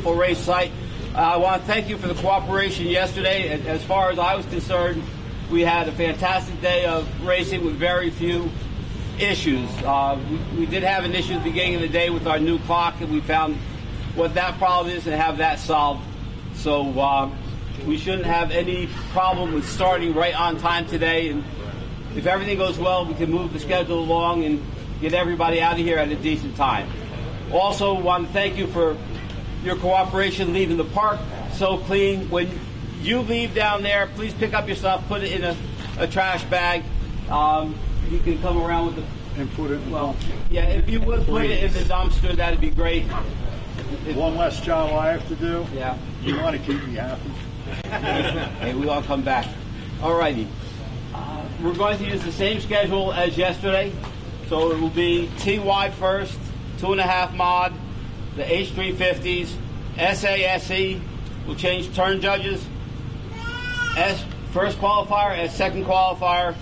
beautiful race site. I want to thank you for the cooperation yesterday. As far as I was concerned, we had a fantastic day of racing with very few issues. We did have an issue at the beginning of the day with our new clock, and we found what that problem is and have that solved. So we shouldn't have any problem with starting right on time today. And if everything goes well, we can move the schedule along and get everybody out of here at a decent time. Also, want to thank you for your cooperation leaving the park so clean. When you leave down there, please pick up your stuff, put it in a trash bag. You can come around with the... And put it in the dumpster. Yeah, if you would put it in the dumpster, that'd be great. One less job I have to do. Yeah. You want to keep me happy. Hey, we all come back. All righty. We're going to use the same schedule as yesterday. So it will be TY first, 2.5 mod, the H350s, SASE, we'll change turn judges, S first qualifier, S second qualifier,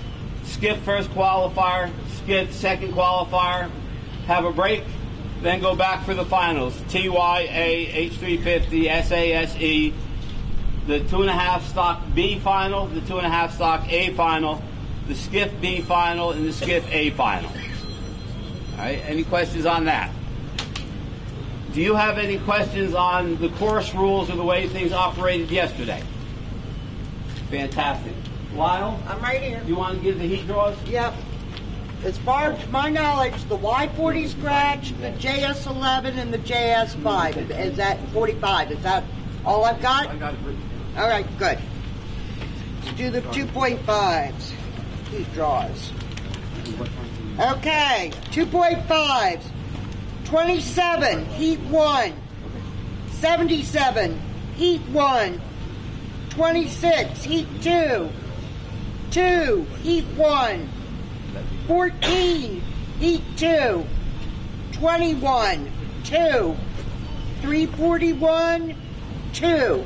Skiff first qualifier, Skiff second qualifier, have a break, then go back for the finals. TYA, H350, SASE, the 2.5 stock B final, the 2.5 stock A final, the Skiff B final, and the Skiff A final. All right, any questions on that? Do you have any questions on the course rules or the way things operated yesterday? Fantastic. Lyle? I'm right here. You want to give the heat draws? Yep. As far as my knowledge, the Y40 scratch, the JS11, and the JS5. Is that 45? Is that all I've got? I got it. All right, good. Let's do the 2.5s. Heat draws. Okay, 2.5s. 27, heat 1. 77, heat 1. 26, heat 2. 2, heat 1. 14, heat 2. 21, 2. 341, 2.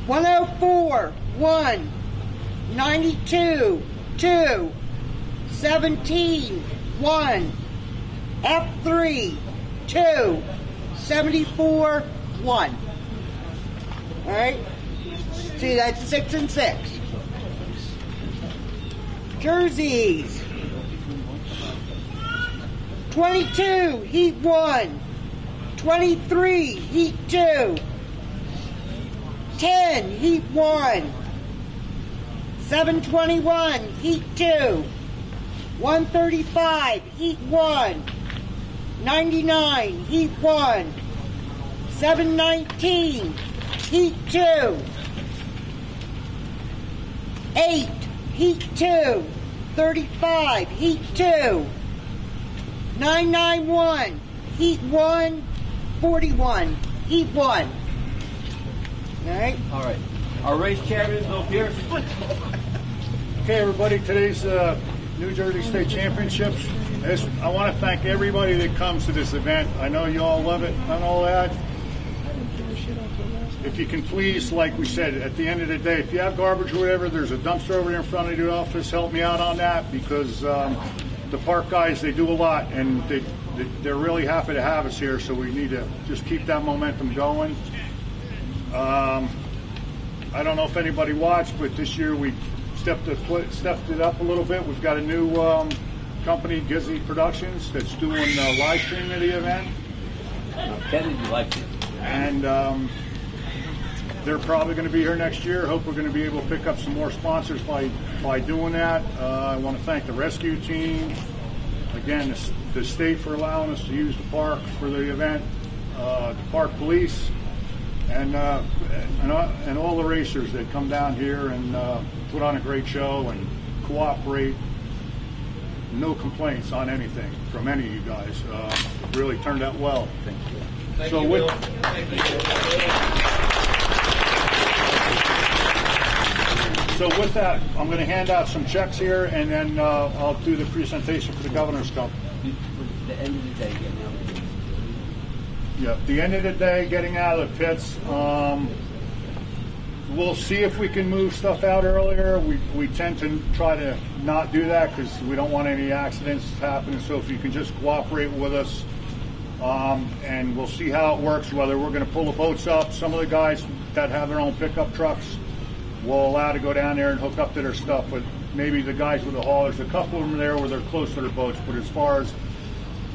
104, 1. 92, 2. 17, 1. F3, 2. 74, 1. All right? See, that's 6 and 6. Jerseys. 22, heat 1. 23, heat 2. 10, heat 1. 721, heat 2. 135, heat 1. 99, heat 1. 719, heat 2. 8, heat 2. 35, heat 2. 991, heat 1. 41, heat 1. All right? All right. Our race chairman, Bill Pierce. Okay, everybody, today's New Jersey State Championships. I want to thank everybody that comes to this event. I know you all love it and all that. If you can please, like we said, at the end of the day, if you have garbage or whatever, there's a dumpster over there in front of the office. Help me out on that, because the park guys, they do a lot, and they're really happy to have us here, so we need to just keep that momentum going. I don't know if anybody watched, but this year we stepped it up a little bit. We've got a new company, Gizzy Productions, that's doing live streaming of the event. Kennedy liked it. And they're probably going to be here next year. Hope we're going to be able to pick up some more sponsors by doing that. I want to thank the rescue team. Again, the state for allowing us to use the park for the event. The park police. And all the racers that come down here and put on a great show and cooperate. No complaints on anything from any of you guys. It really turned out well. Thank you. So with that, I'm going to hand out some checks here, and then I'll do the presentation for the Governor's Cup. The end of the day, getting out of the pits. Yeah, the end of the day, getting out of the pits. We'll see if we can move stuff out earlier. We tend to try to not do that because we don't want any accidents happening. So if you can just cooperate with us, and we'll see how it works, whether we're going to pull the boats up. Some of the guys that have their own pickup trucks will allow to go down there and hook up to their stuff, but maybe the guys with the haulers, a couple of them there where they're close to their boats, but as far as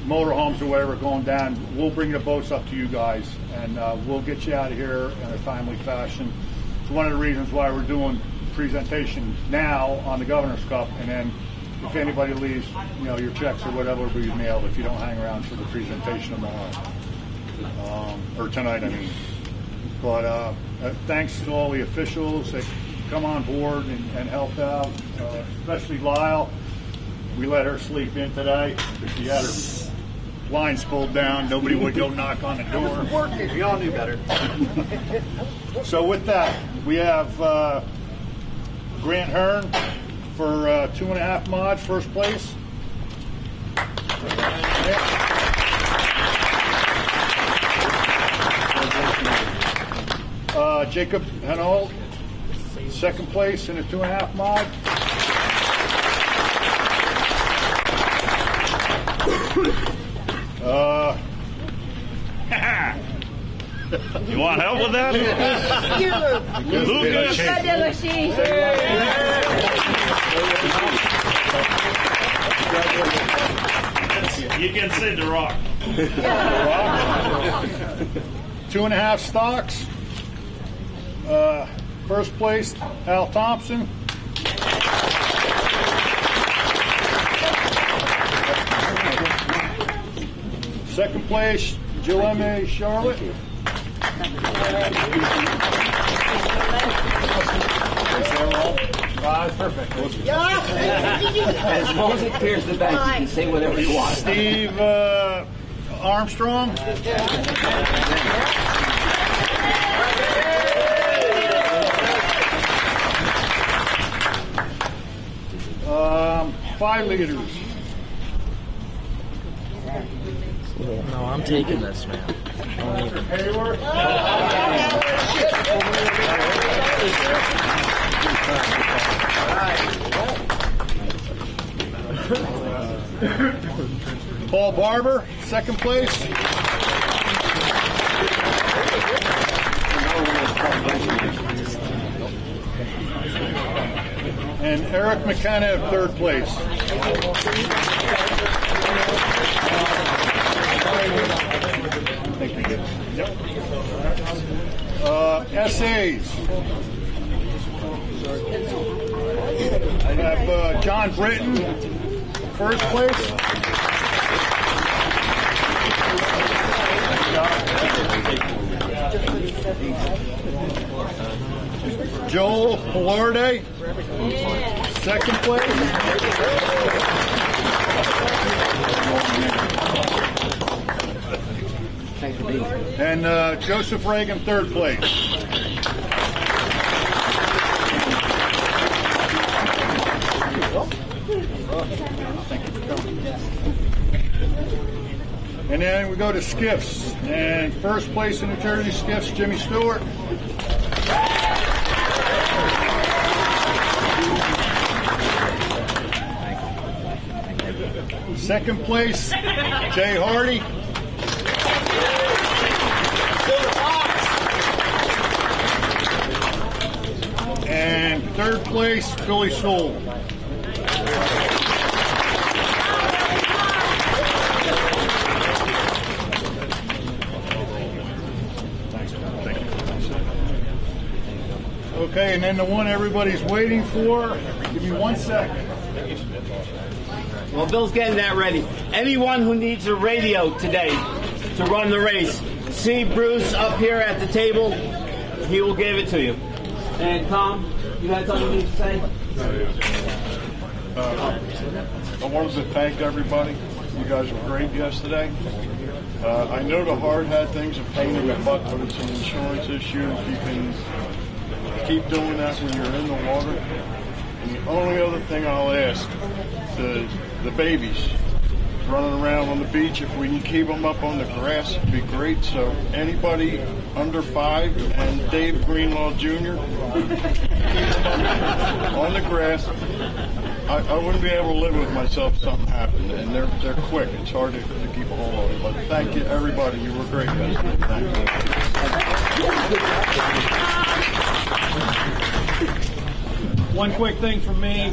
motorhomes or whatever going down, we'll bring the boats up to you guys, and we'll get you out of here in a timely fashion. It's one of the reasons why we're doing presentation now on the Governor's Cup, and then if anybody leaves, your checks or whatever will be mailed if you don't hang around for the presentation tomorrow. Or tonight, I mean. But thanks to all the officials that come on board and helped out, especially Lyle. We let her sleep in today because she had her blinds pulled down. Nobody would go knock on the door. We all knew better. So with that, we have Grant Hearn for 2.5 mods, first place. Jacob Hanold, second place in a 2.5 mod. You want help with that? You can say the rock. 2.5 stocks. First place, Al Thompson. Second place, Jill M.A. Charlotte. Perfect. As long as it clears the bank, you can say whatever you want. Steve Armstrong. Five leaders. No, I'm taking this, man. Hayward. Paul Barber, second place. And Eric McKenna, third place. Essays. I have John Britton, first place. Joel Pilarde, second place. And Joseph Reagan, third place. And then we go to skiffs. And first place in the Jersey skiffs, Jimmy Stewart. Second place, Jay Hardy. And third place, Billy Sewell. Okay, and then the one everybody's waiting for. Give me 1 second. Well, Bill's getting that ready. Anyone who needs a radio today to run the race, see Bruce up here at the table. He will give it to you. And Tom, you had something you need to say? I wanted to thank everybody. You guys were great yesterday. I know the hard hat thing's a pain in the butt, but it's an insurance issue. If you can keep doing that when you're in the water. And the only other thing I'll ask, the babies running around on the beach, if we can keep them up on the grass, it'd be great. So anybody under 5 and Dave Greenlaw Jr., keep them up on the grass. I wouldn't be able to live with myself if something happened, and they're quick. It's hard to keep a hold of it. But thank you, everybody. You were great yesterday. Thank you. One quick thing from me.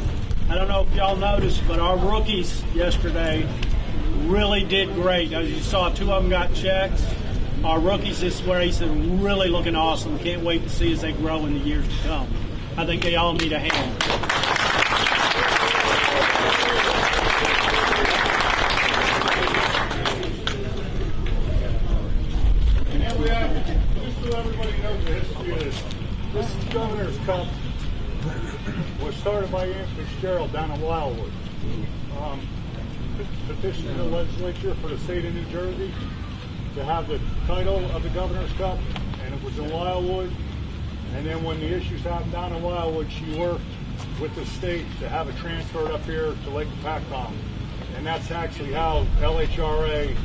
I don't know if y'all noticed, but our rookies yesterday really did great. As you saw, 2 of them got checks. Our rookies this race are really looking awesome. Can't wait to see as they grow in the years to come. I think they all need a hand. And we have, just so everybody knows the history of this Governor's Cup was started by Ian Fitzgerald down in Wildwood. Petitioned the legislature for the state of New Jersey to have the title of the Governor's Cup, and it was in Wildwood. And then when the issues happened down in Wildwood, she worked with the state to have it transferred up here to Lake Hopatcong. And that's actually how LHRA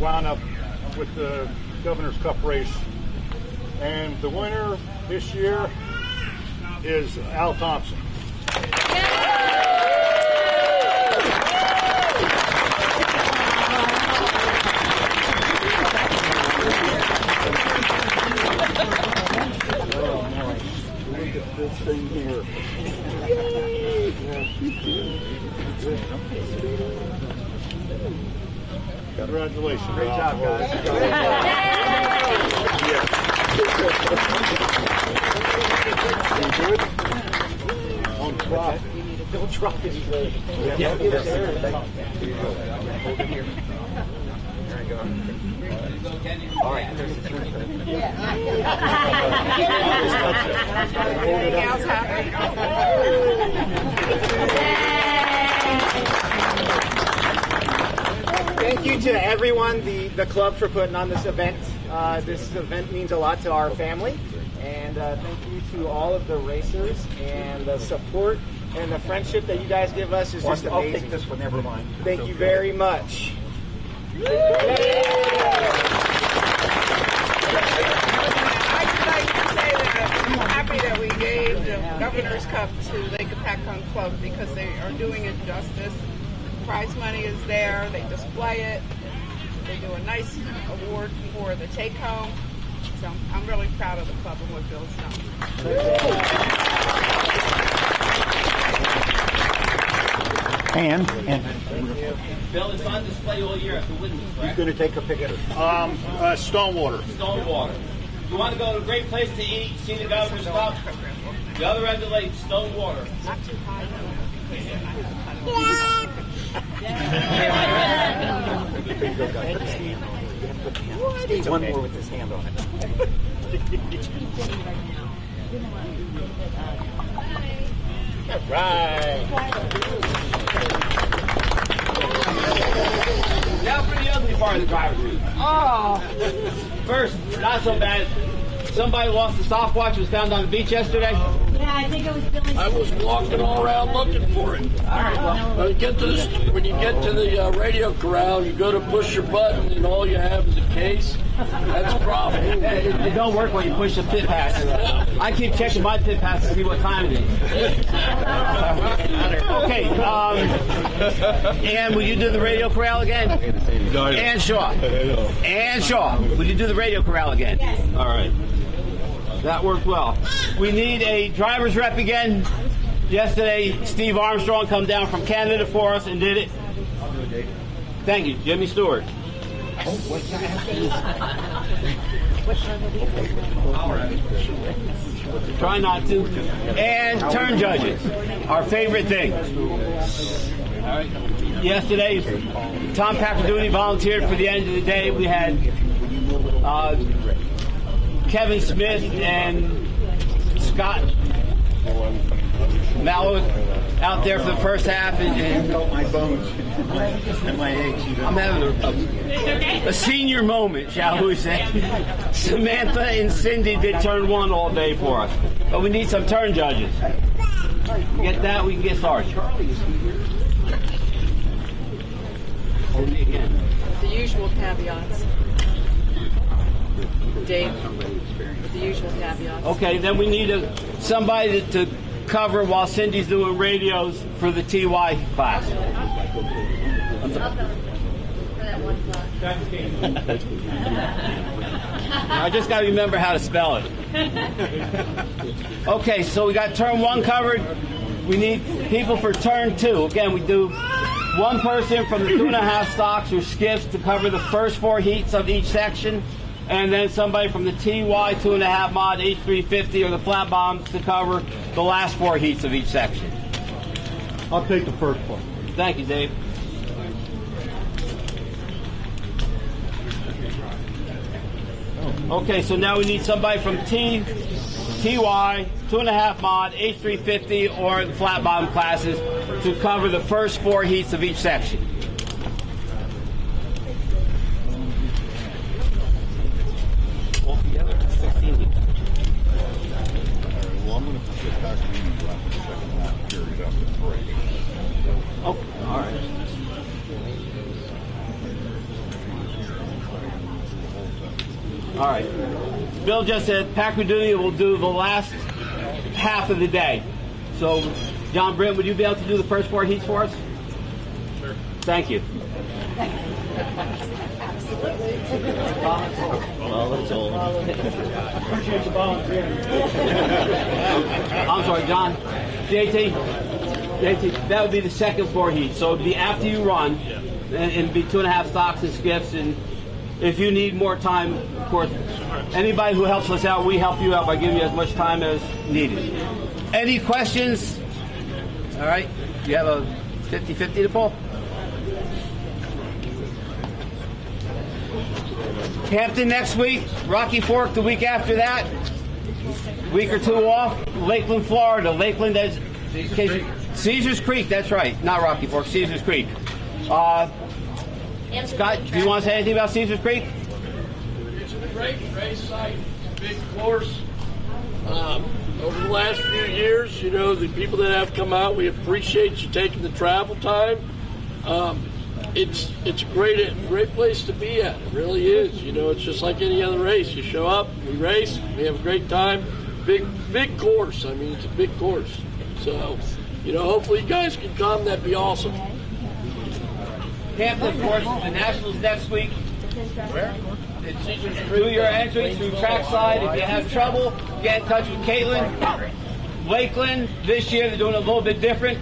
wound up with the Governor's Cup race. And the winner this year is Al Thompson. This thing here. Congratulations. Great job, guys. Don't drop. Don't drop it. Yeah. Hold it here. There you go. All right. Thank you to everyone, the club, for putting on this event. This event means a lot to our family. And thank you to all of the racers, and the support and the friendship that you guys give us is just amazing. I'll take this one, never mind. Thank you very much. I'd like to say that I'm happy that we gave the Governor's Cup to Lake Hopatcong Club because they are doing it justice. Prize money is there. They display it. They do a nice award for the take-home. So I'm really proud of the club and what Bill's done. And Bill, it's on display all year at the windows, he's going to take a picture. Stonewater. Stonewater. You want to go to a great place to eat, see the Governor's Cup? The other end of the lake, Stonewater. Not too high, though. One more with his hand on it. Right. Now for the ugly part of the driver's room. Oh. First, not so bad. Somebody lost a stopwatch. It was found on the beach yesterday. Yeah, I think it was Billy. I was walking all around looking for it. When you get to the radio corral, you go to push your button, and all you have is a case. That's a problem. It don't work when you push the pit pass. I keep checking my pit pass to see what time it is. Okay. Ann, will you do the radio corral again? Ann Shaw. Ann Shaw, will you do the radio corral again? Yes. All right. That worked well. We need a driver's rep again. Yesterday, Steve Armstrong come down from Canada for us and did it. Thank you, Jimmy Stewart. Try not to. And turn judges, our favorite thing. All right. Yesterday, Tom Packerduty volunteered for the end of the day. We had Kevin Smith and Scott Mallow out there for the first half, and My bones and my eggs. I'm having a senior moment, shall we say. Samantha and Cindy did turn one all day for us, but we need some turn judges. Get that, we can get started. Hold me again. The usual caveats. Dave, with the usual caveats. Okay, then we need somebody to cover while Cindy's doing radios for the TY class. I just got to remember how to spell it. Okay, so we got turn 1 covered. We need people for turn 2. Again, we do one person from the 2.5 stocks or skiffs to cover the first 4 heats of each section, and then somebody from the TY 2.5 mod H350 or the flat bombs to cover the last 4 heats of each section. I'll take the first one. Thank you, Dave. Okay, so now we need somebody from TY 2.5 mod H350 or the flat bottom classes to cover the first 4 heats of each section. Altogether, 16 heats. Well, I'm going to get back to you after the second half period after the break. Oh, all right. All right. Bill just said Packer Duty will do the last half of the day. So, John Brent, would you be able to do the first 4 heats for us? Sure. Thank you. Appreciate you volunteering. I'm sorry, John. JT, that would be the second 4 heats. So it would be after you run, and it'd be 2.5 stocks and skiffs. And if you need more time, of course, anybody who helps us out, we help you out by giving you as much time as needed. Any questions? All right. You have a 50-50 to pull? Hampton next week, Rocky Fork the week after that, week or 2 off, Lakeland, Florida. Lakeland, Caesars Creek, that's right, not Rocky Fork, Caesars Creek. Scott, do you want to say anything about Caesars Creek? It's a great race site, big course. Over the last few years, you know, the people that have come out, we appreciate you taking the travel time. It's a great place to be at. It really is. You know, it's just like any other race. You show up, we race, we have a great time. Big course. I mean, it's a big course. So, you know, hopefully you guys can come. That'd be awesome. Hampton, of course, the Nationals next week. Where? Do your entry through trackside. If you have trouble, get in touch with Caitlin. Lakeland, this year they're doing a little bit different.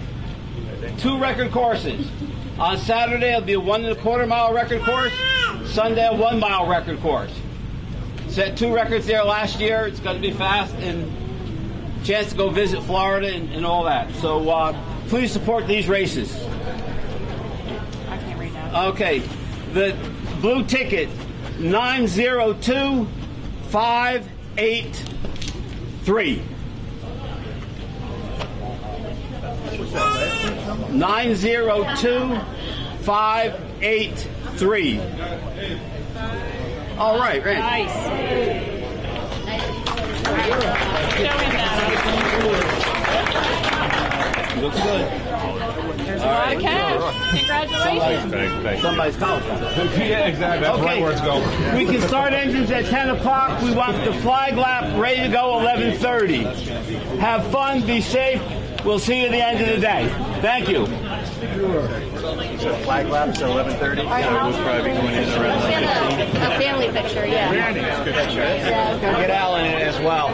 2 record courses. On Saturday, it'll be a 1.25 mile record course. Sunday, a 1 mile record course. Set 2 records there last year. It's going to be fast and a chance to go visit Florida and all that. So please support these races. I can't read that. Okay, the blue ticket, 902583. 902583. All right, Randy. Nice. Looks good. There's a lot of cash. Congratulations. Somebody's college. Yeah, exactly. That's right where it's going. We can start engines at 10 o'clock. We want the flag lap ready to go 11:30. Have fun. Be safe. We'll see you at the end of the day. Thank you. So flag laps at 11:30. So we'll probably be going in around 11:15. A family picture, yeah. Get Alan in it as well.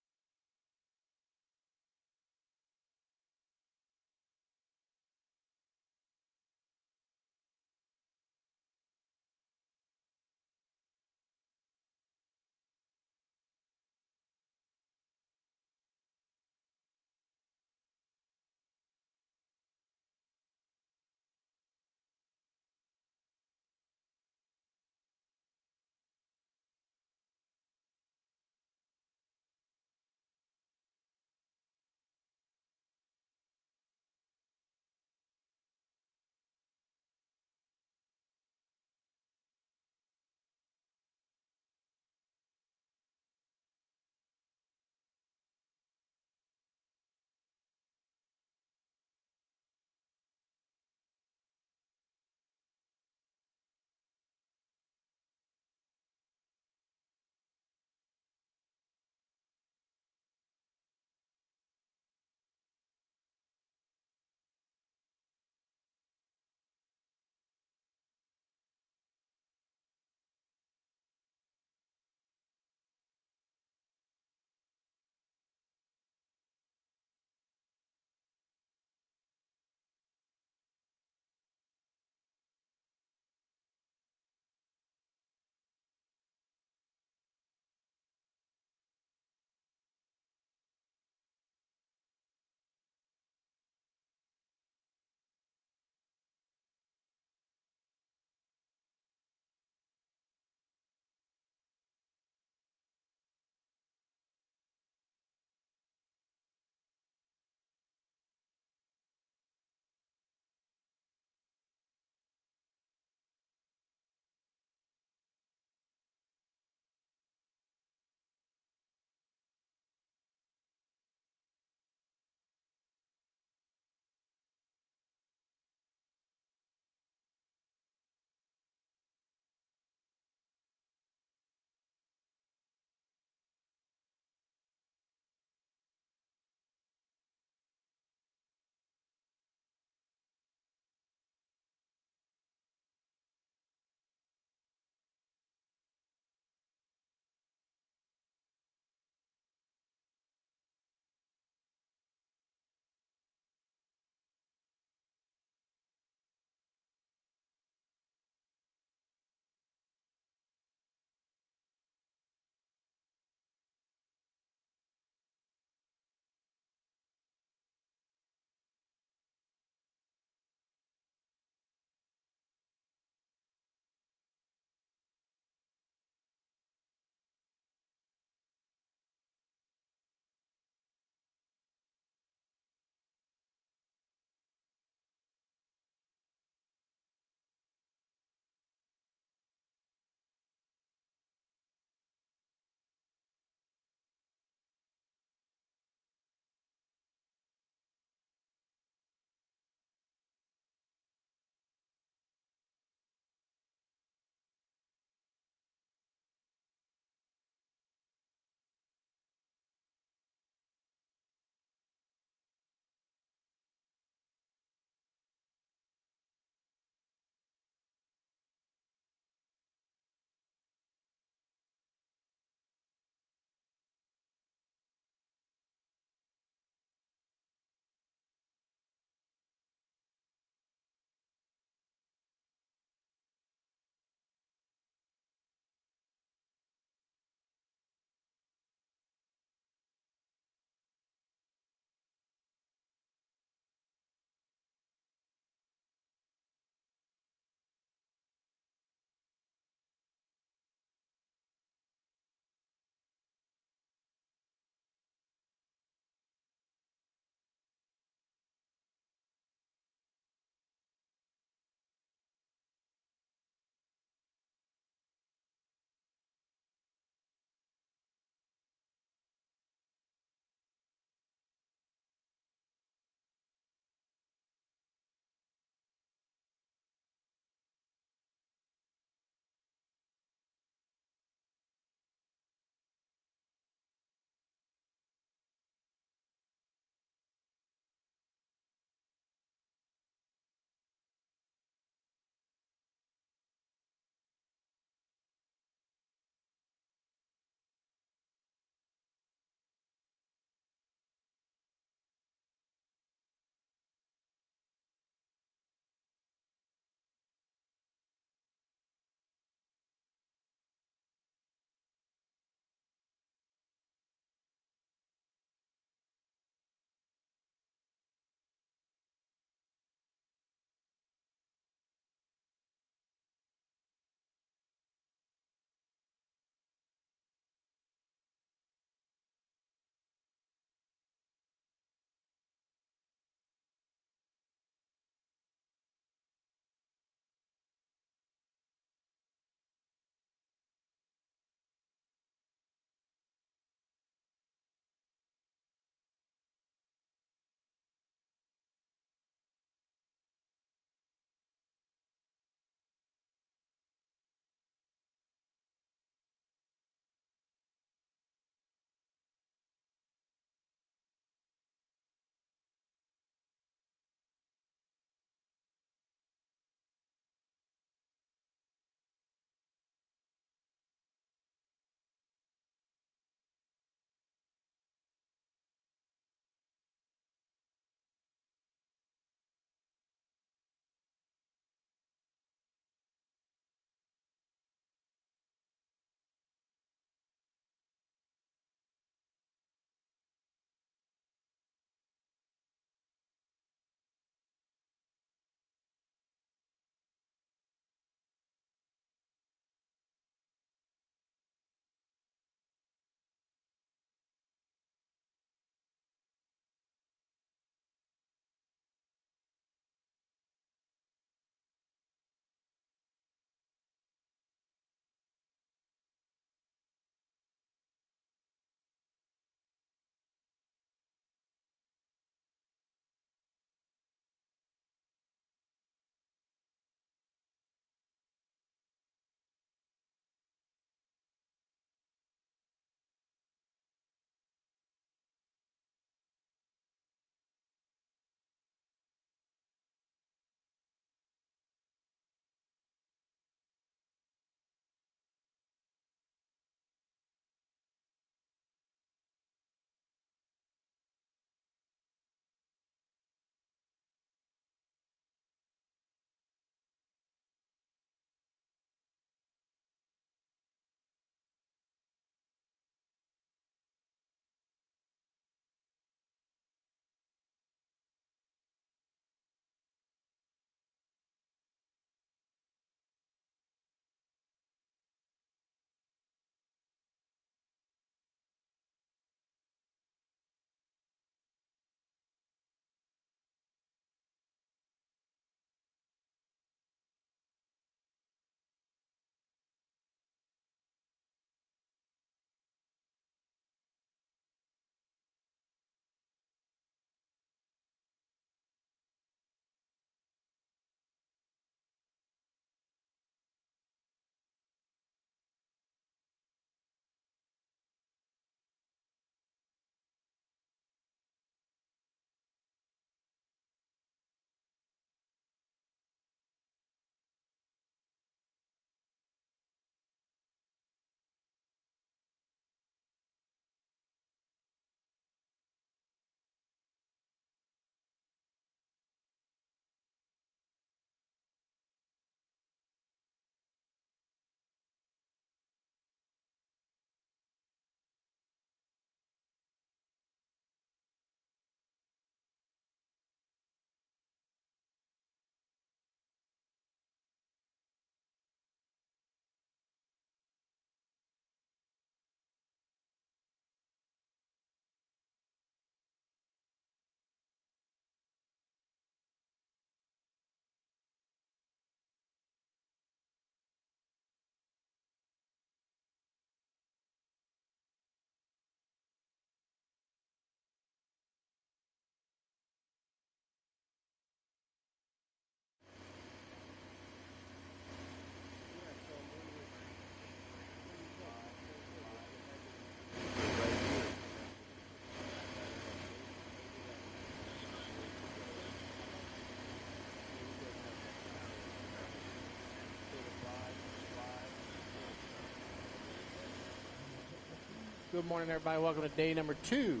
Good morning, everybody. Welcome to day number 2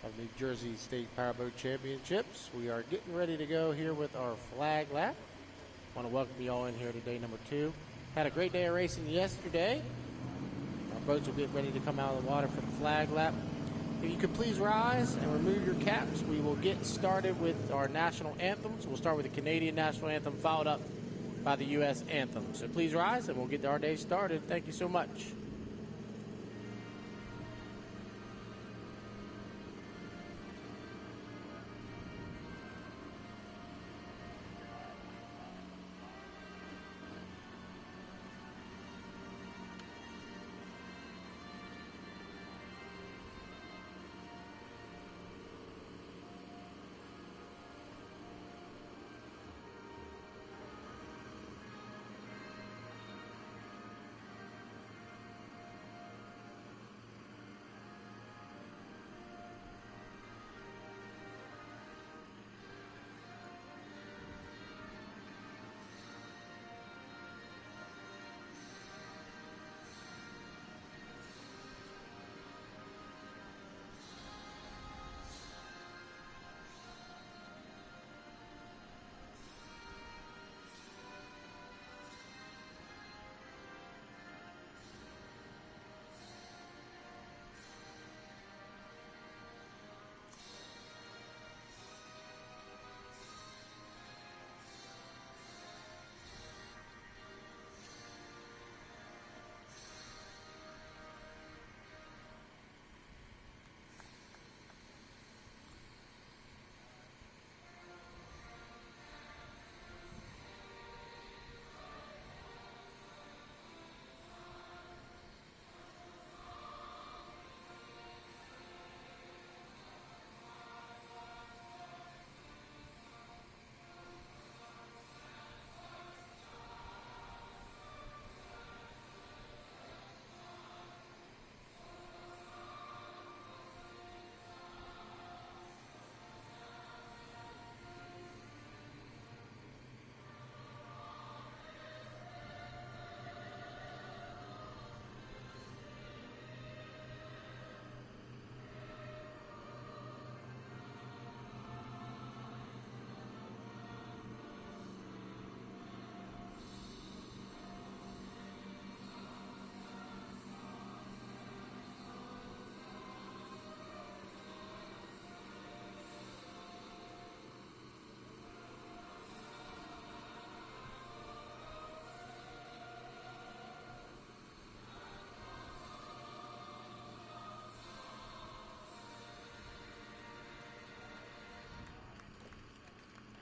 of New Jersey State Powerboat Championships. We are getting ready to go here with our flag lap. I want to welcome you all in here to day number 2. Had a great day of racing yesterday. Our boats will get ready to come out of the water for the flag lap. If you could please rise and remove your caps, we will get started with our national anthems. We'll start with the Canadian national anthem, followed up by the U.S. anthem. So please rise and we'll get our day started. Thank you so much.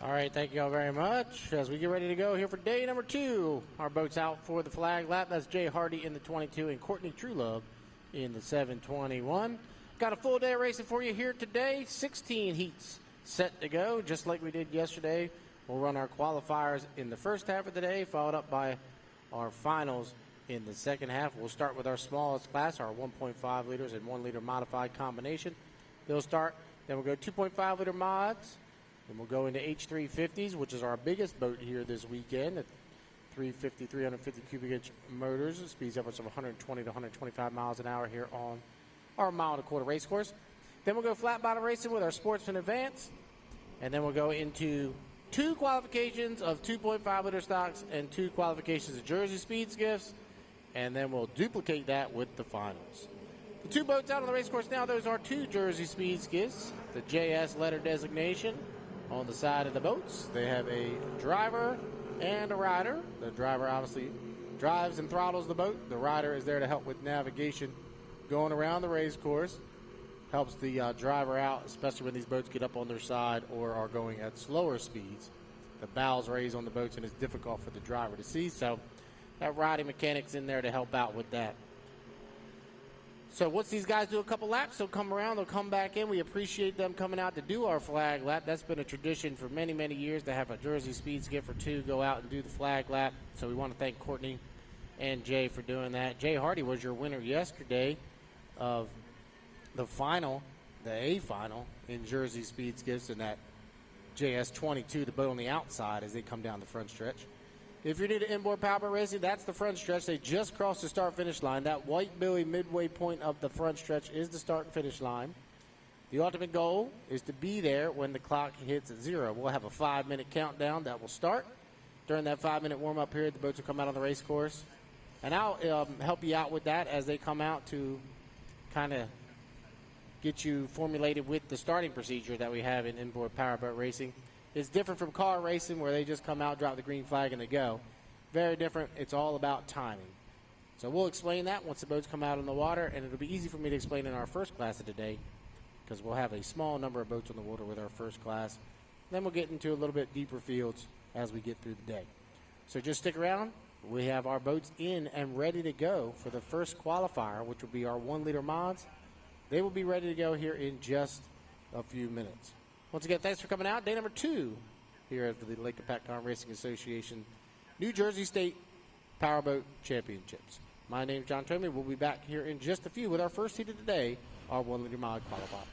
All right, thank you all very much. As we get ready to go here for day number 2, our boat's out for the flag lap. That's Jay Hardy in the 22 and Courtney Truelove in the 721. Got a full day of racing for you here today. 16 heats set to go, just like we did yesterday. We'll run our qualifiers in the first half of the day, followed up by our finals in the second half. We'll start with our smallest class, our 1.5 liters and 1 liter modified combination. They'll start, then we'll go 2.5 liter mods. Then we'll go into H350s, which is our biggest boat here this weekend at 350 cubic inch motors. Speeds upwards of 120 to 125 miles an hour here on our mile and a quarter race course. Then we'll go flat bottom racing with our Sportsman Advance. And then we'll go into 2 qualifications of 2.5 liter stocks and 2 qualifications of Jersey Speed Skiffs. And then we'll duplicate that with the finals. The 2 boats out on the race course now, those are 2 Jersey Speed Skiffs, the JS letter designation. On the side of the boats, they have a driver and a rider. The driver obviously drives and throttles the boat. The rider is there to help with navigation going around the race course. Helps the driver out, especially when these boats get up on their side or are going at slower speeds. The bows raise on the boats and it's difficult for the driver to see. So that riding mechanic's in there to help out with that. So once these guys do a couple laps, they'll come around, they'll come back in. We appreciate them coming out to do our flag lap. That's been a tradition for many, many years to have a Jersey Speed Skiff or 2 go out and do the flag lap. So we want to thank Courtney and Jay for doing that. Jay Hardy was your winner yesterday of the final, the A final in Jersey Speed Skiffs in that JS 22, the boat on the outside as they come down the front stretch. If you're new to inboard powerboat racing, that's the front stretch. They just crossed the start-finish line. That white buoy midway point of the front stretch is the start and finish line. The ultimate goal is to be there when the clock hits 0. We'll have a 5-minute countdown that will start. During that 5-minute warm-up period, the boats will come out on the race course. And I'll help you out with that as they come out to kind of get you formulated with the starting procedure that we have in inboard powerboat racing. It's different from car racing where they just come out, drop the green flag, and they go. Very different. It's all about timing. So we'll explain that once the boats come out on the water, and it'll be easy for me to explain in our first class of today because we'll have a small number of boats on the water with our first class. Then we'll get into a little bit deeper fields as we get through the day. So just stick around. We have our boats in and ready to go for the first qualifier, which will be our 1-liter mods. They will be ready to go here in just a few minutes. Once again, thanks for coming out. Day number 2 here at the Lake Hopatcong Racing Association New Jersey State Powerboat Championships. My name is John Tomey. We'll be back here in just a few with our first heat of the day, our 1-liter mod qualifier.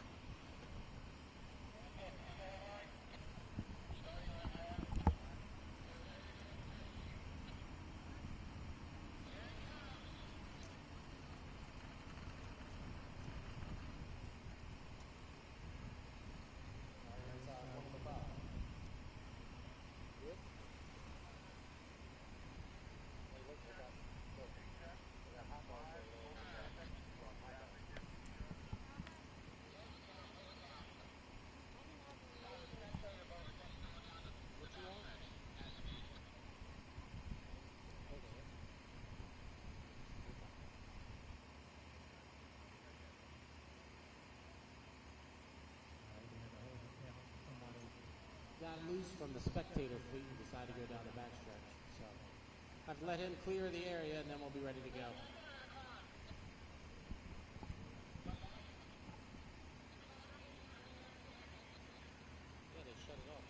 Got loose from the spectator fleet and decided to go down the backstretch. So I've let him clear the area, and then we'll be ready to go. Yeah, they shut it off.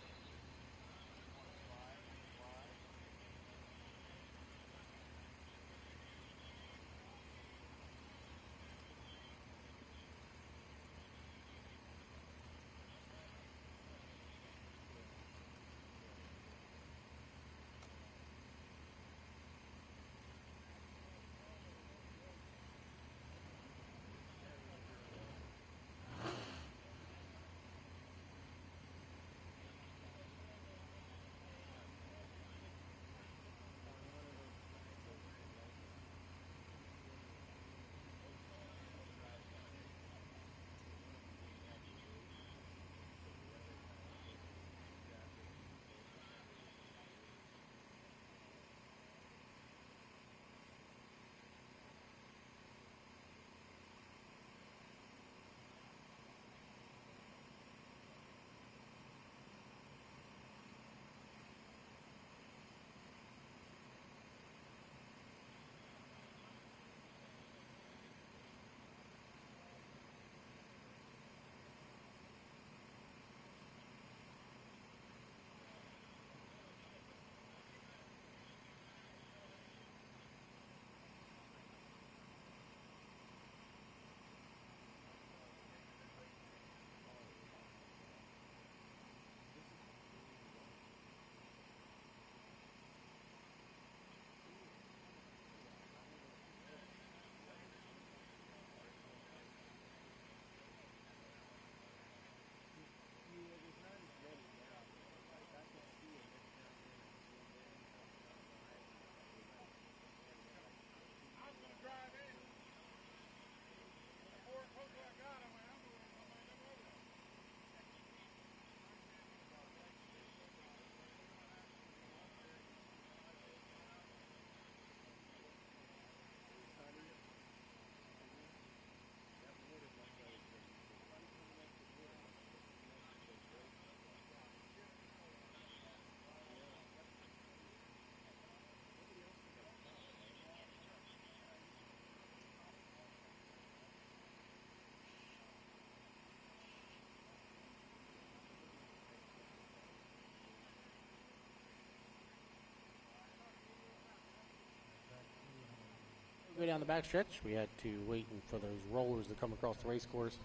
Go down the backstretch. We had to wait for those rollers to come across the race course.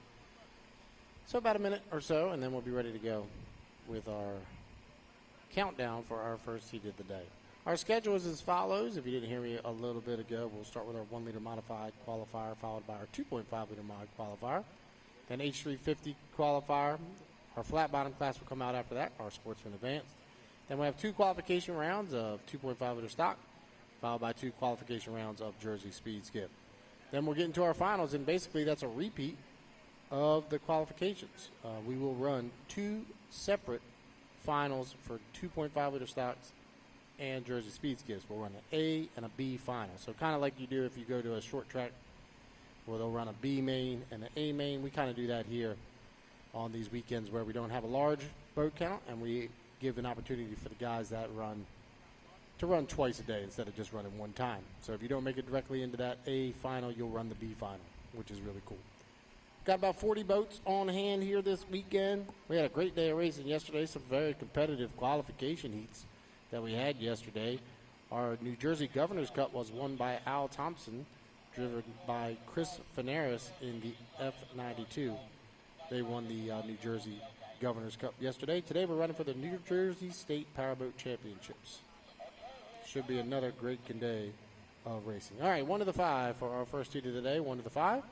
So about a minute or so, and then we'll be ready to go with our countdown for our first heat of the day. Our schedule is as follows. If you didn't hear me a little bit ago, we'll start with our 1 liter modified qualifier, followed by our 2.5 liter mod qualifier. Then H350 qualifier. Our flat bottom class will come out after that, our Sportsman Advanced. Then we have 2 qualification rounds of 2.5 liter stock, followed by 2 qualification rounds of Jersey Speed Skiff. Then we'll get into our finals, and basically that's a repeat of the qualifications. We will run 2 separate finals for 2.5 liter stocks and Jersey Speed Skiffs. We'll run an A and a B final. So kind of like you do if you go to a short track where they'll run a B main and an A main. We kind of do that here on these weekends where we don't have a large boat count, and we give an opportunity for the guys that run to run twice a day instead of just running one time. So if you don't make it directly into that A final, you'll run the B final, which is really cool. Got about 40 boats on hand here this weekend. We had a great day of racing yesterday, some very competitive qualification heats that we had yesterday. Our New Jersey Governor's Cup was won by Al Thompson, driven by Chris Finaris in the F92. They won the New Jersey Governor's Cup yesterday. Today we're running for the New Jersey State Powerboat Championships. Should be another great day of racing. All right, 1 to the 5 for our first heat of the day, 1 to the 5.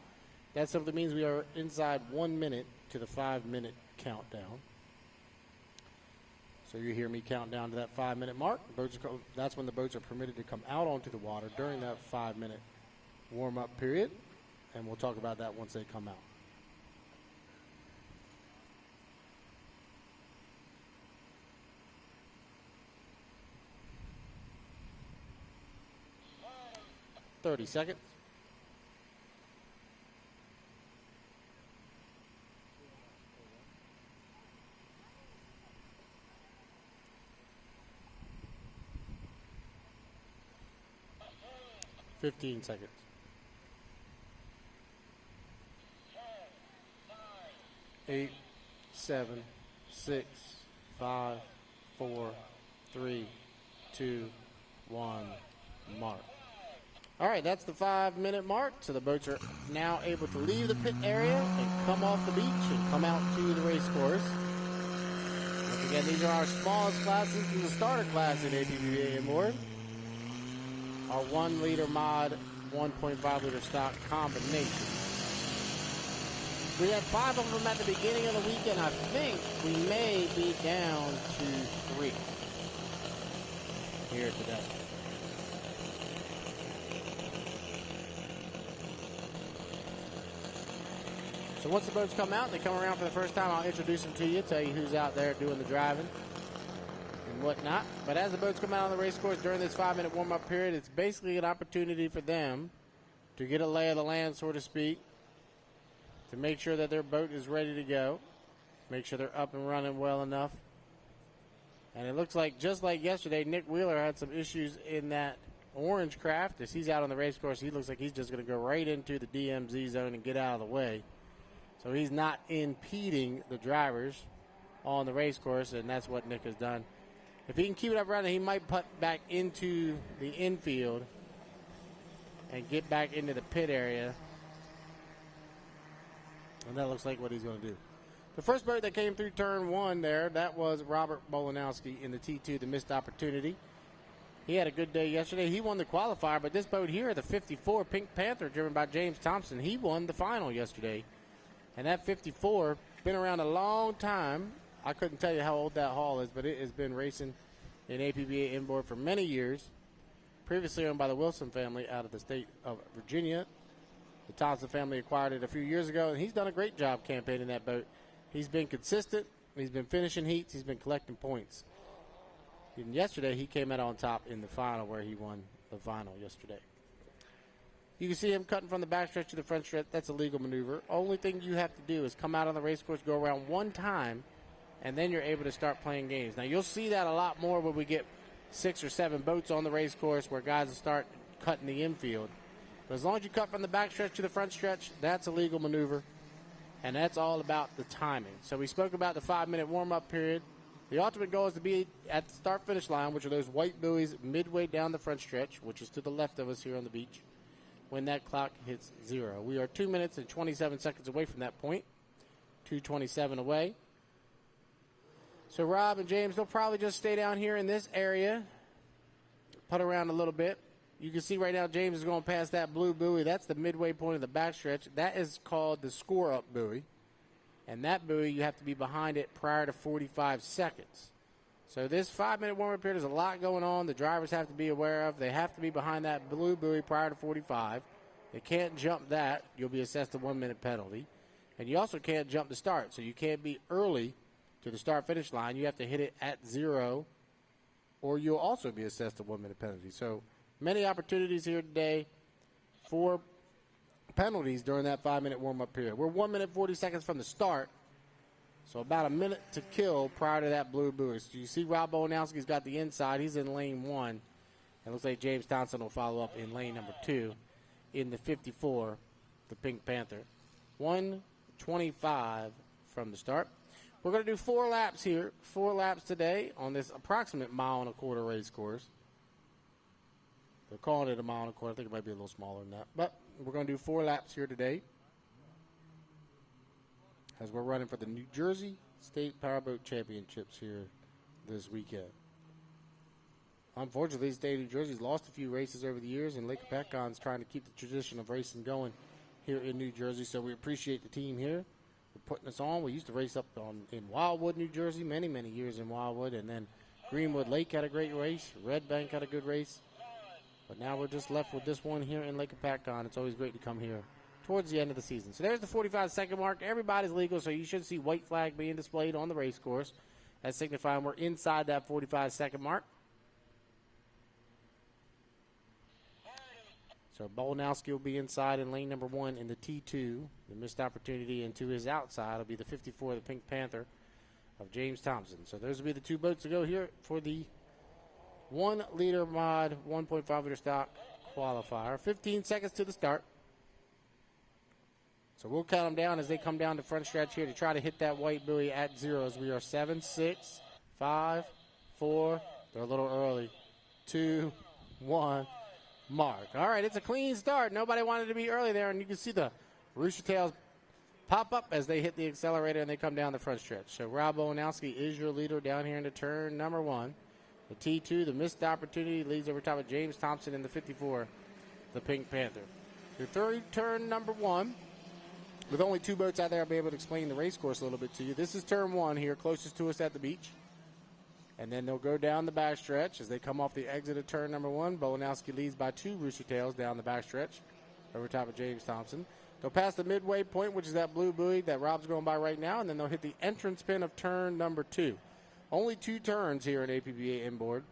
That simply means we are inside 1 minute to the 5-minute countdown. So you hear me count down to that 5-minute mark. That's when the boats are permitted to come out onto the water during that 5-minute warm-up period. And we'll talk about that once they come out. $30 seconds. $15 seconds. 8, 7, 6, 5, 4, 3, 2, 1, mark. All right, that's the 5-minute mark. So the boats are now able to leave the pit area and come off the beach and come out to the race course. Once again, these are our smallest classes in the starter class at APBA Inboard. Our 1 liter mod, 1.5 liter stock combination. We had 5 of them at the beginning of the weekend. I think we may be down to 3 here today. So once the boats come out, they come around for the first time, I'll introduce them to you, tell you who's out there doing the driving and whatnot. But as the boats come out on the race course during this 5-minute warm-up period, it's basically an opportunity for them to get a lay of the land, so to speak, to make sure that their boat is ready to go, make sure they're up and running well enough. And it looks like, just like yesterday, Nick Wheeler had some issues in that orange craft. As he's out on the race course, he looks like he's just going to go right into the DMZ zone and get out of the way. So he's not impeding the drivers on the race course, and that's what Nick has done. If he can keep it up running, he might putt back into the infield and get back into the pit area. And that looks like what he's going to do. The first boat that came through turn 1 there, that was Robert Bolanowski in the T2, the missed opportunity. He had a good day yesterday. He won the qualifier, but this boat here, the 54 Pink Panther, driven by James Thompson, he won the final yesterday. And that 54, been around a long time. I couldn't tell you how old that hull is, but it has been racing in APBA Inboard for many years. Previously owned by the Wilson family out of the state of Virginia. The Thompson family acquired it a few years ago, and he's done a great job campaigning that boat. He's been consistent. He's been finishing heats. He's been collecting points. And yesterday, he came out on top in the final where he won the final yesterday. You can see him cutting from the backstretch to the front stretch. That's a legal maneuver. Only thing you have to do is come out on the race course, go around one time, and then you're able to start playing games. Now, you'll see that a lot more when we get 6 or 7 boats on the race course where guys will start cutting the infield. But as long as you cut from the backstretch to the front stretch, that's a legal maneuver, and that's all about the timing. So we spoke about the 5-minute warm-up period. The ultimate goal is to be at the start-finish line, which are those white buoys midway down the front stretch, which is to the left of us here on the beach, when that clock hits 0. We are 2 minutes and 27 seconds away from that point. 2:27 away. So Rob and James, they'll probably just stay down here in this area putt around a little bit. You can see right now James is going past that blue buoy. That's the midway point of the backstretch. That is called the score-up buoy. And that buoy, you have to be behind it prior to 45 seconds. So this 5-minute warm-up period, there's a lot going on. The drivers have to be aware of. They have to be behind that blue buoy prior to 45. They can't jump that. You'll be assessed a 1-minute penalty. And you also can't jump the start. So you can't be early to the start-finish line. You have to hit it at 0, or you'll also be assessed a 1-minute penalty. So many opportunities here today for penalties during that 5-minute warm-up period. We're 1 minute 40 seconds from the start, so about a minute to kill prior to that blue buoy. So you see Rob Bowanowski's got the inside. He's in lane 1. It looks like James Thompson will follow up in lane number 2 in the 54, the Pink Panther. 1:25 from the start. We're going to do 4 laps here, 4 laps today on this approximate 1.25-mile race course. They're calling it a 1.25 miles. I think it might be a little smaller than that. But we're going to do 4 laps here today as we're running for the New Jersey State Powerboat Championships here this weekend. Unfortunately, the state of New Jersey's lost a few races over the years, and Lake Hopatcong's trying to keep the tradition of racing going here in New Jersey. So we appreciate the team here for putting us on. We used to race up in Wildwood, New Jersey, many, many years in Wildwood, and then Greenwood Lake had a great race. Red Bank had a good race. But now we're just left with this one here in Lake Hopatcong. It's always great to come here towards the end of the season. So there's the 45-second mark. Everybody's legal, so you should see white flag being displayed on the race course. That's signifying we're inside that 45-second mark. So Bowanowski will be inside in lane number 1 in the T2. The missed opportunity, and to his outside will be the 54, the Pink Panther of James Thompson. So those will be the 2 boats to go here for the 1-liter mod, 1.5-liter stock qualifier. 15 seconds to the start. So we'll count them down as they come down the front stretch here to try to hit that white buoy at 0 as we are 7, 6, 5, 4. They're a little early. 2, 1. Mark. All right, it's a clean start. Nobody wanted to be early there, and you can see the rooster tails pop up as they hit the accelerator and they come down the front stretch. So Rob Bowanowski is your leader down here into turn number 1. The T2, the missed opportunity, leads over top of James Thompson in the 54, the Pink Panther. Your third turn number 1. With only 2 boats out there, I'll be able to explain the race course a little bit to you. This is turn 1 here, closest to us at the beach. And then they'll go down the backstretch as they come off the exit of turn number 1. Bowanowski leads by 2 rooster tails down the backstretch over top of James Thompson. They'll pass the midway point, which is that blue buoy that Rob's going by right now, and then they'll hit the entrance pin of turn number 2. Only 2 turns here in APBA inboard.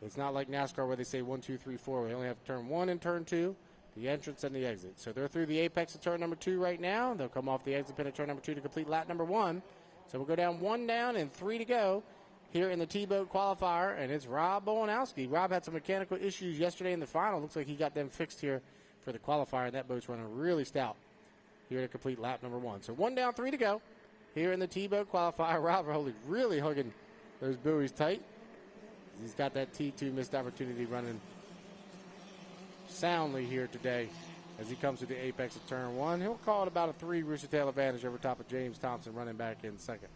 It's not like NASCAR where they say 1, 2, 3, 4. We only have turn 1 and turn 2, the entrance and the exit. So they're through the apex of turn number 2 right now. They'll come off the exit pin of turn number 2 to complete lap number 1. So we'll go down 1 down and 3 to go here in the T-Boat qualifier, and it's Rob Bowanowski. Rob had some mechanical issues yesterday in the final. Looks like he got them fixed here for the qualifier, and that boat's running really stout here to complete lap number 1. So 1 down, 3 to go here in the T-Boat qualifier. Rob really hugging those buoys tight. He's got that T2 missed opportunity running soundly here today as he comes to the apex of turn 1. He'll call it about a 3 rooster tail advantage over top of James Thompson running back in second.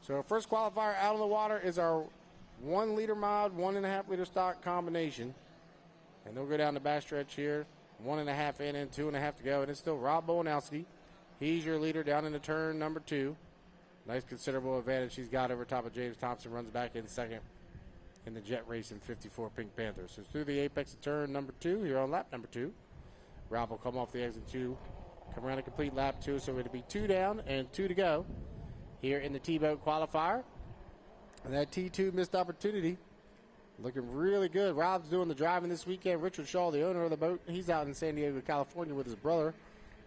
So our first qualifier out on the water is our 1-liter mod, 1.5-liter stock combination. And they'll go down the backstretch here. 1.5 in and 2.5 to go. And it's still Rob Bowanowski. He's your leader down into turn number 2. Nice considerable advantage he's got over top of James Thompson. Runs back in second in the Jet Racing 54 Pink Panther. So through the apex of turn number 2 here on lap number 2. Rob will come off the exit 2. Come around and complete lap 2. So it'll be 2 down and 2 to go here in the T-Boat qualifier. And that T2 missed opportunity looking really good. Rob's doing the driving this weekend. Richard Shaw, the owner of the boat, he's out in San Diego, California with his brother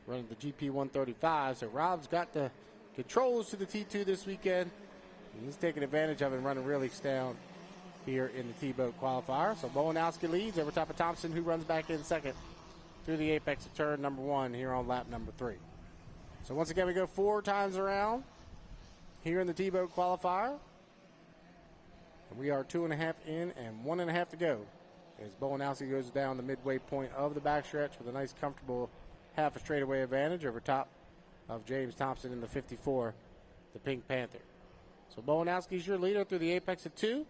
running the GP 135. So Rob's got the controls to the T2 this weekend. And he's taking advantage of it and running really stout here in the T-Boat qualifier. So Bowanowski leads over top of Thompson, who runs back in second through the apex of turn number 1 here on lap number 3. So once again, we go 4 times around here in the T-Boat qualifier. And we are 2.5 in and 1.5 to go as Bowanowski goes down the midway point of the backstretch with a nice, comfortable half a straightaway advantage over top of James Thompson in the 54, the Pink Panther. So Bowanowski's your leader through the apex of 2.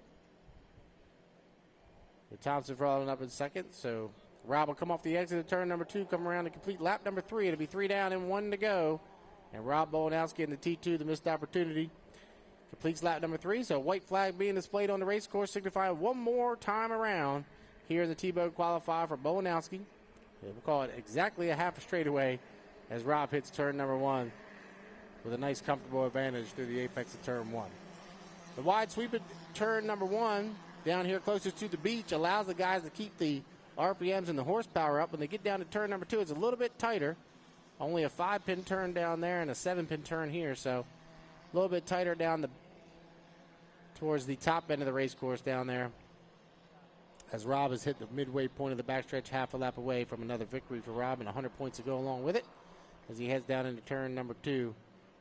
Thompson following up in second. So Rob will come off the exit of turn number 2, come around to complete lap number 3. It'll be 3 down and 1 to go. And Rob Bolanowski in the T2, the missed opportunity, completes lap number 3. So white flag being displayed on the race course, signifying one more time around here in the T-Boat qualifier for Bolanowski. We'll call it exactly a half a straightaway as Rob hits turn number 1 with a nice comfortable advantage through the apex of turn 1. The wide sweep at turn number 1 down here closest to the beach allows the guys to keep the RPMs and the horsepower up. When they get down to turn number 2, it's a little bit tighter. Only a 5-pin turn down there and a 7-pin turn here, so a little bit tighter down towards the top end of the race course down there, as Rob has hit the midway point of the backstretch, half a lap away from another victory for Rob, and 100 points to go along with it as he heads down into turn number 2.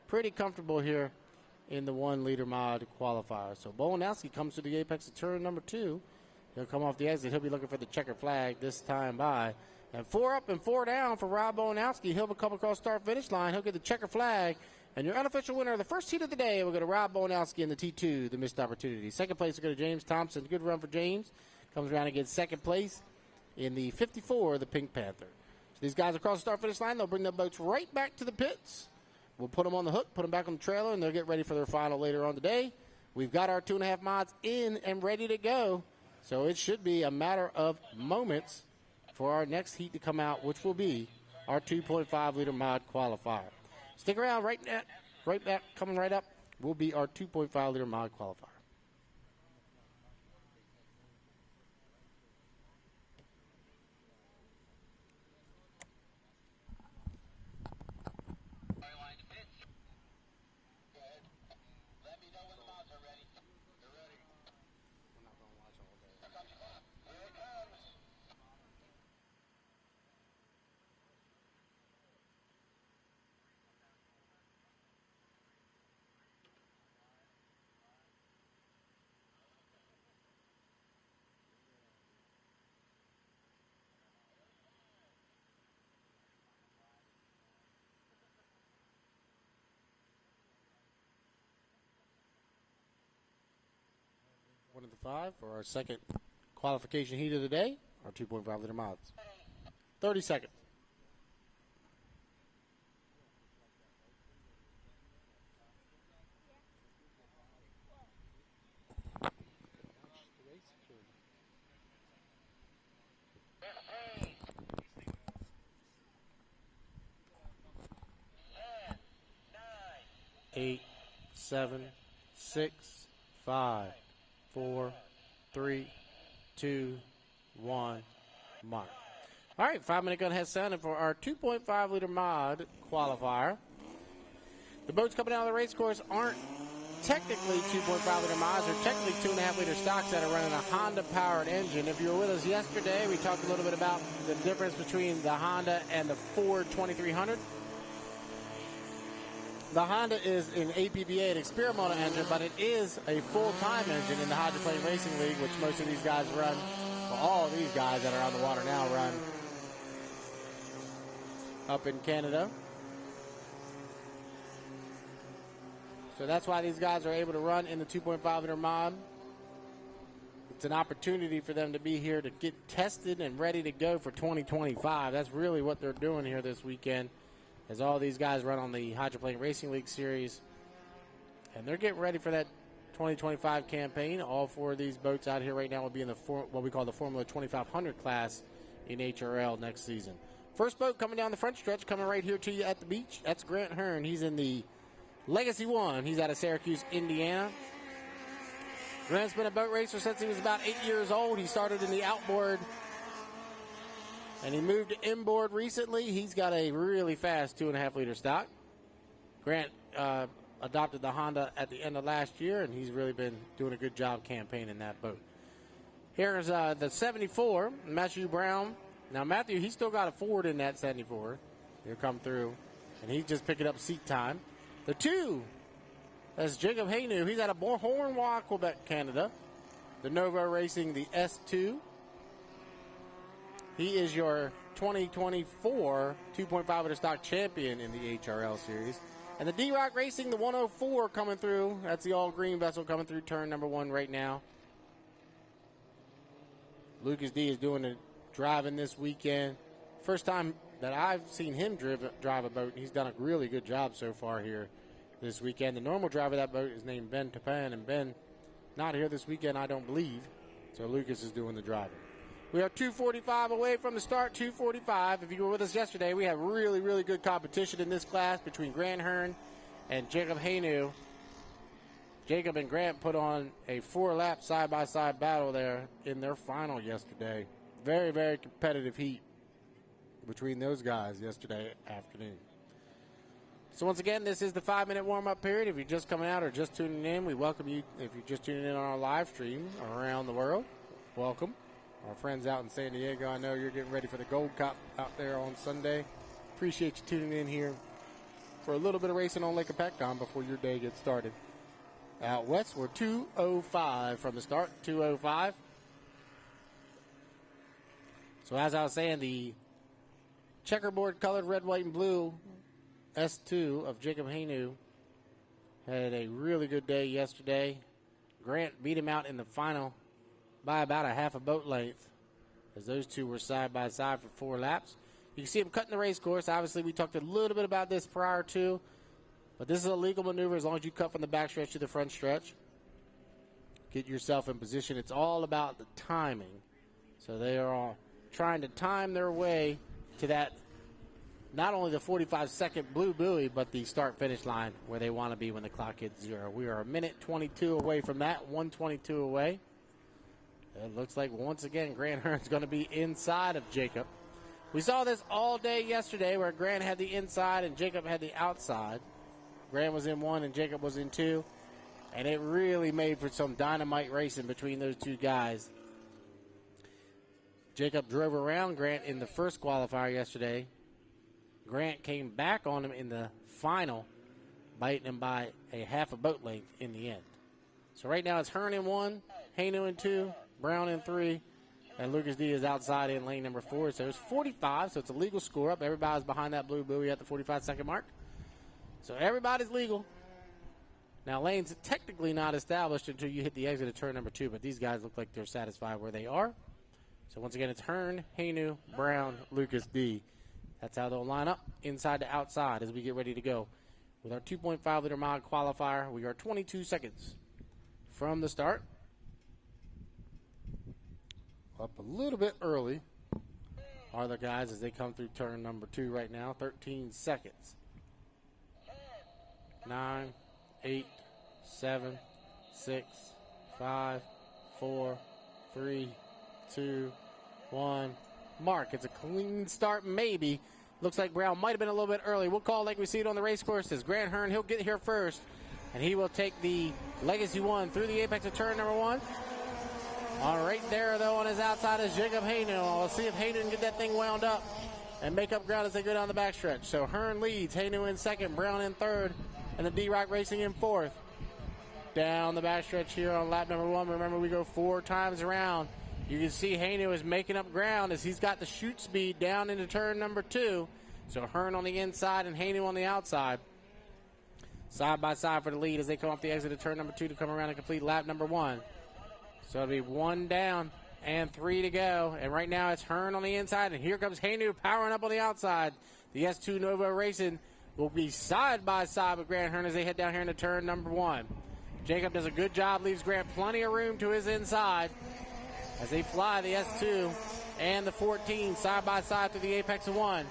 Pretty comfortable here in the 1-liter mod qualifier. So Bolanowski comes to the apex of turn number 2. He'll come off the exit. He'll be looking for the checker flag this time by. And 4 up and 4 down for Rob Bolanowski. He'll come across start-finish line. He'll get the checker flag. And your unofficial winner of the first heat of the day will go to Rob Bolanowski in the T2, the missed opportunity. Second place will go to James Thompson. Good run for James. Comes around and gets second place in the 54, the Pink Panther. So these guys across the start-finish line, they'll bring their boats right back to the pits. We'll put them on the hook, put them back on the trailer, and they'll get ready for their final later on today. We've got our 2.5 mods in and ready to go. So it should be a matter of moments for our next heat to come out, which will be our 2.5-liter mod qualifier. Stick around. Right back, coming right up, will be our 2.5-liter mod qualifier. One of the 5 for our second qualification heat of the day, our 2.5-liter mods. 30 seconds. Eight, 7, 6, 5, 4, 3, 2, 1, mark. All right, 5-minute gun has sounded for our 2.5-liter mod qualifier. The boats coming out of the race course aren't technically 2.5-liter mods. They're technically 2.5-liter stocks that are running a Honda-powered engine. If you were with us yesterday, we talked a little bit about the difference between the Honda and the Ford 2300. The Honda is an APBA, an experimental engine, but it is a full-time engine in the Hydroplane Racing League, which most of these guys run. Well, all of these guys that are on the water now run up in Canada. So that's why these guys are able to run in the 2.5-liter mod. It's an opportunity for them to be here to get tested and ready to go for 2025. That's really what they're doing here this weekend, as all these guys run on the Hydroplane Racing League Series. And they're getting ready for that 2025 campaign. All 4 of these boats out here right now will be in the what we call the Formula 2500 class in HRL next season. First boat coming down the front stretch, coming right here to you at the beach. That's Grant Hearn. He's in the Legacy 1. He's out of Syracuse, Indiana. Grant's been a boat racer since he was about 8 years old. He started in the outboard, and he moved to inboard recently. He's got a really fast 2.5-liter stock. Grant adopted the Honda at the end of last year, and he's really been doing a good job campaigning that boat. Here's the 74, Matthew Brown. Now, Matthew, he's still got a Ford in that 74. He'll come through, and he's just picking up seat time. The 2, that's Jacob Haynew. He's out of Beauharnois, Quebec, Canada. The Novo Racing, the S2. He is your 2024 2.5-liter stock champion in the HRL series. And the D-Rock Racing, the 104 coming through. That's the all-green vessel coming through turn number 1 right now. Lucas D is doing the driving this weekend. First time that I've seen him drive a boat, and he's done a really good job so far here this weekend. The normal driver of that boat is named Ben Tapan, and Ben not here this weekend, I don't believe. So Lucas is doing the driving. We are 2:45 away from the start, 2:45. If you were with us yesterday, we had really, really good competition in this class between Grant Hearn and Jacob Haynu. Jacob and Grant put on a 4-lap side-by-side battle there in their final yesterday. Very, very competitive heat between those guys yesterday afternoon. So once again, this is the 5-minute warm-up period. If you're just coming out or just tuning in, we welcome you. If you're just tuning in on our live stream around the world, welcome. Our friends out in San Diego, I know you're getting ready for the Gold Cup out there on Sunday. Appreciate you tuning in here for a little bit of racing on Lake Hopatcong before your day gets started. Out west, we're 2:05 from the start, 2:05. So as I was saying, the checkerboard colored red, white, and blue S2 of Jacob Haynu had a really good day yesterday. Grant beat him out in the final by about a half a boat length, as those two were side by side for 4 laps. You can see him cutting the race course. Obviously, we talked a little bit about this prior to, but this is a legal maneuver as long as you cut from the backstretch to the front stretch. Get yourself in position. It's all about the timing. So they are all trying to time their way to that, not only the 45-second blue buoy, but the start-finish line where they want to be when the clock hits 0. We are a minute 22 away from that, 1:22 away. It looks like, once again, Grant Hearn's going to be inside of Jacob. We saw this all day yesterday where Grant had the inside and Jacob had the outside. Grant was in 1 and Jacob was in 2. And it really made for some dynamite racing between those two guys. Jacob drove around Grant in the first qualifier yesterday. Grant came back on him in the final, biting him by a half a boat length in the end. So right now it's Hearn in 1, Haynu in 2, Brown in 3, and Lucas D is outside in lane number 4. So it's 45, so it's a legal score up. Everybody's behind that blue buoy at the 45-second mark. So everybody's legal. Now, lane's technically not established until you hit the exit of turn number 2, but these guys look like they're satisfied where they are. So once again, it's Hearn, Haynu, Brown, Lucas D. That's how they'll line up inside to outside as we get ready to go. With our 2.5-liter mod qualifier, we are 22 seconds from the start. Up a little bit early are the guys as they come through turn number 2 right now. 13 seconds. 9, 8, 7, 6, 5, 4, 3, 2, 1. Mark. It's a clean start, maybe. Looks like Brown might have been a little bit early. We'll call like we see it on the race course. As Grant Hearn, he'll get here first, and he will take the Legacy 1 through the apex of turn number 1. All right there, though, on his outside is Jacob Haynu. We'll see if Haynu can get that thing wound up and make up ground as they go down the backstretch. So Hearn leads, Haynu in 2nd, Brown in 3rd, and the D-Rock Racing in 4th. Down the backstretch here on lap number 1. Remember, we go 4 times around. You can see Haynu is making up ground as he's got the shoot speed down into turn number 2. So Hearn on the inside and Haynu on the outside. Side by side for the lead as they come off the exit of turn number 2 to come around and complete lap number 1. So it'll be 1 down and 3 to go. And right now it's Hearn on the inside, and here comes Haynu powering up on the outside. The S2 Novo Racing will be side by side with Grant Hearn as they head down here into turn number 1. Jacob does a good job, leaves Grant plenty of room to his inside as they fly the S2 and the 14 side by side through the apex of 1.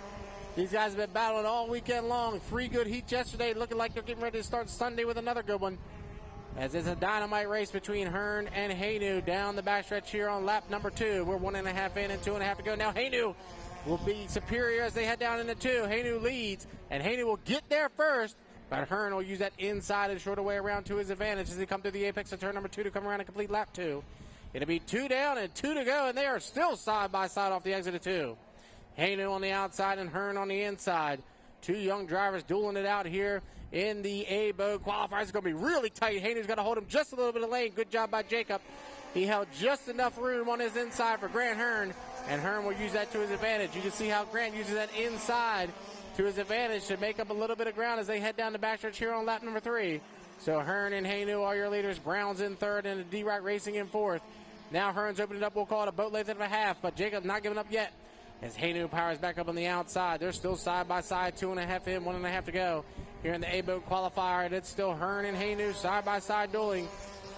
These guys have been battling all weekend long. 3 good heats yesterday, looking like they're getting ready to start Sunday with another good one. As it's a dynamite race between Hearn and Haynu down the backstretch here on lap number 2. We're 1.5 in and 2.5 to go. Now Haynu will be superior as they head down into 2. Haynu leads, and Haynu will get there first, but Hearn will use that inside and shorter way around to his advantage as they come through the apex of turn number 2 to come around and complete lap 2. It'll be 2 down and 2 to go, and they are still side by side off the exit of 2. Haynu on the outside and Hearn on the inside. 2 young drivers dueling it out here in the A-boat qualifiers. It's going to be really tight. Haynu's got to hold him just a little bit of lane. Good job by Jacob. He held just enough room on his inside for Grant Hearn, and Hearn will use that to his advantage. You can see how Grant uses that inside to his advantage to make up a little bit of ground as they head down the backstretch here on lap number 3. So Hearn and Haynu are your leaders. Brown's in 3rd and the D-Rock Racing in 4th. Now Hearn's opening up. We'll call it a boat length and a half, but Jacob not giving up yet. As Hainu powers back up on the outside. They're still side by side, 2.5 in, 1.5 to go. Here in the A-boat qualifier, and it's still Hearn and Hainu side by side dueling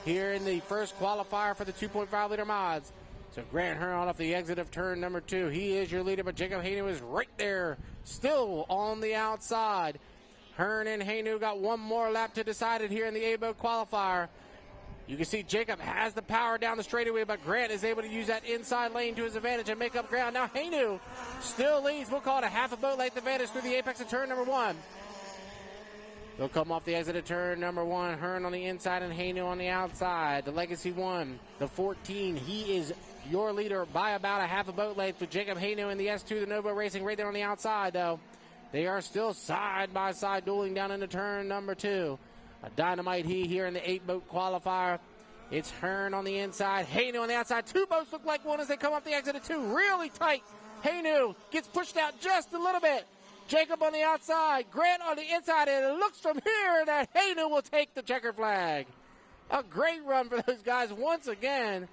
here in the first qualifier for the 2.5 liter mods. So Grant Hearn on off the exit of turn number 2. He is your leader, but Jacob Hainu is right there, still on the outside. Hearn and Hainu got one more lap to decide it here in the A-boat qualifier. You can see Jacob has the power down the straightaway, but Grant is able to use that inside lane to his advantage and make up ground. Now Hainu still leads. We'll call it a half a boat length advantage through the apex of turn number 1. They'll come off the exit of turn number 1. Hearn on the inside and Hainu on the outside. The Legacy 1, the 14. He is your leader by about a half a boat length with Jacob Hainu in the S2, the Novo Racing right there on the outside, though. They are still side by side dueling down into turn number 2. A dynamite heat here in the 8-boat qualifier. It's Hearn on the inside, Hainu on the outside. Two boats look like one as they come off the exit of 2. Really tight. Hainu gets pushed out just a little bit. Jacob on the outside, Grant on the inside, and it looks from here that Hainu will take the checker flag. A great run for those guys once again.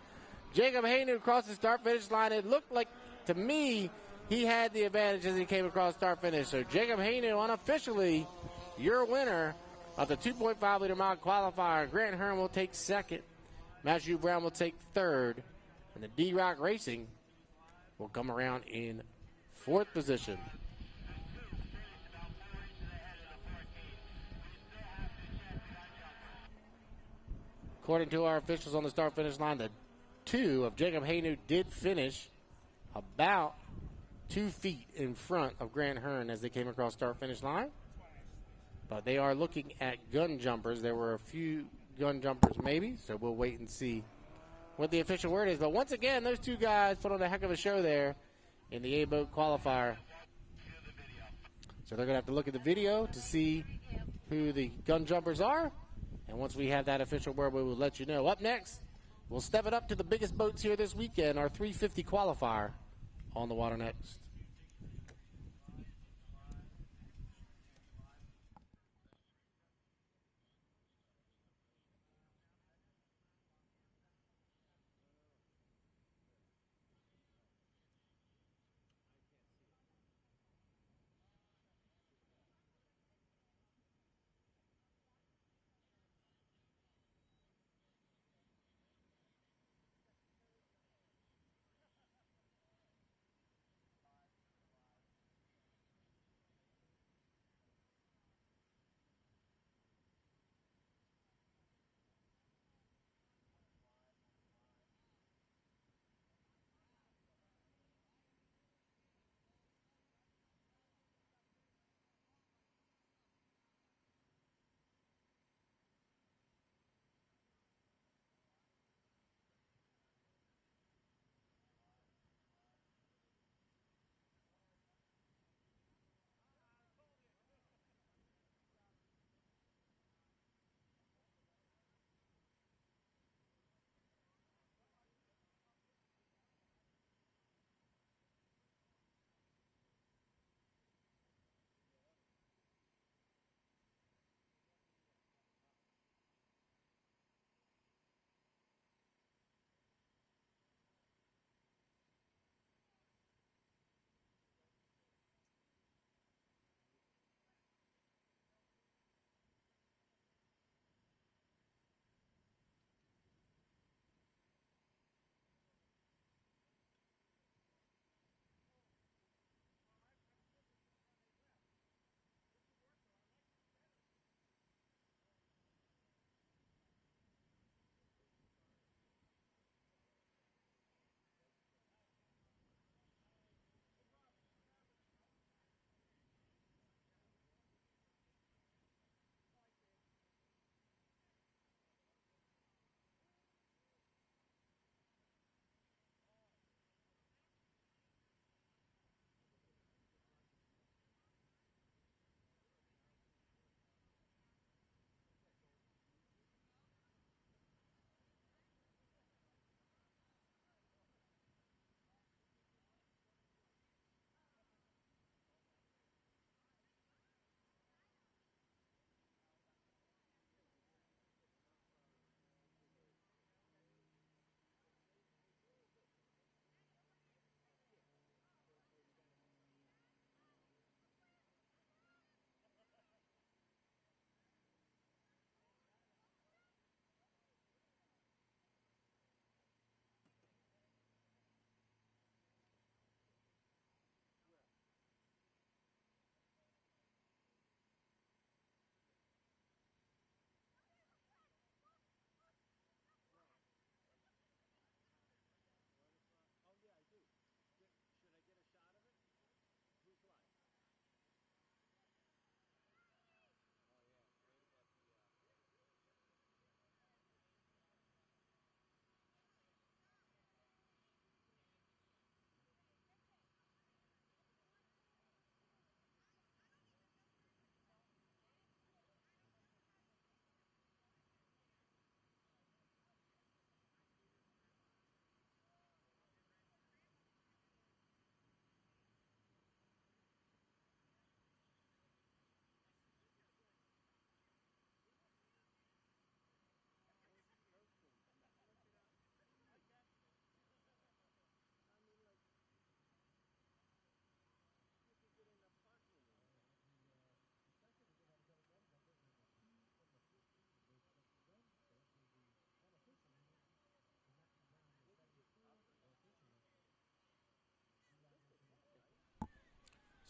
Jacob Hainu across the start-finish line. It looked like, to me, he had the advantage as he came across start-finish. So Jacob Hainu unofficially your winner of the 2.5 liter mod qualifier. Grant Hearn will take second. Matthew Brown will take third. And the D-Rock Racing will come around in fourth position. According to our officials on the start-finish line, the 2 of Jacob Hainu did finish about 2 feet in front of Grant Hearn as they came across start-finish line. But they are looking at gun jumpers. There were a few gun jumpers maybe, so we'll wait and see what the official word is. But once again, those 2 guys put on a heck of a show there in the A-boat qualifier. So they're going to have to look at the video to see who the gun jumpers are. And once we have that official word, we will let you know. Up next, we'll step it up to the biggest boats here this weekend, our 350 qualifier on the water next.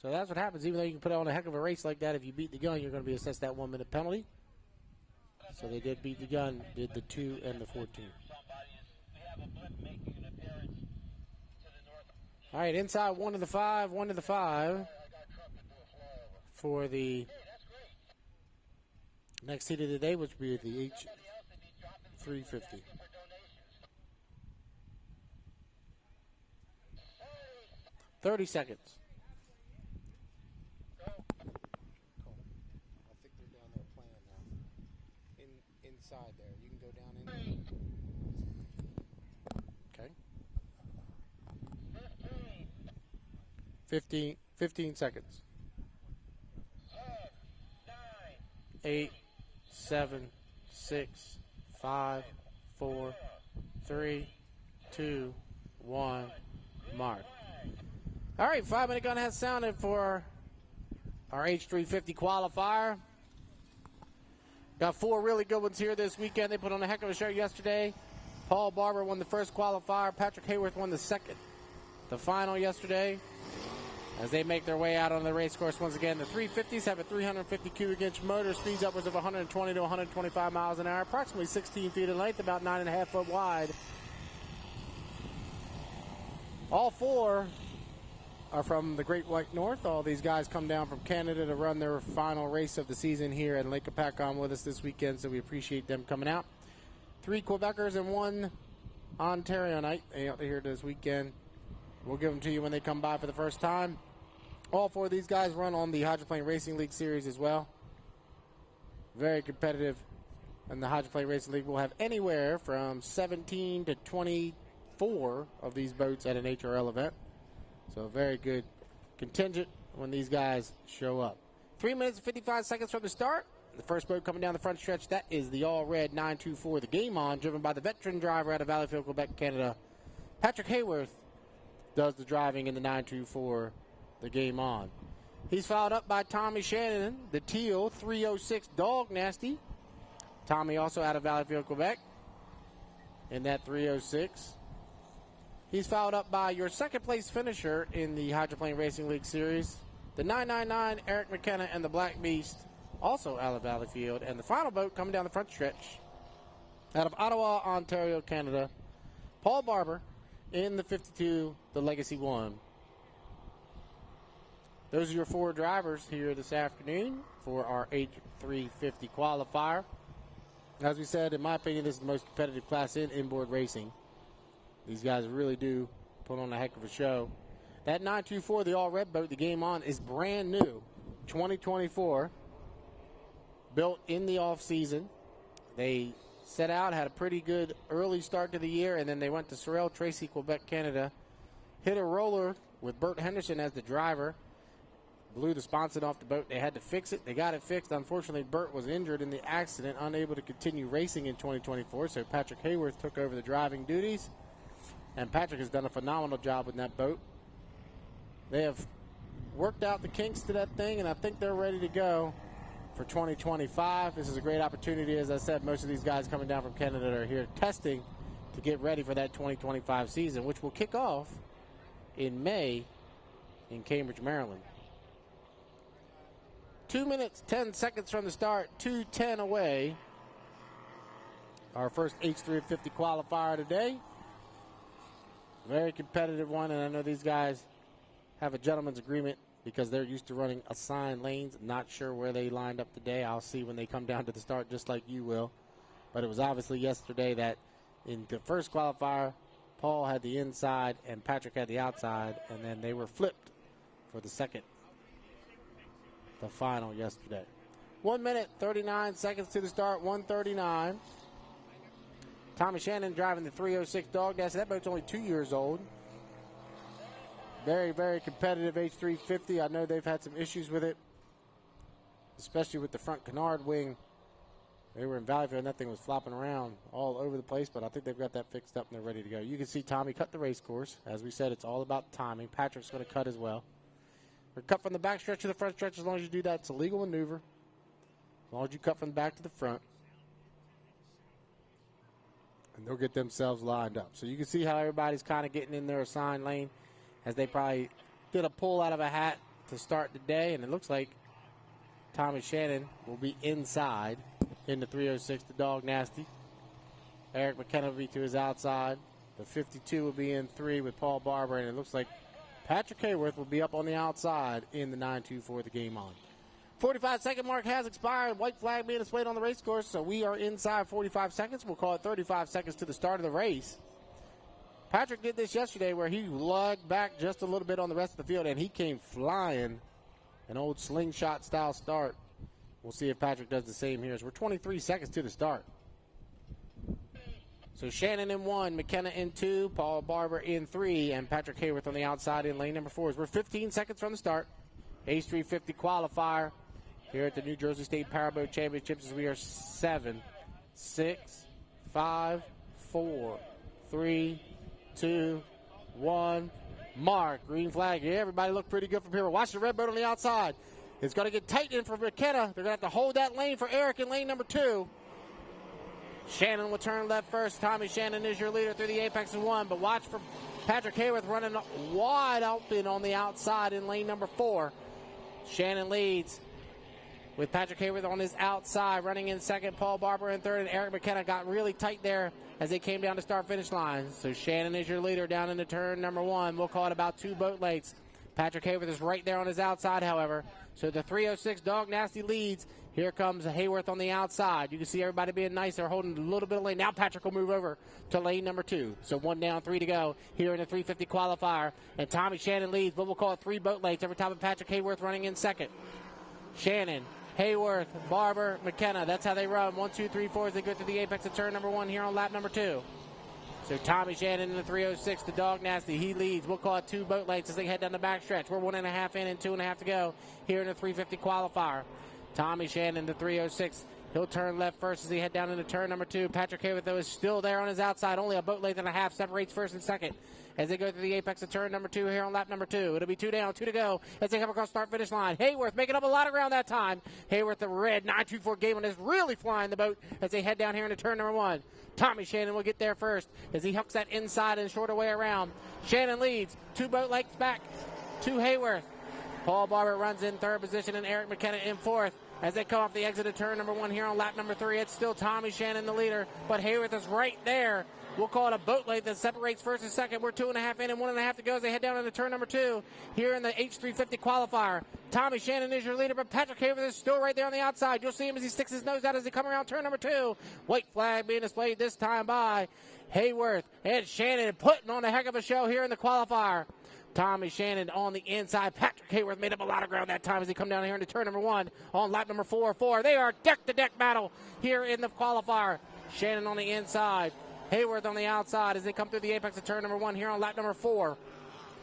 So that's what happens. Even though you can put on a heck of a race like that, if you beat the gun, you're going to be assessed that 1 minute penalty. So they did beat the gun, did the 2 and the 14. All right, inside 1 to the 5, 1 to the 5 for the next heat of the day, which will be the H350. "30 seconds. I think they're down there playing now. Inside there. You can go down in. Okay. 15 seconds. 8, 7, 6, 5, 4, 3, 2, 1, mark. All right, 5 minute gun has sounded for our H350 qualifier. Got 4 really good ones here this weekend. They put on a heck of a show yesterday. Paul Barber won the first qualifier. Patrick Hayworth won the second. The final yesterday, as they make their way out on the race course once again. The 350s have a 350 cubic inch motor, speeds upwards of 120 to 125 miles an hour, approximately 16 feet in length, about 9.5 foot wide. All 4 are from the Great White North. All these guys come down from Canada to run their final race of the season here at Lake Hopatcong with us this weekend, so we appreciate them coming out. 3 Quebecers and 1 Ontarioite out here this weekend. We'll give them to you when they come by for the first time. All 4 of these guys run on the Hydroplane Racing League series as well. Very competitive. And the Hydroplane Racing League will have anywhere from 17 to 24 of these boats at an HRL event. So a very good contingent when these guys show up. 3 minutes and 55 seconds from the start. The first boat coming down the front stretch, that is the all-red 924, the Game On, driven by the veteran driver out of Valleyfield, Quebec, Canada. Patrick Hayworth does the driving in the 924, the Game On. He's followed up by Tommy Shannon, the teal 306 Dog Nasty. Tommy also out of Valleyfield, Quebec, in that 306. He's followed up by your second place finisher in the Hydroplane Racing League series, the 999 Eric McKenna and the Black Beast, also out of Valleyfield. And the final boat coming down the front stretch out of Ottawa, Ontario, Canada, Paul Barber in the 52, the Legacy 1. Those are your 4 drivers here this afternoon for our H350 qualifier. As we said, in my opinion, this is the most competitive class in inboard racing. These guys really do put on a heck of a show. That 924, the all-red boat, the Game On, is brand new, 2024, built in the off-season. They set out, had a pretty good early start to the year, and then they went to Sorel Tracy, Quebec, Canada, hit a roller with Bert Henderson as the driver, blew the sponson off the boat. They had to fix it. They got it fixed. Unfortunately, Bert was injured in the accident, unable to continue racing in 2024, so Patrick Hayworth took over the driving duties. And Patrick has done a phenomenal job with that boat. They have worked out the kinks to that thing, and I think they're ready to go for 2025. This is a great opportunity. As I said, most of these guys coming down from Canada are here testing to get ready for that 2025 season, which will kick off in May in Cambridge, Maryland. 2 minutes, 10 seconds from the start, 2:10 away. Our first H350 qualifier today. Very competitive one, and I know these guys have a gentleman's agreement because they're used to running assigned lanes. Not sure where they lined up today. I'll see when they come down to the start, just like you will. But it was obviously yesterday that in the first qualifier, Paul had the inside and Patrick had the outside, and then they were flipped for the second, the final yesterday. 1 minute, 39 seconds to the start, 1:39. Tommy Shannon driving the 306 Dog Nasty. That boat's only 2 years old. Very, very competitive H350. I know they've had some issues with it, especially with the front canard wing. They were in Valleyfield, and that thing was flopping around all over the place, but I think they've got that fixed up and they're ready to go. You can see Tommy cut the race course. As we said, it's all about timing. Patrick's going to cut as well. We're cut from the back stretch to the front stretch. As long as you do that, it's a legal maneuver. As long as you cut from the back to the front. And they'll get themselves lined up. So you can see how everybody's kind of getting in their assigned lane as they probably did a pull out of a hat to start the day, and it looks like Tommy Shannon will be inside in the 306, the Dog Nasty. Eric McKenna will be to his outside. The 52 will be in 3 with Paul Barber, and it looks like Patrick Hayworth will be up on the outside in the 9-2-4, the game on. 45-second mark has expired. White flag being displayed on the race course, so we are inside 45 seconds. We'll call it 35 seconds to the start of the race. Patrick did this yesterday where he lugged back just a little bit on the rest of the field, and he came flying. An old slingshot-style start. We'll see if Patrick does the same here as we're 23 seconds to the start. So Shannon in 1, McKenna in 2, Paul Barber in 3, and Patrick Hayworth on the outside in lane number 4. We're 15 seconds from the start. H350 qualifier here at the New Jersey State Powerboat Championships as we are 7, 6, 5, 4, 3, 2, 1. Mark, green flag. Yeah, everybody looked pretty good from here. Watch the red boat on the outside. It's going to get tight in for McKenna. They're going to have to hold that lane for Eric in lane number 2. Shannon will turn left first. Tommy Shannon is your leader through the apex in 1, but watch for Patrick Hayworth running wide open on the outside in lane number 4. Shannon leads with Patrick Hayworth on his outside, running in 2nd, Paul Barber in 3rd, and Eric McKenna got really tight there as they came down to start-finish line. So Shannon is your leader down into turn number 1. We'll call it about 2 boat lengths. Patrick Hayworth is right there on his outside, however. So the 306 Dog Nasty leads. Here comes Hayworth on the outside. You can see everybody being nice. They're holding a little bit of lane. Now Patrick will move over to lane number 2. So 1 down, 3 to go here in the 350 qualifier. And Tommy Shannon leads, but we'll call it 3 boat lengths. Every time of Patrick Hayworth running in 2nd. Shannon, Hayworth, Barber, McKenna. That's how they run. 1, 2, 3, 4 as they go through the apex of turn number 1 here on lap number 2. So Tommy Shannon in the 306, the Dog Nasty, he leads. We'll call it 2 boat lengths as they head down the backstretch. We're 1.5 in and 2.5 to go here in the 350 qualifier. Tommy Shannon, the 306. He'll turn left first as he head down into turn number 2. Patrick Hayworth, though, is still there on his outside. Only a boat length and a half separates 1st and 2nd as they go through the apex of turn number 2 here on lap number 2. It'll be 2 down, 2 to go as they come across start-finish line. Hayworth making up a lot of ground that time. Hayworth, the red 924 Gaiman, is really flying the boat as they head down here into turn number 1. Tommy Shannon will get there first as he hooks that inside and shorter way around. Shannon leads, 2 boat lengths back to Hayworth. Paul Barber runs in 3rd position and Eric McKenna in 4th. As they come off the exit of turn number 1 here on lap number 3, it's still Tommy Shannon the leader, but Hayworth is right there. We'll call it a boat length that separates 1st and 2nd. We're 2.5 in and 1.5 to go as they head down into turn number 2 here in the H350 qualifier. Tommy Shannon is your leader, but Patrick Hayworth is still right there on the outside. You'll see him as he sticks his nose out as they come around turn number 2. White flag being displayed this time by Hayworth and Shannon putting on a heck of a show here in the qualifier. Tommy Shannon on the inside. Patrick Hayworth made up a lot of ground that time as they come down here into turn number 1 on lap number 4. They are deck-to-deck battle here in the qualifier. Shannon on the inside. Hayworth on the outside as they come through the apex of turn number 1 here on lap number 4.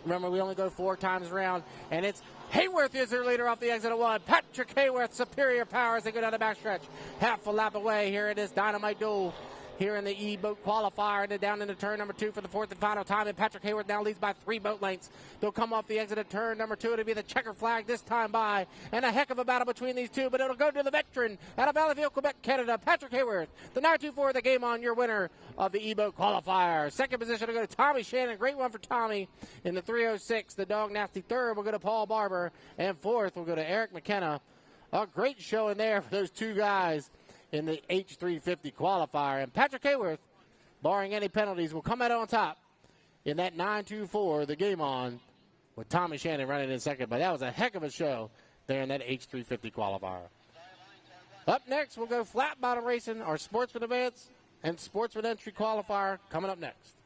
Remember, we only go 4 times around, and it's Hayworth is their leader off the exit of 1. Patrick Hayworth, superior power as they go down the backstretch. Half a lap away here it is, dynamite duel here in the E-boat qualifier, and then down into turn number 2 for the 4th and final time, and Patrick Hayworth now leads by 3 boat lengths. They'll come off the exit of turn number 2. It'll be the checker flag this time by, and a heck of a battle between these two, but it'll go to the veteran out of Valleyfield, Quebec, Canada, Patrick Hayworth, the 924, the game on, your winner of the E-boat qualifier. 2nd position will go to Tommy Shannon, great one for Tommy in the 306. The Dog Nasty 3rd will go to Paul Barber, and 4th will go to Eric McKenna. A great show in there for those 2 guys in the H350 qualifier. And Patrick Hayworth, barring any penalties, will come out on top in that 924, the game on, with Tommy Shannon running in 2nd. But that was a heck of a show there in that H350 qualifier. Up next, we'll go flat bottom racing, our sportsman events and sportsman entry qualifier coming up next.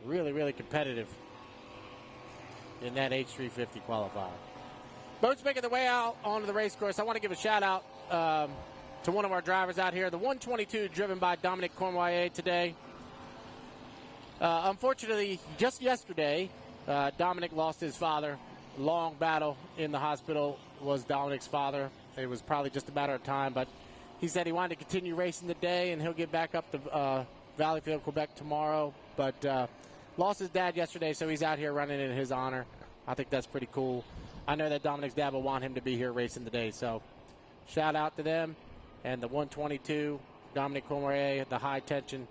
really, really competitive in that H350 qualifier. Boats making their way out onto the race course. I want to give a shout out to one of our drivers out here, the 122 driven by Dominic Cornoyer today. Unfortunately, just yesterday, Dominic lost his father. Long battle in the hospital was Dominic's father. It was probably just a matter of time, but he said he wanted to continue racing today, and he'll get back up to Valleyfield, Quebec tomorrow. But lost his dad yesterday, so he's out here running in his honor. I think that's pretty cool. I know that Dominic's dad will want him to be here racing today, so shout out to them. And the 122, Dominic Cornoyer, the high tension.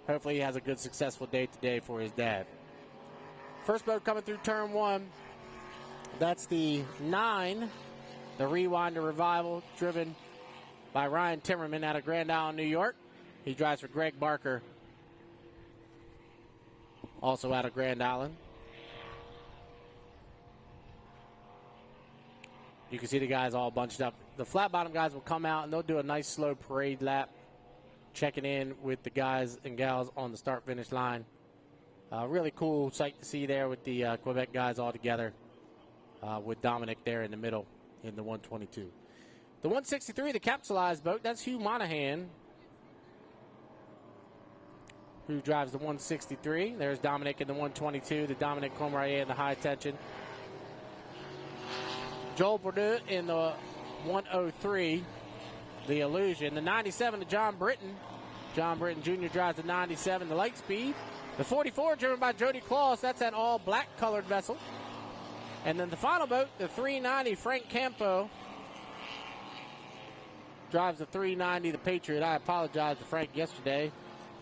Hopefully he has a good, successful day today for his dad. First boat coming through turn 1. That's the 9, the Rewinder Revival, driven by Ryan Timmerman out of Grand Island, New York. He drives for Greg Barker, also out of Grand Island. You can see the guys all bunched up. The flat bottom guys will come out and they'll do a nice slow parade lap, checking in with the guys and gals on the start-finish line. Really cool sight to see there with the Quebec guys all together, with Dominic there in the middle in the 122. The 163, the capsulized boat, that's Hugh Monahan, who drives the 163. There's Dominic in the 122, the Dominic Cornoyer in the high tension. Joel Perdue in the 103, the Illusion. The 97, the John Britton. John Britton Jr. drives the 97, the Light Speed. The 44, driven by Jody Claus. That's that all black colored vessel. And then the final boat, the 390, Frank Campo, drives the 390, the Patriot. I apologize to Frank yesterday.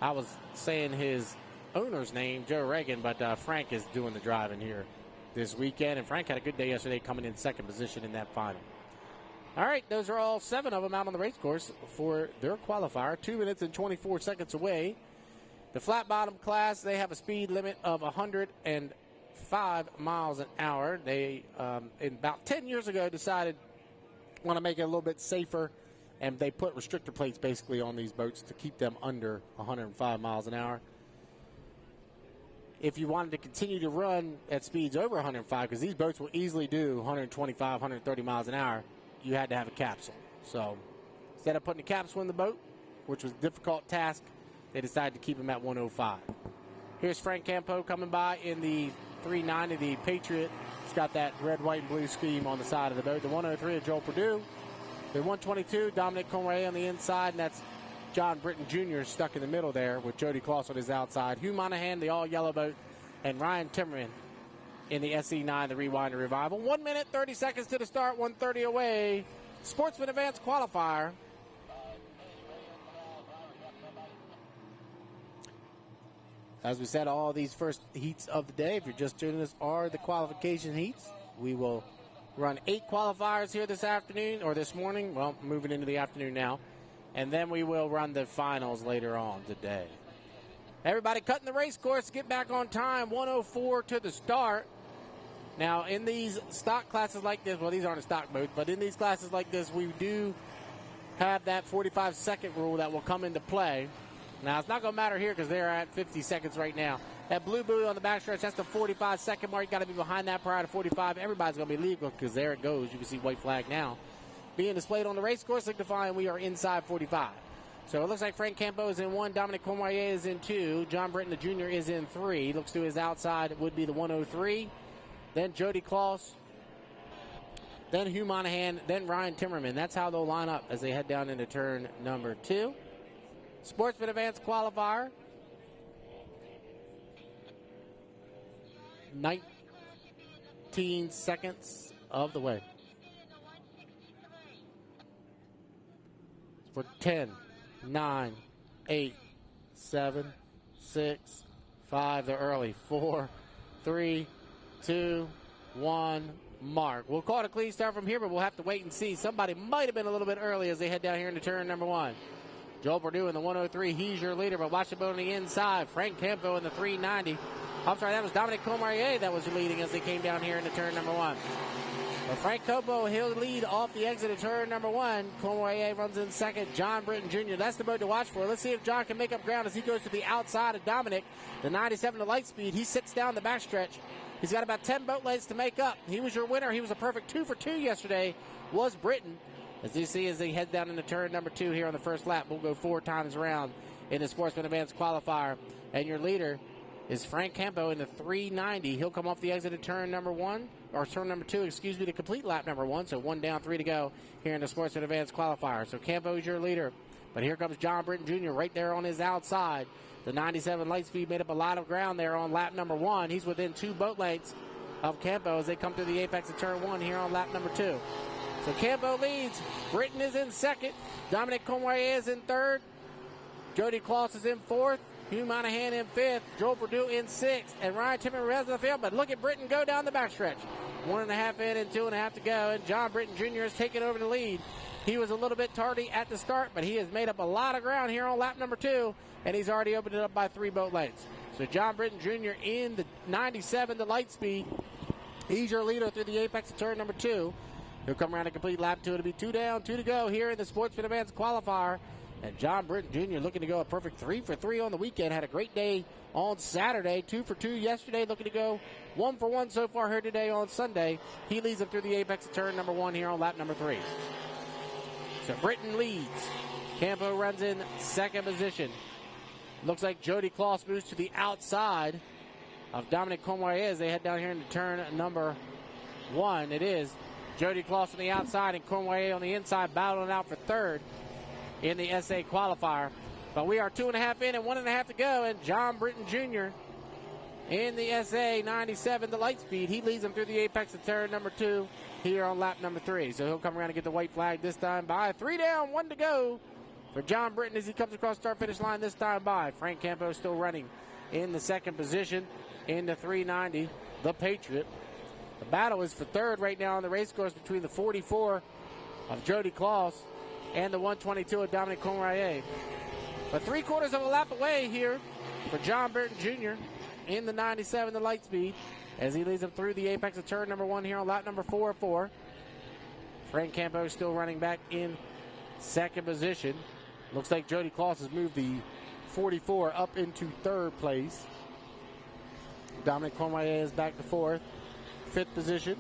I was saying his owner's name, Joe Reagan, but Frank is doing the driving here this weekend. And Frank had a good day yesterday, coming in second position in that final. All right, those are all 7 of them out on the race course for their qualifier. 2 minutes and 24 seconds away. The flat bottom class, they have a speed limit of 105 miles an hour. They, about 10 years ago, decided want to make it a little bit safer, and they put restrictor plates basically on these boats to keep them under 105 miles an hour. If you wanted to continue to run at speeds over 105, because these boats will easily do 125, 130 miles an hour, you had to have a capsule. So instead of putting a capsule in the boat, which was a difficult task, they decided to keep them at 105. Here's Frank Campo coming by in the 390, the Patriot. It's got that red, white, and blue scheme on the side of the boat. The 103 of Joel Perdue. The 122, Dominic Cornoyer on the inside, and that's John Britton Jr. stuck in the middle there with Jody Claus on his outside. Hugh Monahan, the all-yellow boat, and Ryan Timmerman in the SE9, the Rewinder Revival. 1 minute, 30 seconds to the start, 1:30 away. Sportsman Advanced Qualifier. As we said, all these first heats of the day, if you're just joining us, are the qualification heats. We will run 8 qualifiers here this afternoon, or this morning. Well, moving into the afternoon now. And then we will run the finals later on today. Everybody cutting the race course, get back on time. 1:04 to the start. Now, in these stock classes like this, well, these aren't a stock boat, but in these classes like this, we do have that 45-second rule that will come into play. Now, it's not going to matter here because they're at 50 seconds right now. That blue buoy on the backstretch, that's the 45-second mark. You got to be behind that prior to 45. Everybody's going to be legal because there it goes. You can see white flag now being displayed on the race course, signifying we are inside 45. So it looks like Frank Campo is in 1, Dominic Cornoyer is in 2, John Britton, the Jr. is in 3. Looks to his outside, it would be the 103. Then Jody Claus, then Hugh Monahan, then Ryan Timmerman. That's how they'll line up as they head down into turn number 2. Sportsman Advanced Qualifier. 19 seconds of the way. For 10, 9, 8, 7, 6, 5, they're early. 4, 3, 2, 1, mark. We'll call it a clean start from here, but we'll have to wait and see. Somebody might have been a little bit early as they head down here into turn number 1. Joel Perdue in the 103, he's your leader, but watch the boat on the inside. Frank Campo in the 390. I'm sorry, that was Dominic Cornoyer that was leading as they came down here into turn number 1. But Frank Cobo, he'll lead off the exit of turn number 1. Cornway runs in second. John Britton Jr., that's the boat to watch for. Let's see if John can make up ground as he goes to the outside of Dominic. The 97 to Lightspeed. He sits down the backstretch. He's got about 10 boat lengths to make up. He was your winner. He was a perfect 2 for 2 yesterday, was Britton. As you see, as they head down into turn number 2 here on the first lap, we'll go 4 times around in the Sportsman Advanced Qualifier. And your leader is Frank Campo in the 390. He'll come off the exit of turn number 1, or turn number 2, to complete lap number 1. So 1 down, 3 to go here in the Sportsman Advanced Qualifier. So Campo is your leader. But here comes John Britton Jr. right there on his outside. The 97 Lightspeed made up a lot of ground there on lap number 1. He's within 2 boat lengths of Campo as they come through the apex of turn 1 here on lap number 2. So Campo leads. Britton is in second. Dominic Conway is in third. Jody Kloss is in fourth. Hugh Monahan in fifth. Joel Perdue in sixth. And Ryan Timmerman runs the field. But look at Britton go down the backstretch. 1.5 in and 2.5 to go. And John Britton Jr. has taken over the lead. He was a little bit tardy at the start, but he has made up a lot of ground here on lap number 2, and he's already opened it up by 3 boat lengths. So John Britton Jr. in the 97 to Lightspeed. He's your leader through the apex of turn number 2. He'll come around to complete lap 2. It'll be 2 down, 2 to go here in the Sportsman Advanced Qualifier. And John Britton Jr. looking to go a perfect 3 for 3 on the weekend. Had a great day on Saturday, 2 for 2 yesterday. Looking to go 1 for 1 so far here today on Sunday. He leads up through the apex of turn number 1 here on lap number 3. So Britton leads. Campo runs in second position. Looks like Jody Kloss moves to the outside of Dominic Conway as they head down here into turn number 1. It is Jody Kloss on the outside and Conway on the inside, battling out for third in the SA qualifier. But we are 2.5 in and 1.5 to go, and John Britton Jr. in the SA 97, the Lightspeed. He leads them through the apex of turn number 2 here on lap number 3. So he'll come around and get the white flag this time by 3 down, 1 to go for John Britton as he comes across the start-finish line this time by. Frank Campo still running in the second position in the 390, the Patriot. The battle is for third right now on the race course between the 44 of Jody Kloss and the 122 of Dominic Conraye. But 3/4 of a lap away here for John Britton Jr. in the 97, the Lightspeed, as he leads them through the apex of turn number 1 here on lap number 4. Frank Campo still running back in second position. Looks like Jody Kloss has moved the 44 up into third place. Dominic Conraye is back to fourth. Fifth position.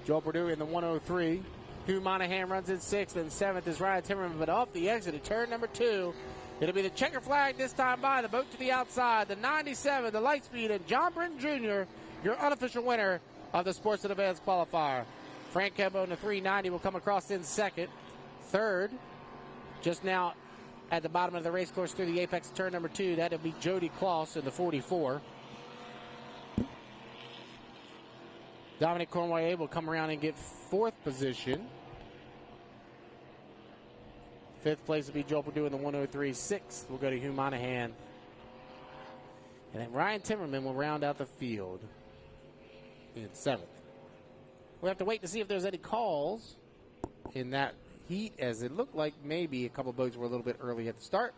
Joel Perdue in the 103. Hugh Monahan runs in sixth, and seventh is Ryan Timmerman. But off the exit at turn number 2, it'll be the checker flag this time by. The boat to the outside, the 97, the Lightspeed, and John Britton Jr., your unofficial winner of the Sportsman Advanced Qualifier. Frank Campo in the 390 will come across in second. Third, just now at the bottom of the race course through the apex of turn number 2, that'll be Jody Kloss in the 44. Dominic Conway will come around and get fourth position. Fifth place will be Joel Perdue in the 103. Sixth will go to Hugh Monahan. And then Ryan Timmerman will round out the field in seventh. We'll have to wait to see if there's any calls in that heat, as it looked like maybe a couple boats were a little bit early at the start.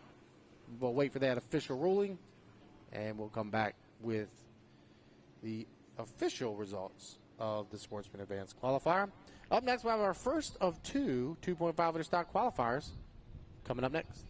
We'll wait for that official ruling, and we'll come back with the official results of the Sportsman Advanced Qualifier. Up next, we'll have our first of 2 2.5 liter stock qualifiers coming up next.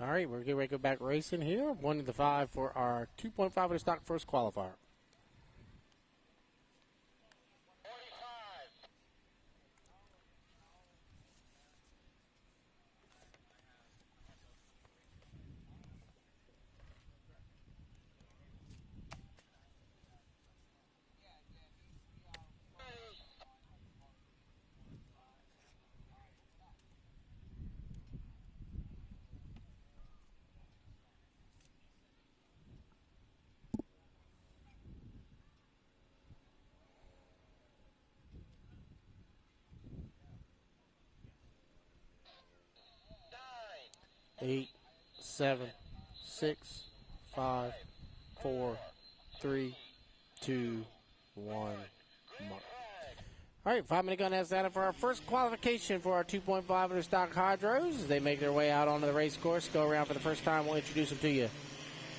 All right, we're getting ready to go back racing here. 1 to the 5 for our 2.5 of the stock first qualifier. Eight, 7, 6, 5, 4, 3, 2, 1, mark. All right, 5-minute gun has that for our first qualification for our 2.5 under stock hydros. As they make their way out onto the race course, go around for the first time, we'll introduce them to you.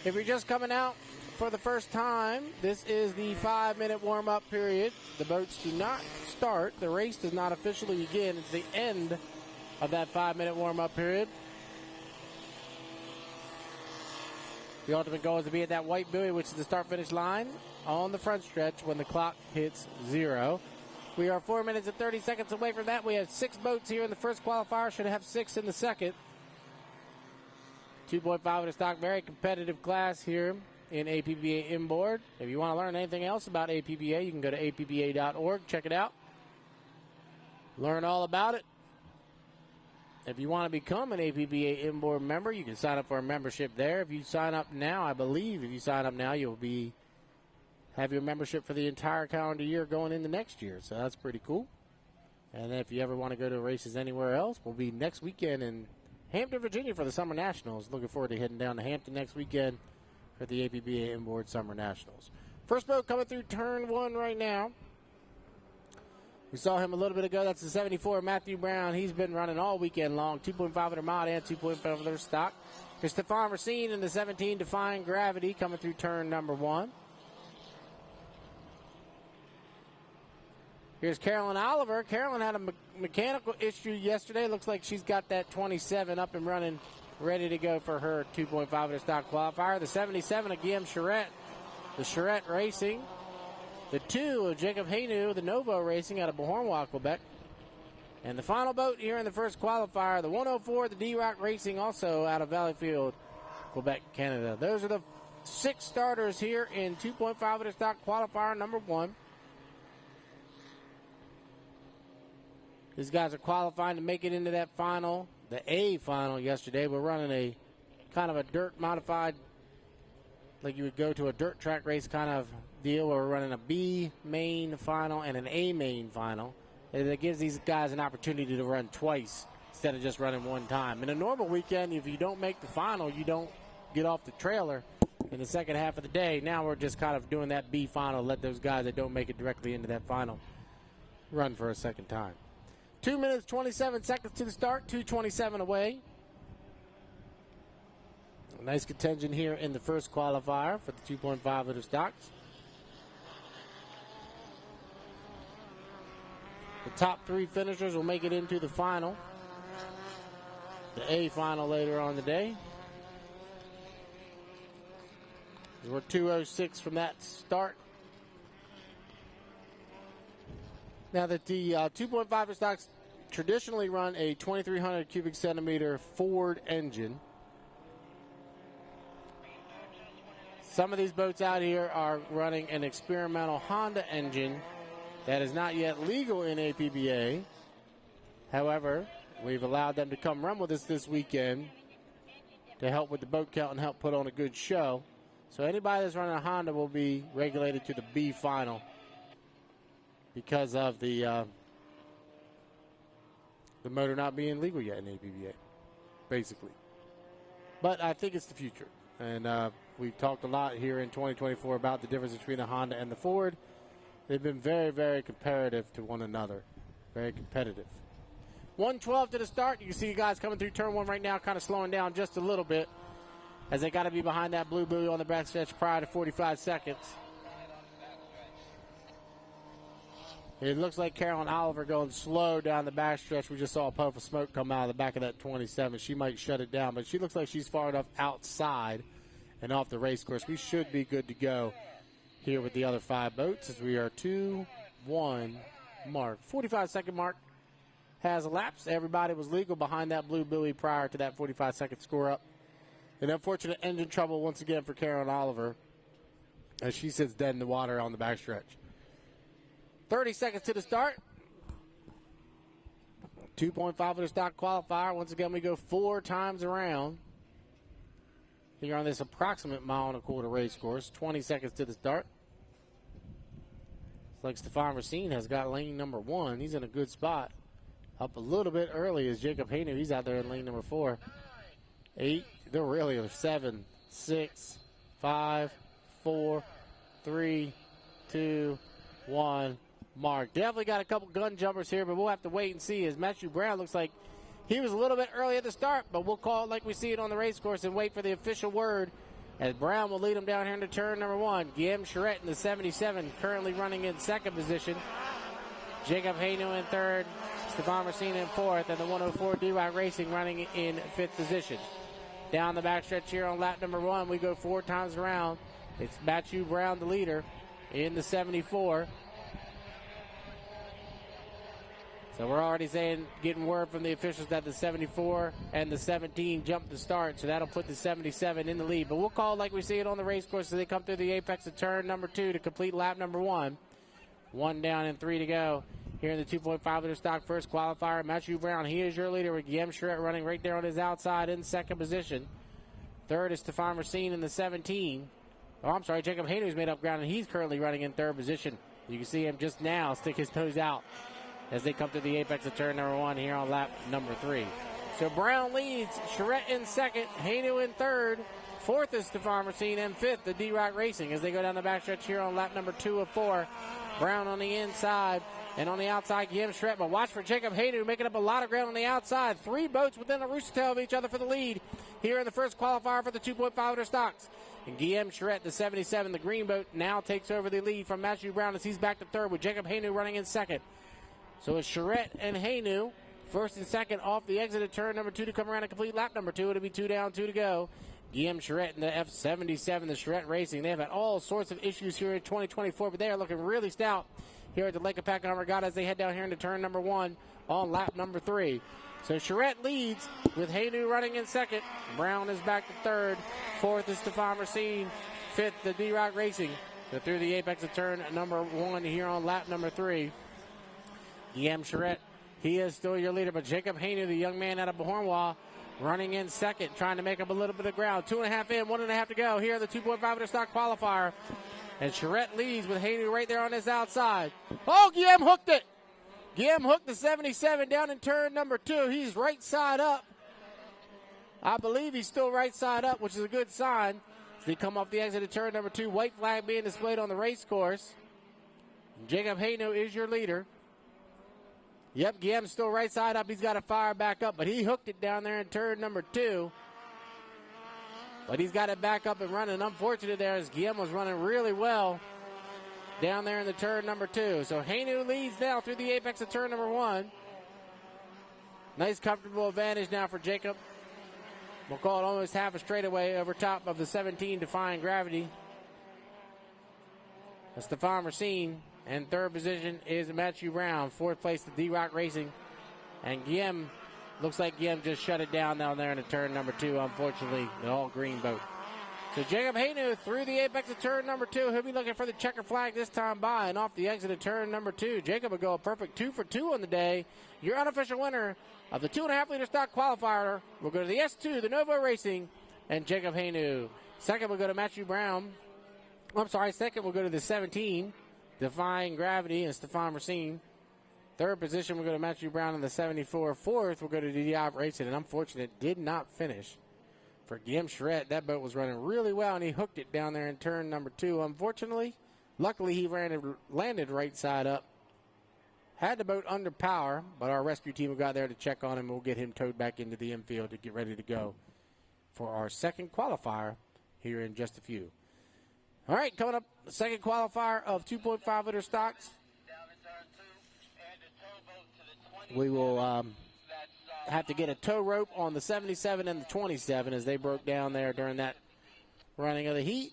If you're just coming out for the first time, this is the 5-minute warm-up period. The boats do not start. The race does not officially begin. It's the end of that 5-minute warm-up period. The ultimate goal is to be at that white buoy, which is the start-finish line, on the front stretch when the clock hits 0. We are 4 minutes and 30 seconds away from that. We have 6 boats here in the first qualifier. Should have 6 in the second. 2.5 in the stock, very competitive class here in APBA inboard. If you want to learn anything else about APBA, you can go to apba.org, check it out. Learn all about it. If you want to become an APBA inboard member, you can sign up for a membership there. If you sign up now, I believe if you sign up now, you'll have your membership for the entire calendar year going into next year. So that's pretty cool. And then if you ever want to go to races anywhere else, we'll be next weekend in Hampton, Virginia for the Summer Nationals. Looking forward to heading down to Hampton next weekend for the APBA inboard Summer Nationals. First boat coming through turn 1 right now. We saw him a little bit ago. That's the 74, Matthew Brown. He's been running all weekend long, 2.5 mod and 2.5 stock. Here's Stefan Racine in the 17, Defying Gravity, coming through turn number 1. Here's Carolyn Oliver. Carolyn had a mechanical issue yesterday. Looks like she's got that 27 up and running, ready to go for her 2.5 stock qualifier. The 77 of Guillaume Charette, the Charette Racing. The 2 of Jacob Hainu, the Novo Racing out of Beauharnois, Quebec. And the final boat here in the first qualifier, the 104, the D-Rock Racing, also out of Valleyfield, Quebec, Canada. Those are the 6 starters here in 2.5 of the stock qualifier number 1. These guys are qualifying to make it into that final, the A final yesterday. We're running a kind of a dirt modified, like you would go to a dirt track race kind of deal, where we're running a B main final and an A main final. And it gives these guys an opportunity to run twice instead of just running one time. In a normal weekend, if you don't make the final, you don't get off the trailer in the second half of the day. Now we're just kind of doing that B final, let those guys that don't make it directly into that final run for a second time. 2 minutes, 27 seconds to the start, 2:27 away. A nice contention here in the first qualifier for the 2.5 of the stocks. The top 3 finishers will make it into the final, the A final later on in the day. We're 2:06 from that start. Now that the 2.5 stocks traditionally run a 2,300 cubic centimeter Ford engine, some of these boats out here are running an experimental Honda engine that is not yet legal in APBA. However, we've allowed them to come run with us this weekend to help with the boat count and help put on a good show. So anybody that's running a Honda will be regulated to the B final because of the motor not being legal yet in APBA, basically. But I think it's the future. And we've talked a lot here in 2024 about the difference between the Honda and the Ford. They've been very, very comparative to one another. Very competitive. 1:12 to the start. You can see you guys coming through turn 1 right now, kind of slowing down just a little bit, as they got to be behind that blue buoy on the back stretch prior to 45 seconds. It looks like Carolyn Oliver going slow down the backstretch. We just saw a puff of smoke come out of the back of that 27. She might shut it down, but she looks like she's far enough outside and off the race course. We should be good to go here with the other 5 boats as we are 2-1 mark. 45-second mark has elapsed. Everybody was legal behind that blue buoy prior to that 45-second score up. An unfortunate engine trouble once again for Carolyn Oliver as she sits dead in the water on the backstretch. 30 seconds to the start. 2.5 liter stock qualifier. Once again, we go 4 times around here on this approximate 1.25-mile race course. 20 seconds to the start. Looks like Stefan Racine has got lane number 1. He's in a good spot. Up a little bit early is Jacob Hayner. He's out there in lane number 4. 8. They're really 7, 6, 5, 4, 3, 2, 1. Mark. Definitely got a couple gun jumpers here, but we'll have to wait and see as Matthew Brown looks like he was a little bit early at the start, but we'll call it like we see it on the race course and wait for the official word as Brown will lead him down here into turn number 1. Guillaume Charette in the 77 currently running in second position. Jacob Haynu in third. Stefan Racine in fourth, and the 104 D-Rock Racing running in 5th position. Down the backstretch here on lap number 1, we go 4 times around. It's Matthew Brown, the leader, in the 74. So we're already getting word from the officials that the 74 and the 17 jumped the start, so that'll put the 77 in the lead. But we'll call it like we see it on the race course as they come through the apex of turn number 2 to complete lap number 1. 1 down and 3 to go. Here in the 2.5 liter stock first qualifier, Matthew Brown, he is your leader with Guillaume Charette running right there on his outside in second position. Third is Stefan Racine in the 17. Oh, I'm sorry, Jacob Hayner's made up ground, and he's currently running in third position. You can see him just now stick his toes out as they come to the apex of turn number 1 here on lap number 3. So Brown leads, Charette in second, Haynu in third, fourth is Stefan Racine, and fifth the D-Rock Racing as they go down the backstretch here on lap number 2 of 4. Brown on the inside, and on the outside, Guillaume Charette. But watch for Jacob Haynu making up a lot of ground on the outside. 3 boats within a rooster tail of each other for the lead here in the first qualifier for the 2.5 liter stocks. And Guillaume Charette, the 77, the green boat, now takes over the lead from Matthew Brown as he's back to third with Jacob Haynu running in second. So it's Charette and Haynu, first and second off the exit of turn number 2 to come around and complete lap number 2. It'll be 2 down, 2 to go. Guillaume Charette in the F77, the Charette Racing. They've had all sorts of issues here in 2024, but they are looking really stout here at the Lake Hopatcong Regatta as they head down here into turn number 1 on lap number 3. So Charette leads with Haynu running in second. Brown is back to third. Fourth is Stefan Racine. Fifth, the D-Rock Racing. So through the apex of turn number 1 here on lap number 3. Guillaume Charette, he is still your leader, but Jacob Haynu, the young man out of Bahornwa, running in second, trying to make up a little bit of ground. 2.5 in, 1.5 to go here in the 2.5 liter stock qualifier. And Charette leads with Haynu right there on his outside. Oh, Guillaume hooked it. Guillaume hooked the 77 down in turn number 2. He's right side up. I believe he's still right side up, which is a good sign. As they come off the exit of turn number 2, white flag being displayed on the race course. Jacob Haynu is your leader. Yep, Guillaume's still right side up. He's got to fire back up, but he hooked it down there in turn number 2. But he's got it back up and running. Unfortunate there as Guillaume was running really well down there in the turn number 2. So Haynu leads now through the apex of turn number 1. Nice comfortable advantage now for Jacob. We'll call it almost half a straightaway over top of the 17 Defying Gravity. That's Stefan Racine. And third position is Matthew Brown. Fourth place, the D-Rock Racing. And Guillaume, looks like Guillaume just shut it down there in the turn number 2, unfortunately, the all-green boat. So Jacob Haynu through the apex of turn number 2. He'll be looking for the checker flag this time by. And off the exit of turn number 2, Jacob will go a perfect 2 for 2 on the day. Your unofficial winner of the 2.5 liter stock qualifier will go to the S2, the Novo Racing, and Jacob Haynu. Second will go to Matthew Brown. Second will go to the 17. Defying Gravity and Stefan Racine. Third position will go to Matthew Brown in the 74. Fourth will go to D-Rock Racing, and unfortunate did not finish for Guillaume Charette. That boat was running really well, and he hooked it down there in turn number 2. Unfortunately, luckily he landed right side up. Had the boat under power, but our rescue team got there to check on him. We'll get him towed back into the infield to get ready to go for our second qualifier here in just a few. All right, coming up, the second qualifier of 2.5 liter stocks. we will have to get a tow rope on the 77 and the 27 as they broke down there during that running of the heat.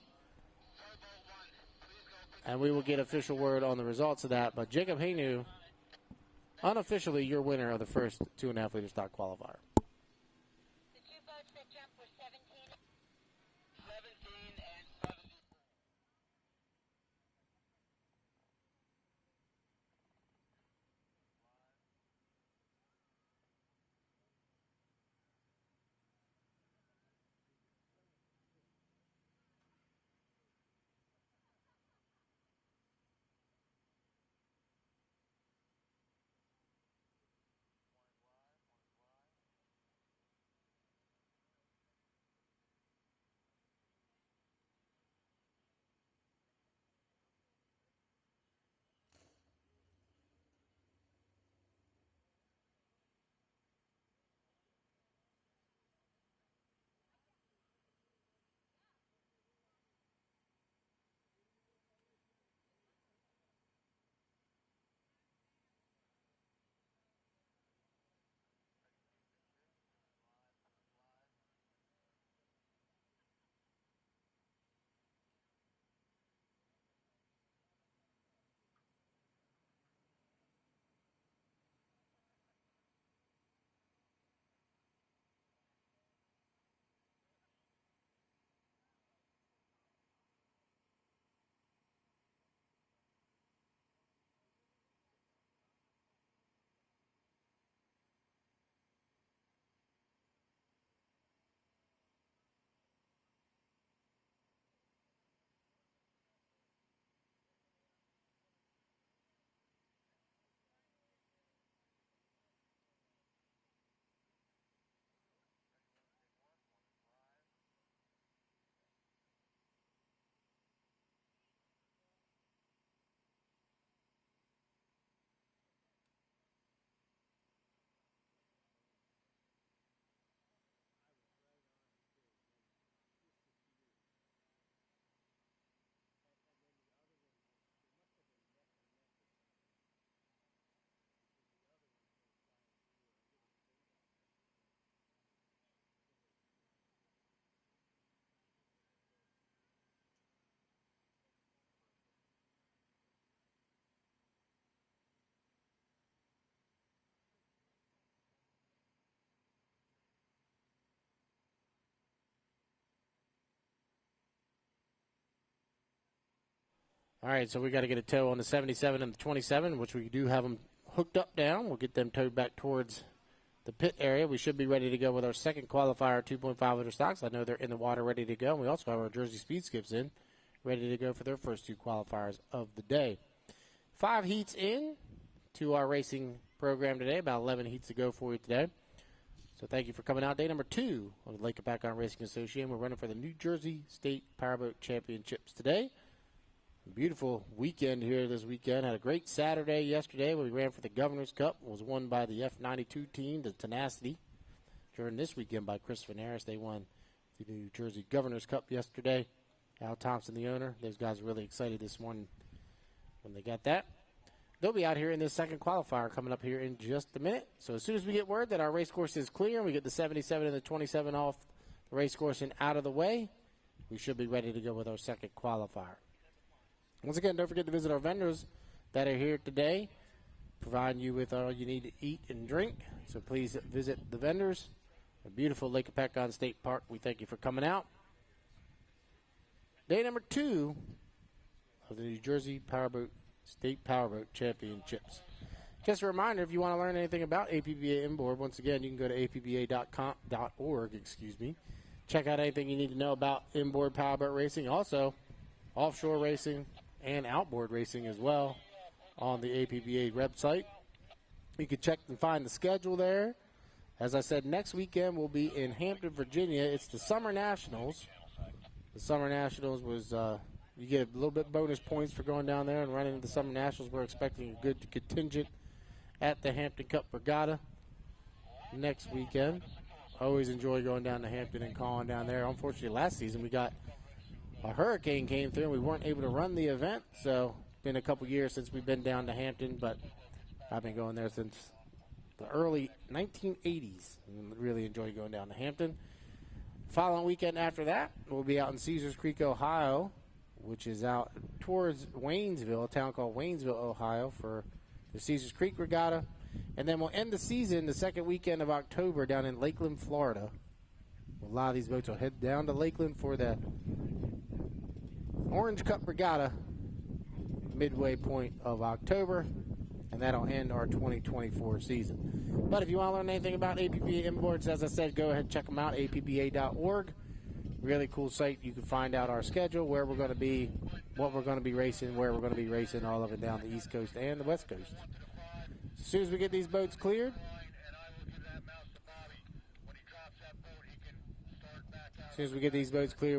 And we will get official word on the results of that. But Jacob Haynu, unofficially your winner of the first 2.5 liter stock qualifier. All right, so we got to get a tow on the 77 and the 27, which we do have them hooked up down. We'll get them towed back towards the pit area. We should be ready to go with our second qualifier, 2.5 liter stocks. I know they're in the water ready to go. And we also have our Jersey Speed Skiffs in, ready to go for their first two qualifiers of the day. 5 heats in to our racing program today, about 11 heats to go for you today. So thank you for coming out. Day number 2 of the Lake Hopatcong Racing Association. We're running for the New Jersey State Powerboat Championships today. Beautiful weekend here this weekend. Had a great Saturday yesterday where we ran for the Governor's Cup. It was won by the F92 team, the Tenacity. During this weekend by Chris Venaris, they won the New Jersey Governor's Cup yesterday. Al Thompson, the owner. Those guys were really excited this morning when they got that. They'll be out here in this second qualifier coming up here in just a minute. So as soon as we get word that our race course is clear and we get the 77 and the 27 off the race course and out of the way, we should be ready to go with our second qualifier. Once again, don't forget to visit our vendors that are here today, providing you with all you need to eat and drink. So please visit the vendors. A beautiful Lake Hopatcong State Park. We thank you for coming out. Day number 2 of the New Jersey State Powerboat Championships. Just a reminder, if you want to learn anything about APBA Inboard, once again, you can go to apba.org. Check out anything you need to know about inboard powerboat racing. Also, offshore racing and outboard racing as well on the APBA website. You can check and find the schedule there. As I said, next weekend we'll be in Hampton, Virginia. It's the Summer Nationals. The Summer Nationals was, you get a little bit bonus points for going down there and running the Summer Nationals. We're expecting a good contingent at the Hampton Cup Regatta next weekend. I always enjoy going down to Hampton and calling down there. Unfortunately, last season we got a hurricane came through and we weren't able to run the event, so it's been a couple years since we've been down to Hampton, but I've been going there since the early 1980s. And really enjoy going down to Hampton. Following weekend after that, we'll be out in Caesars Creek, Ohio, which is out towards Waynesville, a town called Waynesville, Ohio, for the Caesars Creek Regatta. And then we'll end the season the second weekend of October down in Lakeland, Florida. A lot of these boats will head down to Lakeland for the Orange Cup Regatta midway point of October, and that'll end our 2024 season. But if you want to learn anything about APBA inboards, as I said, go ahead and check them out, apba.org. Really cool site. You can find out our schedule, where we're going to be, what we're going to be racing, where we're going to be racing, all of it down the East Coast and the West Coast. As soon as we get these boats cleared,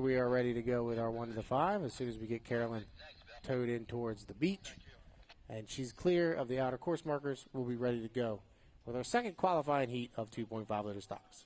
we are ready to go with our 1 to the 5. As soon as we get Carolyn towed in towards the beach and she's clear of the outer course markers, we'll be ready to go with our second qualifying heat of 2.5 liter stocks.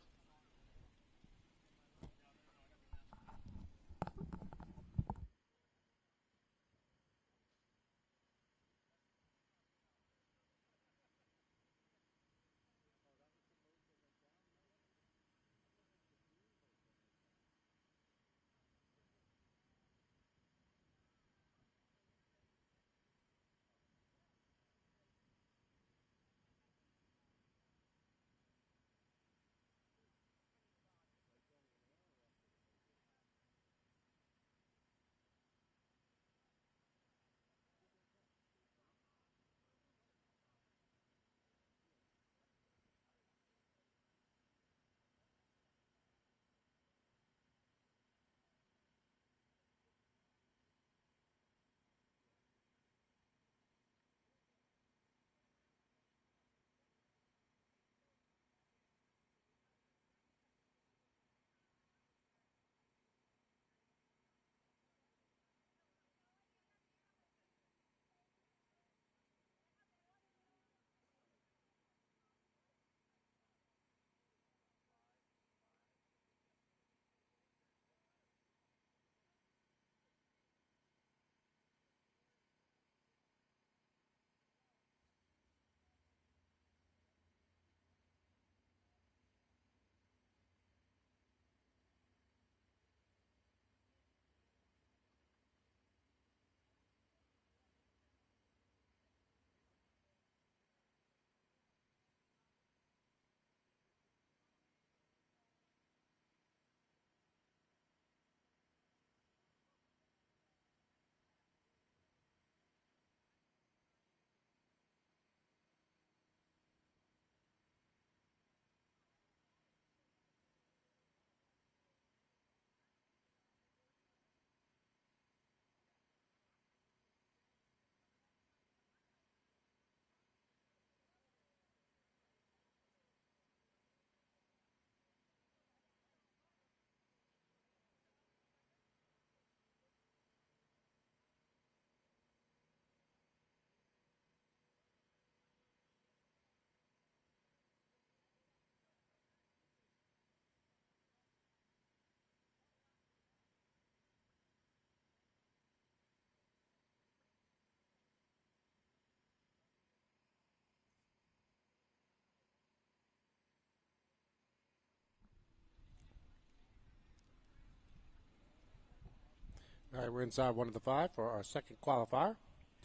All right, we're inside 1 to the 5 for our second qualifier,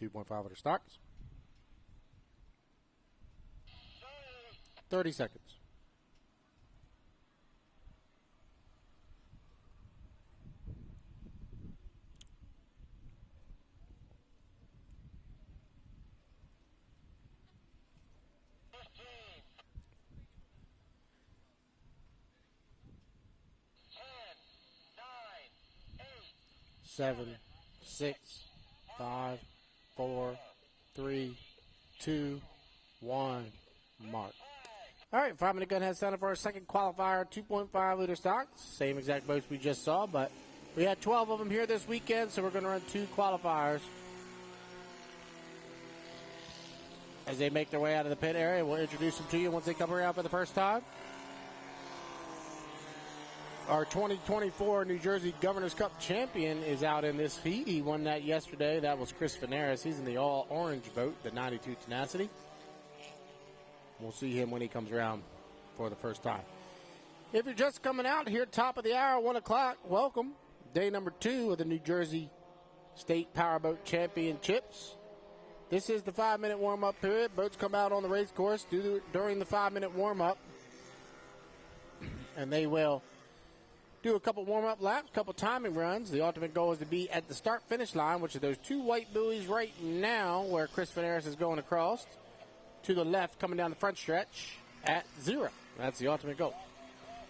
2.5 liter stocks. 30 seconds. Seven, 6, 5, 4, 3, 2, 1, mark. All right, 5-minute gun has signed up for our second qualifier, 2.5 liter stocks. Same exact boats we just saw, but we had 12 of them here this weekend, so we're going to run 2 qualifiers. As they make their way out of the pit area, we'll introduce them to you once they come around for the first time. Our 2024 New Jersey Governor's Cup champion is out in this heat. He won that yesterday. That was Chris Finaris. He's in the all-orange boat, the 92 Tenacity. we'll see him when he comes around for the first time. If you're just coming out here, top of the hour, 1 o'clock, welcome. Day number 2 of the New Jersey State Powerboat Championships. This is the 5-minute warm-up period. Boats come out on the race course during the 5-minute warm-up. And they will do a couple warm-up laps, a couple timing runs. The ultimate goal is to be at the start-finish line, which is those 2 white buoys right now where Chris Veneris is going across. To the left, coming down the front stretch at 0. That's the ultimate goal.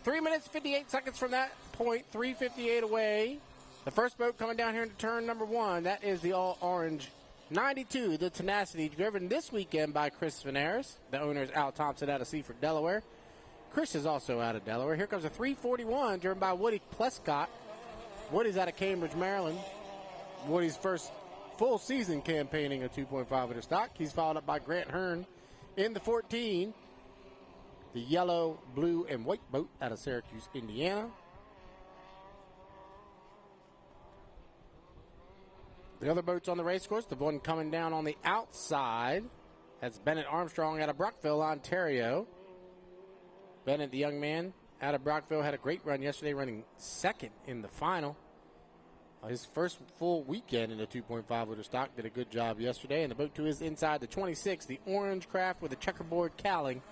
3 minutes, 58 seconds from that point, 3:58 away. The first boat coming down here into turn number 1, that is the all-orange 92, the Tenacity, driven this weekend by Chris Veneris. The owner is Al Thompson out of Seaford, Delaware. Chris is also out of Delaware. Here comes a 341 driven by Woody Plescott. Woody's out of Cambridge, Maryland. Woody's first full season campaigning a 2.5-liter stock. He's followed up by Grant Hearn in the 14. The yellow, blue, and white boat out of Syracuse, Indiana. The other boats on the race course, the one coming down on the outside, that's Bennett Armstrong out of Brockville, Ontario. Bennett, the young man out of Brockville, had a great run yesterday, running second in the final. His first full weekend in the 2.5-liter stock, did a good job yesterday. And the boat 2 is inside the 26, the orange craft with a checkerboard cowling.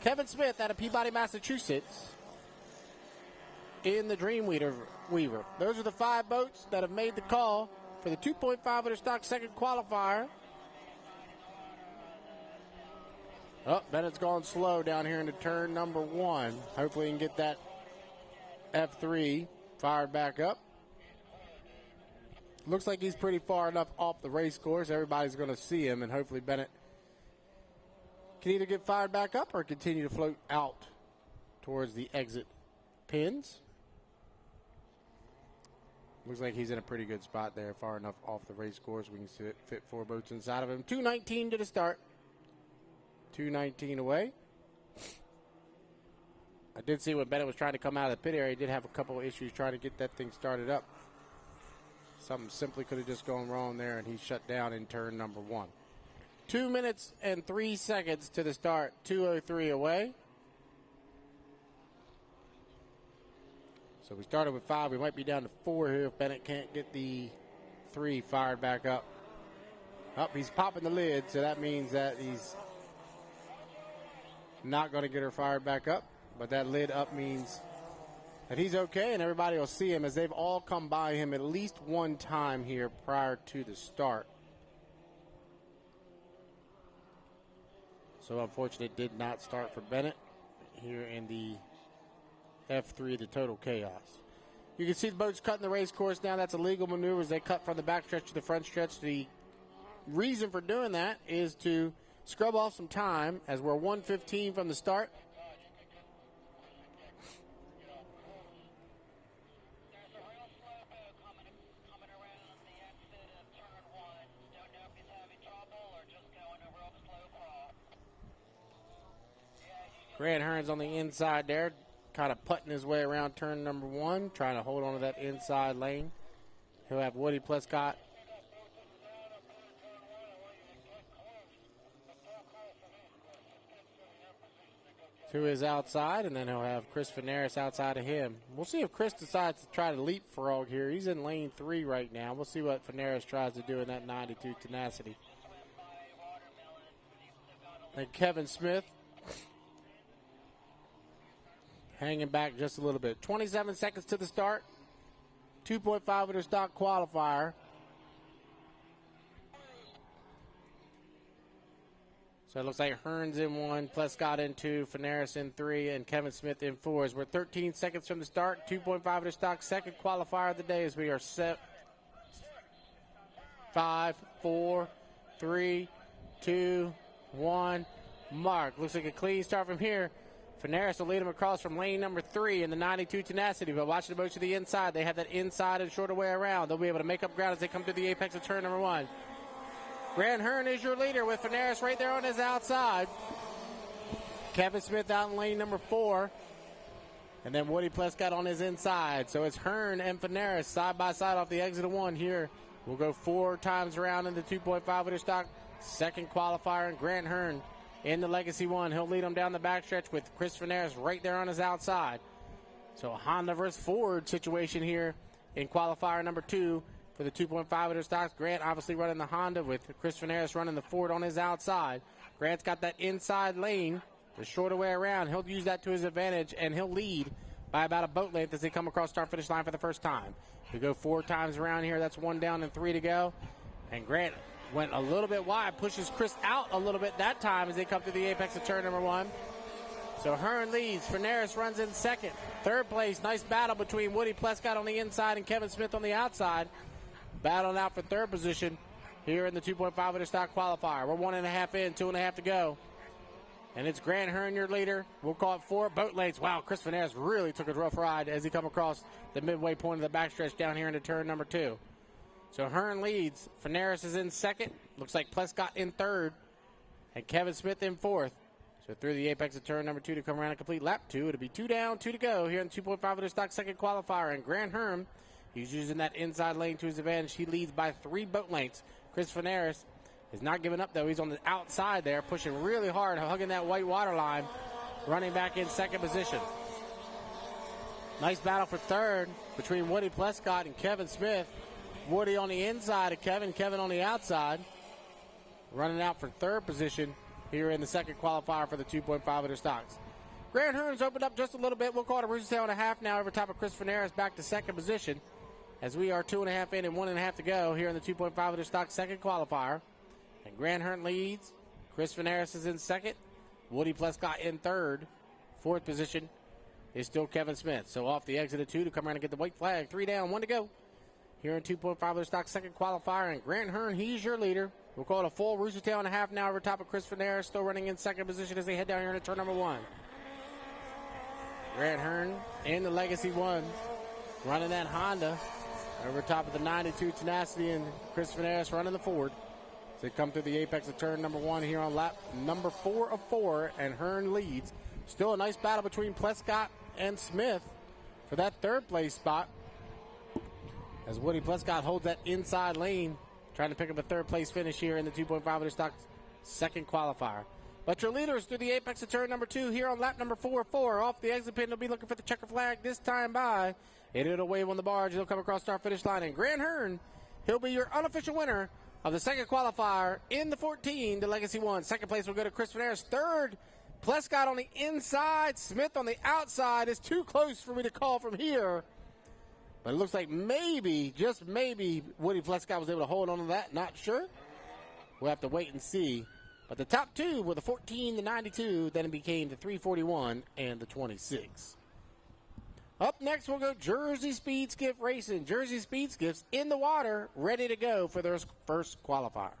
Kevin Smith out of Peabody, Massachusetts in the Dreamweaver. Those are the 5 boats that have made the call for the 2.5-liter stock second qualifier. Oh, Bennett's gone slow down here into turn number 1. Hopefully he can get that F3 fired back up. Looks like he's pretty far enough off the race course. Everybody's going to see him, and hopefully Bennett can either get fired back up or continue to float out towards the exit pins. Looks like he's in a pretty good spot there, far enough off the race course. We can fit 4 boats inside of him. 2:19 to the start. 2:19 away. I did see when Bennett was trying to come out of the pit area, he did have a couple of issues trying to get that thing started up. Something simply could have just gone wrong there, and he shut down in turn number 1. 2 minutes and 3 seconds to the start. 2:03 away. So we started with 5. We might be down to 4 here if Bennett can't get the 3 fired back up. Up, he's popping the lid, so that means that he's not going to get her fired back up. But that lid up means that he's okay, and everybody will see him as they've all come by him at least one time here prior to the start. So unfortunately, it did not start for Bennett here in the F3, the Total Chaos. You can see the boats cutting the race course now. That's a legal maneuver as they cut from the back stretch to the front stretch. The reason for doing that is to scrub off some time as we're 1:15 from the start. Grant Hearn's on the inside there, kind of putting his way around turn number 1, trying to hold on to that inside lane. He'll have Woody Plescott to his outside, and then he'll have Chris Veneris outside of him. We'll see if Chris decides to try to leapfrog here. He's in lane 3 right now. We'll see what Veneris tries to do in that 92 Tenacity. And Kevin Smith hanging back just a little bit. 27 seconds to the start. 2.5-liter stock qualifier. So it looks like Hearn's in 1, Plescott in 2, Veneris in 3, and Kevin Smith in 4. As we're 13 seconds from the start, 2.5-liter stock second qualifier of the day as we are set. 5, 4, 3, 2, 1. Mark. Looks like a clean start from here. Veneris will lead him across from lane number 3 in the 92 Tenacity. But watch the boats to the inside. They have that inside and shorter way around. They'll be able to make up ground as they come to the apex of turn number 1. Grant Hearn is your leader with Veneris right there on his outside. Kevin Smith out in lane number 4. And then Woody Plescott on his inside. So it's Hearn and Veneris side by side off the exit of 1 here. We'll go 4 times around in the 2.5-liter stock. Second qualifier, and Grant Hearn in the Legacy 1. He'll lead them down the backstretch with Chris Veneris right there on his outside. So a Honda versus Ford situation here in qualifier number 2 for the 2.5 liter stocks. Grant obviously running the Honda with Chris Veneris running the Ford on his outside. Grant's got that inside lane, the shorter way around. He'll use that to his advantage, and he'll lead by about a boat length as they come across start-finish line for the first time. We go 4 times around here. That's 1 down and 3 to go. And Grant went a little bit wide, pushes Chris out a little bit that time as they come through the apex of turn number 1. So Hearn leads. Veneris runs in second. Third place, nice battle between Woody Plescott on the inside and Kevin Smith on the outside. Battling out for third position here in the 2.5 liter stock qualifier. We're 1.5 in, 2.5 to go. And it's Grant Hearn, your leader. We'll call it 4 boat lengths. Wow, Chris Veneris really took a rough ride as he come across the midway point of the backstretch down here into turn number 2. So Hearn leads. Veneris is in second. Looks like Plescott in third. And Kevin Smith in fourth. So through the apex of turn number 2 to come around a complete lap 2. It'll be 2 down, 2 to go here in the 2.5 liter stock second qualifier. And Grant Hearn, he's using that inside lane to his advantage. He leads by 3 boat lengths. Chris Veneris is not giving up, though. He's on the outside there, pushing really hard, hugging that white water line, running back in second position. Nice battle for third between Woody Plescott and Kevin Smith. Woody on the inside of Kevin, Kevin on the outside. Running out for third position here in the second qualifier for the 2.5 liter stocks. Grant Hearn's opened up just a little bit. We'll call it a rooster tail and a half now over top of Chris Veneris back to second position as we are 2.5 in and 1.5 to go here in the 2.5 liter stock second qualifier. And Grant Hearn leads. Chris Veneris is in second. Woody Plescott in third. Fourth position is still Kevin Smith. So off the exit of 2 to come around and get the white flag. 3 down, 1 to go here in 2.5 liter stock second qualifier. And Grant Hearn, he's your leader. We'll call it a full rooster tail and a half now over top of Chris Veneris, still running in second position as they head down here into turn number 1. Grant Hearn in the Legacy 1, running that Honda over top of the 92 Tenacity, and Chris Veneris running the Ford. So they come through the apex of turn number 1 here on lap number 4 of 4, and Hearn leads. Still a nice battle between Plescott and Smith for that third place spot as Woody Plescott holds that inside lane, trying to pick up a third place finish here in the 2.5 liter stock second qualifier. But your leaders through the apex of turn number 2 here on lap number 4. Off the exit pin, they'll be looking for the checker flag this time by. It'll wave on the barge. He'll come across start finish line. And Grant Hearn, he'll be your unofficial winner of the second qualifier in the 14, the Legacy 1. Second place will go to Chris Veneris. Third, Plescott on the inside. Smith on the outside. It's too close for me to call from here. But it looks like maybe, just maybe, Woody Plescott was able to hold on to that. Not sure. We'll have to wait and see. But the top 2 were the 14, the 92, then it became the 341 and the 26. Up next, we'll go Jersey Speed Skiff Racing. Jersey Speed Skiffs in the water, ready to go for their first qualifier.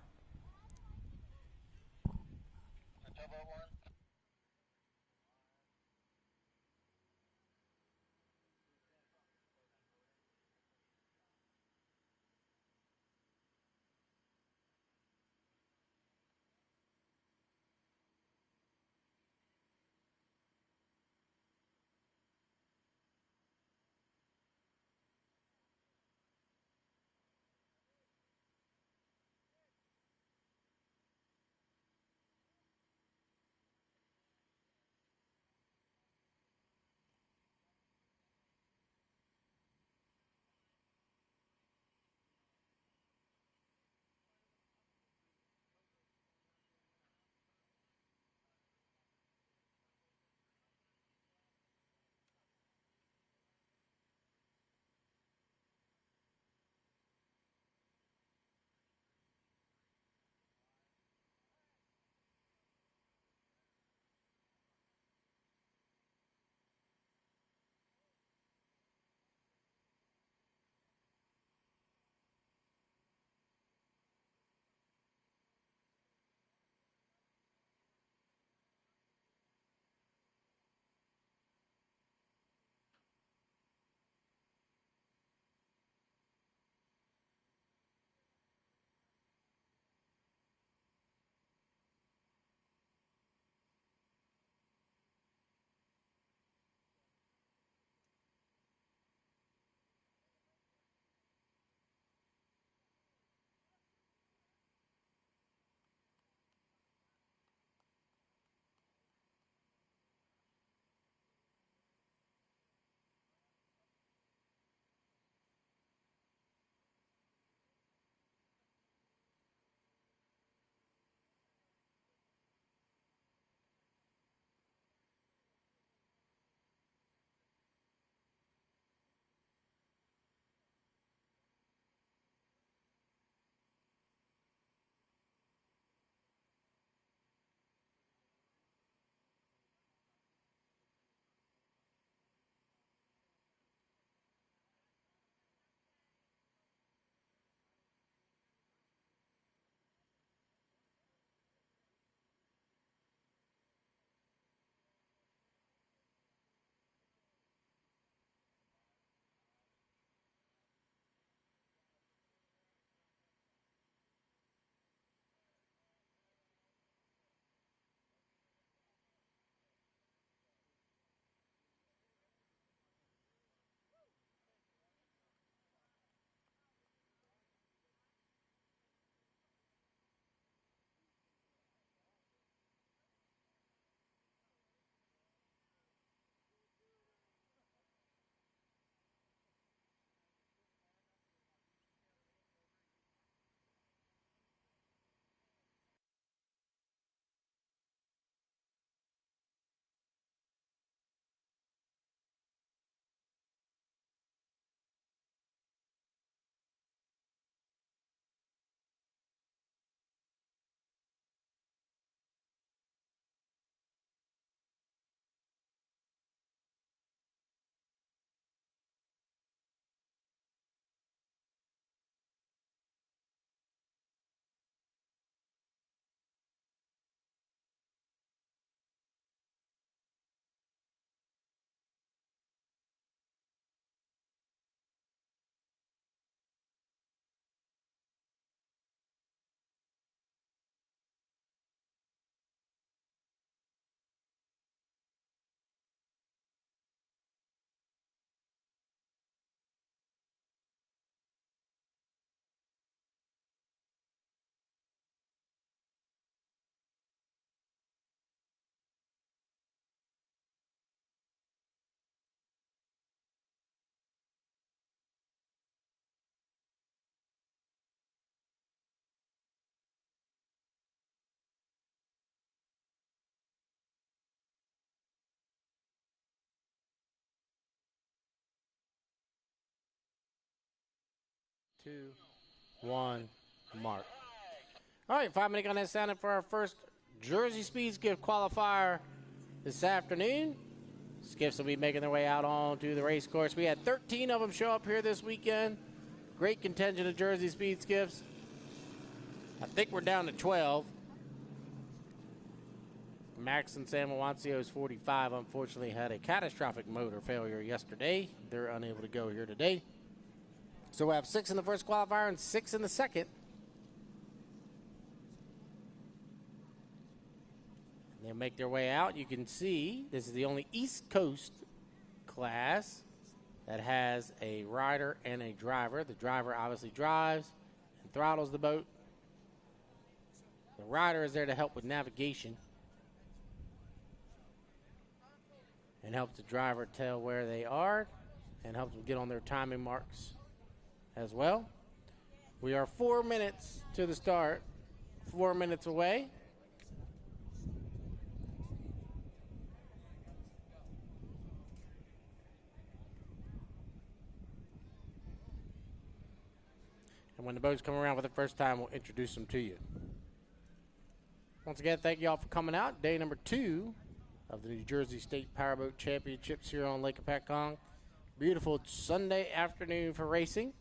2, 1, mark. All right, 5 minutes on that sounded for our first Jersey Speed Skiff qualifier this afternoon. Skiffs will be making their way out onto the race course. We had 13 of them show up here this weekend. Great contingent of Jersey Speed Skiffs. I think we're down to 12. Max and San Juancio's 45 unfortunately had a catastrophic motor failure yesterday. They're unable to go here today. So we have 6 in the first qualifier and 6 in the second. And they'll make their way out. You can see this is the only East Coast class that has a rider and a driver. The driver obviously drives and throttles the boat. The rider is there to help with navigation and helps the driver tell where they are and helps them get on their timing marks as well. We are 4 minutes to the start, 4 minutes away. And when the boats come around for the first time, we'll introduce them to you. Once again, thank you all for coming out. Day number 2 of the New Jersey State Powerboat Championships here on Lake Hopatcong. Beautiful Sunday afternoon for racing.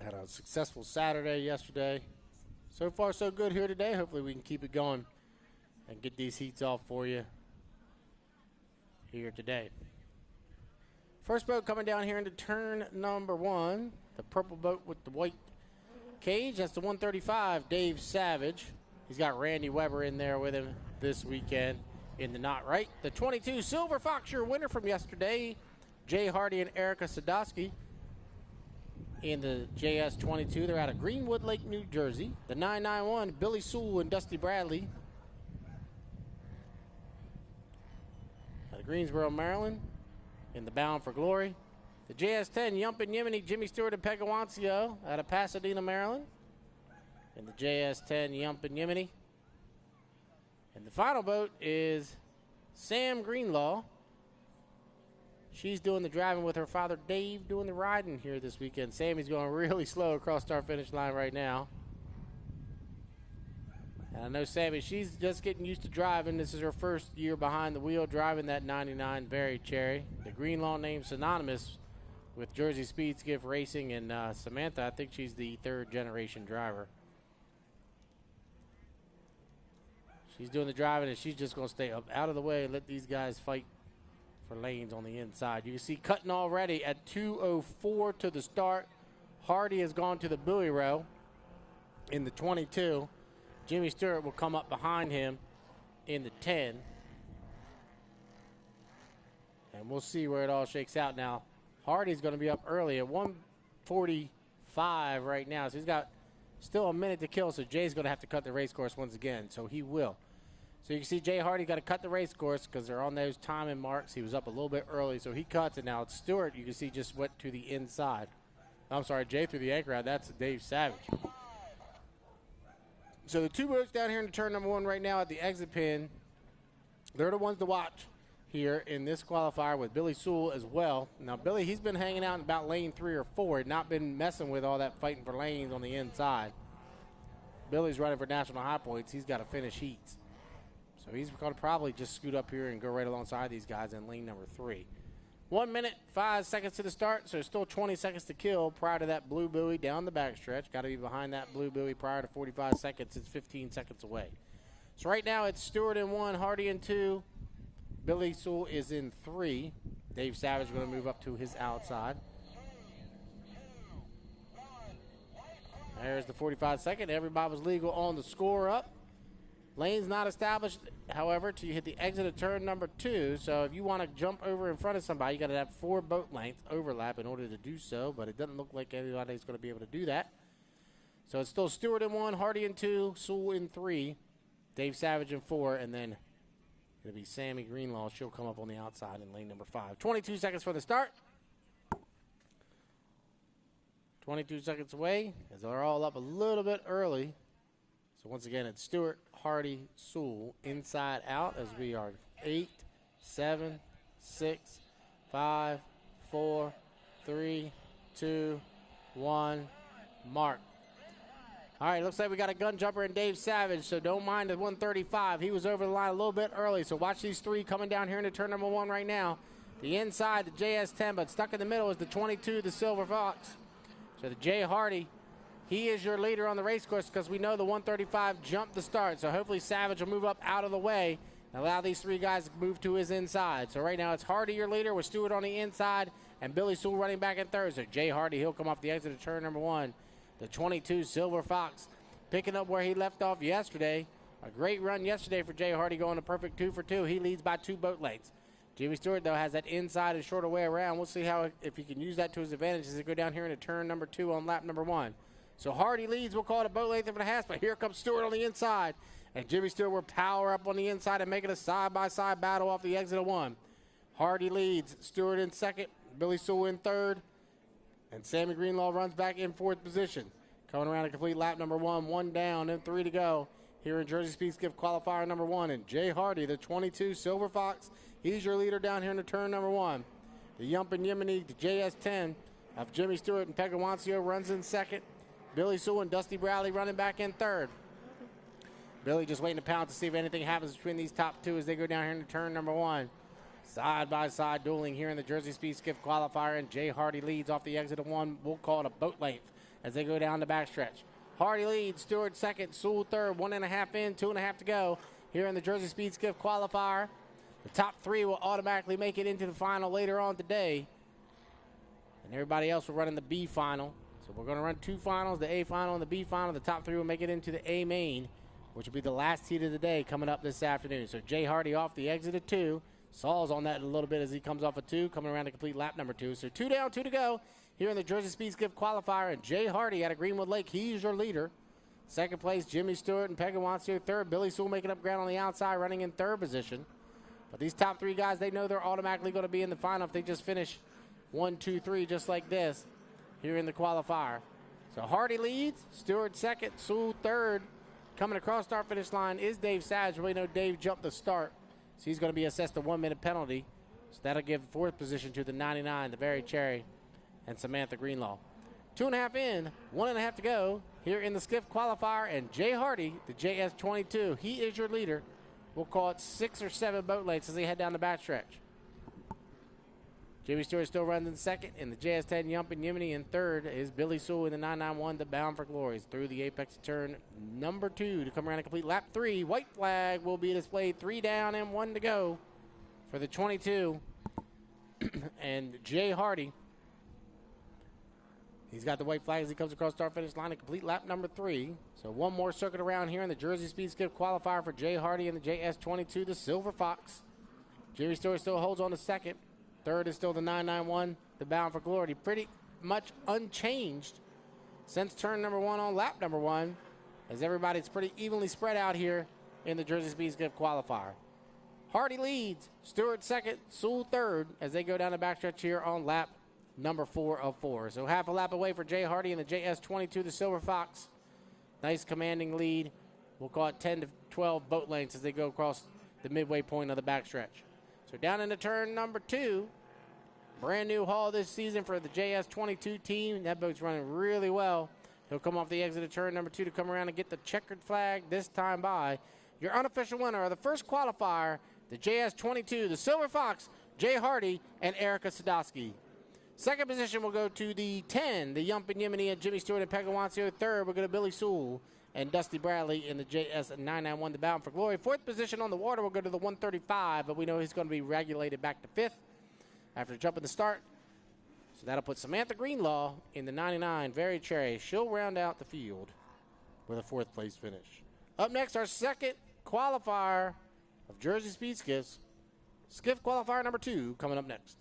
Had a successful Saturday yesterday. So far, so good here today. Hopefully we can keep it going and get these heats off for you here today. First boat coming down here into turn number 1. The purple boat with the white cage. That's the 135, Dave Savage. He's got Randy Weber in there with him this weekend in the Not Right. The 22 Silver Fox, your winner from yesterday, Jay Hardy and Erica Sadowski. In the JS22, they're out of Greenwood Lake, New Jersey. The 991, Billy Sewell and Dusty Bradley. Out of Greensboro, Maryland. In the Bound for Glory. The JS10, Yump and Yimini, Jimmy Stewart and Pegawancio out of Pasadena, Maryland. And the JS10, Yump and Yimini. And the final boat is Sam Greenlaw. She's doing the driving with her father, Dave, doing the riding here this weekend. Sammy's going really slow across start finish line right now. And I know Sammy, she's just getting used to driving. This is her first year behind the wheel driving that 99 Very Cherry. The Greenlaw name synonymous with Jersey Speed Skiff Racing. And Samantha, I think she's the 3rd generation driver. She's doing the driving, and she's just going to stay up out of the way and let these guys fight for lanes on the inside. You can see cutting already at 2:04 to the start. Hardy has gone to the buoy row in the 22. Jimmy Stewart will come up behind him in the 10. And we'll see where it all shakes out now. Hardy's going to be up early at 1:45 right now. So he's got still a minute to kill, so Jay's going to have to cut the race course once again. So he will. So you can see Jay Hardy got to cut the race course because they're on those timing marks. He was up a little bit early, so he cuts it. Now it's Stewart, you can see, just went to the inside. I'm sorry, Jay threw the anchor out. That's Dave Savage. So the 2 boats down here in turn number 1 right now at the exit pin, they're the ones to watch here in this qualifier with Billy Sewell as well. Now, Billy, he's been hanging out in about lane 3 or 4, not been messing with all that fighting for lanes on the inside. Billy's running for national high points. He's got to finish heats. So he's going to probably just scoot up here and go right alongside these guys in lane number 3. 1 minute, 5 seconds to the start, so still 20 seconds to kill prior to that blue buoy down the backstretch. Got to be behind that blue buoy prior to 45 seconds. It's 15 seconds away. So right now it's Stewart in 1, Hardy in 2. Billy Sewell is in 3. Dave Savage is going to move up to his outside. There's the 45 second. Everybody was legal on the score up. Lane's not established, however, till you hit the exit of turn number 2. So if you want to jump over in front of somebody, you got to have 4 boat lengths overlap in order to do so. But it doesn't look like anybody's going to be able to do that. So it's still Stewart in 1, Hardy in 2, Sewell in 3, Dave Savage in 4, and then it'll be Sammy Greenlaw. She'll come up on the outside in lane number 5. 22 seconds for the start. 22 seconds away as they're all up a little bit early. So once again, it's Stewart, Hardy, Sewell, inside out as we are 8, 7, 6, 5, 4, 3, 2, 1, mark. All right, looks like we got a gun jumper in Dave Savage, so don't mind the 135. He was over the line a little bit early, so watch these three coming down here into turn number 1 right now. The inside, the JS10, but stuck in the middle is the 22, the Silver Fox. So the Jay Hardy, he is your leader on the race course because we know the 135 jumped the start, so hopefully Savage will move up out of the way and allow these three guys to move to his inside. So right now it's Hardy, your leader, with Stewart on the inside and Billy Sewell running back in third. So Jay Hardy, he'll come off the exit of turn number 1. The 22 Silver Fox picking up where he left off yesterday. A great run yesterday for Jay Hardy, going a perfect 2 for 2. He leads by 2 boat lengths. Jimmy Stewart, though, has that inside and shorter way around. We'll see if he can use that to his advantage as they go down here into turn number 2 on lap number 1. So Hardy leads. We'll call it a boat length and a half, but here comes Stewart on the inside. And Jimmy Stewart will power up on the inside and make it a side-by-side battle off the exit of 1. Hardy leads. Stewart in second. Billy Sewell in third. And Sammy Greenlaw runs back in fourth position. Coming around to complete lap number 1. 1 down and 3 to go here in Jersey Speed Skiff qualifier number 1. And Jay Hardy, the 22 Silver Fox, he's your leader down here in the turn number 1. The Yumpin' Yemeni, the JS10 of Jimmy Stewart and Pegawancio runs in second. Billy Sewell and Dusty Bradley running back in third. Billy just waiting to pound to see if anything happens between these top two as they go down here into turn number 1. Side-by-side dueling here in the Jersey Speed Skiff qualifier, and Jay Hardy leads off the exit of 1. We'll call it a boat length as they go down the backstretch. Hardy leads, Stewart second, Sewell third, 1.5 in, 2.5 to go here in the Jersey Speed Skiff qualifier. The top 3 will automatically make it into the final later on today, and everybody else will run in the B final. So we're going to run 2 finals, the A final and the B final. The top 3 will make it into the A main, which will be the last heat of the day coming up this afternoon. So Jay Hardy off the exit of 2. Saul's on that a little bit as he comes off of 2, coming around to complete lap number 2. So 2 down, 2 to go here in the Jersey Speed Skiff qualifier. And Jay Hardy out of Greenwood Lake, he's your leader. Second place, Jimmy Stewart and Pegawancio third. Billy Sewell making up ground on the outside, running in third position. But these top 3 guys, they know they're automatically going to be in the final if they just finish 1, 2, 3 just like this here in the qualifier. So Hardy leads, Stewart second, Sewell third. Coming across start finish line is Dave Savage. We know Dave jumped the start, so he's going to be assessed a 1-minute penalty. So that'll give fourth position to the 99, the Very Cherry, and Samantha Greenlaw. 2.5 in, 1.5 to go here in the Skiff qualifier. And Jay Hardy, the JS22, he is your leader. We'll call it 6 or 7 boat lengths as they head down the backstretch. Jimmy Stewart still runs in second, and the JS10 Yumpin' Yemeni in third is Billy Sewell in the 991, the Bound for Glory, through the apex turn number 2 to come around and complete lap 3. White flag will be displayed, 3 down and 1 to go for the 22. And Jay Hardy, he's got the white flag as he comes across start finish line to complete lap number 3. So one more circuit around here in the Jersey Speed Skiff qualifier for Jay Hardy and the JS22, the Silver Fox. Jimmy Stewart still holds on to second. Third is still the 991, the Bound for Glory. Pretty much unchanged since turn number 1 on lap number 1, as everybody's pretty evenly spread out here in the Jersey Speed Skiff qualifier. Hardy leads, Stewart second, Sewell third as they go down the backstretch here on lap number 4 of 4. So half a lap away for Jay Hardy and the JS22, the Silver Fox. Nice commanding lead. We'll call it 10 to 12 boat lengths as they go across the midway point of the backstretch. So down into turn number 2, brand new haul this season for the JS22 team. That boat's running really well. He'll come off the exit of turn number 2 to come around and get the checkered flag this time by your unofficial winner of the first qualifier, the JS22, the Silver Fox, Jay Hardy, and Erica Sadowski. Second position will go to the 10, the Yumpin' Yemeni and Jimmy Stewart and Pegawancio. Third will go to Billy Sewell and Dusty Bradley in the JS991, the Bound for Glory. Fourth position on the water will go to the 135, but we know he's going to be regulated back to 5th after jumping the start. So that'll put Samantha Greenlaw in the 99, Very Cherry. She'll round out the field with a 4th place finish. Up next, our second qualifier of Jersey Speed Skiffs. Skiff qualifier number 2 coming up next.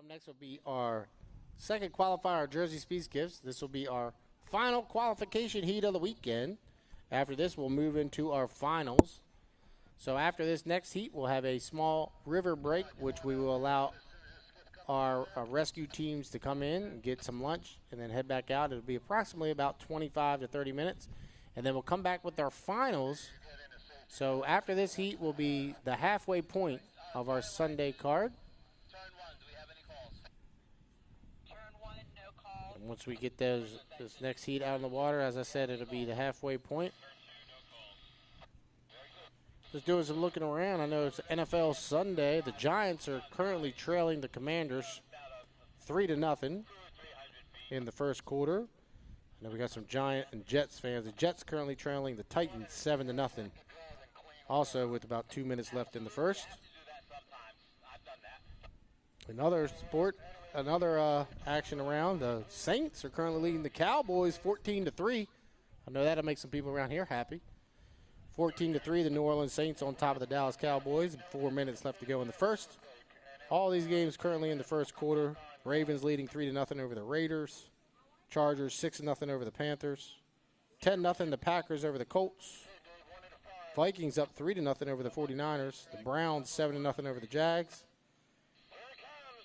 next will be our second qualifier, Jersey Speed Skiffs. This will be our final qualification heat of the weekend. After this, we'll move into our finals. So after this next heat, we'll have a small river break, which we will allow our rescue teams to come in and get some lunch and then head back out. It'll be approximately about 25 to 30 minutes. And then we'll come back with our finals. So after this heat will be the halfway point of our Sunday card. And once we get this next heat out in the water, as I said, it'll be the halfway point. Just doing some looking around. I know it's NFL Sunday. The Giants are currently trailing the Commanders 3-0 in the first quarter. And then we got some Giant and Jets fans. The Jets currently trailing the Titans 7-0. Also with about 2 minutes left in the first. Another sport, another action around. The Saints are currently leading the Cowboys 14-3. I know that'll make some people around here happy. 14-3, the New Orleans Saints on top of the Dallas Cowboys. 4 minutes left to go in the first. All these games currently in the first quarter. Ravens leading 3-0 over the Raiders. Chargers 6-0 over the Panthers. 10-0 the Packers over the Colts. Vikings up 3-0 over the 49ers. The Browns 7-0 over the Jags.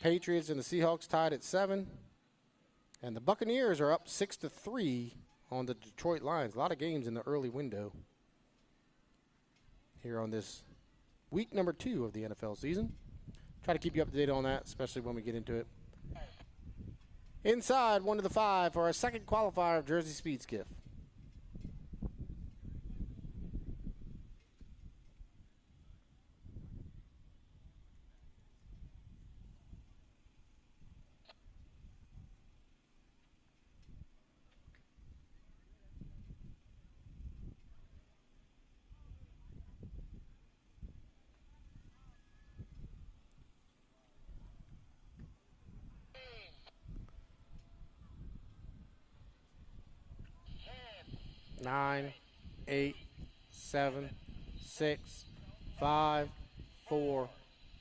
Patriots and the Seahawks tied at 7. And the Buccaneers are up 6-3 on the Detroit Lions. A lot of games in the early window here on this week number 2 of the NFL season. Try to keep you up to date on that, especially when we get into it. Inside 1 to the 5 for our second qualifier of Jersey Speed Skiff. Nine, 8, 7, 6, 5, 4,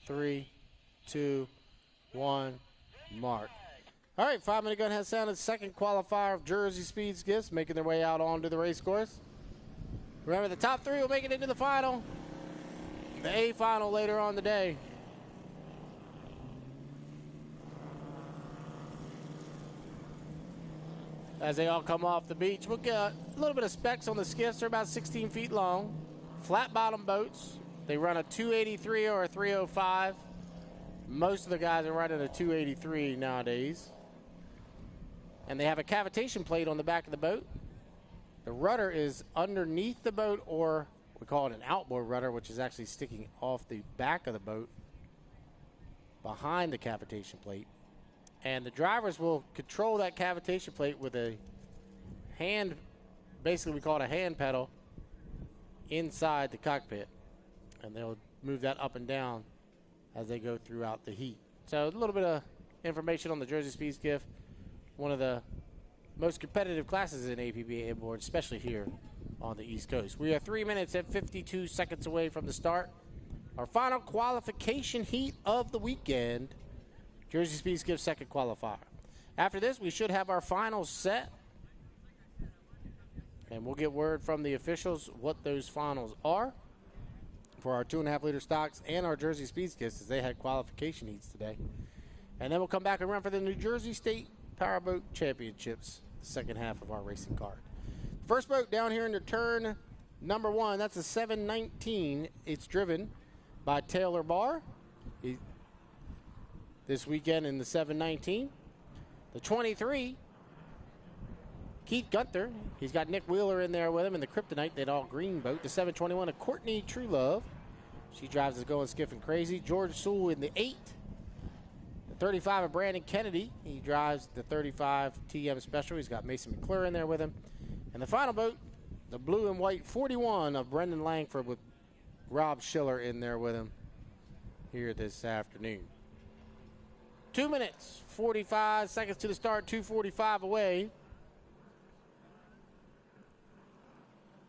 3, 2, 1, mark. All right, 5-minute gun has sounded. Second qualifier of Jersey Speed Skiffs making their way out onto the race course. Remember, the top 3 will make it into the final. The A final later on today. As they all come off the beach, we'll get a little bit of specs on the skiffs. They're about 16 feet long. Flat bottom boats. They run a 283 or a 305. Most of the guys are running a 283 nowadays. And they have a cavitation plate on the back of the boat. The rudder is underneath the boat, or we call it an outboard rudder, which is actually sticking off the back of the boat behind the cavitation plate. And the drivers will control that cavitation plate with a hand, basically we call it a hand pedal, inside the cockpit. And they'll move that up and down as they go throughout the heat. So a little bit of information on the Jersey Speed Skiff, one of the most competitive classes in APBA inboard, especially here on the East Coast. We are 3 minutes and 52 seconds away from the start. Our final qualification heat of the weekend. Jersey Speed Skiff second qualifier. After this, we should have our finals set. And we'll get word from the officials what those finals are for our 2.5 liter stocks and our Jersey Speed Skiffs, as they had qualification heats today. And then we'll come back and run for the New Jersey State Powerboat Championships, the second half of our racing card. First boat down here into turn number 1. That's a 719. It's driven by Taylor Barr. This weekend in the 719. The 23, Keith Gunther. He's got Nick Wheeler in there with him in the Kryptonite, that all green boat. The 721 of Courtney Truelove. She drives us going skiffing crazy. George Sewell in the 8. The 35 of Brandon Kennedy. He drives the 35 TM Special. He's got Mason McClure in there with him. And the final boat, the blue and white 41 of Brendan Langford with Rob Schiller in there with him here this afternoon. 2 minutes, 45 seconds to the start, 2:45 away.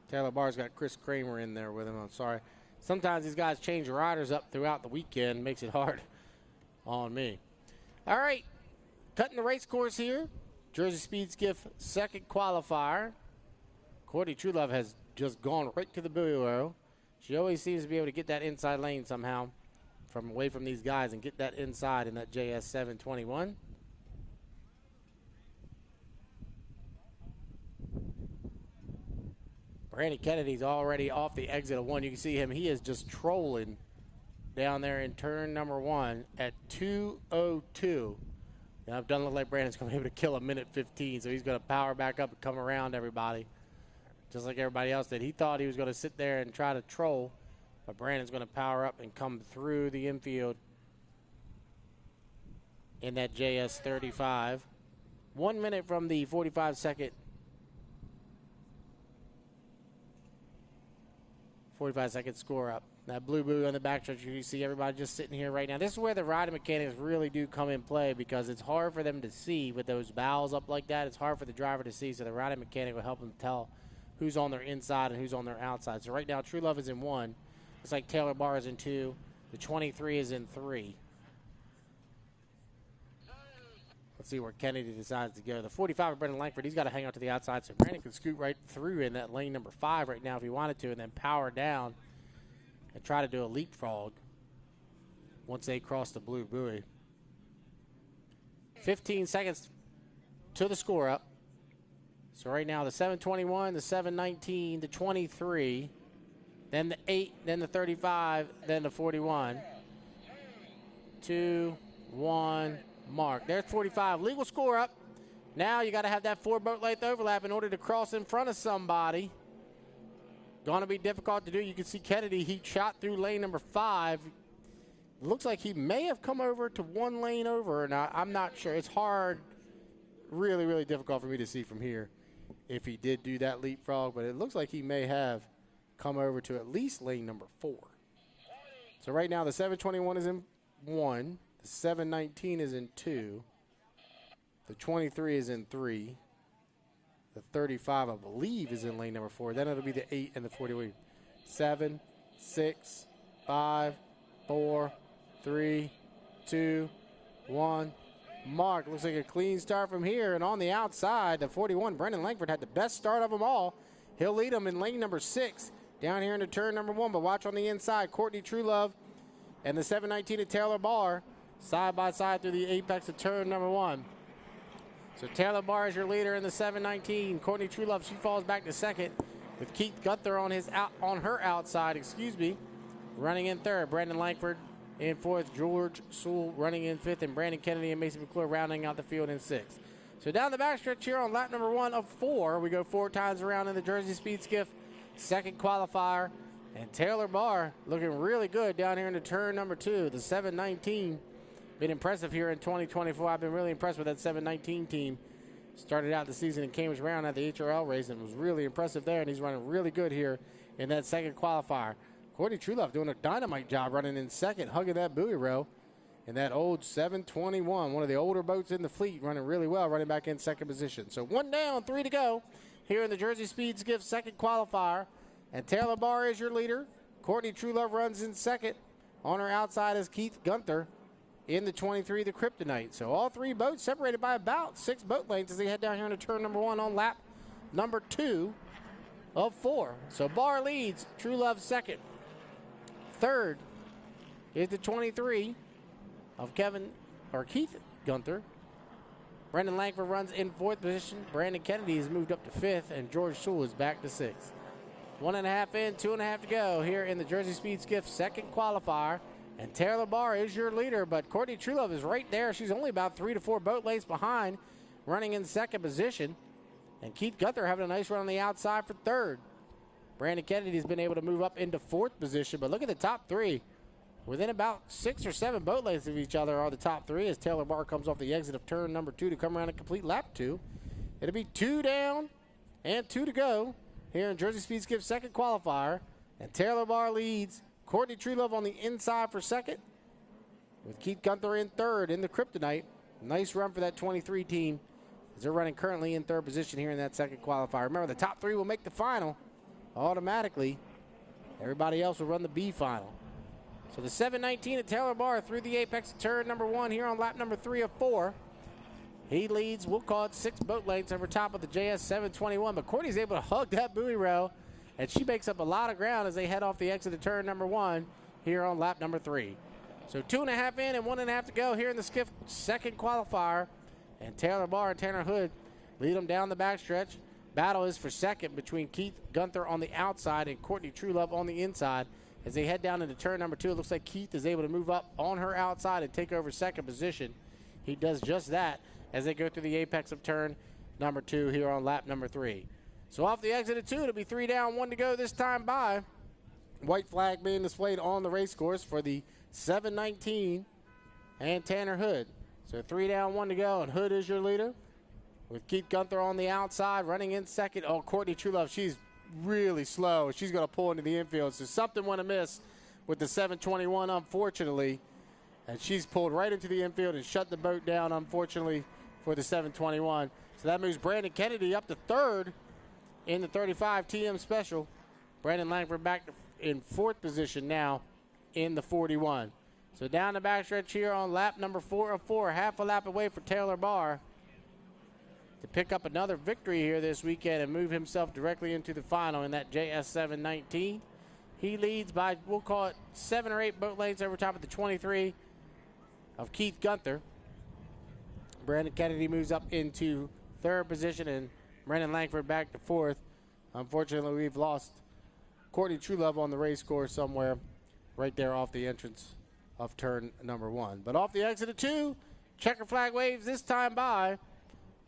Taylor Barr's got Chris Kramer in there with him. I'm sorry. Sometimes these guys change riders up throughout the weekend. Makes it hard on me. All right, cutting the race course here. Jersey Speed Skiff second qualifier. Courtney Truelove has just gone right to the buoy row. She always seems to be able to get that inside lane somehow from away from these guys and get that inside in that JS 721. Brandon Kennedy's already off the exit of 1. You can see him. He is just trolling down there in turn number 1 at 2:02. And it doesn't look like Brandon's going to be able to kill a minute 15, so he's going to power back up and come around everybody, just like everybody else did. He thought he was going to sit there and try to troll, but Brandon's going to power up and come through the infield in that JS 35. 1 minute from the 45-second 45-second score up. That blue buoy on the backstretch, you see everybody just sitting here right now. This is where the riding mechanics really do come in play, because it's hard for them to see with those bows up like that. It's hard for the driver to see, so the riding mechanic will help them tell who's on their inside and who's on their outside. So right now, Truelove is in 1. Looks like Taylor Barr is in 2. The 23 is in 3. Let's see where Kennedy decides to go. The 45 of Brendan Langford, he's got to hang out to the outside, so Brandon can scoot right through in that lane number 5 right now if he wanted to, and then power down and try to do a leapfrog once they cross the blue buoy. 15 seconds to the score up. So right now the 721, the 719, the 23, then the 8, then the 35, then the 41. 2, 1, mark. There's 45. Legal score up. Now you got to have that 4 boat length overlap in order to cross in front of somebody. Going to be difficult to do. You can see Kennedy, he shot through lane number 5. It looks like he may have come over to 1 lane over or not. I'm not sure. It's hard, really, really difficult for me to see from here if he did do that leapfrog, but it looks like he may have come over to at least lane number 4. So right now the 721 is in 1. The 719 is in 2. The 23 is in 3. The 35, I believe, is in lane number 4. Then it'll be the 8 and the 41. 7, 6, 5, 4, 3, 2, 1. Mark. Looks like a clean start from here. And on the outside, the 41, Brendan Langford, had the best start of them all. He'll lead them in lane number 6 down here into turn number 1. But watch on the inside, Courtney Truelove and the 719 of Taylor Barr side by side through the apex of turn number 1. So Taylor Barr is your leader in the 719. Courtney Truelove, she falls back to second with Keith Gunther on her outside, running in third. Brandon Langford in fourth. George Sewell running in fifth, and Brandon Kennedy and Mason McClure rounding out the field in sixth. So down the backstretch here on lap number 1 of 4, we go 4 times around in the Jersey Speed Skiff second qualifier, and Taylor Barr looking really good down here into turn number 2. The 719 been impressive here in 2024. I've been really impressed with that 719 team. Started out the season in Cambridge Round at the HRL race and was really impressive there, and he's running really good here in that second qualifier. Courtney Truelove doing a dynamite job running in second, hugging that buoy row in that old 721, one of the older boats in the fleet, running really well, running back in second position. So 1 down, 3 to go here in the Jersey Speed Skiff second qualifier, and Taylor Barr is your leader. Courtney Truelove runs in second. On her outside is Keith Gunther in the 23, the Kryptonite. So all 3 boats separated by about 6 boat lengths as they head down here into turn number 1 on lap number 2 of 4. So Barr leads, Truelove second. Third is the 23 of Keith Gunther. Brendan Langford runs in 4th position. Brandon Kennedy has moved up to 5th, and George Sewell is back to 6th. 1.5 in, 2.5 to go here in the Jersey Speed Skiff second qualifier. And Taylor Barr is your leader, but Courtney Truelove is right there. She's only about 3 to 4 boat lengths behind, running in second position. And Keith Gunther having a nice run on the outside for third. Brandon Kennedy has been able to move up into 4th position, but look at the top 3. Within about 6 or 7 boat lengths of each other are the top 3 as Taylor Barr comes off the exit of turn number 2 to come around and complete lap 2. It'll be 2 down and 2 to go here in Jersey Speed Skiff second qualifier. And Taylor Barr leads. Courtney Truelove on the inside for second, with Keith Gunther in third in the Kryptonite. Nice run for that 23 team as they're running currently in 3rd position here in that second qualifier. Remember, the top 3 will make the final automatically. Everybody else will run the B final. So the 719 at Taylor Barr through the apex of turn number 1 here on lap number 3 of 4. He leads, we'll call it 6 boat lengths over top of the JS 721, but Courtney's able to hug that buoy rail, and she makes up a lot of ground as they head off the exit of turn number 1 here on lap number 3. So 2.5 in and 1.5 to go here in the Skiff second qualifier, and Taylor Barr and Tanner Hood lead them down the backstretch. Battle is for second between Keith Gunther on the outside and Courtney Truelove on the inside. As they head down into turn number 2, it looks like Keith is able to move up on her outside and take over second position. He does just that as they go through the apex of turn number 2 here on lap number 3. So off the exit of 2, it'll be 3 down, 1 to go this time by. White flag being displayed on the race course for the 719 and Tanner Hood. So 3 down, 1 to go, and Hood is your leader with Keith Gunther on the outside, running in second. Oh, Courtney Truelove, she's really slow. She's going to pull into the infield. So something went amiss with the 721, unfortunately. And she's pulled right into the infield and shut the boat down, unfortunately, for the 721. So that moves Brandon Kennedy up to third in the 35 TM Special. Brandon Langford back in fourth position now in the 41. So down the backstretch here on lap number 4 of 4, half a lap away for Taylor Barr to pick up another victory here this weekend and move himself directly into the final in that JS 719. He leads by, we'll call it 7 or 8 boat lengths over top of the 23 of Keith Gunther. Brandon Kennedy moves up into third position and Brandon Langford back to fourth. Unfortunately, we've lost Courtney Truelove on the race course somewhere right there off the entrance of turn number 1. But off the exit of 2, checker flag waves this time by.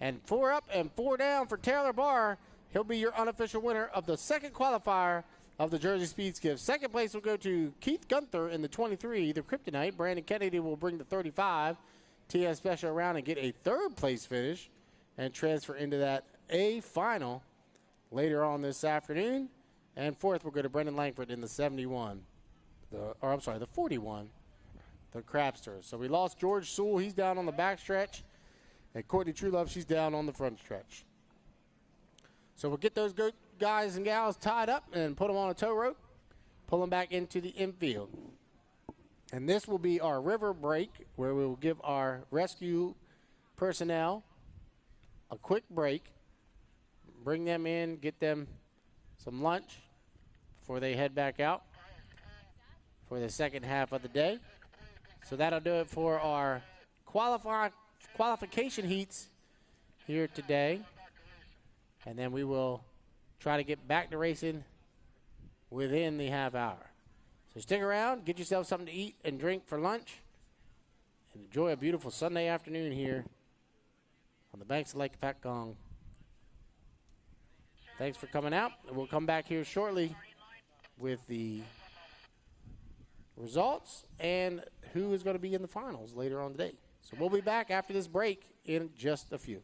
And 4 up and 4 down for Taylor Barr. He'll be your unofficial winner of the second qualifier of the Jersey Speed Skiff. Second place will go to Keith Gunther in the 23, the Kryptonite. Brandon Kennedy will bring the 35 TS Special around and get a third place finish and transfer into that A final later on this afternoon. And fourth will go to Brendan Langford in the 71, the 41, the Crabster. So we lost George Sewell. He's down on the backstretch. And Courtney Truelove, she's down on the front stretch. So we'll get those guys and gals tied up and put them on a tow rope, pull them back into the infield. And this will be our river break where we will give our rescue personnel a quick break, bring them in, get them some lunch before they head back out for the second half of the day. So that'll do it for our qualification heats here today. And then we will try to get back to racing within the half hour. So stick around, get yourself something to eat and drink for lunch, and enjoy a beautiful Sunday afternoon here on the banks of Lake Hopatcong. Thanks for coming out, and we'll come back here shortly with the results and who is going to be in the finals later on today. So we'll be back after this break in just a few.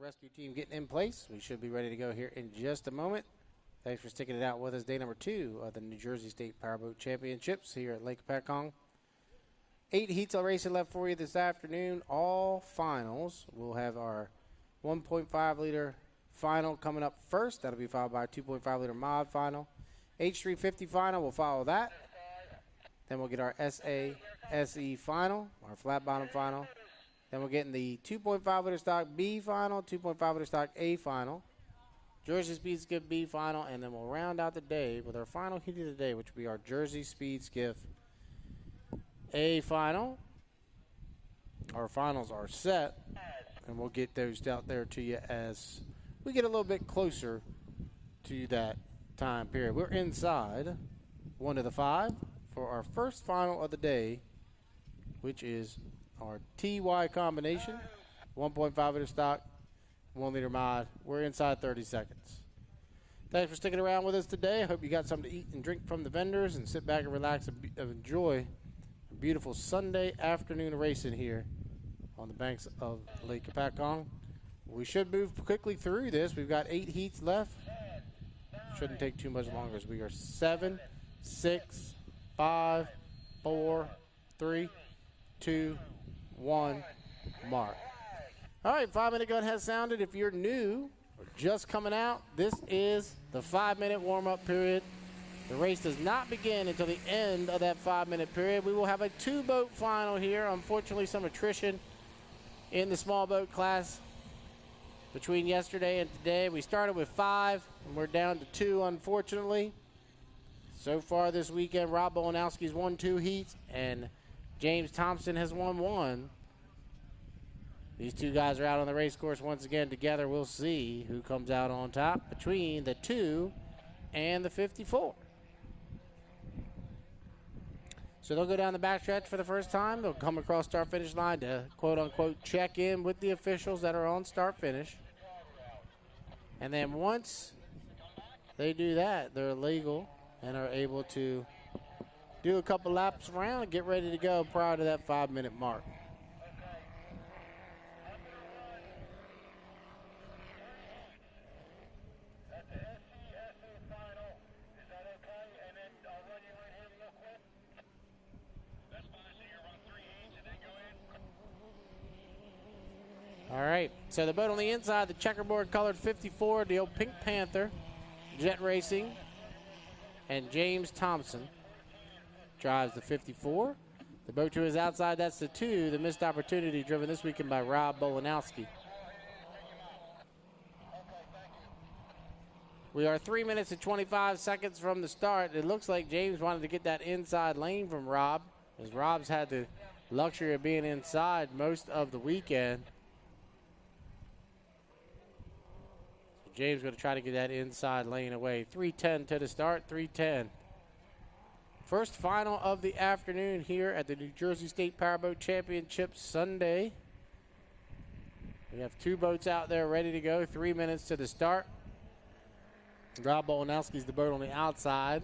rescue team getting in place. We should be ready to go here in just a moment. Thanks for sticking it out with us. Day number 2 of the New Jersey State Powerboat Championships here at Lake Hopatcong. 8 heats of racing left for you this afternoon. All finals. We'll have our 1.5 liter final coming up first. That'll be followed by a 2.5 liter mod final. H350 final will follow that. Then we'll get our SE final, our flat bottom final. Then we'll get in the 2.5 liter stock B final, 2.5 liter stock A final, Jersey Speed Skiff B final, and then we'll round out the day with our final heat of the day, which will be our Jersey Speed Skiff A final. Our finals are set, and we'll get those out there to you as we get a little bit closer to that time period. We're inside 1 to the 5 for our first final of the day, which is our TY combination, 1.5 liter stock, 1 liter mod. We're inside 30 seconds. Thanks for sticking around with us today. I hope you got something to eat and drink from the vendors and sit back and relax and enjoy a beautiful Sunday afternoon racing here on the banks of Lake Hopatcong. We should move quickly through this. We've got 8 heats left. Shouldn't take too much longer as we are 7, 6, 5, 4, 3, 2, 1, mark. All right, 5-minute gun has sounded. If you're new or just coming out, this is the 5-minute warm-up period. The race does not begin until the end of that 5-minute period. We will have a 2-boat final here. Unfortunately, some attrition in the small boat class between yesterday and today. We started with 5, and we're down to 2, unfortunately. So far this weekend, Rob Bolanowski's won 2 heats, and James Thompson has won 1. These 2 guys are out on the race course once again together. We'll see who comes out on top between the 2 and the 54. So they'll go down the backstretch for the first time. They'll come across start-finish line to, quote-unquote, check in with the officials that are on start-finish. And then once they do that, they're legal and are able to do a couple laps around and get ready to go prior to that 5-minute mark. All right, so the boat on the inside, the checkerboard colored 54, the old Pink Panther, Jet Racing, and James Thompson drives the 54. The boat to his outside, that's the 2, the missed opportunity driven this weekend by Rob Bolanowski. We are 3 minutes and 25 seconds from the start. It looks like James wanted to get that inside lane from Rob, as Rob's had the luxury of being inside most of the weekend. James going to try to get that inside lane away. 3:10 to the start, 3:10. First final of the afternoon here at the New Jersey State Powerboat Championship Sunday. We have 2 boats out there ready to go. 3 minutes to the start. Rob Bolanowski's the boat on the outside.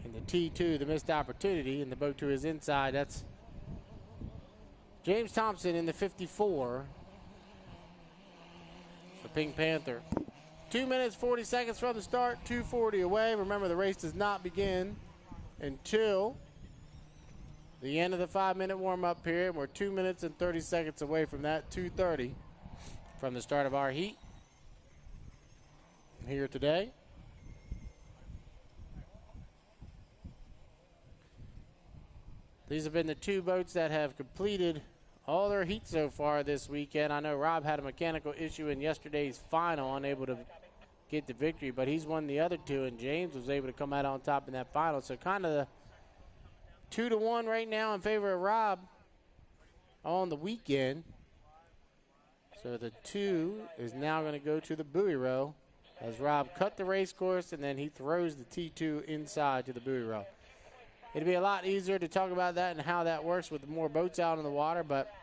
And the T2, the missed opportunity. And the boat to his inside, that's James Thompson in the 54. The Pink Panther. 2 minutes, 40 seconds from the start, 2:40 away. Remember, the race does not begin until the end of the 5-minute warm-up period. We're 2 minutes and 30 seconds away from that, 2:30 from the start of our heat here today. These have been the 2 boats that have completed all their heats so far this weekend. I know Rob had a mechanical issue in yesterday's final, unable to get the victory, but he's won the other 2, and James was able to come out on top in that final. So kind of the 2-1 right now in favor of Rob on the weekend. So the 2 is now going to go to the buoy row as Rob cut the race course, and then he throws the T2 inside to the buoy row. It'd be a lot easier to talk about that and how that works with more boats out in the water, but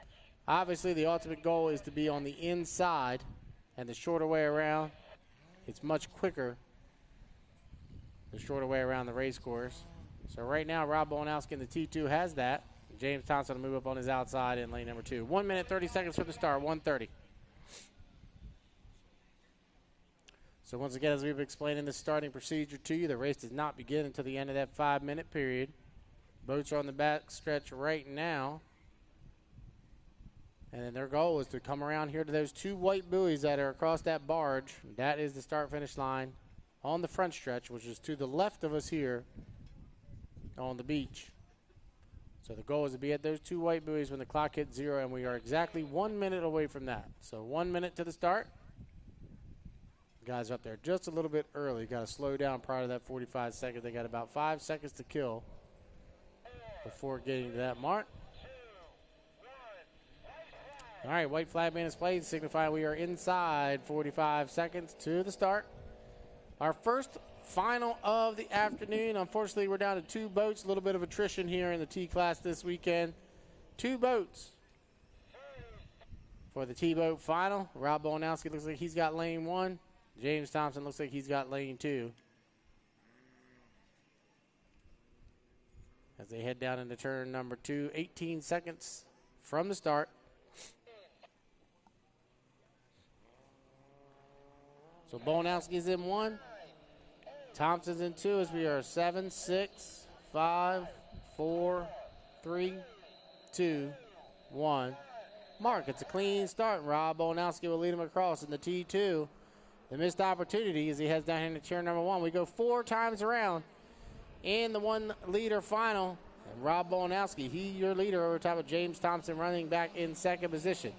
obviously the ultimate goal is to be on the inside, and the shorter way around, it's much quicker, the shorter way around the race course. So right now, Rob Bolanowski in the T2 has that. James Thompson will move up on his outside in lane number 2. 1 minute, 30 seconds for the start, 1:30. So once again, as we've been explaining the starting procedure to you, the race does not begin until the end of that 5-minute period. Boats are on the back stretch right now. And then their goal is to come around here to those 2 white buoys that are across that barge. That is the start-finish line on the front stretch, which is to the left of us here on the beach. So the goal is to be at those 2 white buoys when the clock hits 0, and we are exactly 1 minute away from that. So 1 minute to the start. Guys up there just a little bit early. Got to slow down prior to that 45 seconds. They got about 5 seconds to kill before getting to that mark. All right, white flag being displayed, signifying we are inside 45 seconds to the start. Our first final of the afternoon. Unfortunately, we're down to 2 boats. A little bit of attrition here in the T class this weekend. 2 boats for the T-boat final. Rob Bolanowski looks like he's got lane 1. James Thompson looks like he's got lane 2. As they head down into turn number 2, 18 seconds from the start. So Bolanowski's in 1. Thompson's in 2 as we are 7, 6, 5, 4, 3, 2, 1. Mark, it's a clean start. Rob Bolanowski will lead him across in the T2. The missed opportunity as he heads down into turn number 1. We go 4 times around in the 1 leader final. And Rob Bolanowski, your leader over top of James Thompson running back in 2nd position.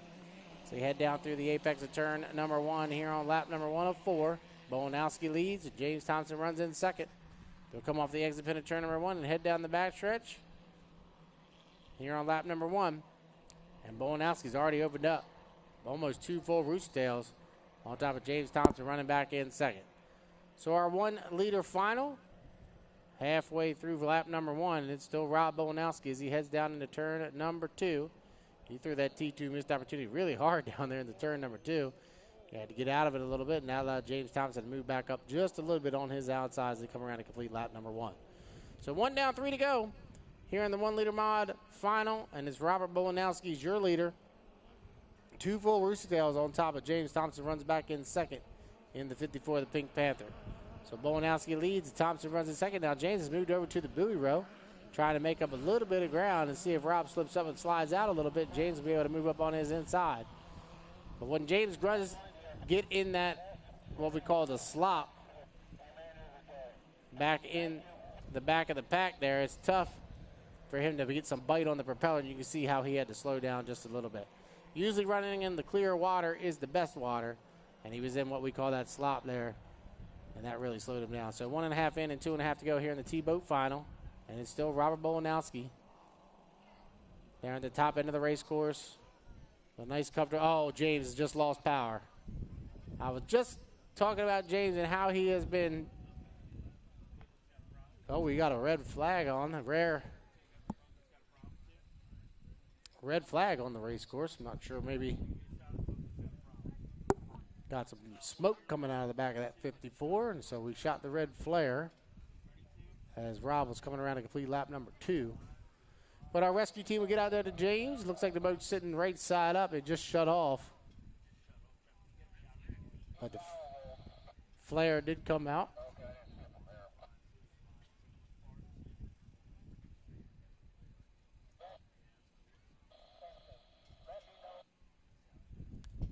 So you head down through the apex of turn number 1 here on lap number 1 of 4. Bolanowski leads. James Thompson runs in 2nd. They'll come off the exit pin of turn number 1 and head down the backstretch here on lap number 1. And Bolanowski's already opened up. Almost 2 full rooster tails on top of James Thompson running back in 2nd. So our 1 leader final halfway through lap number 1. And it's still Rob Bolanowski as he heads down into turn number 2. He threw that T2 missed opportunity really hard down there in the turn number 2. He had to get out of it a little bit, and that allowed James Thompson to move back up just a little bit on his outside as they come around to complete lap number 1. So 1 down, 3 to go here in the 1 leader mod final, and it's Robert Bolanowski's your leader. 2 full rooster tails on top of James Thompson runs back in 2nd in the 54 of the Pink Panther. So Bolanowski leads, Thompson runs in 2nd. Now James has moved over to the buoy row, trying to make up a little bit of ground and see if Rob slips up and slides out a little bit. James will be able to move up on his inside. But when James grunts get in that, what we call the slop, back in the back of the pack there, it's tough for him to get some bite on the propeller, and you can see how he had to slow down just a little bit. Usually running in the clear water is the best water, and he was in what we call that slop there, and that really slowed him down. So 1.5 in and 2.5 to go here in the T-boat final. And it's still Robert Bolanowski there at the top end of the race course. A nice cover. Oh, James has just lost power. I was just talking about James and how he has been. Oh, we got a red flag on. A rare red flag on the race course. I'm not sure. Maybe got some smoke coming out of the back of that 54. And so we shot the red flare as Rob was coming around to complete lap number 2. But our rescue team will get out there to James. Looks like the boat's sitting right side up. It just shut off. But the flare did come out.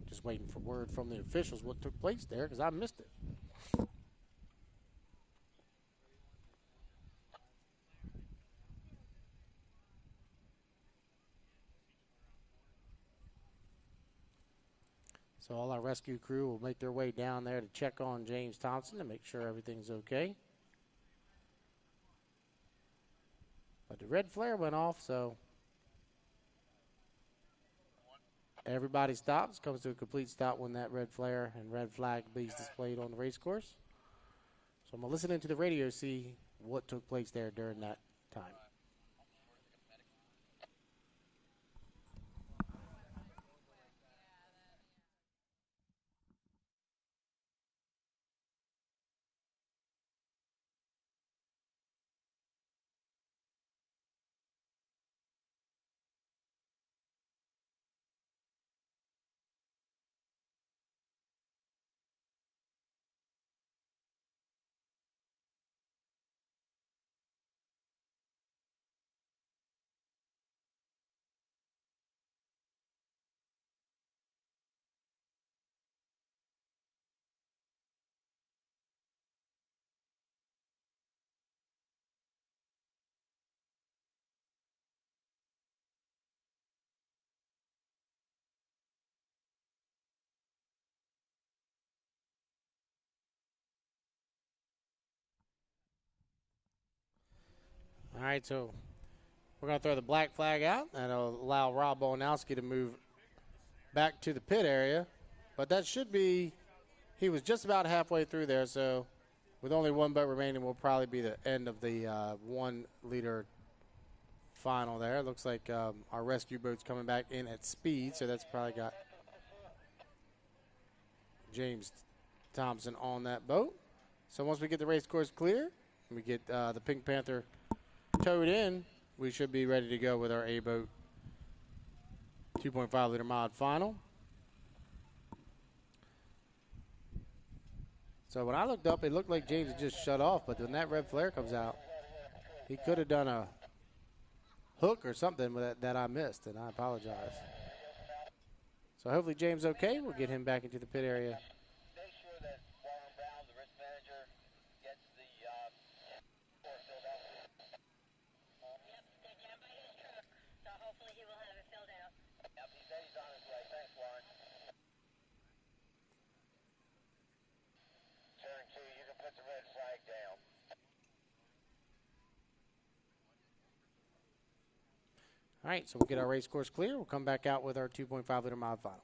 Just waiting for word from the officials what took place there because I missed it. So all our rescue crew will make their way down there to check on James Thompson to make sure everything's okay. But the red flare went off, so everybody stops, comes to a complete stop when that red flare and red flag is displayed on the race course. So I'm going to listen into the radio, see what took place there during that time. All right, so we're going to throw the black flag out. That'll allow Rob Bolanowski to move back to the pit area. But that should be, he was just about halfway through there, so with only one boat remaining will probably be the end of the 1 liter final there. It looks like our rescue boat's coming back in at speed, so that's probably got James Thompson on that boat. So once we get the race course clear, and we get the Pink Panther towed in, we should be ready to go with our A-boat 2.5 liter mod final. So when I looked up, it looked like James had just shut off, but when that red flare comes out, he could have done a hook or something that I missed, and I apologize. So hopefully James okay. We'll get him back into the pit area. All right, so we'll get our race course clear. We'll come back out with our 2.5 liter mod final.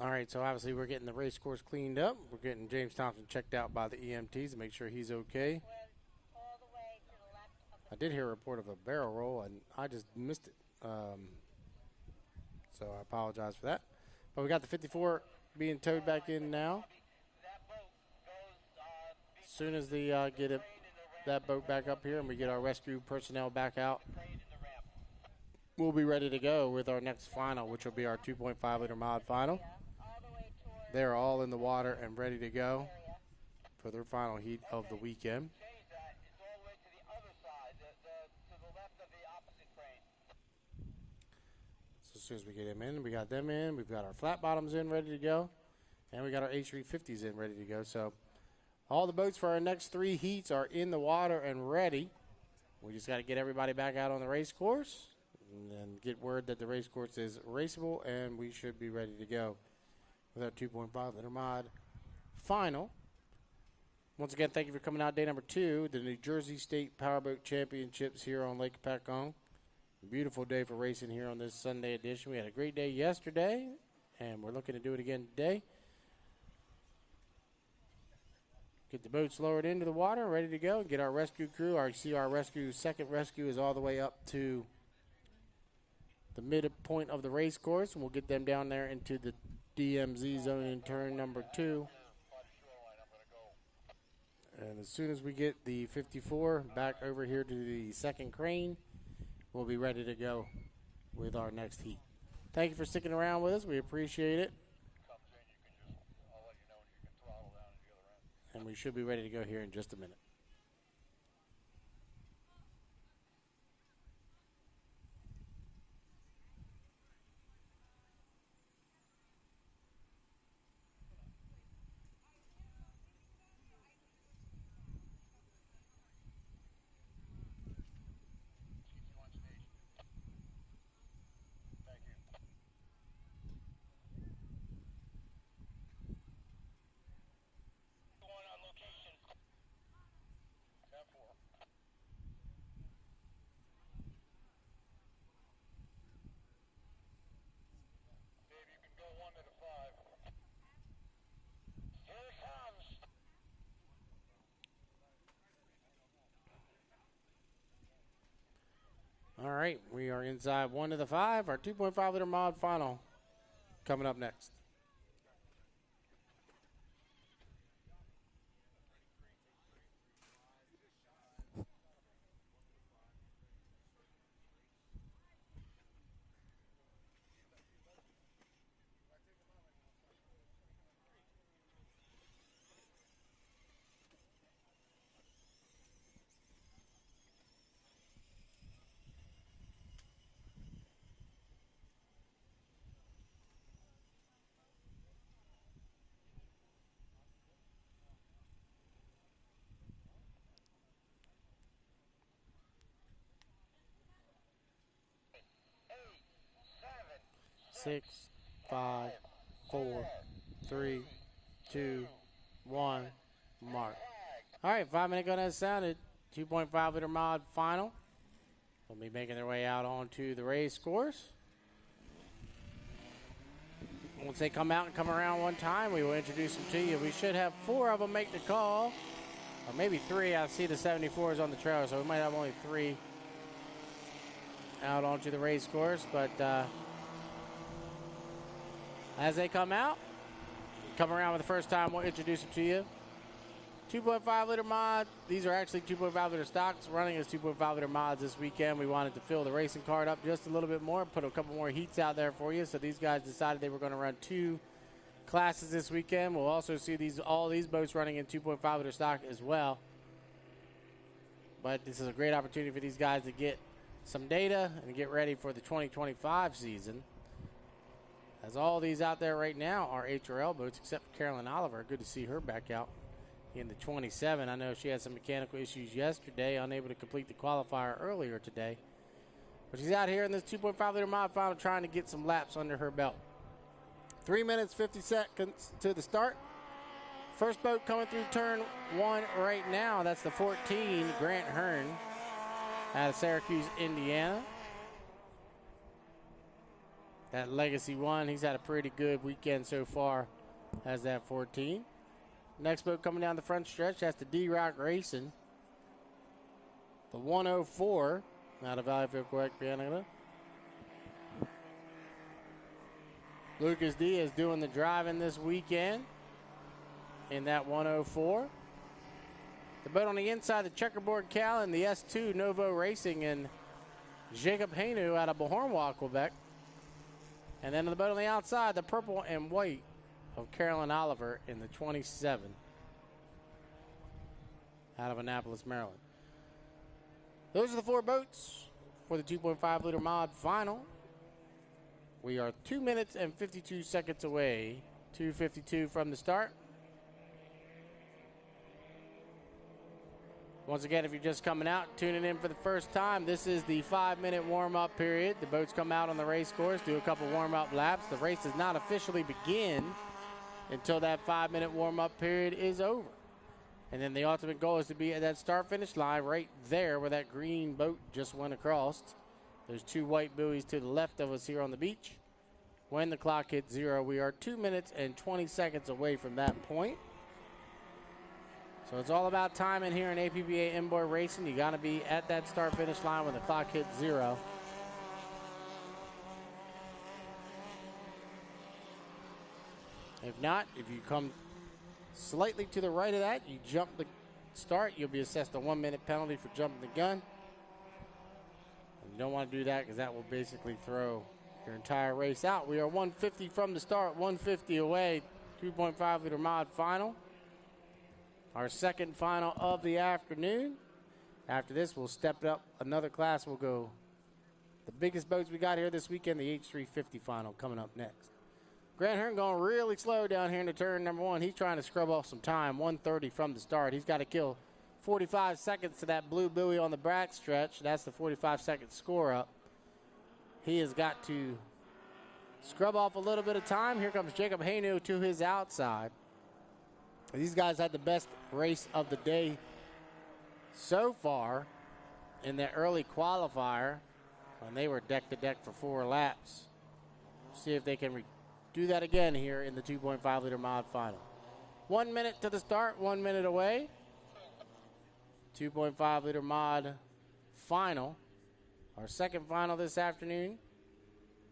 All right, so obviously we're getting the race course cleaned up. We're getting James Thompson checked out by the EMTs to make sure he's okay. I did hear a report of a barrel roll, and I just missed it. So I apologize for that. But we got the 54 being towed back in now. As soon as they get that boat back up here and we get our rescue personnel back out, we'll be ready to go with our next final, which will be our 2.5-liter mod final. They're all in the water and ready to go for their final heat of the weekend. So as soon as we get them in, we got them in. We've got our flat bottoms in, ready to go. And we got our H350s in, ready to go. So all the boats for our next 3 heats are in the water and ready. We just got to get everybody back out on the race course and then get word that the race course is raceable, and we should be ready to go with our 2.5-liter mod final. Once again, thank you for coming out. Day number 2, the New Jersey State Powerboat Championships here on Lake Hopatcong. Beautiful day for racing here on this Sunday edition. We had a great day yesterday, and we're looking to do it again today. Get the boats lowered into the water, ready to go. Get our rescue crew. Our second rescue is all the way up to the midpoint of the race course, and we'll get them down there into the DMZ zone in turn number 2. And as soon as we get the 54 back over here to the second crane, we'll be ready to go with our next heat. Thank you for sticking around with us. We appreciate it. And we should be ready to go here in just a minute. All right, we are inside 1 of the 5. Our 2.5-liter mod final coming up next. Six, 5, 4, 3, 2, 1, mark. All right, 5-minute gun has sounded. 2.5-liter mod final. They'll be making their way out onto the race course. Once they come out and come around one time, we will introduce them to you. We should have 4 of them make the call, or maybe 3. I see the 74s on the trailer, so we might have only 3 out onto the race course, but as they come out, come around for the first time, we'll introduce them to you. 2.5-liter mod. These are actually 2.5-liter stocks running as 2.5-liter mods this weekend. We wanted to fill the racing card up just a little bit more, put a couple more heats out there for you. So these guys decided they were going to run 2 classes this weekend. We'll also see all these boats running in 2.5-liter stock as well. But this is a great opportunity for these guys to get some data and get ready for the 2025 season. As all these out there right now are HRL boats, except for Carolyn Oliver. Good to see her back out in the 27. I know she had some mechanical issues yesterday, unable to complete the qualifier earlier today. But she's out here in this 2.5-liter mod final trying to get some laps under her belt. 3 minutes, 50 seconds to the start. First boat coming through turn 1 right now. That's the 14, Grant Hearn, out of Syracuse, Indiana. that Legacy 1. He's had a pretty good weekend so far as that 14. Next boat coming down the front stretch, that's the D-Rock Racing. The 104 out of Valleyfield, Quebec, Canada. Lucas D is doing the driving this weekend in that 104. The boat on the inside, the checkerboard Cal and the S2 Novo Racing and Jacob Hainu out of Beauharnois, Quebec. And then the boat on the outside, the purple and white of Carolyn Oliver in the 27 out of Annapolis, Maryland. Those are the 4 boats for the 2.5 liter mod final. We are 2 minutes and 52 seconds away. 2:52 from the start. Once again, if you're just coming out, tuning in for the first time, this is the 5-minute warm-up period. The boats come out on the race course, do a couple warm-up laps. The race does not officially begin until that 5-minute warm-up period is over. And then the ultimate goal is to be at that start-finish line right there where that green boat just went across. There's 2 white buoys to the left of us here on the beach. When the clock hits 0, we are 2 minutes and 20 seconds away from that point. So it's all about timing here in APBA inboard racing. You got to be at that start-finish line when the clock hits 0. If not, if you come slightly to the right of that, you jump the start, you'll be assessed a 1-minute penalty for jumping the gun. And you don't want to do that because that will basically throw your entire race out. We are 150 from the start, 150 away, 2.5 liter mod final. Our second final of the afternoon. After this, we'll step up another class. We'll go the biggest boats we got here this weekend, the H350 final coming up next. Grant Hearn going really slow down here in the turn number 1. He's trying to scrub off some time, 1:30 from the start. He's got to kill 45 seconds to that blue buoy on the back stretch. That's the 45-second score up. He has got to scrub off a little bit of time. Here comes Jacob Hainu to his outside. These guys had the best race of the day so far in the early qualifier when they were deck-to-deck for 4 laps. See if they can do that again here in the 2.5 liter mod final. 1 minute to the start, 1 minute away. 2.5 liter mod final. Our second final this afternoon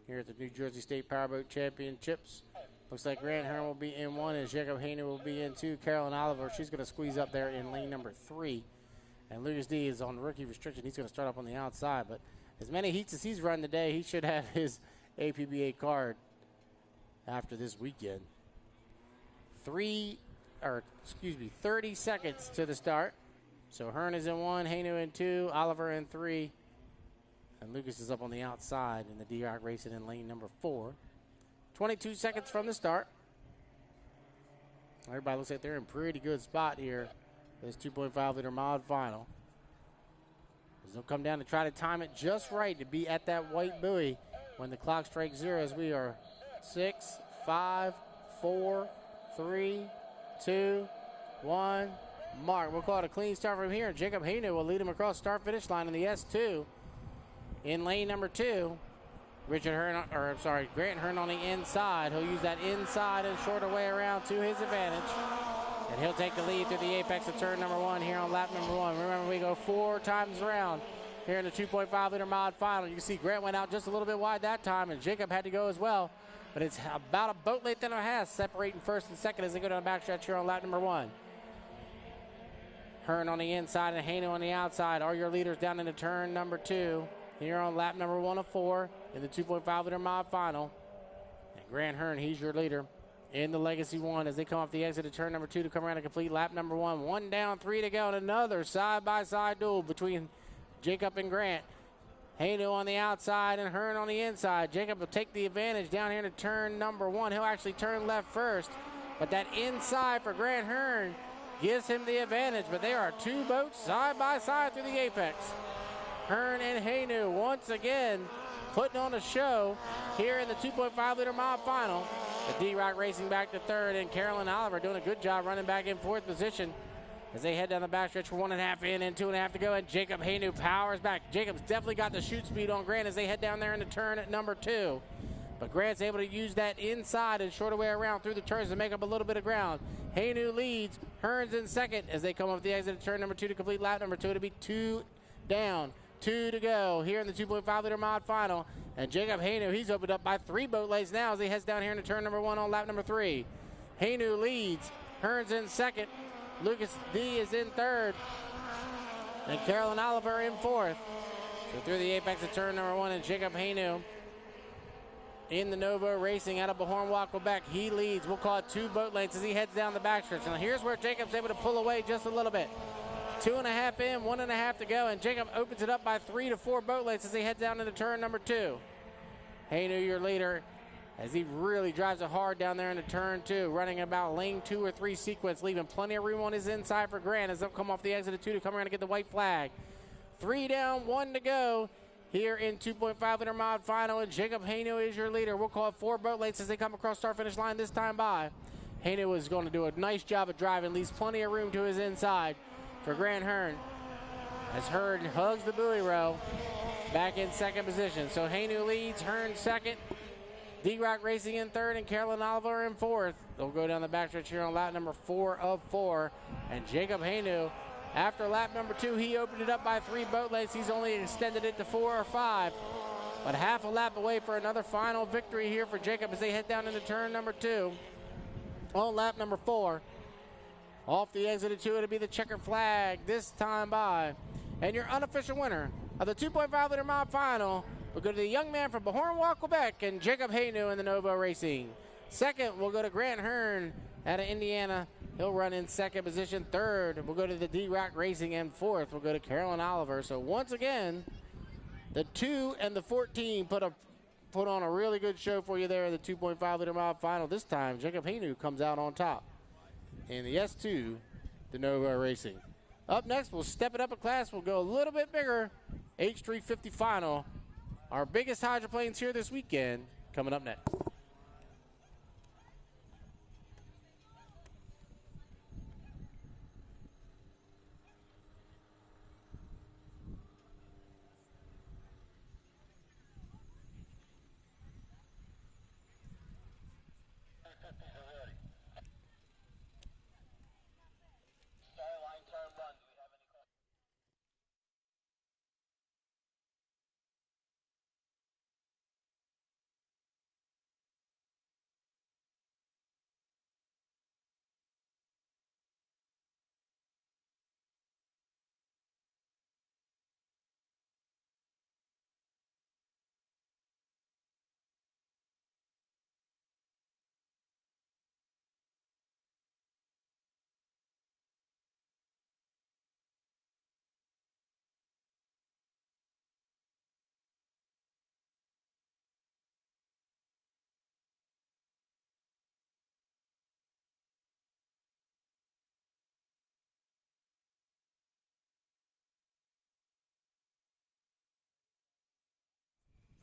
here at the New Jersey State Powerboat Championships. Looks like Grant Hearn will be in 1 and Jacob Hainu will be in 2. Carolyn Oliver, she's going to squeeze up there in lane number 3. And Lucas D is on rookie restriction. He's going to start up on the outside. But as many heats as he's run today, he should have his APBA card after this weekend. 30 seconds to the start. So Hearn is in 1, Hainu in 2, Oliver in 3. And Lucas is up on the outside in the D-Rock Racing in lane number 4. 22 seconds from the start. Everybody looks like they're in pretty good spot here for this 2.5 liter mod final. They'll come down to try to time it just right to be at that white buoy when the clock strikes 0 as we are 6, 5, 4, 3, 2, 1. Mark. We'll call it a clean start from here. Jacob Hainu will lead him across start-finish line in the S2. In lane number 2. Grant Hearn on the inside. He'll use that inside and shorter way around to his advantage. And he'll take the lead through the apex of turn number 1 here on lap number 1. Remember, we go 4 times around here in the 2.5 liter mod final. You can see Grant went out just a little bit wide that time, and Jacob had to go as well. But it's about a boat length and a half separating first and second as they go down the backstretch here on lap number 1. Hearn on the inside and Hainu on the outside are your leaders down into turn number 2. Here on lap number 1 of 4 in the 2.5 liter mod final. And Grant Hearn, he's your leader in the Legacy 1 as they come off the exit of turn number 2 to come around and complete lap number 1. 1 down, 3 to go, and another side-by-side duel between Jacob and Grant. Hainu on the outside and Hearn on the inside. Jacob will take the advantage down here to turn number 1. He'll actually turn left first, but that inside for Grant Hearn gives him the advantage, but they are 2 boats side-by-side through the apex. Hearn and Hainu once again putting on a show here in the 2.5 liter mod final. The D-Rock racing back to 3rd, and Carolyn Oliver doing a good job running back in 4th position as they head down the backstretch for 1.5 in and 2.5 to go, and Jacob Hainu powers back. Jacob's definitely got the shoot speed on Grant as they head down there into turn at number 2. But Grant's able to use that inside and shorter way around through the turns to make up a little bit of ground. Haynu leads. Hearns in second as they come off the exit of turn number 2 to complete lap number 2. It'll be 2 down, 2 to go here in the 2.5 liter mod final. And Jacob Haynu, he's opened up by 3 boat lengths now as he heads down here into turn number 1 on lap number 3. Haynu leads. Hearns in second. Lucas D is in third. And Carolyn Oliver in fourth. So through the apex of turn number 1, and Jacob Haynu in the Nova Racing out of Bahorn, Quebec. He leads. We'll call it 2 boat lengths as he heads down the backstretch. Now here's where Jacob's able to pull away just a little bit. 2.5 in, 1.5 to go, and Jacob opens it up by 3 to 4 boat lengths as he heads down into turn number 2. Haynu, your leader, as he really drives it hard down there into turn 2, running about lane 2 or 3 sequence, leaving plenty of room on his inside for Grant as they'll come off the exit of 2 to come around and get the white flag. 3 down, 1 to go here in 2.5 liter mod final, and Jacob Haynu is your leader. We'll call it 4 boat lengths as they come across start-finish line this time by. Haynu is going to do a nice job of driving, leaves plenty of room to his inside for Grant Hearn, as Hearn hugs the buoy row back in second position. So Haynu leads, Hearn second, D-Rock Racing in third, and Carolyn Oliver in fourth. They'll go down the backstretch here on lap number 4 of 4, and Jacob Haynu, after lap number 2, he opened it up by 3 boat lengths. He's only extended it to 4 or 5, but half a lap away for another final victory here for Jacob as they head down into turn number 2 on lap number 4. Off the exit of 2, it'll be the checkered flag this time by. And your unofficial winner of the 2.5 liter mod final will go to the young man from Bahorn, Quebec, and Jacob Haynu in the Nova Racing. Second, we'll go to Grant Hearn out of Indiana. He'll run in second position. Third, we'll go to the D-Rock Racing, and fourth, we'll go to Carolyn Oliver. So once again, the 2 and the 14 put on a really good show for you there in the 2.5 liter mod final. This time, Jacob Haynu comes out on top in the S2, the Nova Racing. Up next, we'll step it up a class. We'll go a little bit bigger. H350 final. Our biggest hydroplanes here this weekend coming up next.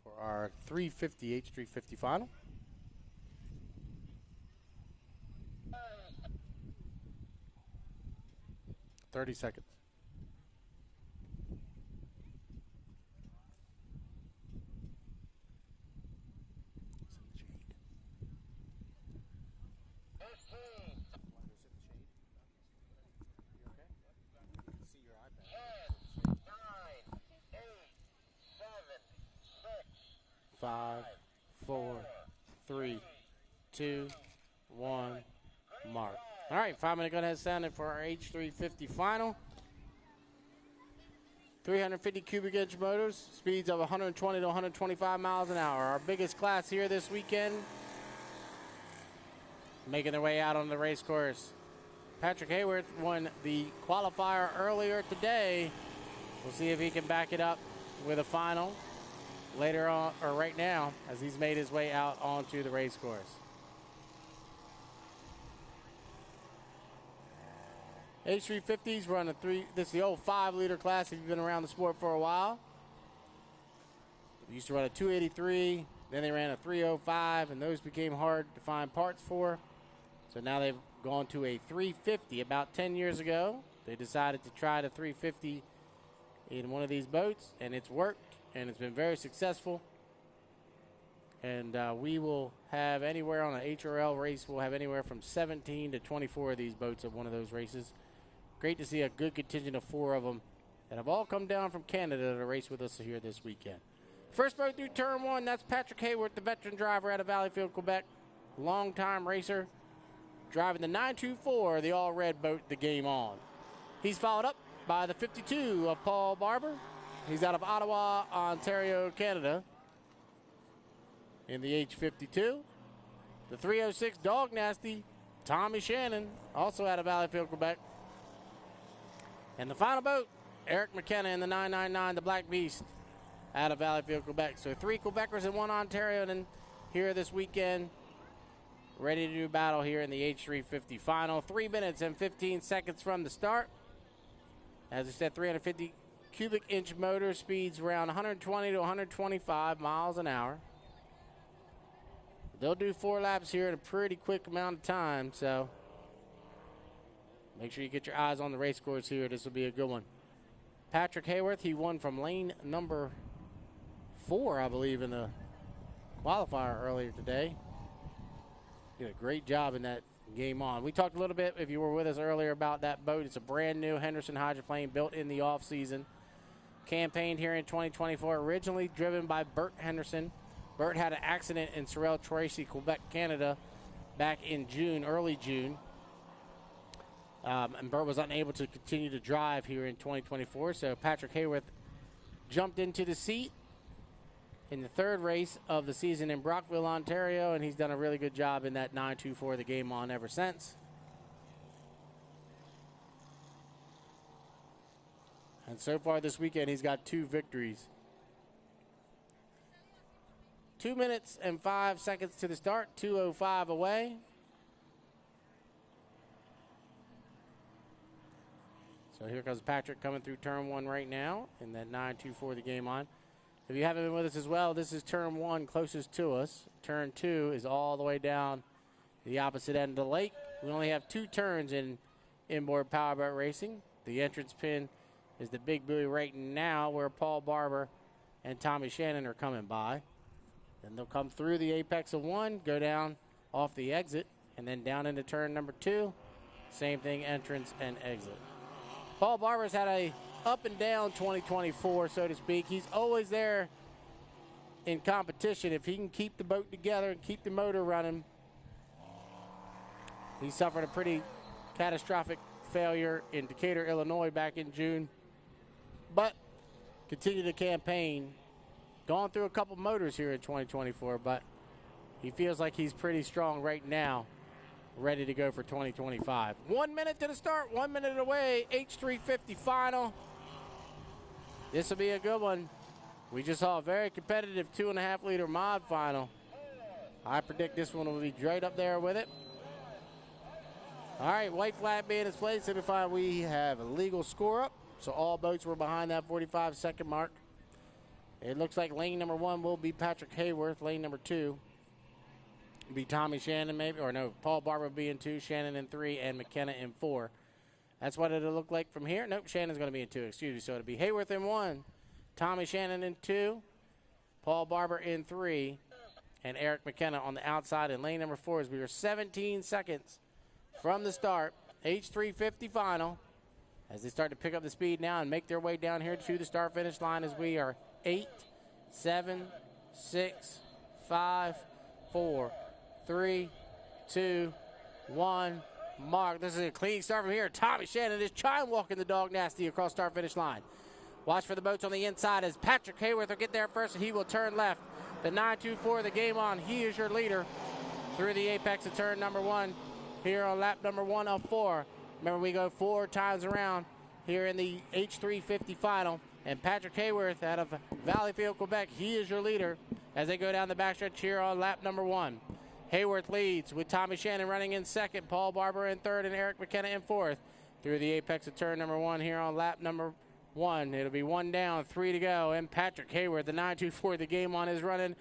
For our 350 H350 final. "30 seconds. See your iPad. 10, 9, 8, 7, 6, 5, 4, 3, 2, 1, mark. All right, 5-minute gun has sounded for our H350 final. 350 cubic inch motors, speeds of 120 to 125 miles an hour. Our biggest class here this weekend, making their way out on the race course. Patrick Hayworth won the qualifier earlier today. We'll see if he can back it up with a final later on, or right now, as he's made his way out onto the race course. H350s run this is the old 5-liter class if you've been around the sport for a while. They used to run a 283, then they ran a 305, and those became hard to find parts for. So now they've gone to a 350. About 10 years ago, they decided to try the 350 in one of these boats, and it's worked, and it's been very successful. And we will have anywhere on an HRL race, we'll have anywhere from 17 to 24 of these boats at one of those races. Great to see a good contingent of 4 of them that have all come down from Canada to race with us here this weekend. First boat through turn 1, that's Patrick Hayworth, the veteran driver out of Valleyfield, Quebec. Long-time racer, driving the 924, the all-red boat, the Game On. He's followed up by the 52 of Paul Barber. He's out of Ottawa, Ontario, Canada, in the H52. The 306 Dog Nasty, Tommy Shannon, also out of Valleyfield, Quebec. And the final boat, Eric McKenna in the 999, the Black Beast, out of Valleyfield, Quebec. So 3 Quebecers and 1 Ontarian, and here this weekend, ready to do battle here in the H350 final. 3 minutes and 15 seconds from the start. As I said, 350 cubic inch motor, speeds around 120 to 125 miles an hour. They'll do 4 laps here in a pretty quick amount of time, so make sure you get your eyes on the race course here. This will be a good one. Patrick Hayworth, he won from lane number 4, I believe, in the qualifier earlier today. Did a great job in that Game On. We talked a little bit, if you were with us earlier, about that boat. It's a brand new Henderson hydroplane built in the off season. Campaigned here in 2024, originally driven by Bert Henderson. Bert had an accident in Sorel Tracy, Quebec, Canada, back in June, early June. And Bert was unable to continue to drive here in 2024. So Patrick Hayworth jumped into the seat in the 3rd race of the season in Brockville, Ontario, and he's done a really good job in that 924, the Game On, ever since. And so far this weekend, he's got 2 victories. 2 minutes and 5 seconds to the start, 2:05 away. So here comes Patrick coming through turn 1 right now in that 924, the Game On. If you haven't been with us as well, this is turn 1 closest to us. Turn 2 is all the way down the opposite end of the lake. We only have 2 turns in inboard powerboat racing. The entrance pin is the big buoy right now where Paul Barber and Tommy Shannon are coming by. Then they'll come through the apex of 1, go down off the exit, and then down into turn number 2. Same thing, entrance and exit. Paul Barber's had a up and down 2024, so to speak. He's always there in competition if he can keep the boat together and keep the motor running. He suffered a pretty catastrophic failure in Decatur, Illinois back in June, but continued to campaign. Gone through a couple motors here in 2024, but he feels like he's pretty strong right now, ready to go for 2025. 1 minute to the start, 1 minute away, H350 final. This will be a good one. We just saw a very competitive 2.5 liter mod final. I predict this one will be right up there with it. All right, white flag being displayed, signifying we have a legal score up. So all boats were behind that 45-second mark. It looks like lane number 1 will be Patrick Hayworth. Lane number 2 will be Tommy Shannon, maybe, or no, Paul Barber will be in 2, Shannon in 3, and McKenna in 4. That's what it'll look like from here. Nope, Shannon's going to be in 2, excuse me. So it'll be Hayworth in 1, Tommy Shannon in 2, Paul Barber in 3, and Eric McKenna on the outside in lane number 4 as we are 17 seconds from the start. H350 final as they start to pick up the speed now and make their way down here to the start-finish line as we are 8, 7, 6, 5, 4, 3, 2, 1. Mark, this is a clean start from here. Tommy Shannon is chime walking the Dog Nasty across start-finish line. Watch for the boats on the inside as Patrick Hayworth will get there first and he will turn left. The 924, the Game On, he is your leader through the apex of turn number 1 here on lap number 1 of 4. Remember, we go 4 times around here in the H350 final. And Patrick Hayworth out of Valleyfield, Quebec, he is your leader as they go down the backstretch here on lap number 1. Hayworth leads with Tommy Shannon running in 2nd, Paul Barber in 3rd, and Eric McKenna in 4th. Through the apex of turn number 1 here on lap number 1. It'll be 1 down, 3 to go. And Patrick Hayworth, the 924, the Game On, is running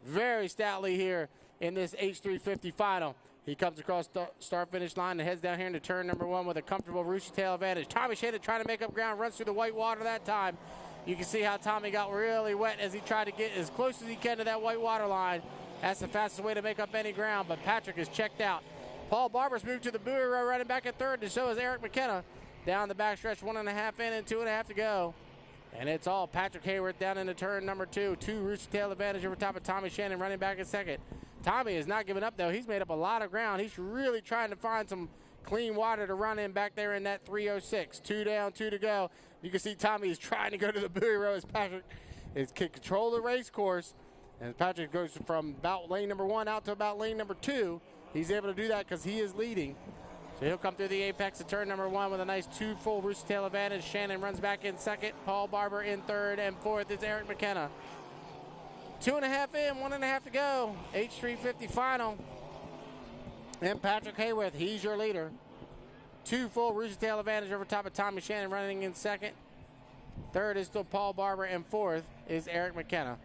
very stoutly here in this H350 final. He comes across start-finish line and heads down here into turn number 1 with a comfortable rooster tail advantage. Tommy Shannon trying to make up ground, runs through the white water that time. You can see how Tommy got really wet as he tried to get as close as he can to that white water line. That's the fastest way to make up any ground, but Patrick is checked out. Paul Barber's moved to the buoy row, running back at third, and so is Eric McKenna. Down the backstretch, 1.5 in and 2.5 to go. And it's all Patrick Hayworth down into turn number 2. 2 Rooster Tail advantage over top of Tommy Shannon, running back in second. Tommy is not giving up, though. He's made up a lot of ground. He's really trying to find some clean water to run in back there in that 306. 2 down, 2 to go. You can see Tommy is trying to go to the buoy row as Patrick is control the race course. And Patrick goes from about lane number 1 out to about lane number 2. He's able to do that because he is leading. So he'll come through the apex of turn number 1 with a nice 2 full Rooster Tail advantage. Shannon runs back in second. Paul Barber in third, and fourth is Eric McKenna. 2.5 in, 1.5 to go. H350 final. And Patrick Hayworth, he's your leader. 2 full Rooster Tail advantage over top of Tommy Shannon running in second. Third is still Paul Barber, and fourth is Eric McKenna.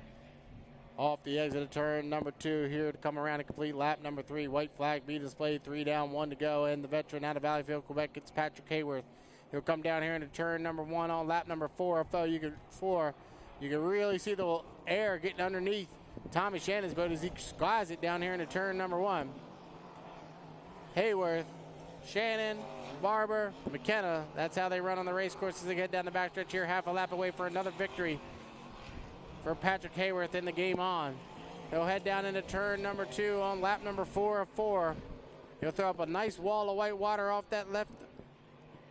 Off the exit of turn number 2 here to come around and complete lap number 3. White flag be displayed, 3 down, 1 to go. And the veteran out of Valleyfield, Quebec, gets Patrick Hayworth. He'll come down here into turn number 1 on lap number 4. You can really see the air getting underneath Tommy Shannon's boat as he skies it down here into turn number 1. Hayworth, Shannon, Barber, McKenna. That's how they run on the race course as they get down the backstretch here. Half a lap away for another victory for Patrick Hayworth in the game on. He'll head down into turn number 2 on lap number 4 of 4. He'll throw up a nice wall of white water off that left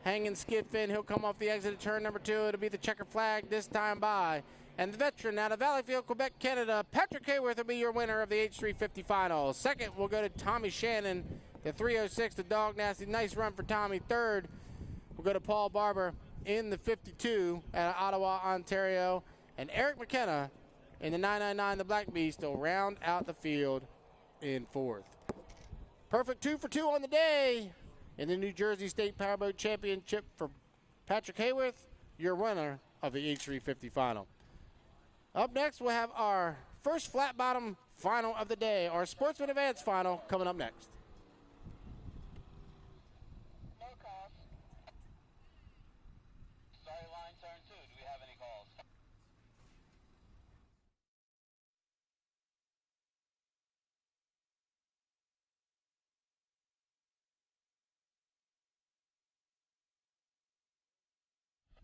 hanging skid fin. He'll come off the exit of turn number 2. It'll be the checker flag this time by. And the veteran out of Valleyfield, Quebec, Canada, Patrick Hayworth will be your winner of the H350 final. Second, we'll go to Tommy Shannon, the 306, the Dog Nasty. Nice run for Tommy. Third, we'll go to Paul Barber in the 52 out of Ottawa, Ontario. And Eric McKenna in the 999, the Black Beast, will round out the field in fourth. Perfect 2 for 2 on the day in the New Jersey State Powerboat Championship for Patrick Hayworth, your winner of the H350 final. Up next, we'll have our first flat bottom final of the day, our Sportsman Advance final, coming up next.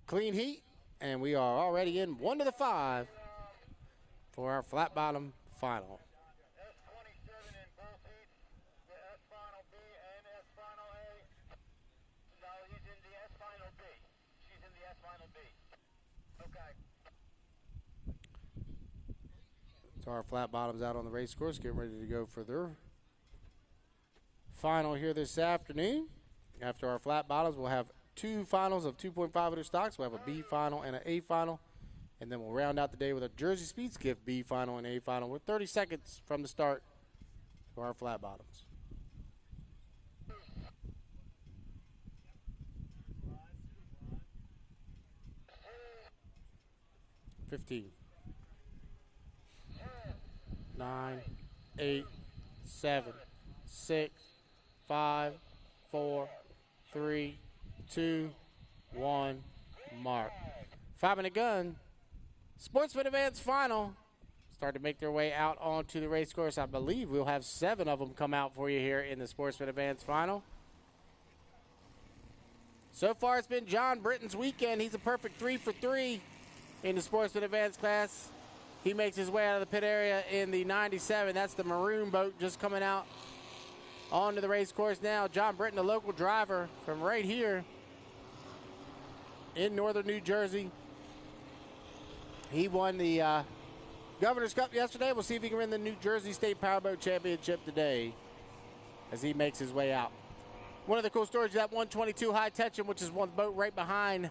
Clean heat, and we are already in 1 to the 5 for our flat bottom final. S27 in both heats, the S final B and S final A. No, he's in the S final B. She's in the S final B. Okay. So our flat bottoms out on the race course, getting ready to go for their final here this afternoon. After our flat bottoms, we'll have 2 finals of 2.5 liter stocks. We'll have a B final and an A final. And then we'll round out the day with a Jersey Speed Skiff B final and A final. We're 30 seconds from the start for our flat bottoms. 15. 9, 8, 7, 6, 5, 4, 3, 2, 1, mark. 5-minute gun. Sportsman Advance final. Start to make their way out onto the race course. I believe we'll have 7 of them come out for you here in the Sportsman Advance final. So far, it's been John Britton's weekend. He's a perfect 3 for 3 in the Sportsman Advance class. He makes his way out of the pit area in the 97. That's the maroon boat just coming out onto the race course now. John Britton, a local driver from right here in northern New Jersey. He won the Governor's Cup yesterday. We'll see if he can win the New Jersey State Powerboat Championship today as he makes his way out. One of the cool stories is that 122 High Tension, which is one boat right behind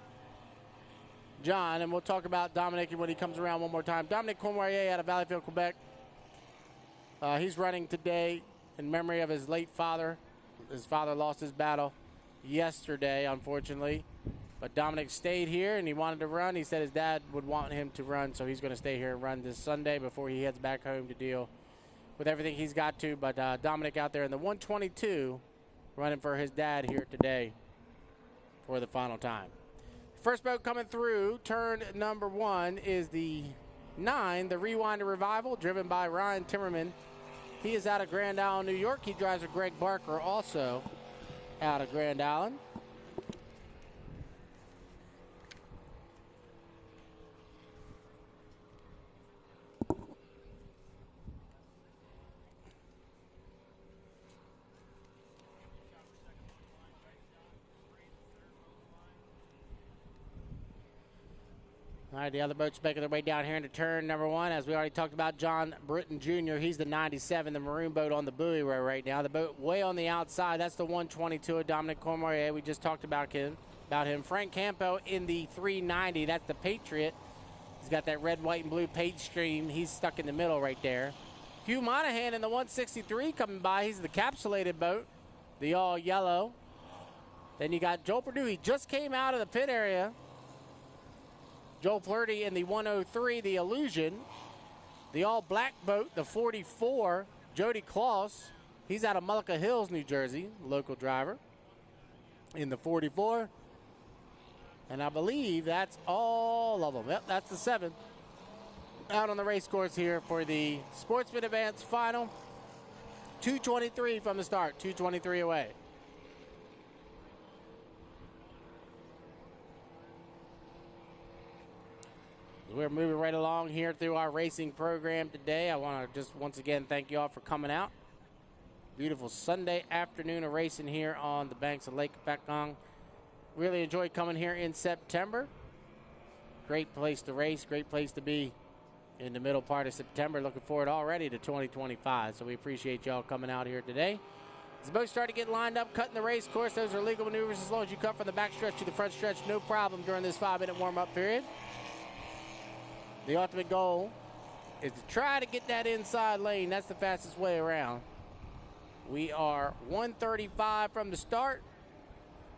John, and we'll talk about Dominic when he comes around one more time. Dominic Cormoyer out of Valleyfield, Quebec. He's running today in memory of his late father. His father lost his battle yesterday, unfortunately. But Dominic stayed here, and he wanted to run. He said his dad would want him to run, so he's going to stay here and run this Sunday before he heads back home to deal with everything he's got to. But Dominic out there in the 122 running for his dad here today for the final time. First boat coming through, turn number 1 is the 9, the Rewind and Revival, driven by Ryan Timmerman He is out of Grand Island, New York. He drives with Greg Barker, also out of Grand Island. All right, the other boats making their way down here into turn number 1. As we already talked about, John Britton Jr., he's the 97, the maroon boat on the buoy row right now. The boat way on the outside, that's the 122 of Dominic Cormier. We just talked about him. Frank Campo in the 390, that's the Patriot. He's got that red, white, and blue paint stream. He's stuck in the middle right there. Hugh Monahan in the 163 coming by. He's the capsulated boat, the all yellow. Then you got Joel Perdue. He just came out of the pit area. Joel Flirty in the 103, the Illusion. The all-black boat, the 44, Jody Kloss. He's out of Mullica Hills, New Jersey, local driver, in the 44. And I believe that's all of them. Yep, that's the 7. Out on the race course here for the Sportsman Advance Final. 2:23 from the start, 2:23 away. We're moving right along here through our racing program today. I want to just once again thank you all for coming out. Beautiful Sunday afternoon of racing here on the banks of Lake Hopatcong. Really enjoyed coming here in September. Great place to race, great place to be in the middle part of September. Looking forward already to 2025. So we appreciate y'all coming out here today. As the boats start to get lined up, cutting the race course, those are legal maneuvers as long as you cut from the back stretch to the front stretch, no problem during this 5-minute warm-up period. The ultimate goal is to try to get that inside lane. That's the fastest way around. We are 135 from the start.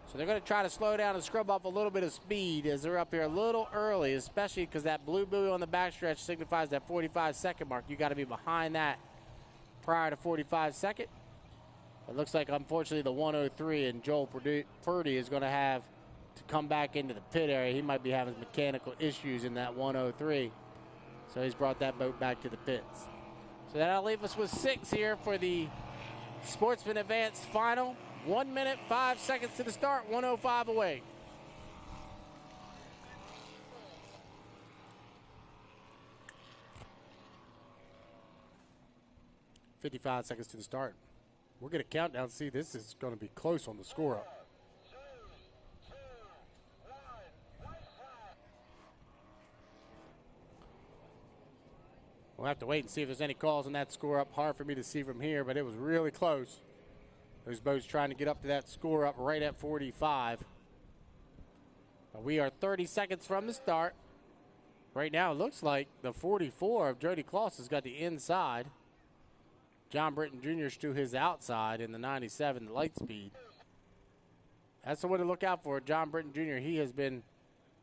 So they're going to try to slow down and scrub off a little bit of speed as they're up here a little early, especially because that blue buoy on the backstretch signifies that 45-second mark. You got to be behind that prior to 45-second. It looks like, unfortunately, the 103 and Joel Purdy is going to have to come back into the pit area. He might be having mechanical issues in that 103. So he's brought that boat back to the pits. So that'll leave us with 6 here for the Sportsman Advance Final. 1 minute, 5 seconds to the start, 105 away. $55 seconds to the start. We're going to count down. See, this is going to be close on the score up. We'll have to wait and see if there's any calls on that score up. Hard for me to see from here, but it was really close. Those boats trying to get up to that score up right at 45. But we are 30 seconds from the start. Right now, it looks like the 44 of Jody Kloss has got the inside. John Britton Jr. is to his outside in the 97, the light speed. That's the one to look out for. John Britton Jr., he has been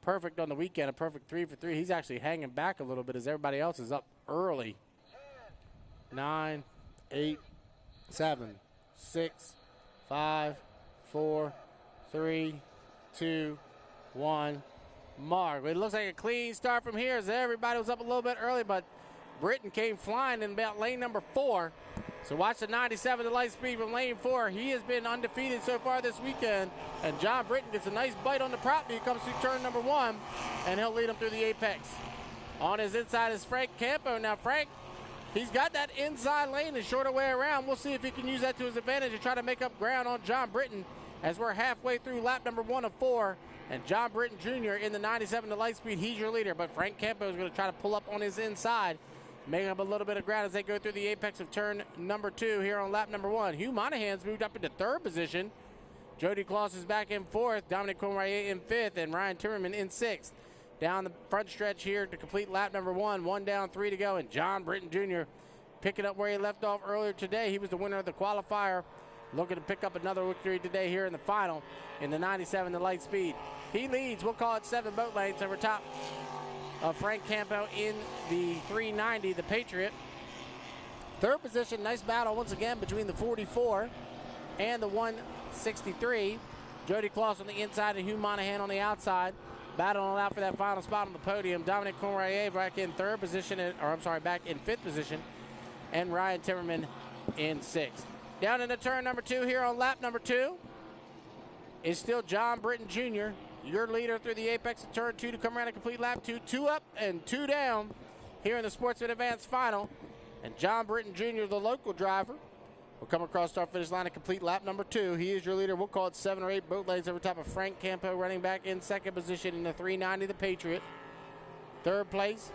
perfect on the weekend, a perfect 3 for 3. He's actually hanging back a little bit as everybody else is up early. 9, 8, 7, 6, 5, 4, 3, 2, 1. Mark. It looks like a clean start from here as everybody was up a little bit early, but Britton came flying in about lane number 4. So watch the 97, the light speed from lane 4. He has been undefeated so far this weekend. And John Britton gets a nice bite on the prop. He comes through turn number 1, and he'll lead him through the apex. On his inside is Frank Campo. Now, Frank, he's got that inside lane the shorter way around. We'll see if he can use that to his advantage and try to make up ground on John Britton as we're halfway through lap number 1 of 4. And John Britton Jr. in the 97, the light speed, he's your leader. But Frank Campo is going to try to pull up on his inside, making up a little bit of ground as they go through the apex of turn number 2 here on lap number 1. Hugh Monahan's moved up into 3rd position. Jody Kloss is back in 4th. Dominic Cormier in 5th. And Ryan Timmerman in 6th. Down the front stretch here to complete lap number 1. 1 down, 3 to go. And John Britton Jr. picking up where he left off earlier today. He was the winner of the qualifier. Looking to pick up another victory today here in the final in the 97, the light speed. He leads. We'll call it 7 boat lanes over top of Frank Campo in the 390, the Patriot. 3rd position, nice battle once again between the 44 and the 163. Jody Kloss on the inside and Hugh Monahan on the outside, battling out for that final spot on the podium. Dominic Cormier back in 3rd position, back in 5th position, and Ryan Timmerman in 6th. Down into turn number 2 here on lap number 2 is still John Britton Jr., your leader through the apex of turn 2 to come around and complete lap 2. 2 up and 2 down here in the Sportsman Advance Final. And John Britton Jr., the local driver, will come across our finish line and complete lap number 2. He is your leader. We'll call it 7 or 8 boat lengths over top of Frank Campo, running back in 2nd position in the 390, the Patriot. 3rd place,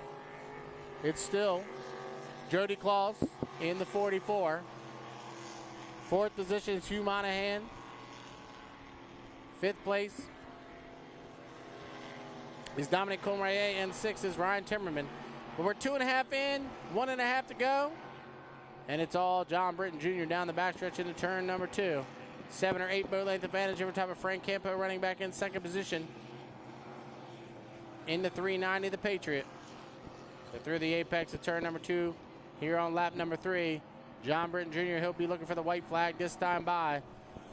it's still Jody Claus in the 44. 4th position is Hugh Monahan. 5th place is Dominic Comarier, and 6th is Ryan Timmerman. But we're 2.5 in, 1.5 to go. And it's all John Britton Jr. down the backstretch into turn number 2. 7 or 8 boat length advantage over top of Frank Campo, running back in 2nd position in the 390, the Patriot. So through the apex of turn number 2 here on lap number 3, John Britton Jr., he'll be looking for the white flag this time by.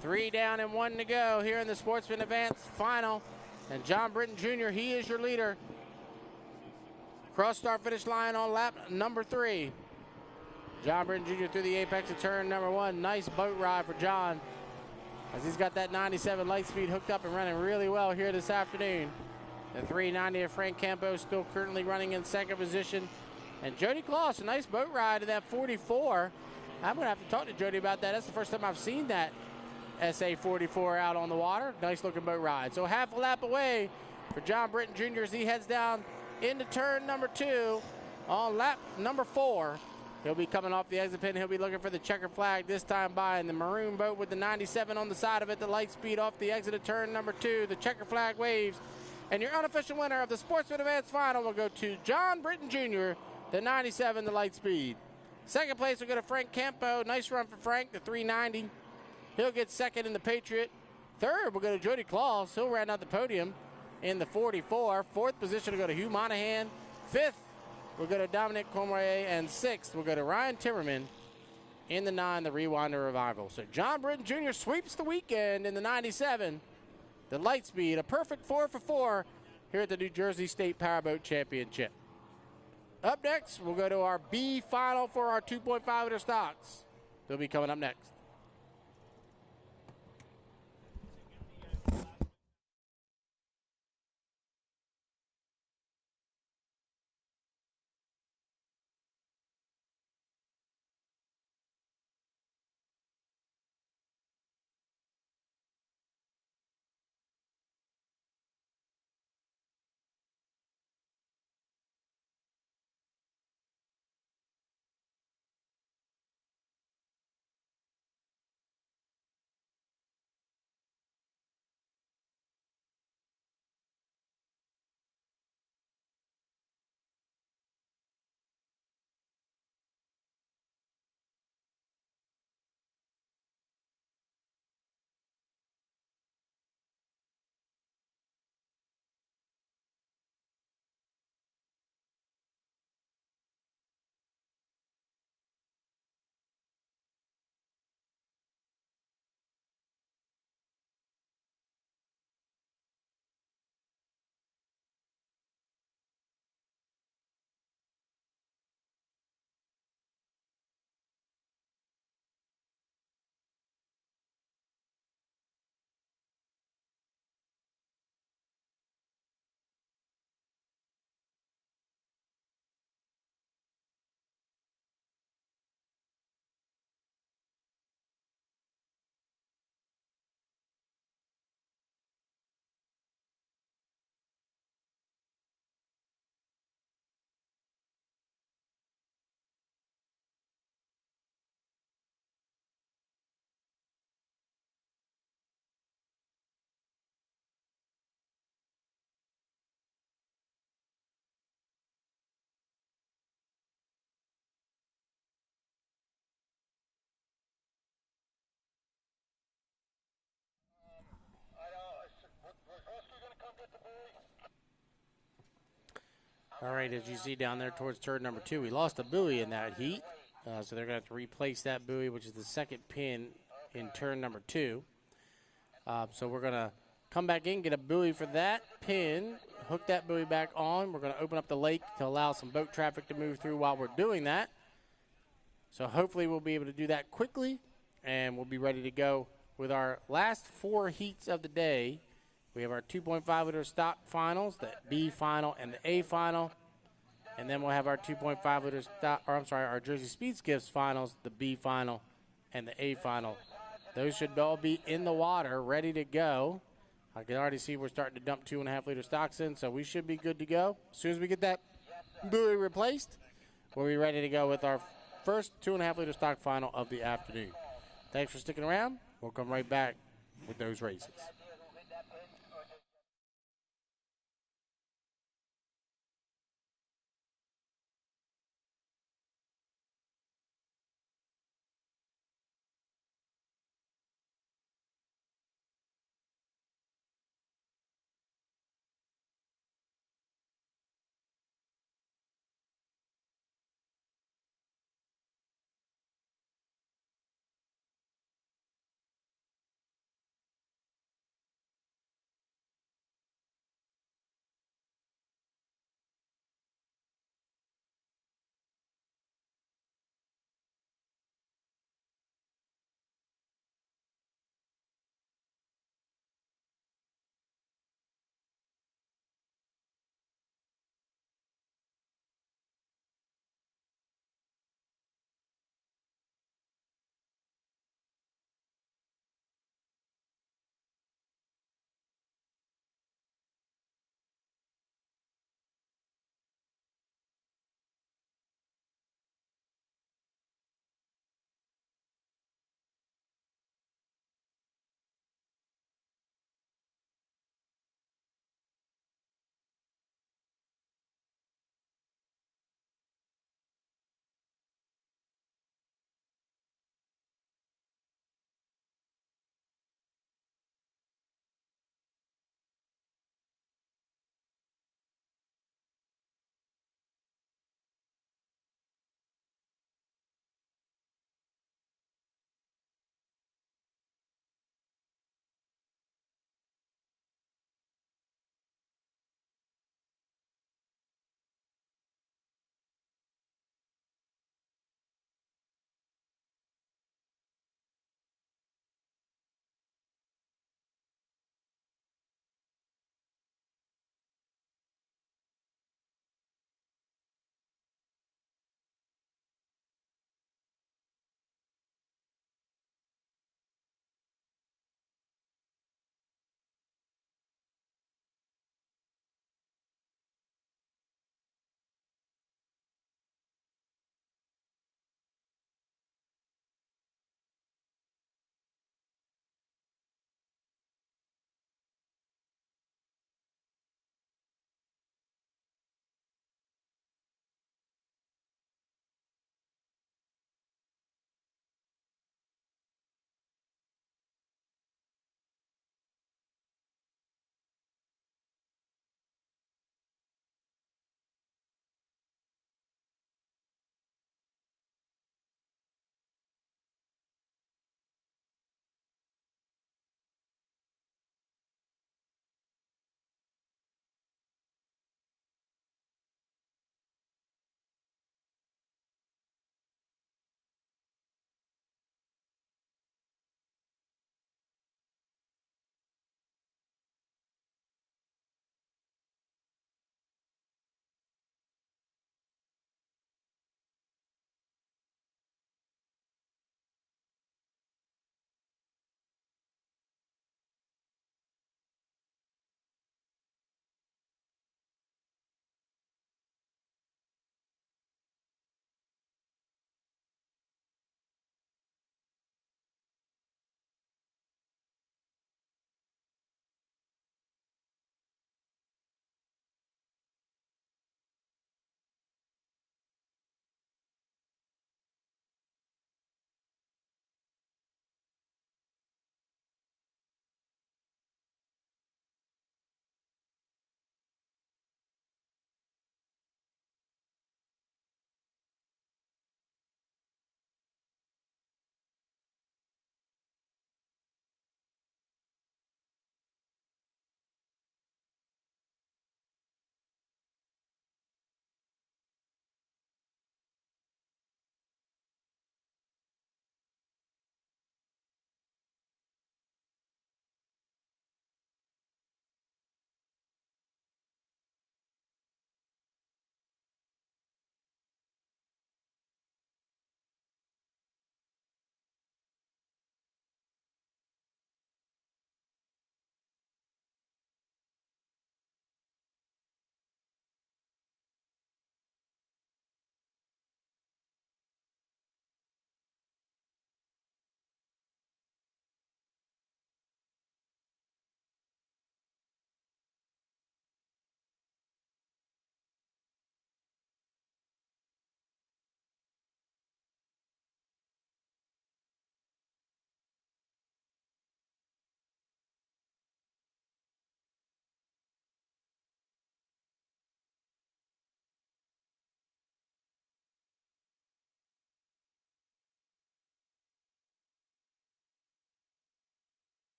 3 down and 1 to go here in the Sportsman Advance Final. And John Britton Jr., he is your leader. Cross start finish line on lap number 3. John Britton Jr. through the apex of turn number 1. Nice boat ride for John, as he's got that 97 light speed hooked up and running really well here this afternoon. The 390 of Frank Campo still currently running in 2nd position. And Jody Claus, a nice boat ride in that 44. I'm going to have to talk to Jody about that. That's the first time I've seen that SA44 out on the water. Nice looking boat ride. So half a lap away for John Britton Jr. as he heads down into turn number 2 on lap number 4. He'll be coming off the exit pin. He'll be looking for the checker flag this time by in the maroon boat with the 97 on the side of it. The light speed off the exit of turn number 2. The checker flag waves. And your unofficial winner of the Sportsman Advance Final will go to John Britton Jr., the 97, the light speed. 2nd place will go to Frank Campo. Nice run for Frank, the 390. He'll get 2nd in the Patriot. 3rd will go to Jody Claus. He'll round out the podium in the 44. 4th position will go to Hugh Monahan. 5th will go to Dominic Comarier, and 6th will go to Ryan Timmerman in the 9, the Rewinder Revival. So John Britton Jr. sweeps the weekend in the 97, the light speed, a perfect 4 for 4 here at the New Jersey State Powerboat Championship. Up next, we'll go to our B final for our 2.5 liter stocks. They'll be coming up next. All right, as you see down there towards turn number 2, we lost a buoy in that heat. So they're going to have to replace that buoy, which is the 2nd pin in turn number 2. So we're going to come back in, get a buoy for that pin, hook that buoy back on. We're going to open up the lake to allow some boat traffic to move through while we're doing that. So hopefully we'll be able to do that quickly, and we'll be ready to go with our last 4 heats of the day. We have our 2.5 liter stock finals, the B final and the A final. And then we'll have our 2.5 liter stock, or I'm sorry, our Jersey Speed Skiffs finals, the B final and the A final. Those should all be in the water, ready to go. I can already see we're starting to dump 2.5 liter stocks in, so we should be good to go. As soon as we get that buoy replaced, we'll be ready to go with our first 2.5 liter stock final of the afternoon. Thanks for sticking around. We'll come right back with those races.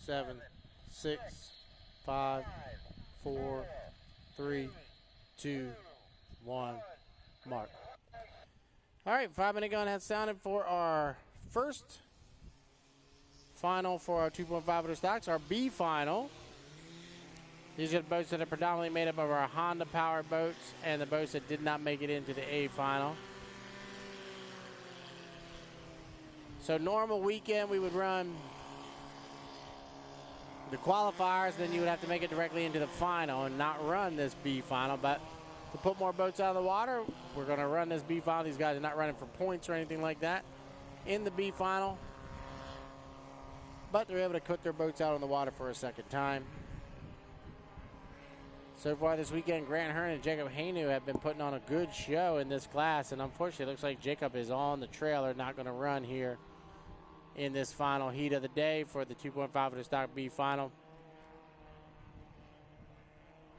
7, 6, 5, 4, 3, 2, 1, mark. All right, 5-minute gun has sounded for our first final for our 2.5 stocks, our B final. These are the boats that are predominantly made up of our Honda-powered boats and the boats that did not make it into the A final. So normal weekend, we would run the qualifiers, then you would have to make it directly into the final and not run this B final. But to put more boats out of the water, we're going to run this B final. These guys are not running for points or anything like that in the B final. But they're able to put their boats out on the water for a second time. So far this weekend, Grant Hearn and Jacob Hainu have been putting on a good show in this class. And unfortunately, it looks like Jacob is on the trailer, not going to run here in this final heat of the day for the 2.5 stock B final.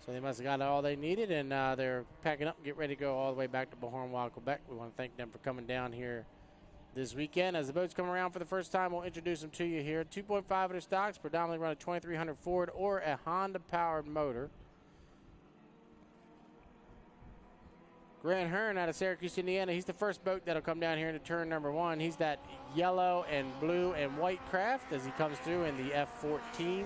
So they must have got all they needed, and they're packing up and get ready to go all the way back to Beauharnois, Quebec. We want to thank them for coming down here this weekend. As the boats come around for the first time, we'll introduce them to you here. 2.5 stocks predominantly run a 2300 Ford or a Honda-powered motor. Grant Hearn out of Syracuse, Indiana. He's the first boat that'll come down here into turn number 1. He's that yellow and blue and white craft as he comes through in the F-14.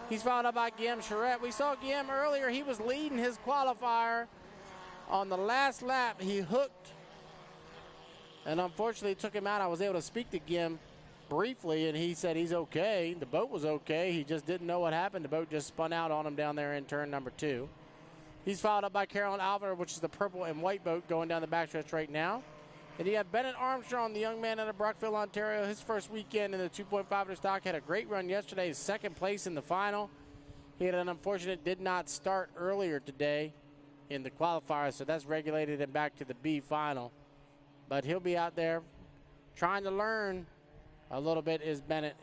He's followed up by Guillaume Charette. We saw Guillaume earlier. He was leading his qualifier. On the last lap, he hooked, and unfortunately it took him out. I was able to speak to Guillaume briefly, and he said he's okay. The boat was okay. He just didn't know what happened. The boat just spun out on him down there in turn number 2. He's followed up by Carolyn Alver, which is the purple and white boat going down the backstretch right now. And you have Bennett Armstrong, the young man out of Brockville, Ontario. His first weekend in the 2.5 stock, had a great run yesterday, second place in the final. He had an unfortunate did not start earlier today in the qualifier, so that's regulated him back to the B final. But he'll be out there trying to learn a little bit is Bennett.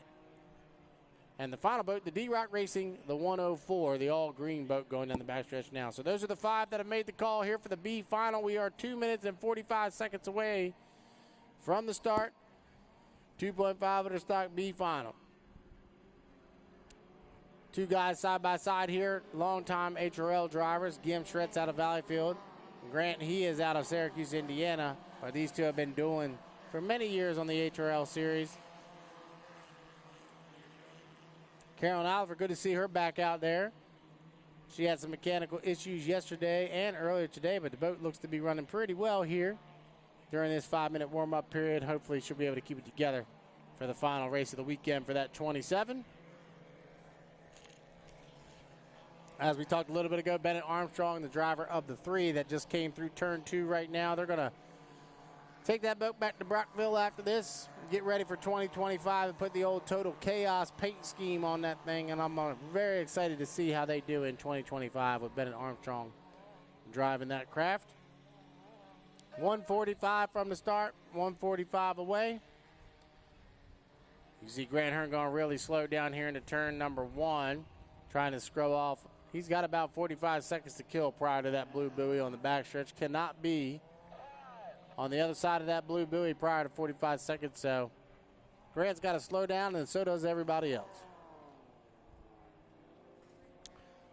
And the final boat, the D-Rock Racing, the 104, the all-green boat going down the backstretch now. So those are the 5 that have made the call here for the B final. We are 2 minutes and 45 seconds away from the start. 2.5 stock B final. 2 guys side by side here, longtime HRL drivers. Guillaume Schretz out of Valleyfield. Grant, he is out of Syracuse, Indiana. But these two have been doing for many years on the HRL series. Carolyn Oliver, good to see her back out there. She had some mechanical issues yesterday and earlier today, but the boat looks to be running pretty well here during this 5-minute warm-up period. Hopefully she'll be able to keep it together for the final race of the weekend for that 27. As we talked a little bit ago, Bennett Armstrong, the driver of the 3 that just came through turn 2 right now. They're going to take that boat back to Brockville after this, get ready for 2025 and put the old Total Chaos paint scheme on that thing. And I'm very excited to see how they do in 2025 with Bennett Armstrong driving that craft. 145 from the start, 145 away. You see Grant Hearn going really slow down here into turn number 1, trying to scrub off. He's got about 45 seconds to kill prior to that blue buoy on the backstretch. Cannot be on the other side of that blue buoy prior to 45 seconds, so Grant's got to slow down, and so does everybody else.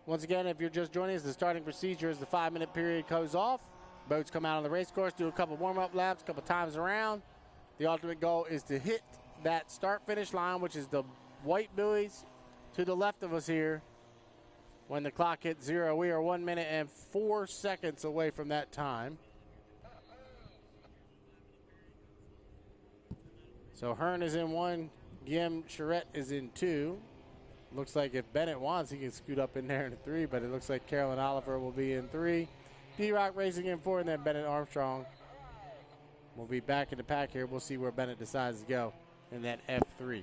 Once again, if you're just joining us, the starting procedure is the 5-minute period goes off. Boats come out on the race course, do a couple warm-up laps, a couple times around. The ultimate goal is to hit that start-finish line, which is the white buoys to the left of us here. When the clock hits 0, we are 1 minute and 4 seconds away from that time. So Hearn is in 1, Guillaume Charette is in 2. Looks like if Bennett wants, he can scoot up in there in 3, but it looks like Carolyn Oliver will be in 3. D-Rock Racing in 4, and then Bennett Armstrong will be back in the pack here. We'll see where Bennett decides to go in that F3.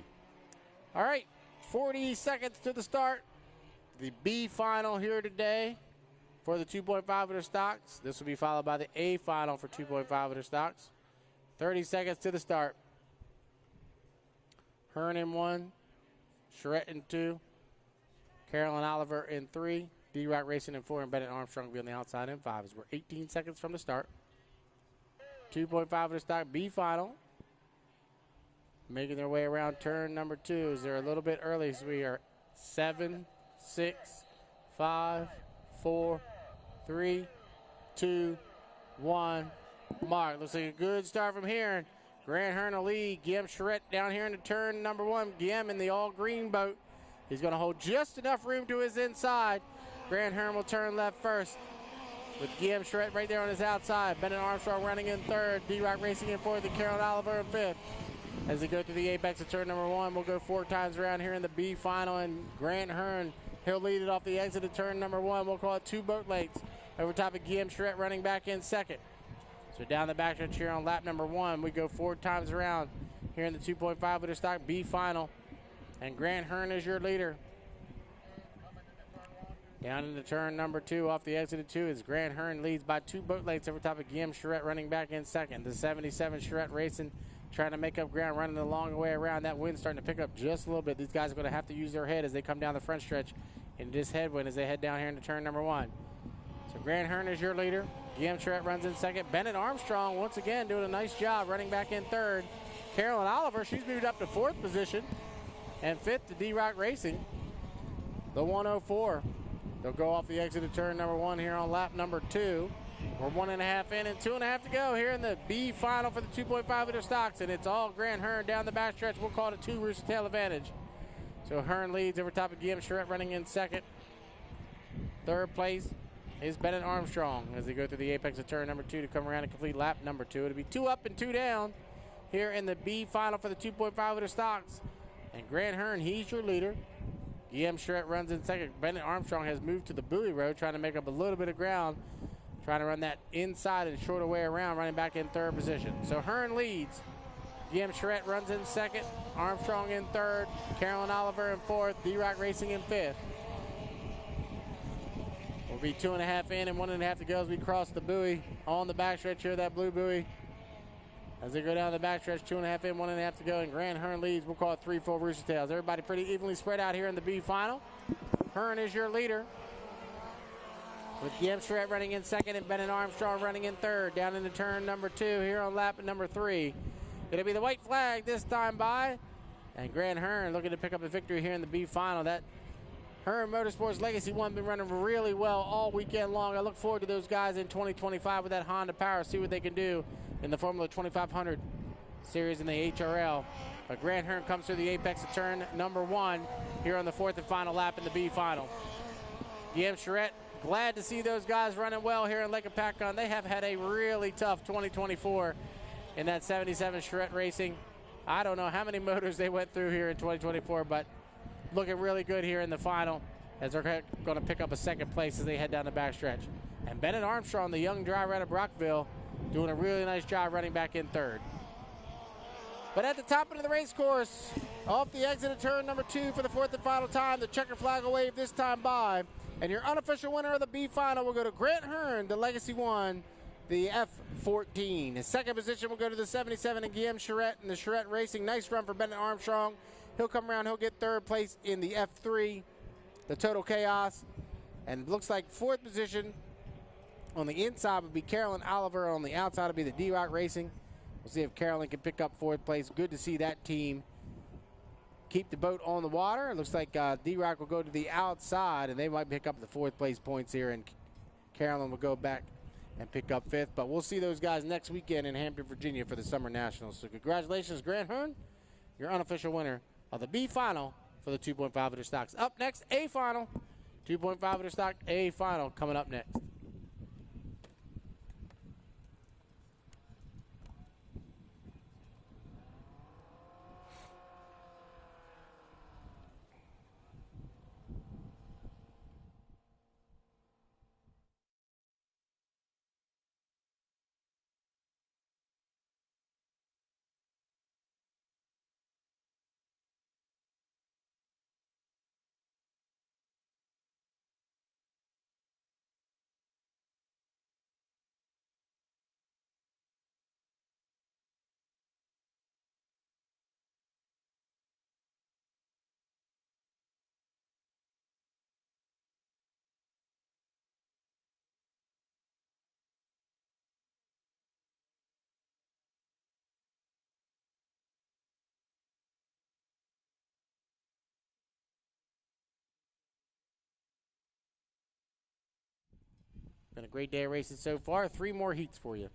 All right, 40 seconds to the start. The B final here today for the 2.5 stocks. This will be followed by the A final for 2.5 stocks. 30 seconds to the start. Hearn in 1, Charette in 2, Carolyn Oliver in 3, D-Rock Racing in 4, and Bennett Armstrong will be on the outside in 5 as we're 18 seconds from the start. 2.5 stock B final. Making their way around turn number 2 as they're a little bit early, so we are 7, 6, 5, 4, 3, 2, 1. Mark. Looks like a good start from here. Grant Hearn will lead. Guillaume Charette down here in the turn number 1. Guillaume in the all-green boat. He's going to hold just enough room to his inside. Grant Hearn will turn left first with Guillaume Charette right there on his outside. Bennett Armstrong running in third. D-Rock racing in fourth and Carolyn Oliver in fifth. As they go through the apex of turn number 1, we'll go 4 times around here in the B final, and Grant Hearn, he'll lead it off the exit of turn number 1. We'll call it 2 boat lengths. Over top of Guillaume Charette running back in second. So down the backstretch here on lap number 1, we go 4 times around here in the 2.5 liter stock B final. And Grant Hearn is your leader. Down into turn number 2 off the exit of 2 as Grant Hearn leads by 2 boat lengths over top of Guillaume Charette running back in second. The 77 Charette racing, trying to make up ground, running the long way around. That wind's starting to pick up just a little bit. These guys are going to have to use their head as they come down the front stretch in this headwind as they head down here into turn number 1. So Grant Hearn is your leader. Guillaume Charette runs in second. Bennett Armstrong, once again, doing a nice job running back in third. Carolyn Oliver, she's moved up to 4th position. And 5th to D-Rock Racing, the 104. They'll go off the exit of turn number 1 here on lap number 2. We're 1.5 in and 2.5 to go here in the B final for the 2.5 liter stocks. And it's all Grant Hearn down the backstretch. We'll call it a 2 rooster tail advantage. So Hearn leads over top of Guillaume Charette running in second. Third place is Bennett Armstrong as they go through the apex of turn number 2 to come around and complete lap number 2. It'll be 2 up and 2 down here in the B final for the 2.5 liter stocks. And Grant Hearn, he's your leader. Guillaume Charette runs in second. Bennett Armstrong has moved to the buoy road, trying to make up a little bit of ground, trying to run that inside and shorter way around, running back in third position. So Hearn leads. Guillaume Charette runs in second. Armstrong in third. Carolyn Oliver in fourth. D-Rock Racing in fifth. We'll be 2.5 in and 1.5 to go as we cross the buoy on the backstretch here, that blue buoy. As they go down the backstretch, 2.5 in, 1.5 to go, and Grant Hearn leads. We'll call it 3 full rooster tails. Everybody pretty evenly spread out here in the B final. Hearn is your leader, with Guillaume Charette running in second and Bennett Armstrong running in third. Down into turn number 2 here on lap number 3. It'll be the white flag this time by, and Grant Hearn looking to pick up a victory here in the B final. That Hearn Motorsports Legacy 1 been running really well all weekend long. I look forward to those guys in 2025 with that Honda power, see what they can do in the Formula 2500 series in the HRL. But Grant Hearn comes through the apex of turn number 1 here on the 4th and final lap in the B final. Guillaume Charette, glad to see those guys running well here in Lake Hopatcong. They have had a really tough 2024 in that 77 Charette Racing. I don't know how many motors they went through here in 2024, but looking really good here in the final as they're going to pick up a second place as they head down the backstretch. And Bennett Armstrong, the young driver out of Brockville, doing a really nice job running back in third. But at the top end of the race course, off the exit of turn number 2 for the 4th and final time, the checker flag will wave this time by. And your unofficial winner of the B final will go to Grant Hearn, the Legacy 1, the F14. His second position will go to the 77 and Guillaume Charette and the Charette Racing. Nice run for Bennett Armstrong. He'll come around, he'll get third place in the F3, the Total Chaos. And it looks like 4th position on the inside would be Carolyn Oliver. On the outside would be the D-Rock Racing. We'll see if Carolyn can pick up 4th place. Good to see that team keep the boat on the water. It looks like D-Rock will go to the outside, and they might pick up the 4th place points here, and Carolyn will go back and pick up 5th. But we'll see those guys next weekend in Hampton, Virginia for the Summer Nationals. So congratulations, Grant Hearn, your unofficial winner of the B final for the 2.5 liter stocks. Up next, A final. 2.5 liter stock A final coming up next. Been a great day of racing so far. 3 more heats for you.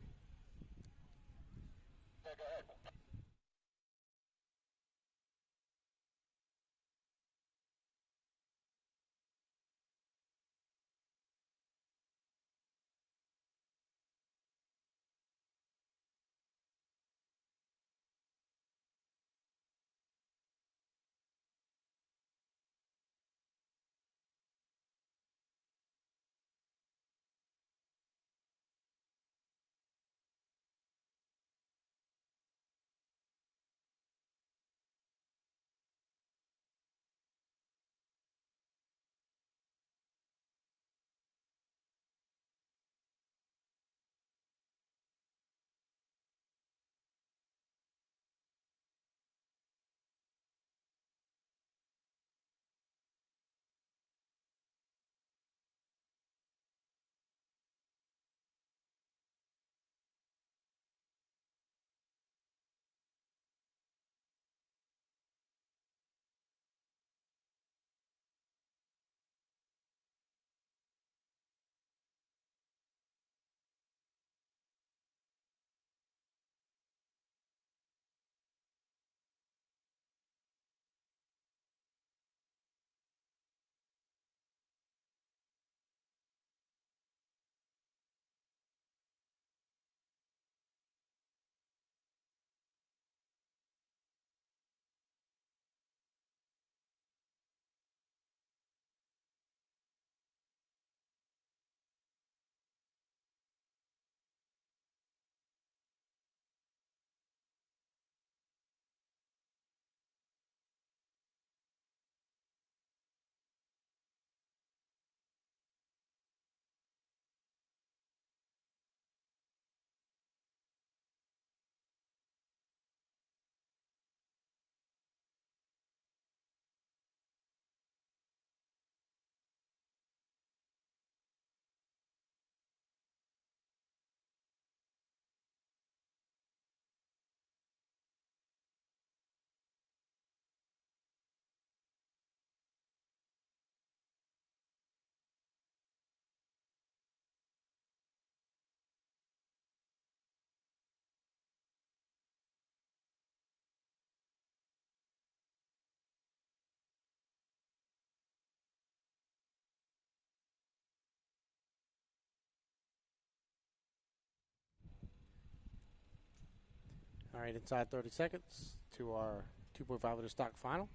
All right, inside 30 seconds to our 2.5 liter stock final.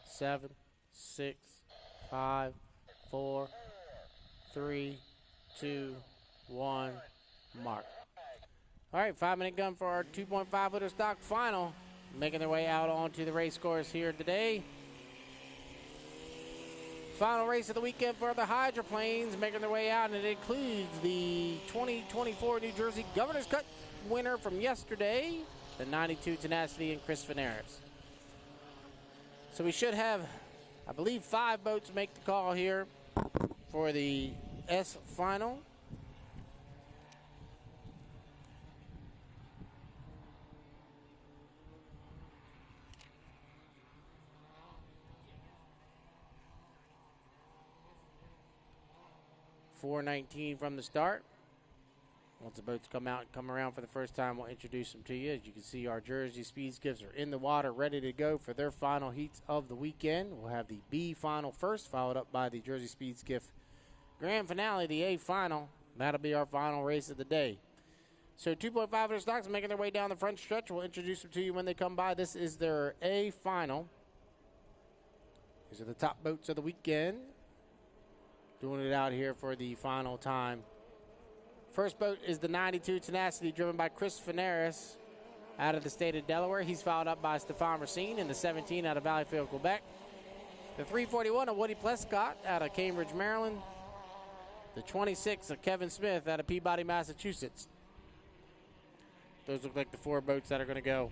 Seven, 6, 5, 4, 3, 2, 1, mark. All right, 5-minute gun for our 2.5 liter stock final. Making their way out onto the race course here today. Final race of the weekend for the hydroplanes making their way out, and it includes the 2024 New Jersey Governor's Cup winner from yesterday, the 92 Tenacity and Chris Venaris. So we should have, I believe, 5 boats make the call here for the S final. .419 from the start. Once the boats come out and come around for the first time, we'll introduce them to you. As you can see, our Jersey Speed Skiffs are in the water, ready to go for their final heats of the weekend. We'll have the B final first, followed up by the Jersey Speed Skiff grand finale, the A final. That'll be our final race of the day. So 2.5 liter stocks making their way down the front stretch. We'll introduce them to you when they come by. This is their A final. These are the top boats of the weekend. Doing it out here for the final time. First boat is the 92 Tenacity, driven by Chris Venaris out of the state of Delaware. He's followed up by Stefan Racine in the 17 out of Valleyfield, Quebec. The 341 of Woody Plescott out of Cambridge, Maryland. The 26 of Kevin Smith out of Peabody, Massachusetts. Those look like the 4 boats that are going to go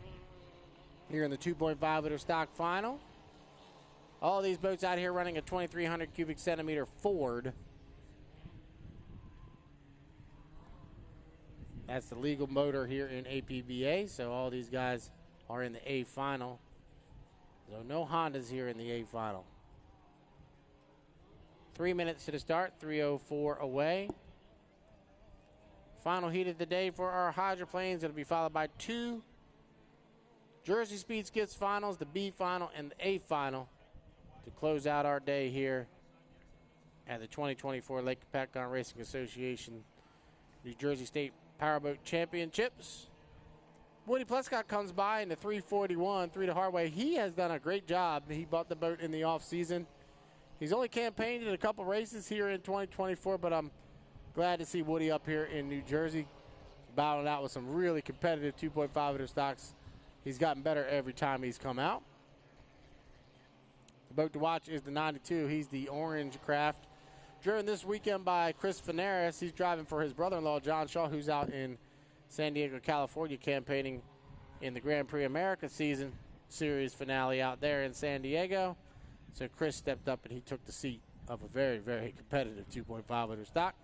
here in the 2.5 liter stock final. All of these boats out here running a 2,300 cubic centimeter Ford. That's the legal motor here in APBA, so all these guys are in the A final. So no Hondas here in the A final. 3 minutes to the start, 3:04 away. Final heat of the day for our hydroplanes. It'll be followed by 2 Jersey Speed Skiffs finals, the B final and the A final, to close out our day here at the 2024 Lake Hopatcong Racing Association New Jersey State Powerboat Championships. Woody Plescott comes by in the 341, 3 to Hardway. He has done a great job. He bought the boat in the offseason. He's only campaigned in a couple races here in 2024, but I'm glad to see Woody up here in New Jersey, battling out with some really competitive 2.5-liter stocks. He's gotten better every time he's come out. The boat to watch is the 92. He's the orange craft, driven this weekend by Chris Finaris. He's driving for his brother-in-law, John Shaw, who's out in San Diego, California, campaigning in the Grand Prix America season series finale out there in San Diego. So Chris stepped up and he took the seat of a very, very competitive 2.5-liter stock.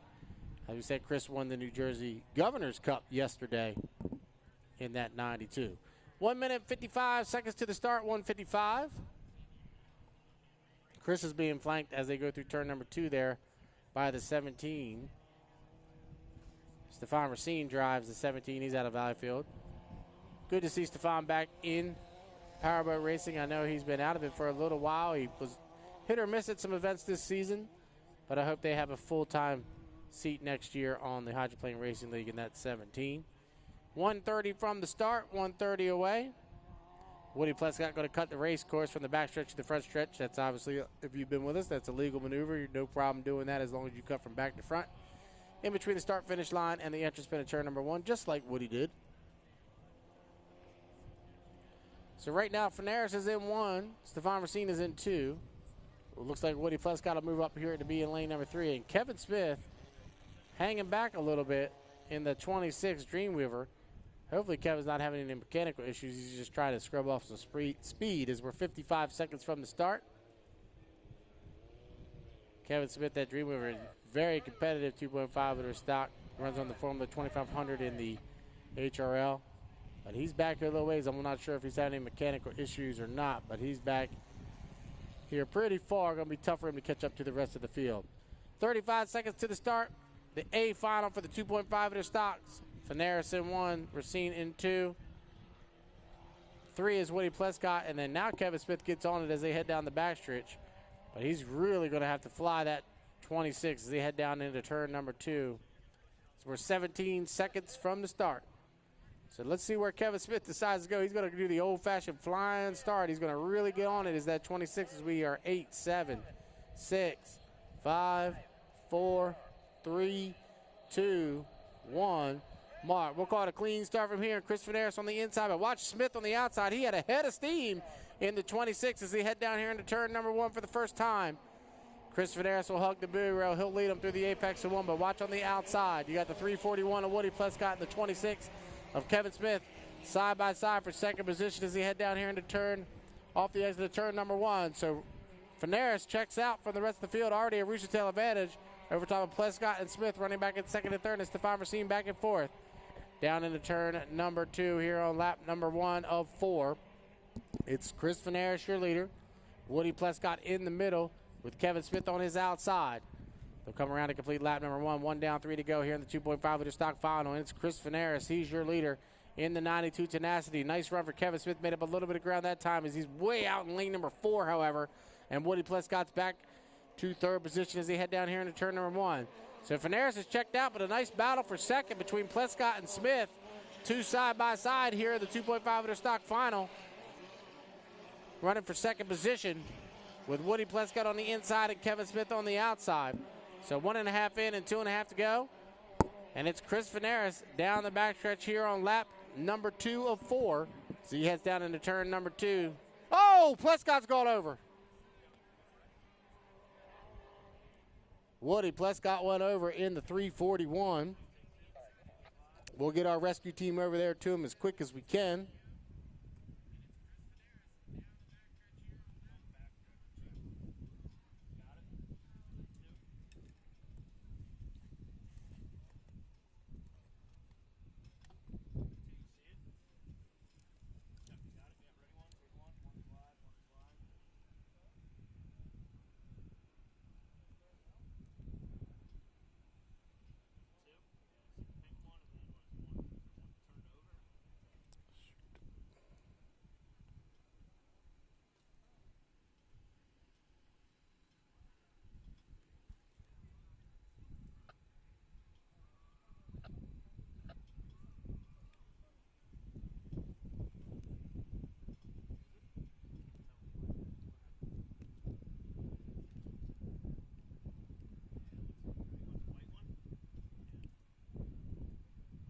As we said, Chris won the New Jersey Governor's Cup yesterday in that 92. 1 minute, 55 seconds to the start, 1:55. Chris is being flanked as they go through turn number 2 there by the 17. Stefan Racine drives the 17. He's out of Valleyfield. Good to see Stefan back in powerboat racing. I know he's been out of it for a little while. He was hit or miss at some events this season, but I hope they have a full-time seat next year on the Hydroplane Racing League in that 17. 1:30 from the start, 1:30 away. Woody Plescott going to cut the race course from the back stretch to the front stretch. That's obviously, if you've been with us, that's a legal maneuver. You're no problem doing that as long as you cut from back to front. In between the start-finish line and the entrance pin at turn number 1, just like Woody did. So right now, Finaris is in 1. Stefan Racine is in 2. It looks like Woody Plescott will move up here to be in lane number 3. And Kevin Smith hanging back a little bit in the 26 Dreamweaver. Hopefully Kevin's not having any mechanical issues. He's just trying to scrub off some speed as we're 55 seconds from the start. Kevin Smith, that Dreamweaver, is very competitive 2.5-liter stock. Runs on the Formula 2500 in the HRL. But he's back here a little ways. I'm not sure if he's having any mechanical issues or not, but he's back here pretty far. Going to be tough for him to catch up to the rest of the field. 35 seconds to the start. The A final for the 2.5-liter stocks. Finaris in 1, Racine in 2. 3 is Woody Plescott, and then now Kevin Smith gets on it as they head down the backstretch. But he's really going to have to fly that 26 as they head down into turn number 2. So we're 17 seconds from the start. So let's see where Kevin Smith decides to go. He's going to do the old-fashioned flying start. He's going to really get on it as that 26 as we are 8, 7, 6, 5, 4, 3, 2, 1. Mark, we'll call it a clean start from here. Chris Finaris on the inside, but watch Smith on the outside. He had a head of steam in the 26 as they head down here into turn number 1 for the first time. Chris Finaris will hug the buoy rail. He'll lead him through the apex of 1, but watch on the outside. You got the 341 of Woody Plescott and the 26 of Kevin Smith side by side for second position as they head down here into turn off the exit of turn number 1. So Finaris checks out from the rest of the field. Already a rooster tail advantage over top of Plescott and Smith running back in second and third, and Stefan Racine back and forth. Down into turn number 2 here on lap number 1 of 4. It's Chris Finaris, your leader. Woody Plescott in the middle with Kevin Smith on his outside. They'll come around to complete lap number 1. 1 down, 3 to go here in the 2.5-liter stock final. And it's Chris Finaris. He's your leader in the 92 Tenacity. Nice run for Kevin Smith. Made up a little bit of ground that time as he's way out in lane number 4, however. And Woody Plescott's back to third position as they head down here into turn number 1. So Finaris is checked out, but a nice battle for second between Plescott and Smith. 2 side by side here in the 2.5-liter stock final. Running for second position with Woody Plescott on the inside and Kevin Smith on the outside. So 1.5 in and 2.5 to go. And it's Chris Finaris down the backstretch here on lap number 2 of 4. So he heads down into turn number 2. Oh, Plescott's gone over. Woody Plescott went over in the 341. We'll get our rescue team over there to him as quick as we can.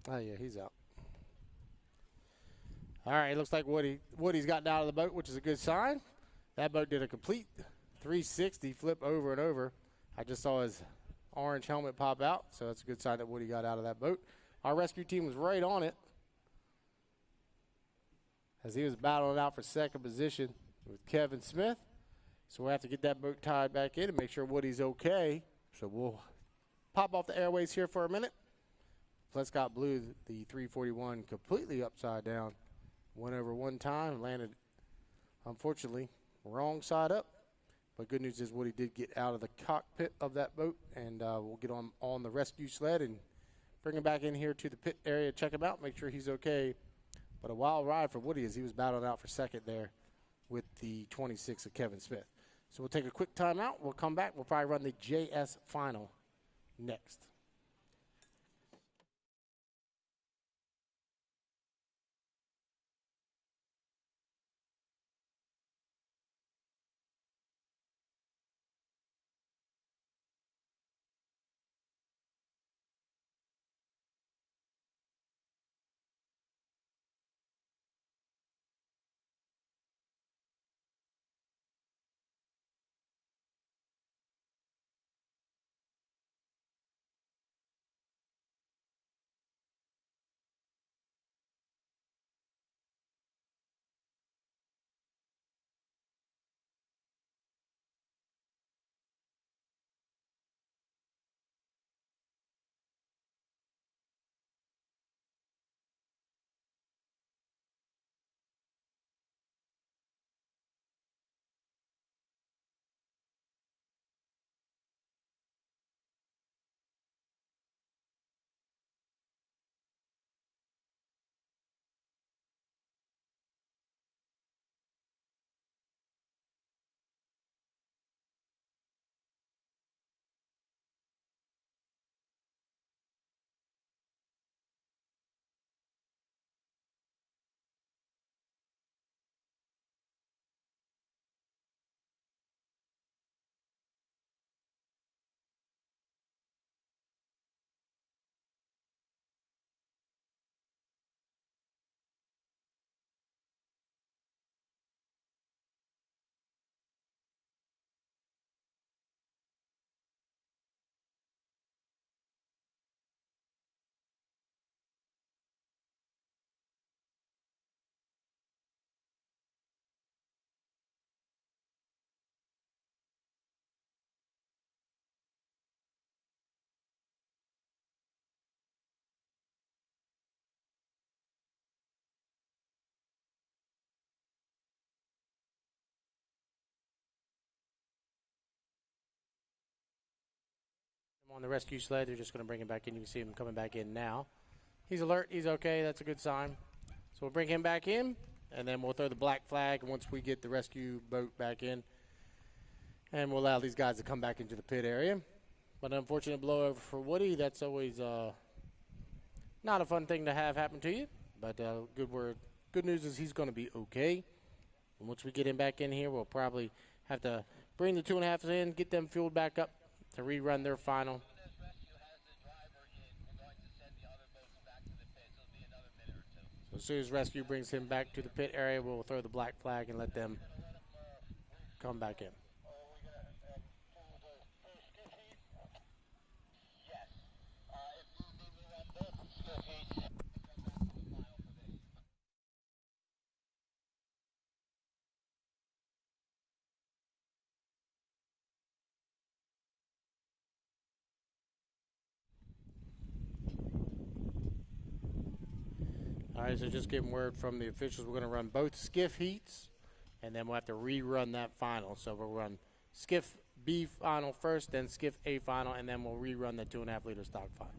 Oh, yeah, he's out. All right, it looks like Woody's gotten out of the boat, which is a good sign. That boat did a complete 360 flip over and over. I just saw his orange helmet pop out, so that's a good sign that Woody got out of that boat. Our rescue team was right on it as he was battling out for second position with Kevin Smith. So we'll have to get that boat tied back in and make sure Woody's okay. So we'll pop off the airways here for a minute. Plescott blew the 341 completely upside down. Went over one time, landed, unfortunately, wrong side up. But good news is Woody did get out of the cockpit of that boat, and we'll get on the rescue sled and bring him back in here to the pit area, check him out, make sure he's okay. But a wild ride for Woody as he was battling out for second there with the 26 of Kevin Smith. So we'll take a quick timeout. We'll come back. We'll probably run the JS final next. On the rescue sled, they're just going to bring him back in. You can see him coming back in now. He's alert. He's okay. That's a good sign. So we'll bring him back in, and then we'll throw the black flag once we get the rescue boat back in. And we'll allow these guys to come back into the pit area. But an unfortunate blowover for Woody. That's always not a fun thing to have happen to you. But good news is he's going to be okay. And once we get him back in here, we'll probably have to bring the 2.5s in, get them fueled back up to rerun their final. So as soon as rescue brings him back to the pit area, we'll throw the black flag and let them come back in. All right, so just getting word from the officials, we're going to run both skiff heats, and then we'll have to rerun that final. So we'll run Skiff B final first, then Skiff A final, and then we'll rerun the 2.5 liter stock final.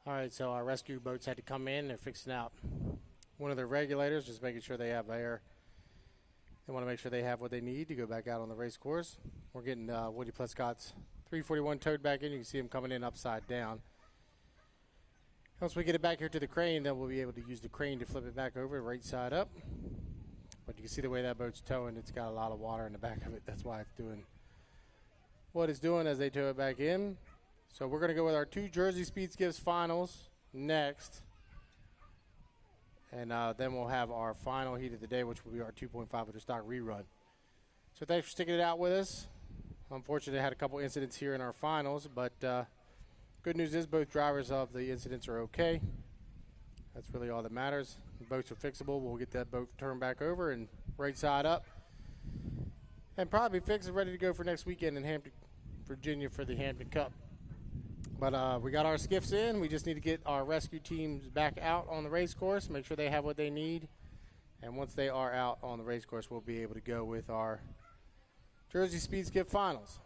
All right, so our rescue boats had to come in. They're fixing out one of their regulators, just making sure they have air. They want to make sure they have what they need to go back out on the race course. We're getting Woody Plescott's 341 towed back in. You can see him coming in upside down. Once we get it back here to the crane, then we'll be able to use the crane to flip it back over right side up. But you can see the way that boat's towing. It's got a lot of water in the back of it. That's why it's doing what it's doing as they tow it back in. So we're going to go with our 2 Jersey Speed Skiffs finals next. And then we'll have our final heat of the day, which will be our 2.5 liter stock rerun. So thanks for sticking it out with us. Unfortunately, I had a couple incidents here in our finals, but good news is both drivers of the incidents are okay. That's really all that matters. The boats are fixable. We'll get that boat turned back over and right side up. And probably fixed and ready to go for next weekend in Hampton, Virginia for the Hampton Cup. But we got our skiffs in. We just need to get our rescue teams back out on the race course, make sure they have what they need. And once they are out on the race course, we'll be able to go with our Jersey Speed Skiff finals.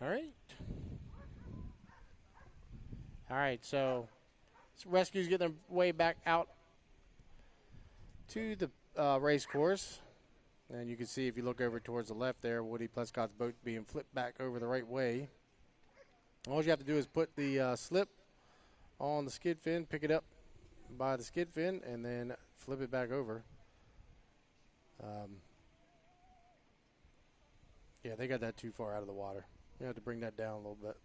All right. All right, so rescue's getting their way back out to the race course. And you can see if you look over towards the left there, Woody Plescott's boat being flipped back over the right way. All you have to do is put the slip on the skid fin, pick it up by the skid fin, and then flip it back over. Yeah, they got that too far out of the water. You have to bring that down a little bit.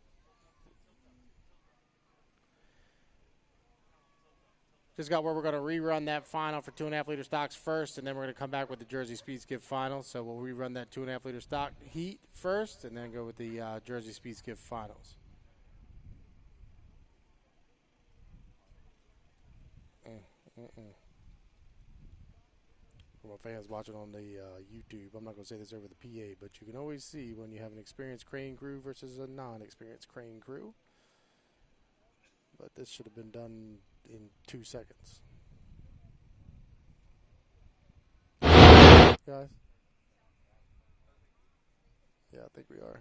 Just got where we're going to rerun that final for 2.5 liter stocks first, and then we're going to come back with the Jersey Speed Skiff final. So we'll rerun that 2.5 liter stock heat first, and then go with the Jersey Speed Skiff finals. For my fans watching on the YouTube, I'm not going to say this over the PA, but you can always see when you have an experienced crane crew versus a non-experienced crane crew. But this should have been done in 2 seconds. Guys? Yeah, I think we are.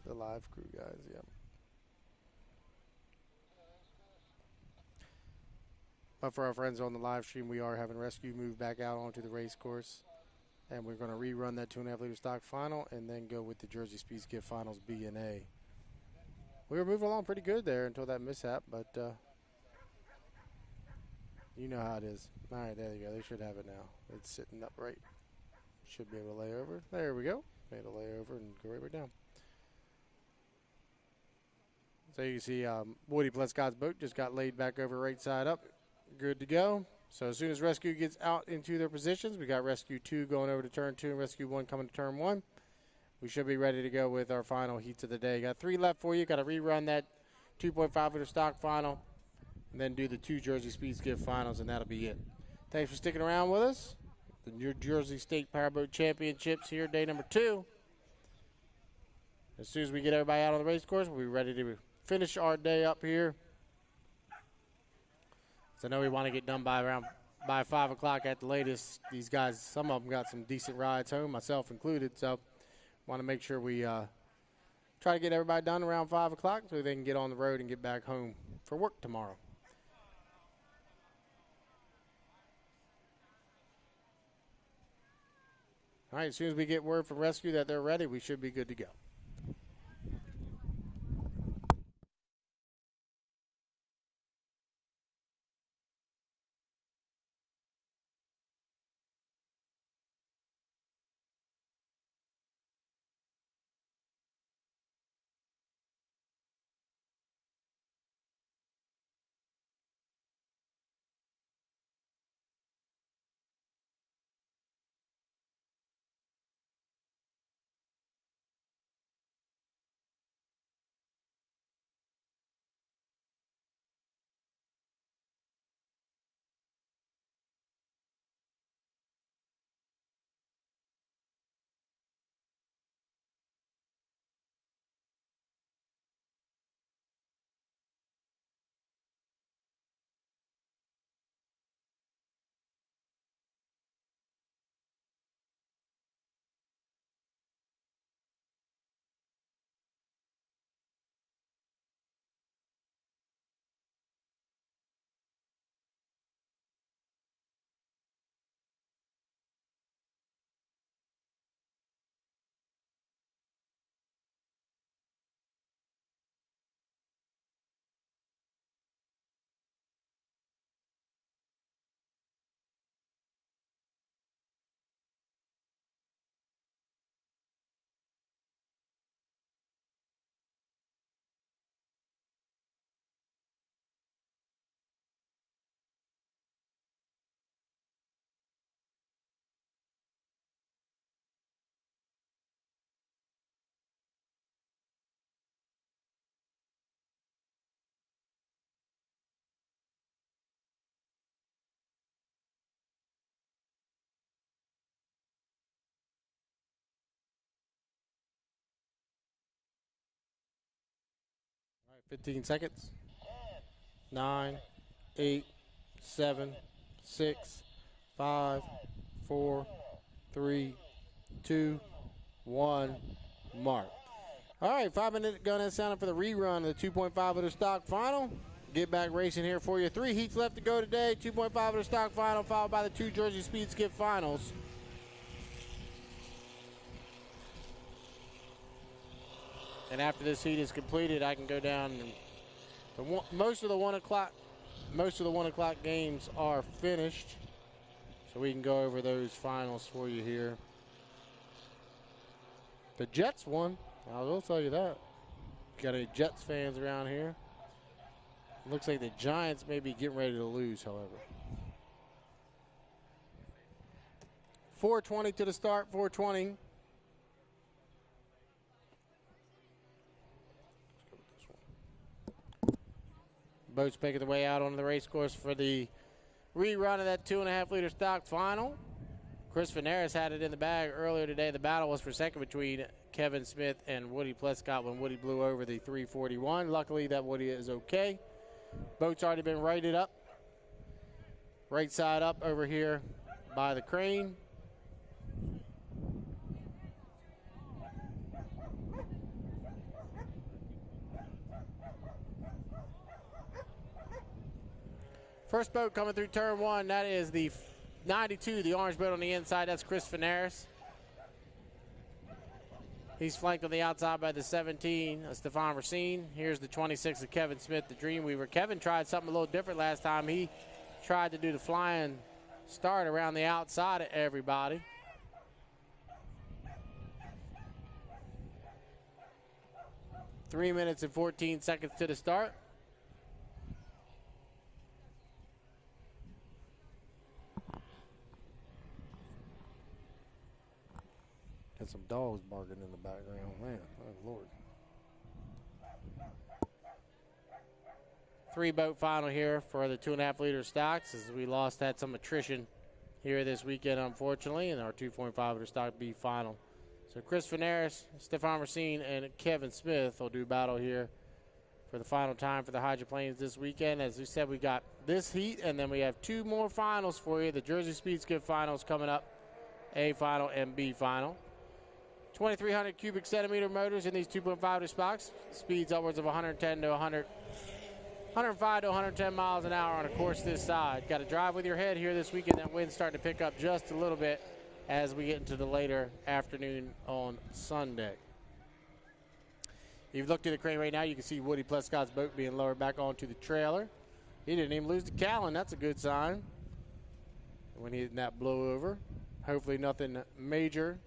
The live crew guys, yeah. But for our friends on the live stream, we are having rescue move back out onto the race course. And we're going to rerun that 2.5 liter stock final and then go with the Jersey Speed Skiff finals B and A. We were moving along pretty good there until that mishap, but you know how it is. All right, there you go. They should have it now. It's sitting upright. Should be able to lay over. There we go. Made a lay over and go right back down. So you can see Woody Plescott's boat just got laid back over right side up. Good to go. So as soon as rescue gets out into their positions, we got rescue 2 going over to turn 2 and rescue 1 coming to turn 1. We should be ready to go with our final heats of the day. Got 3 left for you. Got to rerun that 2.5 liter stock final and then do the 2 Jersey Speed Skiff finals, and that'll be it. Thanks for sticking around with us. The New Jersey State Powerboat Championships here, day number 2. As soon as we get everybody out on the race course, we'll be ready to finish our day up here. So I know we want to get done by 5 o'clock at the latest. These guys, some of them got some decent rides home, myself included. So want to make sure we try to get everybody done around 5 o'clock so they can get on the road and get back home for work tomorrow. All right, as soon as we get word from rescue that they're ready, we should be good to go. All right, 15 seconds. 9, 8, 7, 6, 5, 4, 3, 2, 1, mark. All right, 5-minute gun is sounded for the rerun of the 2.5 liter stock final. Get back racing here for you. 3 heats left to go today. 2.5 liter stock final, followed by the 2 Jersey Speed Skiff finals. And after this heat is completed, I can go down and most of the 1 o'clock games are finished. So we can go over those finals for you here. The Jets won. I will tell you that. Got any Jets fans around here? Looks like the Giants may be getting ready to lose, however. 4:20 to the start, 4:20. Boats making their way out on the race course for the rerun of that 2.5 liter stock final. Chris Venaris had it in the bag earlier today. The battle was for second between Kevin Smith and Woody Plescott when Woody blew over the 341. Luckily, that Woody is okay. Boat's already been righted up. Right side up over here by the crane. First boat coming through turn 1, that is the 92, the orange boat on the inside. That's Chris Venaris. He's flanked on the outside by the 17, Stefan Racine. Here's the 26 of Kevin Smith, the Dreamweaver. Kevin tried something a little different last time. He tried to do the flying start around the outside of everybody. Three minutes and 14 seconds to the start. Got some dogs barking in the background, man. Oh, Lord. 3 boat final here for the 2.5 liter stocks, as we had some attrition here this weekend, unfortunately, in our 2.5 liter stock B final. So Chris Venaris, Stefan Racine, and Kevin Smith will do battle here for the final time for the hydroplanes this weekend. As we said, we got this heat, and then we have 2 more finals for you. The Jersey Speed Skiff finals coming up, A final and B final. 2,300 cubic centimeter motors in these 2.5 liter stocks. Speeds upwards of 105 to 110 miles an hour on a course this side. Got to drive with your head here this weekend. That wind's starting to pick up just a little bit as we get into the later afternoon on Sunday. If you look to the crane right now, you can see Woody Plescott's boat being lowered back onto the trailer. He didn't even lose the Callan. That's a good sign when he did that blowover. Hopefully nothing major,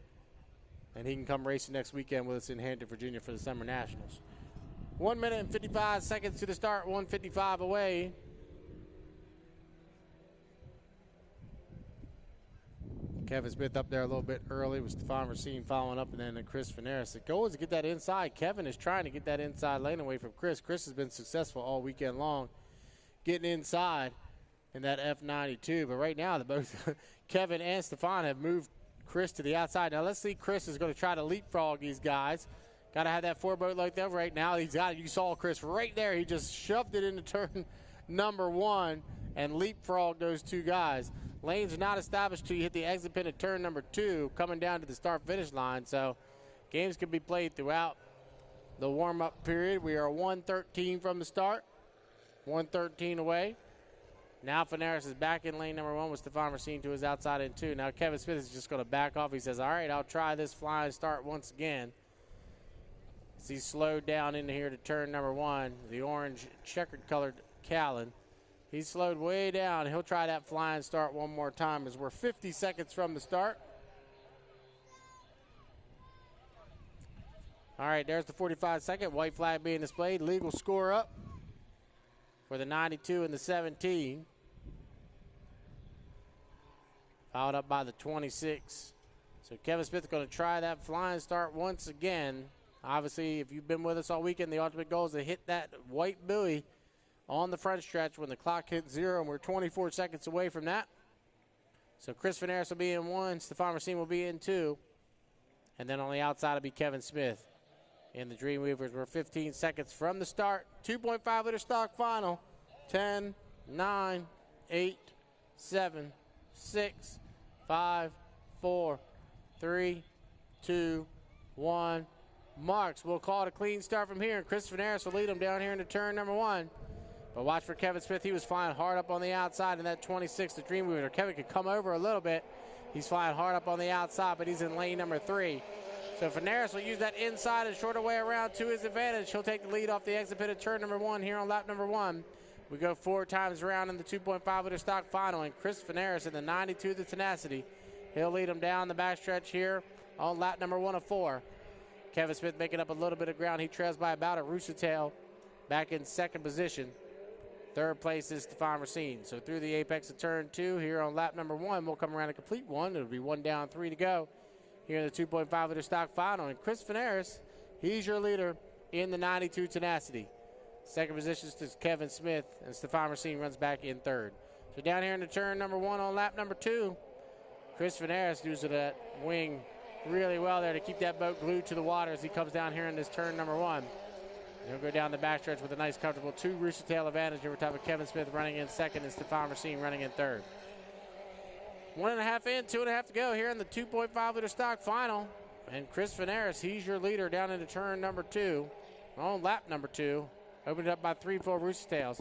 and he can come racing next weekend with us in Hampton, Virginia for the Summer Nationals. 1 minute and 55 seconds to the start, 1:55 away. Kevin Smith up there a little bit early with Stefan Racine following up, and then Chris Venaris. The goal is to get that inside. Kevin is trying to get that inside lane away from Chris. Chris has been successful all weekend long getting inside in that F92, but right now both Kevin and Stefan have moved Chris to the outside. Now let's see, Chris is going to try to leapfrog these guys. Got to have that 4 boat like that right now. He's got it. You saw Chris right there. He just shoved it into turn number 1 and leapfrogged those 2 guys. Lanes are not established till you hit the exit pin at turn number 2, coming down to the start-finish line. So games can be played throughout the warm-up period. We are 1:13 from the start, 1:13 away. Now Venaris is back in lane number 1 with Stefan Racine to his outside in 2. Now Kevin Smith is just going to back off. He says, all right, I'll try this flying start once again. As he's slowed down into here to turn number 1, the orange checkered colored Callan. He's slowed way down. He'll try that flying start one more time as we're 50 seconds from the start. All right, there's the 45-second. White flag being displayed. Legal score up for the 92 and the 17. Followed up by the 26. So Kevin Smith is going to try that flying start once again. Obviously, if you've been with us all weekend, the ultimate goal is to hit that white buoy on the front stretch when the clock hits 0, and we're 24 seconds away from that. So Chris Venaris will be in 1, Stefan Racine will be in 2, and then on the outside will be Kevin Smith. In the Dreamweavers, we're 15 seconds from the start. 2.5 liter stock final. 10, 9, 8, 7, 6, 5, 4, 3, 2, 1. marks. We'll call it a clean start from here, and Chris Veneris will lead them down here into turn number 1. But watch for Kevin Smith. He was flying hard up on the outside in that 26, the Dreamweaver. Kevin could come over a little bit. He's flying hard up on the outside, but he's in lane number 3. So Veneris will use that inside and shorter way around to his advantage. He'll take the lead off the exit pit of turn number 1 here on lap number 1. We go 4 times around in the 2.5 liter stock final, and Chris Veneris in the 92, the Tenacity. He'll lead him down the backstretch here on lap number 1 of 4. Kevin Smith making up a little bit of ground. He trails by about a rooster tail back in second position. Third place is Stefan Racine. So through the apex of turn 2 here on lap number 1, we'll come around a complete 1. It'll be 1 down, 3 to go here in the 2.5 liter stock final. And Chris Veneris, he's your leader in the 92 Tenacity. Second position is Kevin Smith, and Stefan Racine runs back in third. So down here in the turn number 1 on lap number 2, Chris Veneris using that wing really well there to keep that boat glued to the water as he comes down here in this turn number 1. He'll go down the backstretch with a nice, comfortable 2 rooster tail advantage over top of Kevin Smith running in second and Stefan Racine running in third. 1.5 in, 2.5 to go here in the 2.5 liter stock final. And Chris Veneris, he's your leader down into turn number 2 on lap number 2. Opened up by 3 full rooster tails.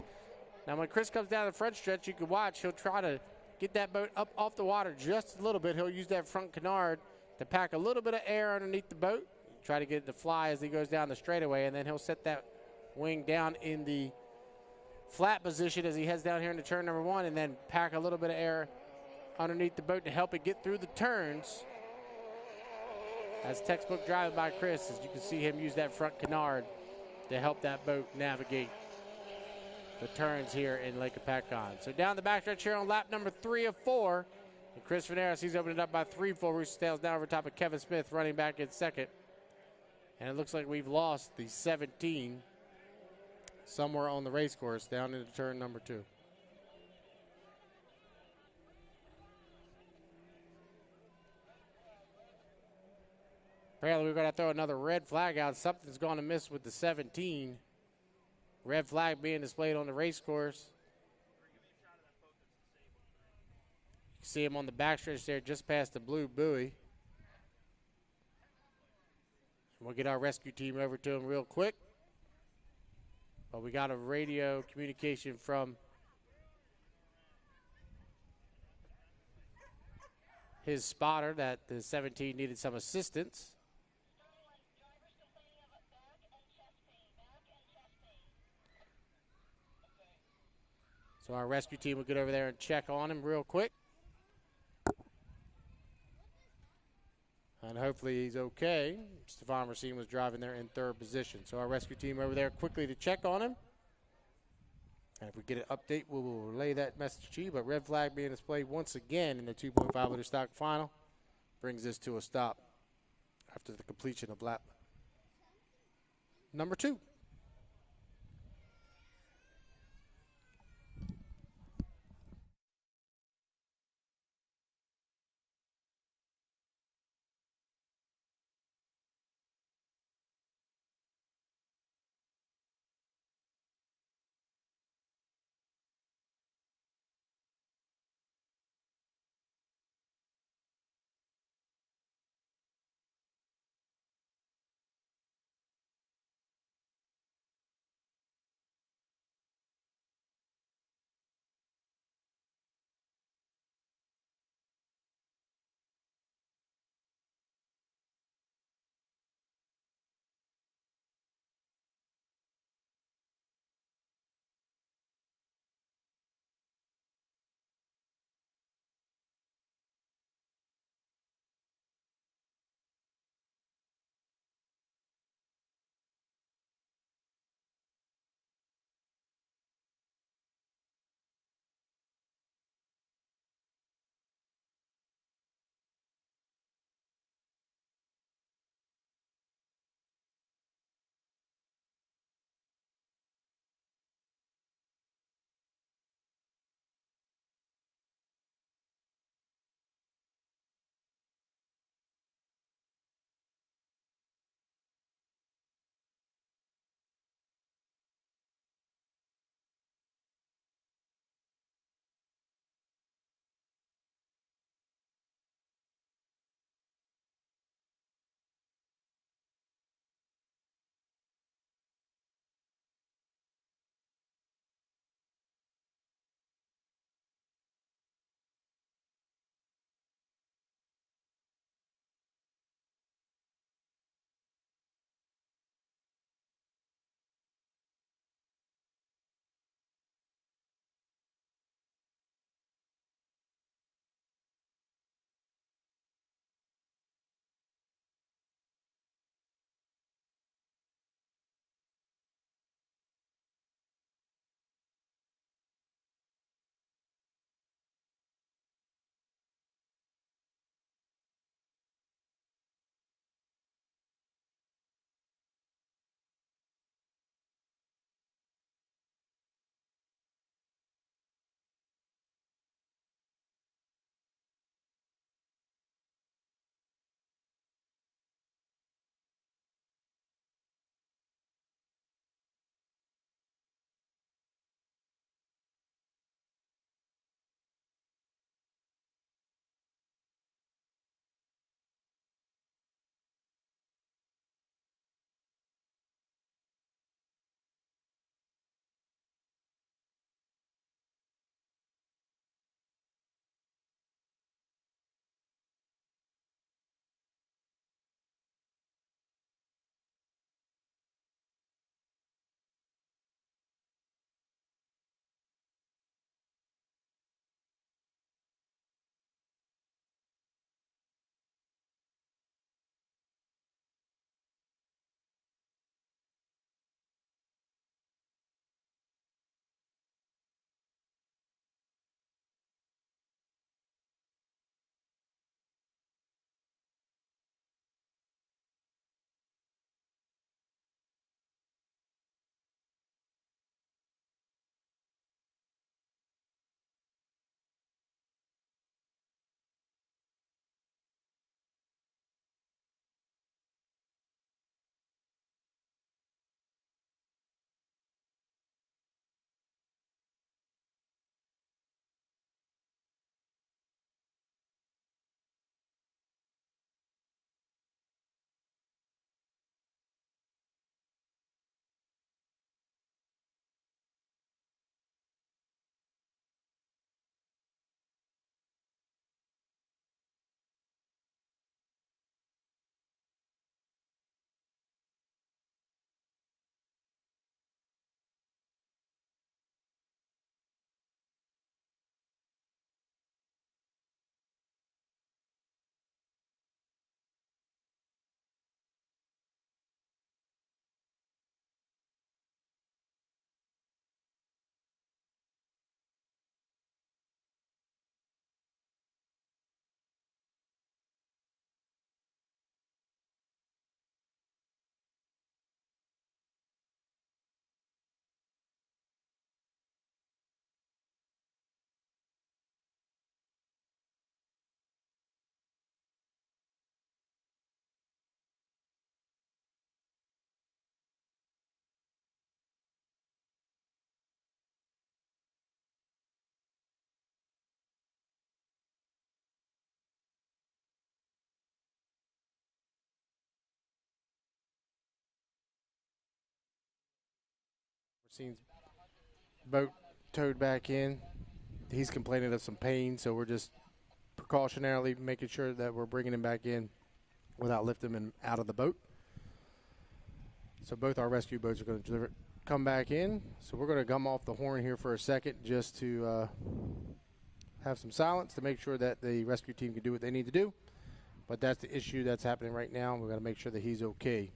Now when Chris comes down the front stretch, you can watch, he'll try to get that boat up off the water just a little bit. He'll use that front canard to pack a little bit of air underneath the boat. Try to get it to fly as he goes down the straightaway, and then he'll set that wing down in the flat position as he heads down here into turn number 1, and then pack a little bit of air underneath the boat to help it get through the turns. That's textbook driving by Chris, as you can see him use that front canard to help that boat navigate the turns here in Lake Hopatcong. So down the backstretch here on lap number 3 of 4, and Chris Veneris, he's opening up by 3 full rooster tails down over top of Kevin Smith running back in second. And it looks like we've lost the 17 somewhere on the race course down into turn number 2. Apparently we're going to throw another red flag out. Something's going to miss with the 17. Red flag being displayed on the race course. You can see him on the backstretch there just past the blue buoy. We'll get our rescue team over to him real quick. But we got a radio communication from his spotter that the 17 needed some assistance. So our rescue team will get over there and check on him real quick. And hopefully he's okay. Stefan Racine was driving there in third position. So our rescue team over there quickly to check on him. And if we get an update, we will relay that message to you. But red flag being displayed once again in the 2.5 liter stock final brings this to a stop after the completion of lap number 2. Seen boat towed back in. He's complaining of some pain, so we're just precautionarily making sure that we're bringing him back in without lifting him out of the boat. So both our rescue boats are going to come back in. So we're going to come off the horn here for a second just to have some silence to make sure that the rescue team can do what they need to do. But that's the issue that's happening right now. We've got to make sure that he's okay.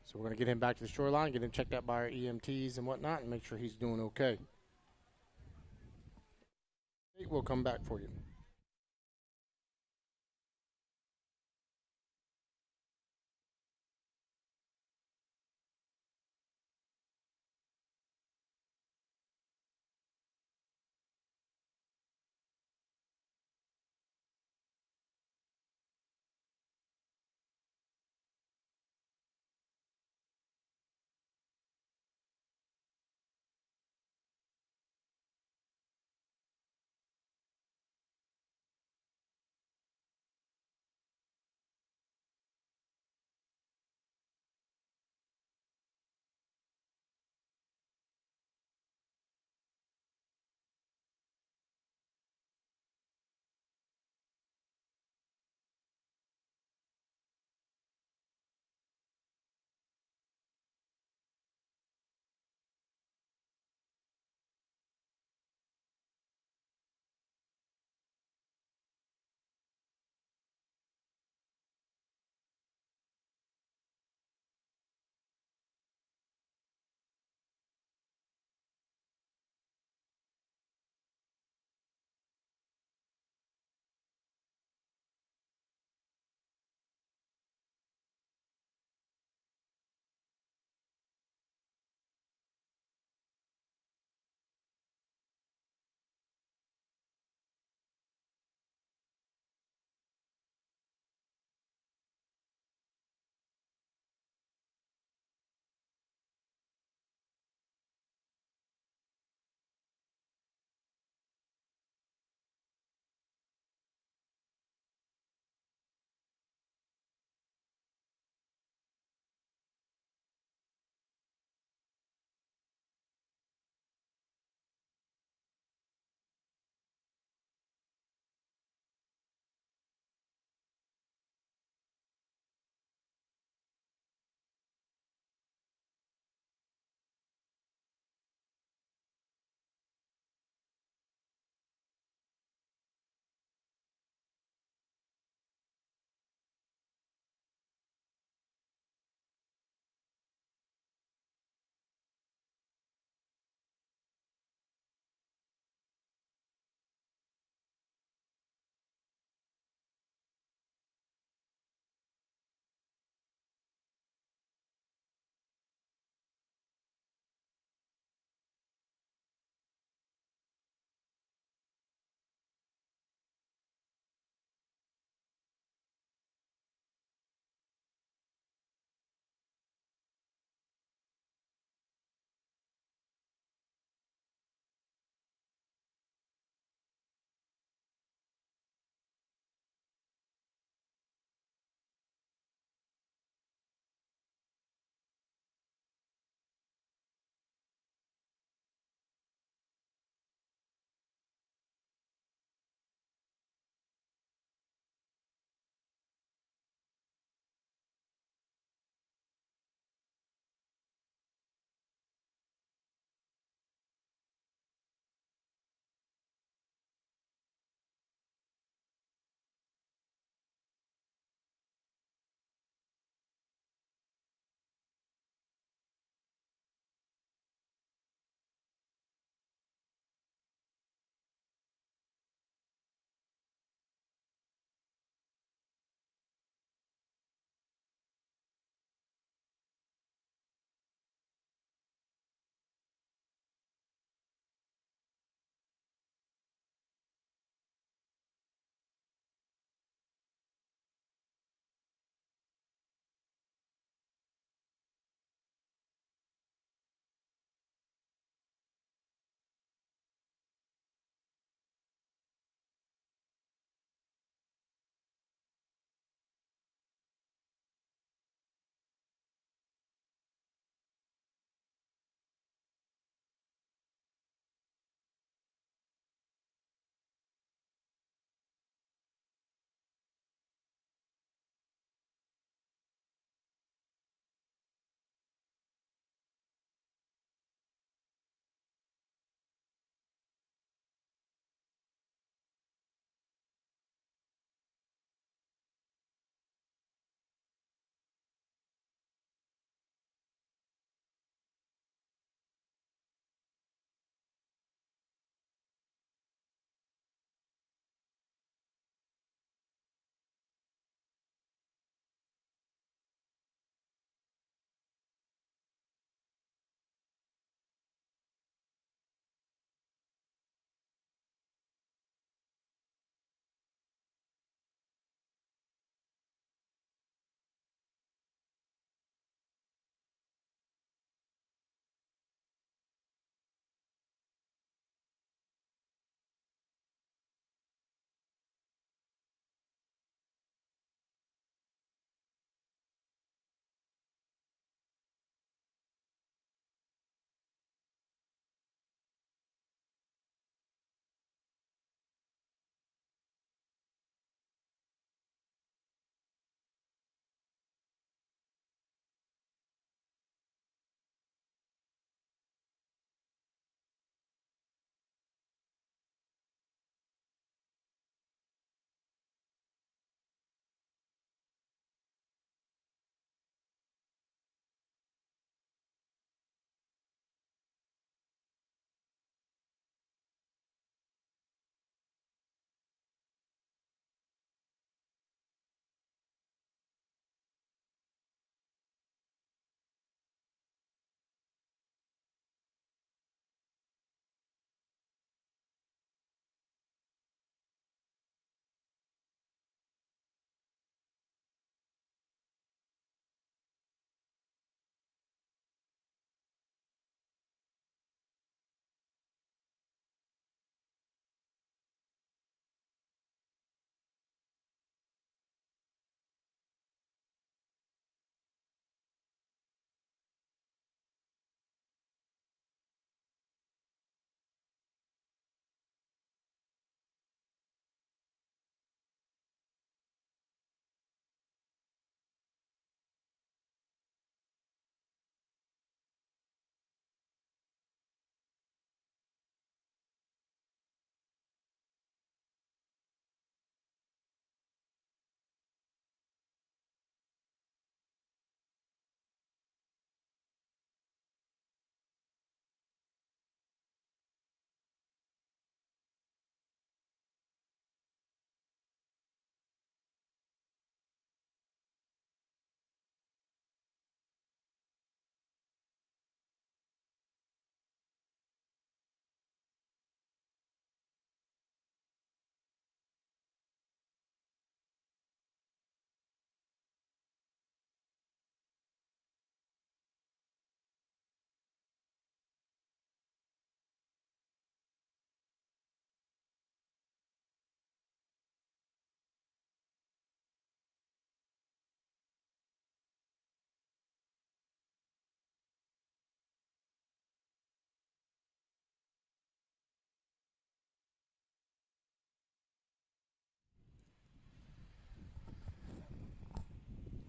So we're going to get him back to the shoreline, get him checked out by our EMTs and whatnot, and make sure he's doing okay. We'll come back for you.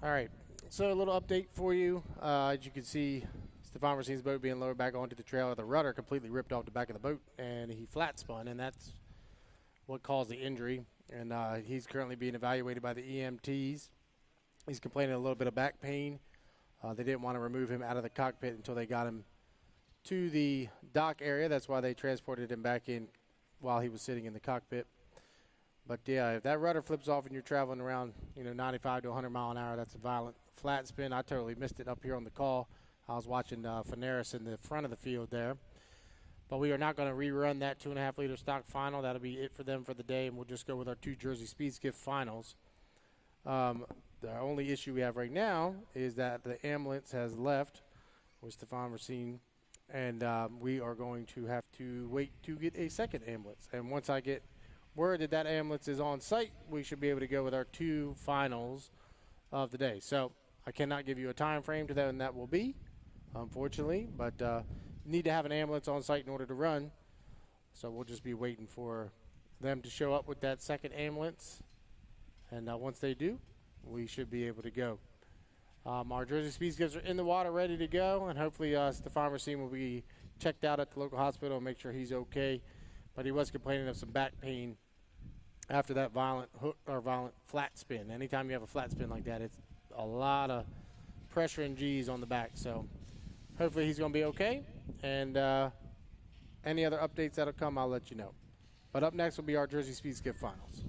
All right, so a little update for you. As you can see, Stefan Racine's boat being lowered back onto the trailer. The rudder completely ripped off the back of the boat, and he flat spun, and that's what caused the injury. And he's currently being evaluated by the EMTs. He's complaining a little bit of back pain. They didn't want to remove him out of the cockpit until they got him to the dock area. That's why they transported him back in while he was sitting in the cockpit. But yeah, if that rudder flips off and you're traveling around, 95 to 100 mile an hour, that's a violent flat spin. I totally missed it up here on the call. I was watching Finaris in the front of the field there. But we are not going to rerun that 2.5 liter stock final. That'll be it for them for the day, and we'll just go with our 2 Jersey Speed Skiff finals. The only issue we have right now is that the ambulance has left with Stefan Racine, and we are going to have to wait to get a second ambulance. And once I get word that that ambulance is on site, we should be able to go with our 2 finals of the day. So I cannot give you a time frame to when that will be, unfortunately, but need to have an ambulance on site in order to run. So we'll just be waiting for them to show up with that second ambulance. And once they do, we should be able to go. Our Jersey Speed Skiffs are in the water ready to go, and hopefully Stefan Racine will be checked out at the local hospital and make sure he's okay. But he was complaining of some back pain after that violent hook or violent flat spin. Anytime you have a flat spin like that, it's a lot of pressure and G's on the back. So hopefully he's going to be okay. And any other updates that'll come, I'll let you know. But up next will be our Jersey Speed Skiff finals.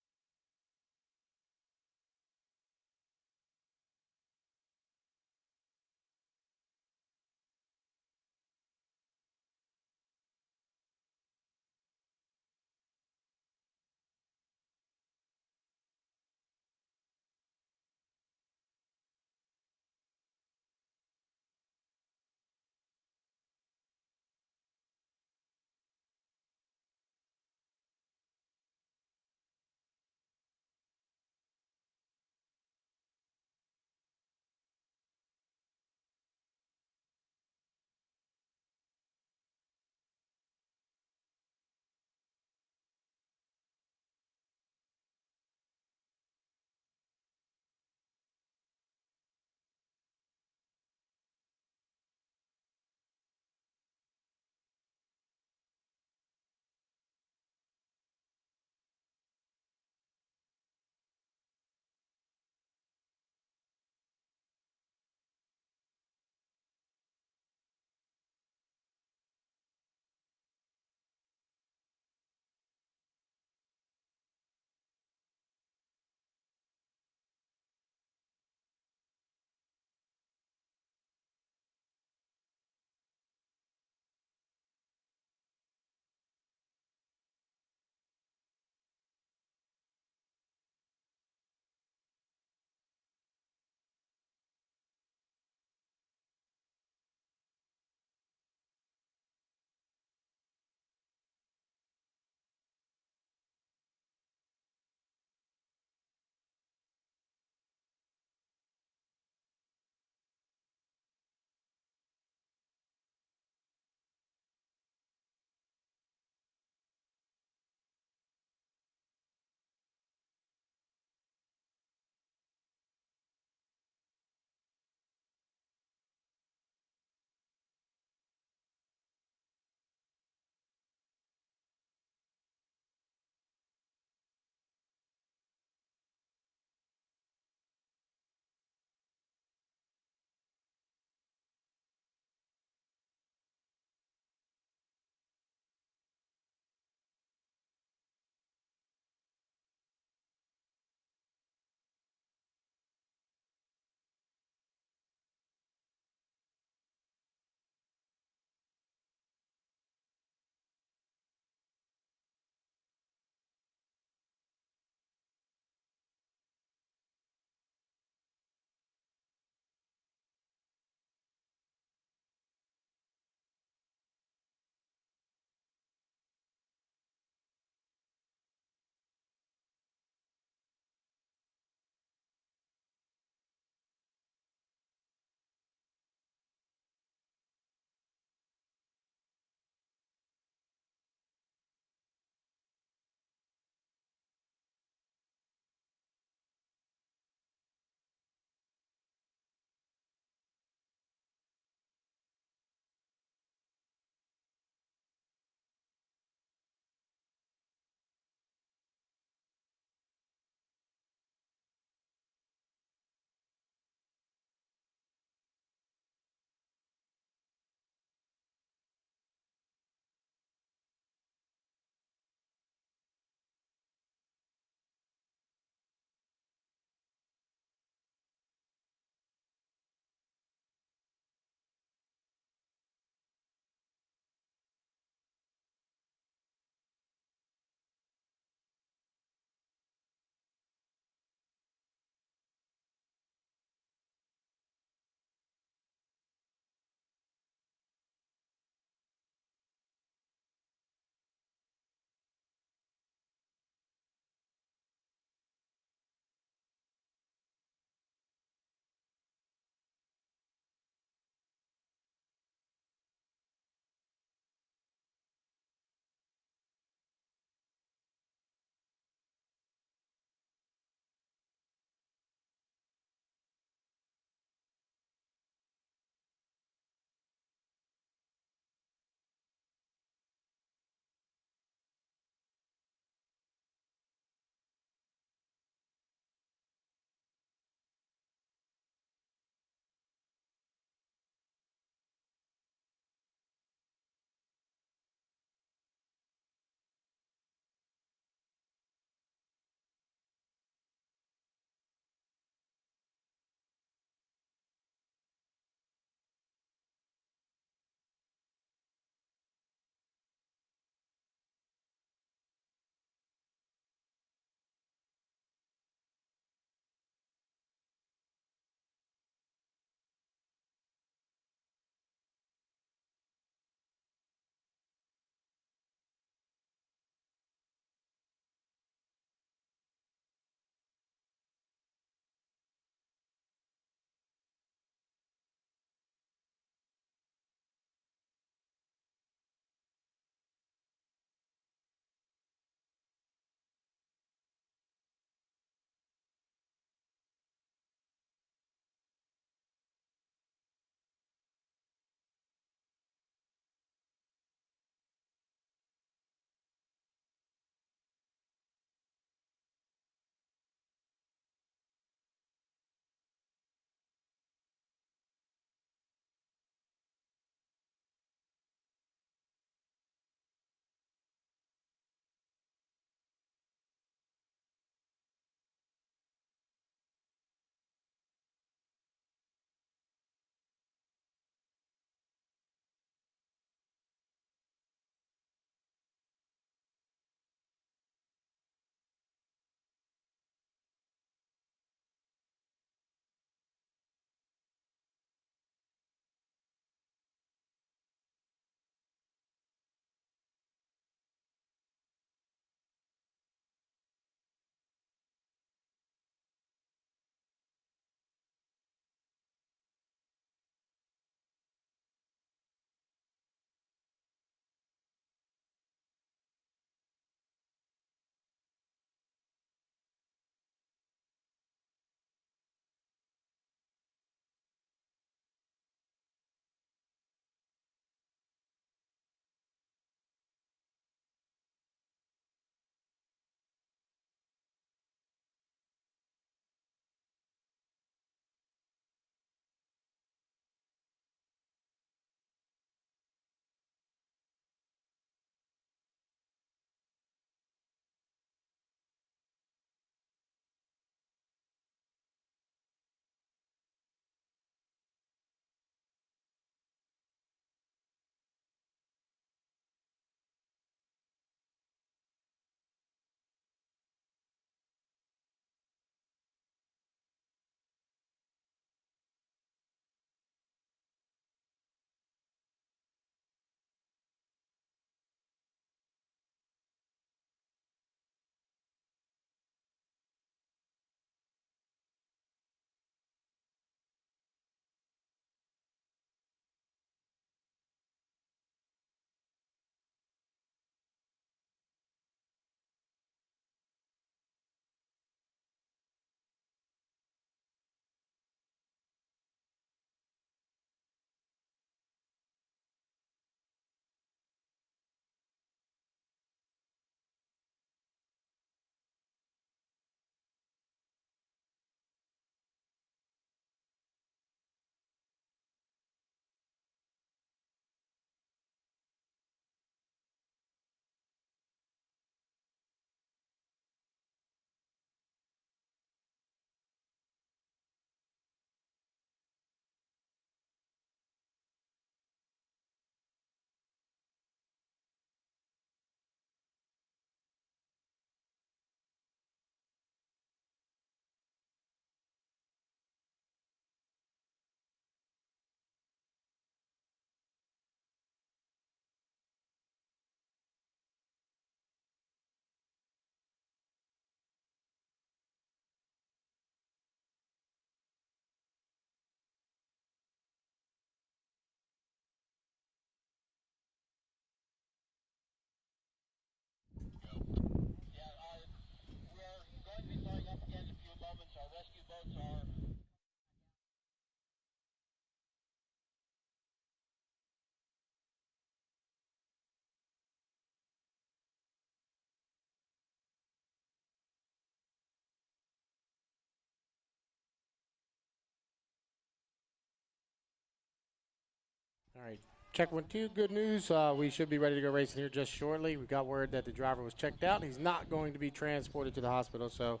All right. Check 1, 2. Good news. We should be ready to go racing here just shortly. We got word that the driver was checked out. He's not going to be transported to the hospital, so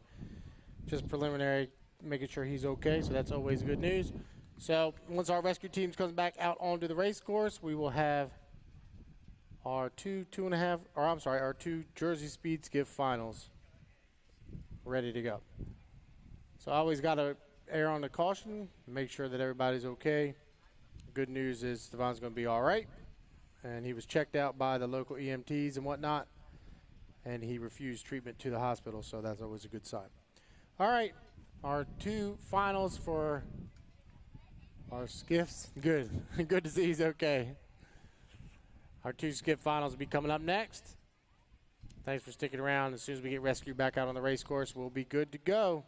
just preliminary, making sure he's okay. So that's always good news. So once our rescue teams comes back out onto the race course, we will have our two Jersey Speed Skiff finals ready to go. So I always got to err on the caution, make sure that everybody's okay. Good news is Stefan's going to be all right, and he was checked out by the local EMTs and whatnot, and he refused treatment to the hospital, so that's always a good sign. All right, our 2 finals for our skiffs. Good. Good to see he's okay. Our 2 skiff finals will be coming up next. Thanks for sticking around. As soon as we get rescued back out on the race course, we'll be good to go.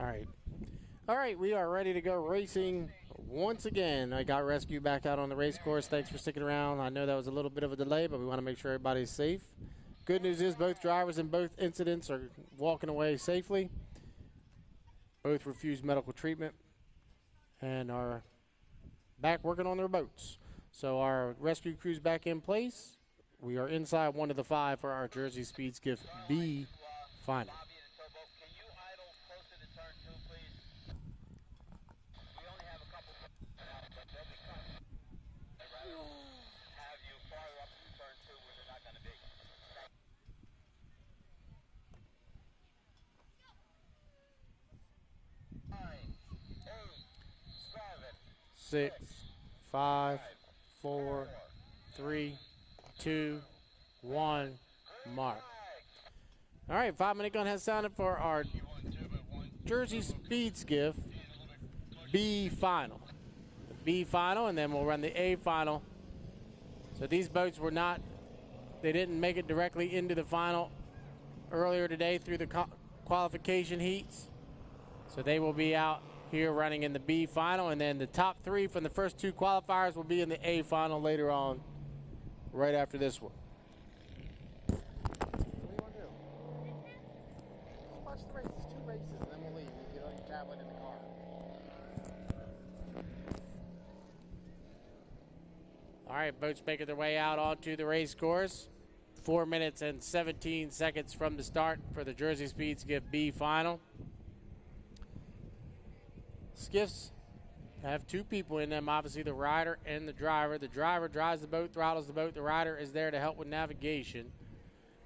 All right, we are ready to go racing once again. I got Rescue back out on the race course. Thanks for sticking around. I know that was a little bit of a delay, but we want to make sure everybody's safe. Good news is both drivers in both incidents are walking away safely. Both refused medical treatment and are back working on their boats. So our rescue crew's back in place. We are inside one of the 5 for our Jersey Speed Skiff B final. Six, 5, 4, 3, 2, 1, mark. All right, 5-minute gun has sounded for our Jersey Speed Skiff B final. The B final, and then we'll run the A final. So these boats they didn't make it directly into the final earlier today through the qualification heats. So they will be out here running in the B final, and then the top 3 from the first 2 qualifiers will be in the A final later on, right after this one. What do you want to do? Just watch the races, 2 races, and then we'll leave. You get on your tablet in the car. All right, boats making their way out onto the race course. 4 minutes and 17 seconds from the start for the Jersey Speed Skiff B final. Skiffs have 2 people in them, obviously the rider and the driver. The driver drives the boat, throttles the boat. The rider is there to help with navigation.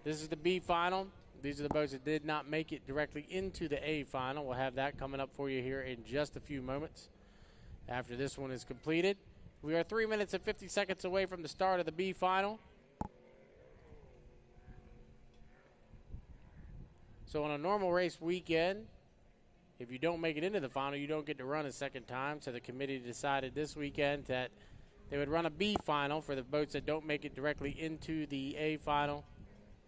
This is the B final. These are the boats that did not make it directly into the A final. We'll have that coming up for you here in just a few moments after this one is completed. We are 3 minutes and 50 seconds away from the start of the B final. So on a normal race weekend, if you don't make it into the final, you don't get to run a second time. So the committee decided this weekend that they would run a B final for the boats that don't make it directly into the A final.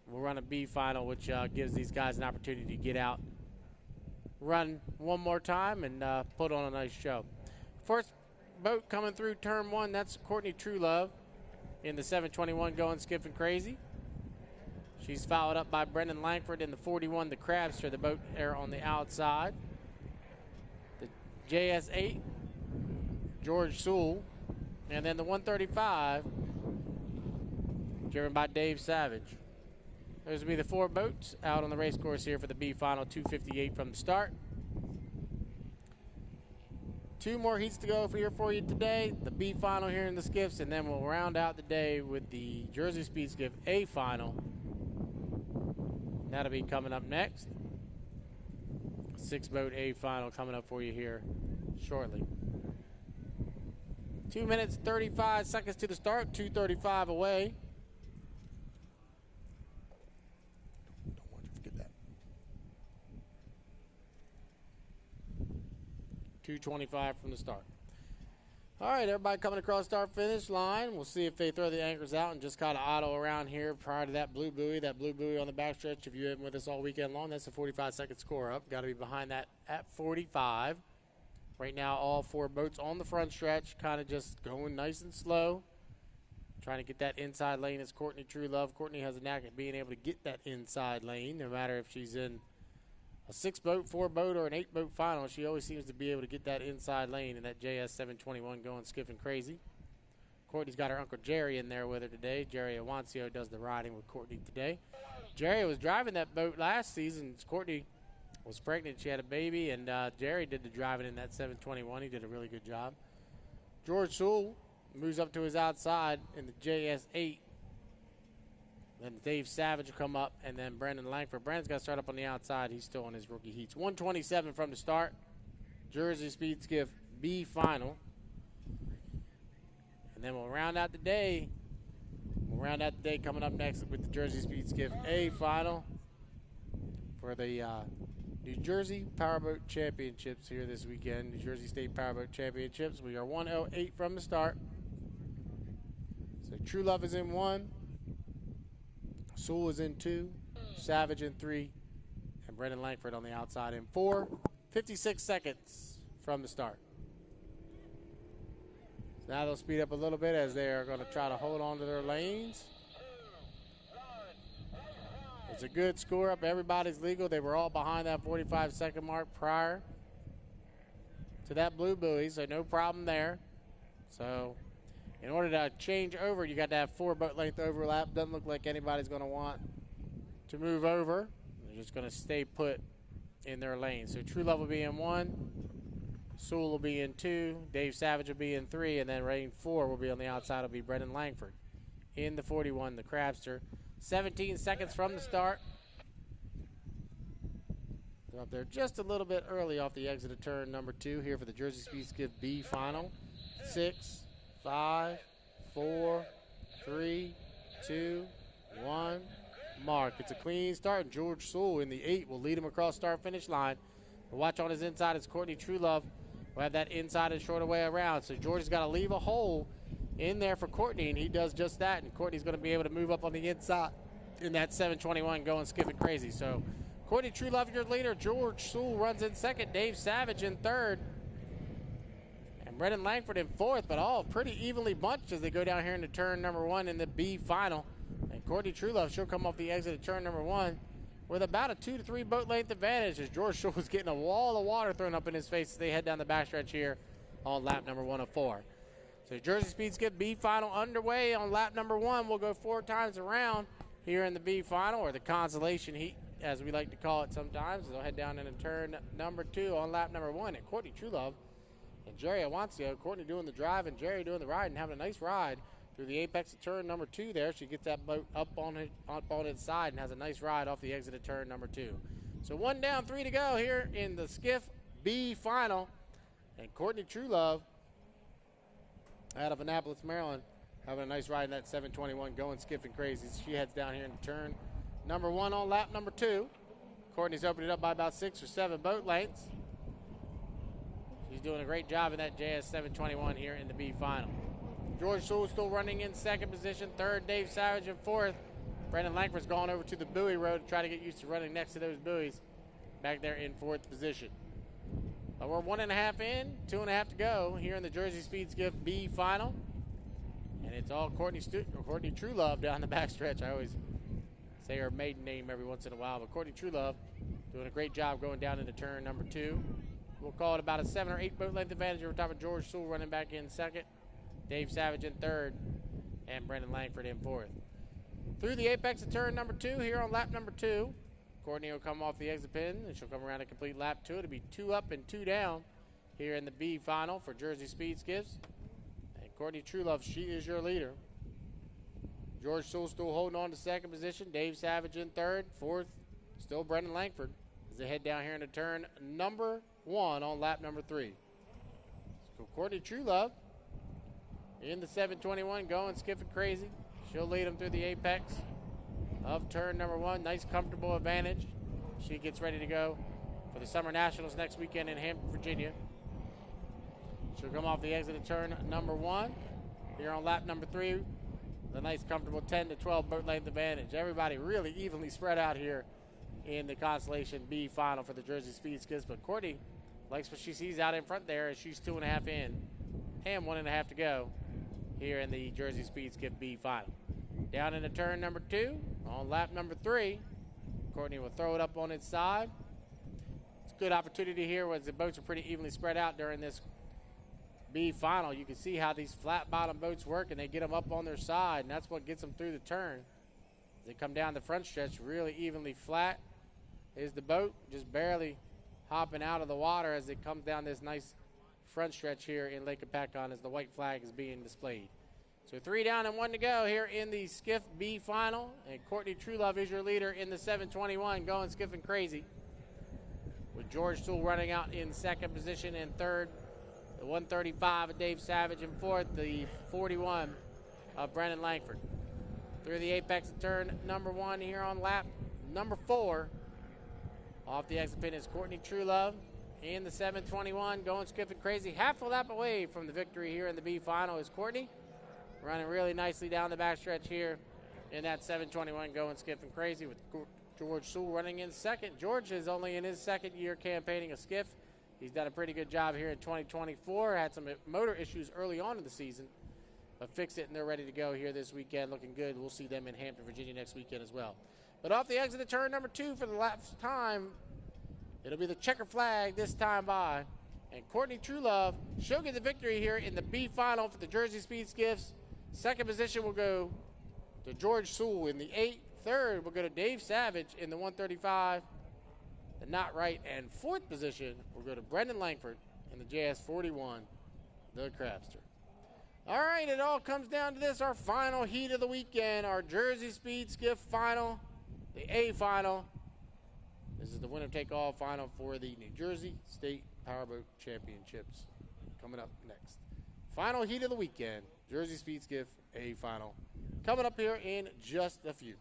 We'll run a B final, which gives these guys an opportunity to get out, run one more time, and put on a nice show. First boat coming through turn 1, that's Courtney Truelove in the 721 going Skiffing Crazy. She's followed up by Brendan Langford in the 41, the Crabster, the boat there on the outside. The JS8, George Sewell, and then the 135, driven by Dave Savage. Those will be the 4 boats out on the race course here for the B final, 2:58 from the start. 2 more heats to go for you today. The B final here in the Skiffs, and then we'll round out the day with the Jersey Speed Skiff A final. That'll be coming up next. 6-boat A final coming up for you here shortly. 2 minutes, 35 seconds to the start, 2:35 away. Don't want you to forget that. 2:25 from the start. All right, everybody coming across start finish line. We'll see if they throw the anchors out and just kind of auto around here prior to that blue buoy on the backstretch. If you haven't with us all weekend long, that's a 45-second score up. Got to be behind that at 45. Right now, all 4 boats on the front stretch, kind of just going nice and slow. Trying to get that inside lane is Courtney Truelove. Courtney has a knack at being able to get that inside lane, no matter if she's in a 6-boat, 4-boat, or an 8-boat final. She always seems to be able to get that inside lane in that JS 721 going Skiffing Crazy. Courtney's got her Uncle Jerry in there with her today. Jerry Awancio does the riding with Courtney today. Jerry was driving that boat last season. Courtney was pregnant. She had a baby, and Jerry did the driving in that 721. He did a really good job. George Sewell moves up to his outside in the JS8. Then Dave Savage will come up, and then Brendan Langford. Brendan's got to start up on the outside. He's still on his rookie heats. 1:27 from the start. Jersey Speed Skiff B final. And then we'll round out the day. Coming up next with the Jersey Speed Skiff A final for the New Jersey Powerboat Championships here this weekend. New Jersey State Powerboat Championships. We are 1:08 from the start. So Truelove is in 1. Sewell is in 2, Savage in 3, and Brendan Langford on the outside in 4. 56 seconds from the start. So now they'll speed up a little bit as they are going to try to hold on to their lanes. It's a good score up. Everybody's legal. They were all behind that 45-second mark prior to that blue buoy, so no problem there. So in order to change over, you got to have 4 boat length overlap. Doesn't look like anybody's going to want to move over. They're just going to stay put in their lane. So True Love will be in 1, Sewell will be in 2, Dave Savage will be in 3, and then lane 4 will be on the outside. Will be Brendan Langford in the 41, the Crabster. 17 seconds from the start. They're up there just a little bit early off the exit of turn number 2 here for the Jersey Speed Skiff B final. 6, 5, 4, 3, 2, 1. Mark. It's a clean start, and George Sewell in the 8 will lead him across start-finish line. But watch on his inside is Courtney Truelove. We'll have that inside and shorter way around. So George has got to leave a hole in there for Courtney, and he does just that. And Courtney's going to be able to move up on the inside in that 721 going skipping crazy. So Courtney Truelove, your leader. George Sewell runs in second. Dave Savage in third. And Brendan Langford in fourth, but all pretty evenly bunched as they go down here into turn number 1 in the B final. And Courtney Truelove, she'll come off the exit of turn number 1 with about a 2 to 3 boat length advantage as George Sewell is getting a wall of water thrown up in his face as they head down the backstretch here on lap number 104. So Jersey Speed Skiff B final underway on lap number 1. We'll go 4 times around here in the B final, or the consolation heat, as we like to call it sometimes. They'll head down into turn number 2 on lap number 1. And Courtney Truelove and Jerry Awancio, Courtney doing the drive and Jerry doing the ride, and having a nice ride through the apex of turn number 2 there. She gets that boat up on its side and has a nice ride off the exit of turn number 2. So 1 down, 3 to go here in the Skiff B final. And Courtney Truelove out of Annapolis, Maryland, having a nice ride in that 721 going skiffing crazy. She heads down here into turn number 1 on lap number 2. Courtney's opened it up by about 6 or 7 boat lengths. She's doing a great job in that JS 721 here in the B final. George Sewell still running in second position. Third, Dave Savage in fourth. Brendan Langford's gone over to the buoy road to try to get used to running next to those buoys. Back there in fourth position. But we're 1.5 in, 2.5 to go here in the Jersey Speed Skiff B final. And it's all Courtney Truelove down the backstretch. I always say her maiden name every once in a while. But Courtney Truelove doing a great job going down into turn number 2. We'll call it about a 7 or 8 boat length advantage over top of George Sewell running back in second. Dave Savage in third. And Brendan Langford in fourth. Through the apex of turn number 2 here on lap number 2. Courtney will come off the exit pin, and she'll come around and complete lap 2. It'll be 2 up and 2 down here in the B final for Jersey Speed Skiffs. And Courtney Truelove, she is your leader. George Sewell still holding on to second position. Dave Savage in third. Fourth, still Brendan Langford as they head down here into turn number 1 on lap number 3. So Courtney Truelove in the 721 going skiffing crazy. She'll lead them through the apex of turn number 1. Nice, comfortable advantage. She gets ready to go for the Summer Nationals next weekend in Hampton, Virginia. She'll come off the exit of turn number 1 here on lap number 3. The nice, comfortable 10 to 12 boat length advantage. Everybody really evenly spread out here in the Constellation B final for the Jersey Speed Skiffs. But Courtney likes what she sees out in front there as she's 2.5 in and 1.5 to go here in the Jersey Speed Skiff B final. Down into turn number 2 on lap number 3. Courtney will throw it up on its side. It's a good opportunity here as the boats are pretty evenly spread out during this B final. You can see how these flat bottom boats work, and they get them up on their side, and that's what gets them through the turn. As they come down the front stretch, really evenly flat is the boat, just barely hopping out of the water as it comes down this nice front stretch here in Lake Hopatcong as the white flag is being displayed. So 3 down and 1 to go here in the Skiff B final. And Courtney Truelove is your leader in the 721 going skiffing crazy. With George Sewell running out in second position and third. The 135 of Dave Savage in fourth. The 41 of Brendan Langford. Through the apex of turn number 1 here on lap number 4. Off the exit pin is Courtney Truelove in the 721 going skiffing crazy. Half a lap away from the victory here in the B final is Courtney. Running really nicely down the backstretch here in that 721 going skiffing crazy with George Sewell running in second. George is only in his second year campaigning a skiff. He's done a pretty good job here in 2024. Had some motor issues early on in the season, but fixed it, and they're ready to go here this weekend. Looking good. We'll see them in Hampton, Virginia next weekend as well. But off the exit of turn number 2 for the last time, it'll be the checker flag this time by. And Courtney Truelove, she'll get the victory here in the B final for the Jersey Speed Skiffs. Second position will go to George Sewell in the 8. Third will go to Dave Savage in the 135. The not right. And fourth position will go to Brendan Langford in the JS41, the Crabster. All right, it all comes down to this, our final heat of the weekend, our Jersey Speed Skiff final, the A final. This is the winner-take-all final for the New Jersey State Powerboat Championships. Coming up next. Final heat of the weekend, Jersey Speed Skiff A final. Coming up here in just a few.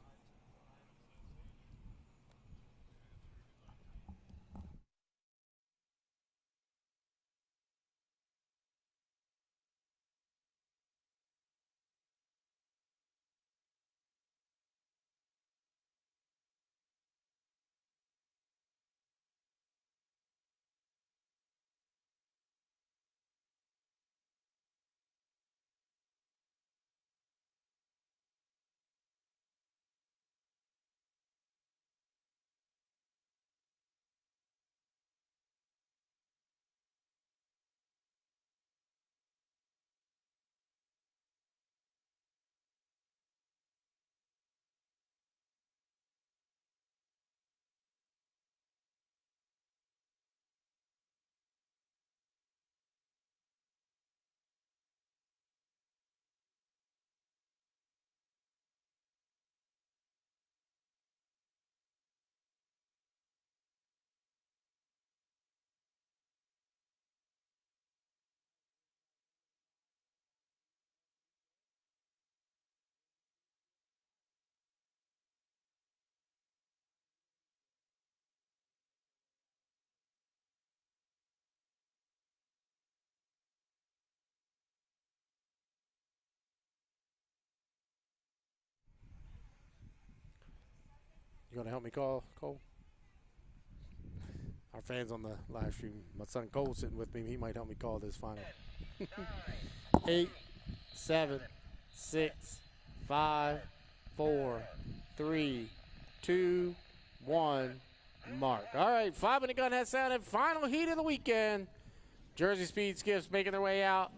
You going to help me call, Cole? Our fans on the live stream. My son Cole sitting with me. He might help me call this final. 8, 7, 6, 5, 4, 3, 2, 1, mark. All right, 5-minute gun has sounded. Final heat of the weekend. Jersey Speed Skiffs making their way out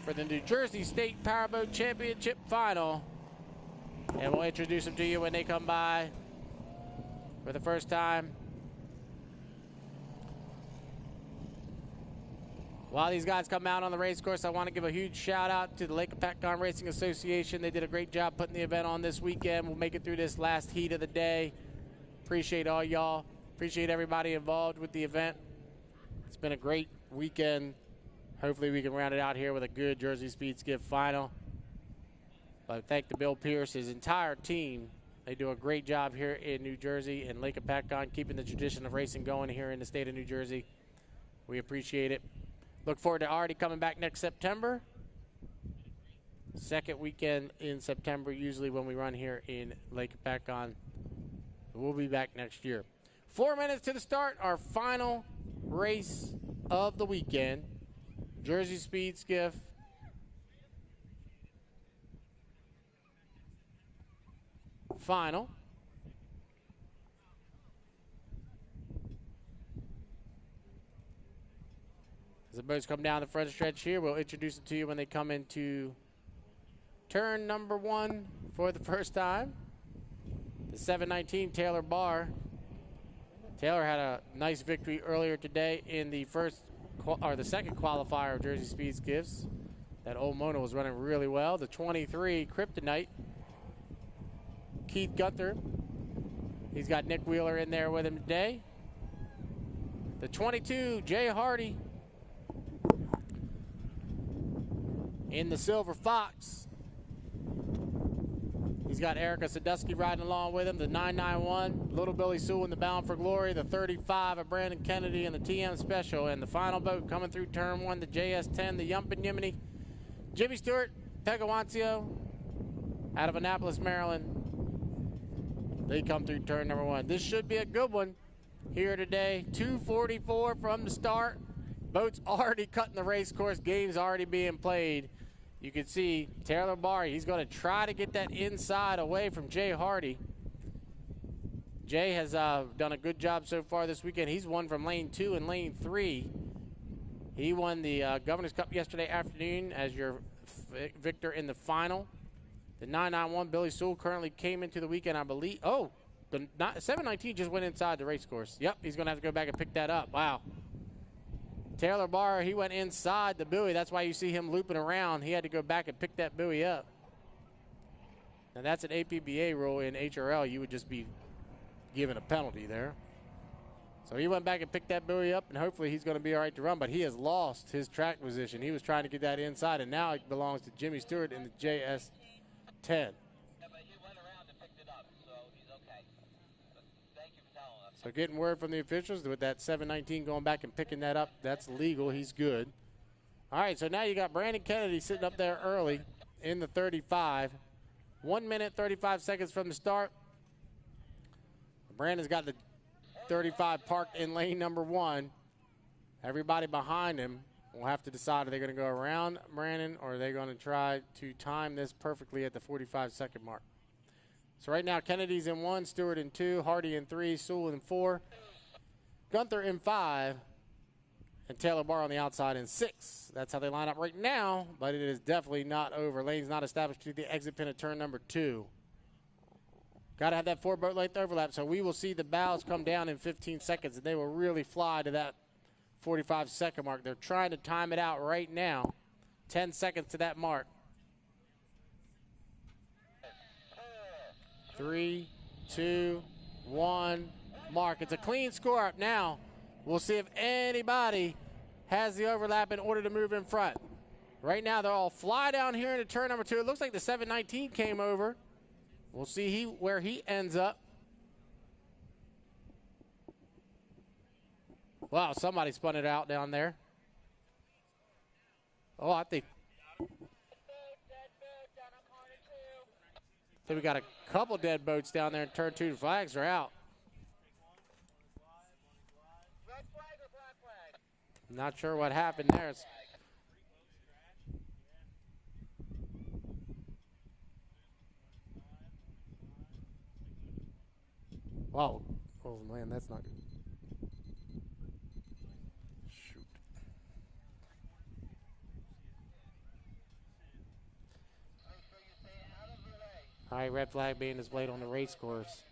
for the New Jersey State Powerboat Championship final. And we'll introduce them to you when they come by for the first time. While these guys come out on the race course, I want to give a huge shout out to the Lake Hopatcong Racing Association. They did a great job putting the event on this weekend. We'll make it through this last heat of the day. Appreciate all y'all. Appreciate everybody involved with the event. It's been a great weekend. Hopefully we can round it out here with a good Jersey Speed Skiff final. But thank to Bill Pierce, his entire team. They do a great job here in New Jersey and Lake Hopatcong, keeping the tradition of racing going here in the state of New Jersey. We appreciate it. Look forward to already coming back next September. Second weekend in September, usually when we run here in Lake Hopatcong. We'll be back next year. 4 minutes to the start, our final race of the weekend. Jersey Speed Skiff. Final. As the boats come down the front stretch here, we'll introduce it to you when they come into turn number 1 for the first time. The 719 Taylor Barr. Taylor had a nice victory earlier today in the second qualifier of Jersey Speed Skiffs. That old Mona was running really well. The 23 Kryptonite, Keith Gunther. He's got Nick Wheeler in there with him today. The 22 Jay Hardy in the Silver Fox. He's got Erica Sadusky riding along with him. The 991, Little Billy Sewell in the Bound for Glory. The 35 of Brandon Kennedy in the TM Special. And the final boat coming through turn 1, the JS10, the Yumpin Yimini. Jimmy Stewart, Pegawancio, out of Annapolis, Maryland. They come through turn number 1. This should be a good one. here today. 2:44 from the start. Boats already cutting the race course. Games already being played. You can see Taylor Barr, he's going to try to get that inside away from Jay Hardy. Jay has done a good job so far this weekend. He's won from lane 2 and lane 3. He won the Governor's Cup yesterday afternoon as your victor in the final. The 991 Billy Sewell currently came into the weekend, I believe. Oh, the 719 just went inside the race course. Yep, he's going to have to go back and pick that up. Wow. Taylor Barr, he went inside the buoy. That's why you see him looping around. He had to go back and pick that buoy up. Now, that's an APBA rule. In HRL, you would just be given a penalty there. So he went back and picked that buoy up, and hopefully he's going to be all right to run, but he has lost his track position. He was trying to get that inside, and now it belongs to Jimmy Stewart in the JS10. So getting word from the officials with that 719 going back and picking that up, that's legal. He's good. All right, so now you got Brandon Kennedy sitting up there early in the 35. 1 minute, 35 seconds from the start. Brandon's got the 35 parked in lane number 1. Everybody behind him will have to decide are they going to go around Brandon or are they going to try to time this perfectly at the 45-second mark. So right now, Kennedy's in 1, Stewart in 2, Hardy in 3, Sewell in 4, Gunther in 5, and Taylor Barr on the outside in 6. That's how they line up right now, but it is definitely not over. Lane's not established to the exit pin at turn number 2. Got to have that 4-boat length overlap, so we will see the bows come down in 15 seconds, and they will really fly to that 45-second mark. They're trying to time it out right now. 10 seconds to that mark. 3, 2, 1, mark. It's a clean score up now. We'll see if anybody has the overlap in order to move in front. Right now, they'll all fly down here into turn number 2. It looks like the 719 came over. We'll see where he ends up. Wow, somebody spun it out down there. Oh, I think we got a couple dead boats down there in turn 2. The flags are out. Not sure what happened there. Wow. Oh, man, that's not good. Shoot. All right, red flag being displayed on the race course.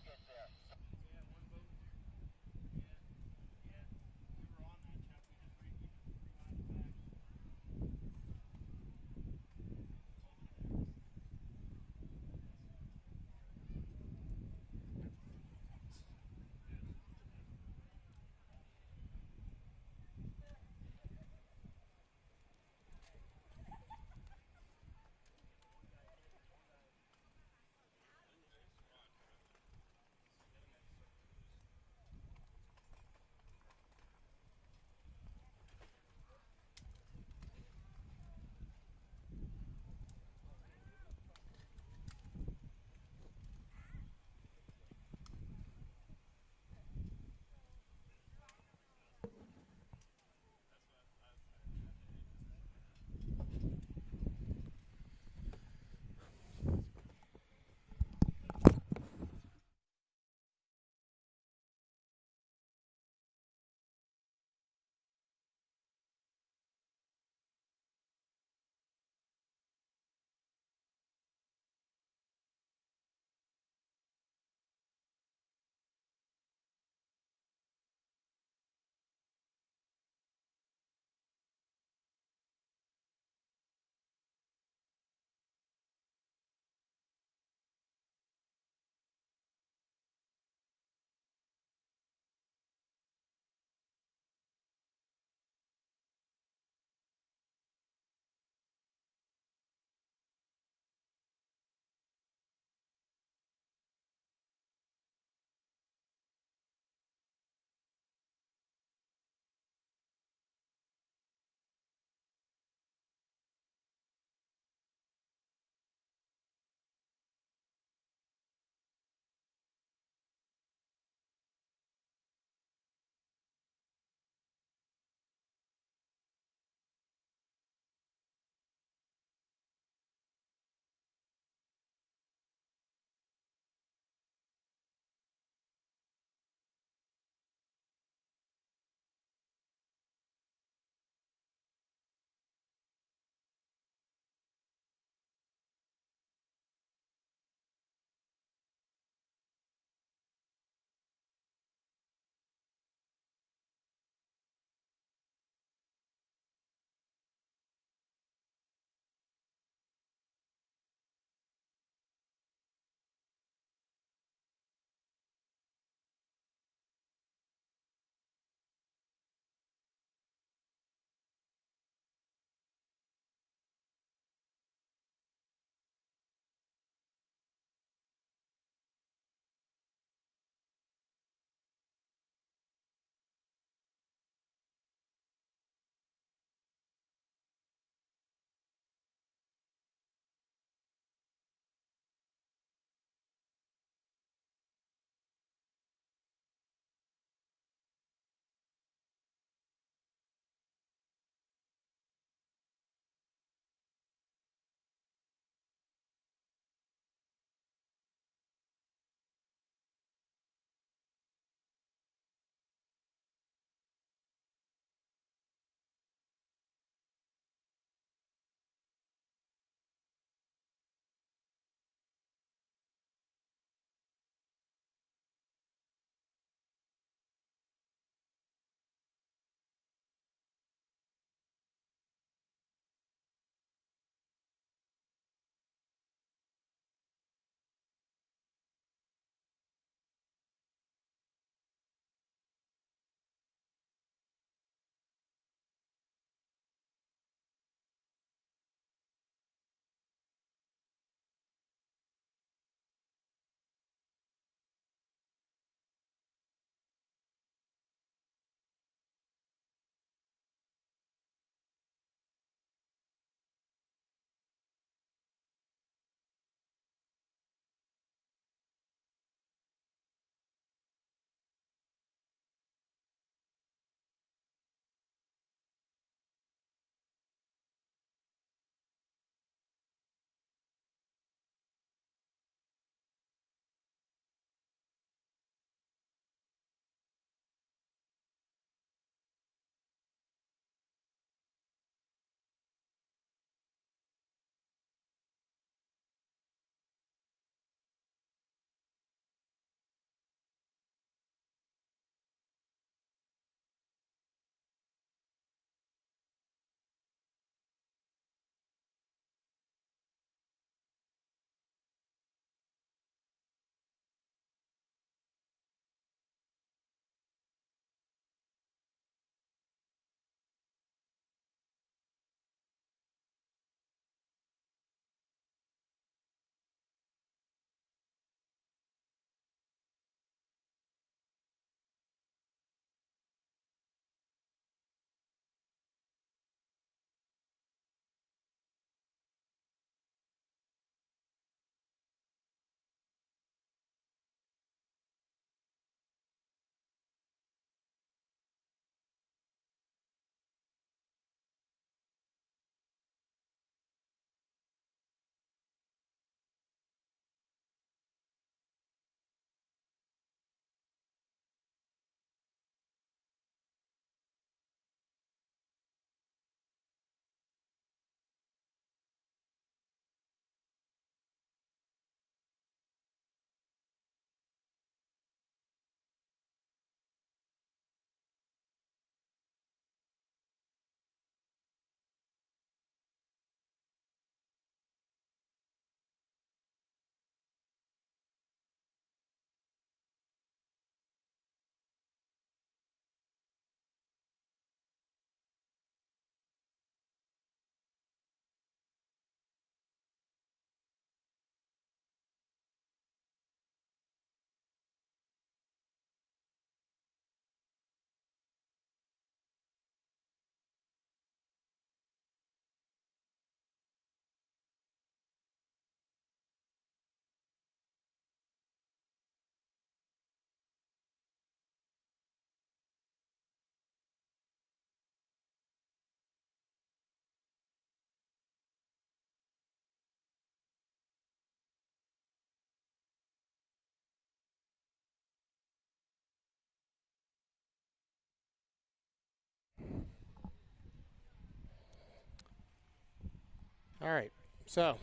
All right. So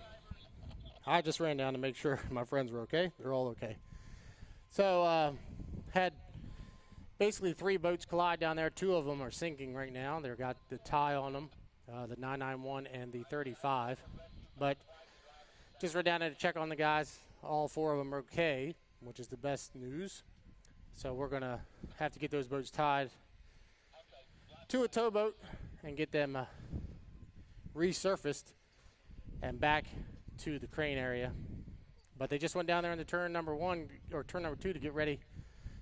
I just ran down to make sure my friends were okay. They're all okay. So had basically 3 boats collide down there. 2 of them are sinking right now. They've got the tie on them, the 991 and the 35. But just ran down there to check on the guys. All 4 of them are okay, which is the best news. So we're going to have to get those boats tied to a towboat and get them resurfaced and back to the crane area. But they just went down there in the turn number 1 or turn number 2 to get ready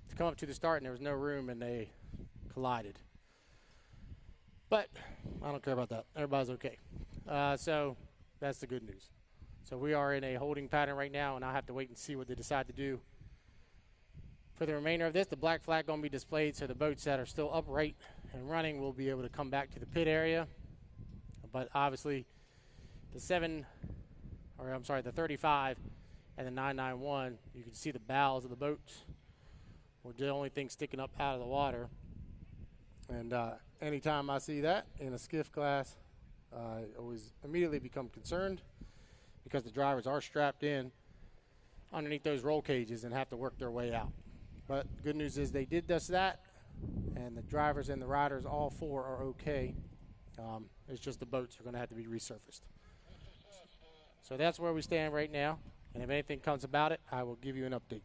to come up to the start, and there was no room, and they collided. But I don't care about that. Everybody's okay. So that's the good news. So we are in a holding pattern right now, and I'll have to wait and see what they decide to do for the remainder of this. The black flag going to be displayed, so the boats that are still upright and running will be able to come back to the pit area. But obviously, the 35 and the 991, you can see the bows of the boats were the only thing sticking up out of the water. And anytime I see that in a skiff class, I always immediately become concerned because the drivers are strapped in underneath those roll cages and have to work their way out. But good news is they did just that, and the drivers and the riders, all 4 are okay. It's just the boats are going to have to be resurfaced. So that's where we stand right now, and if anything comes about it, I will give you an update.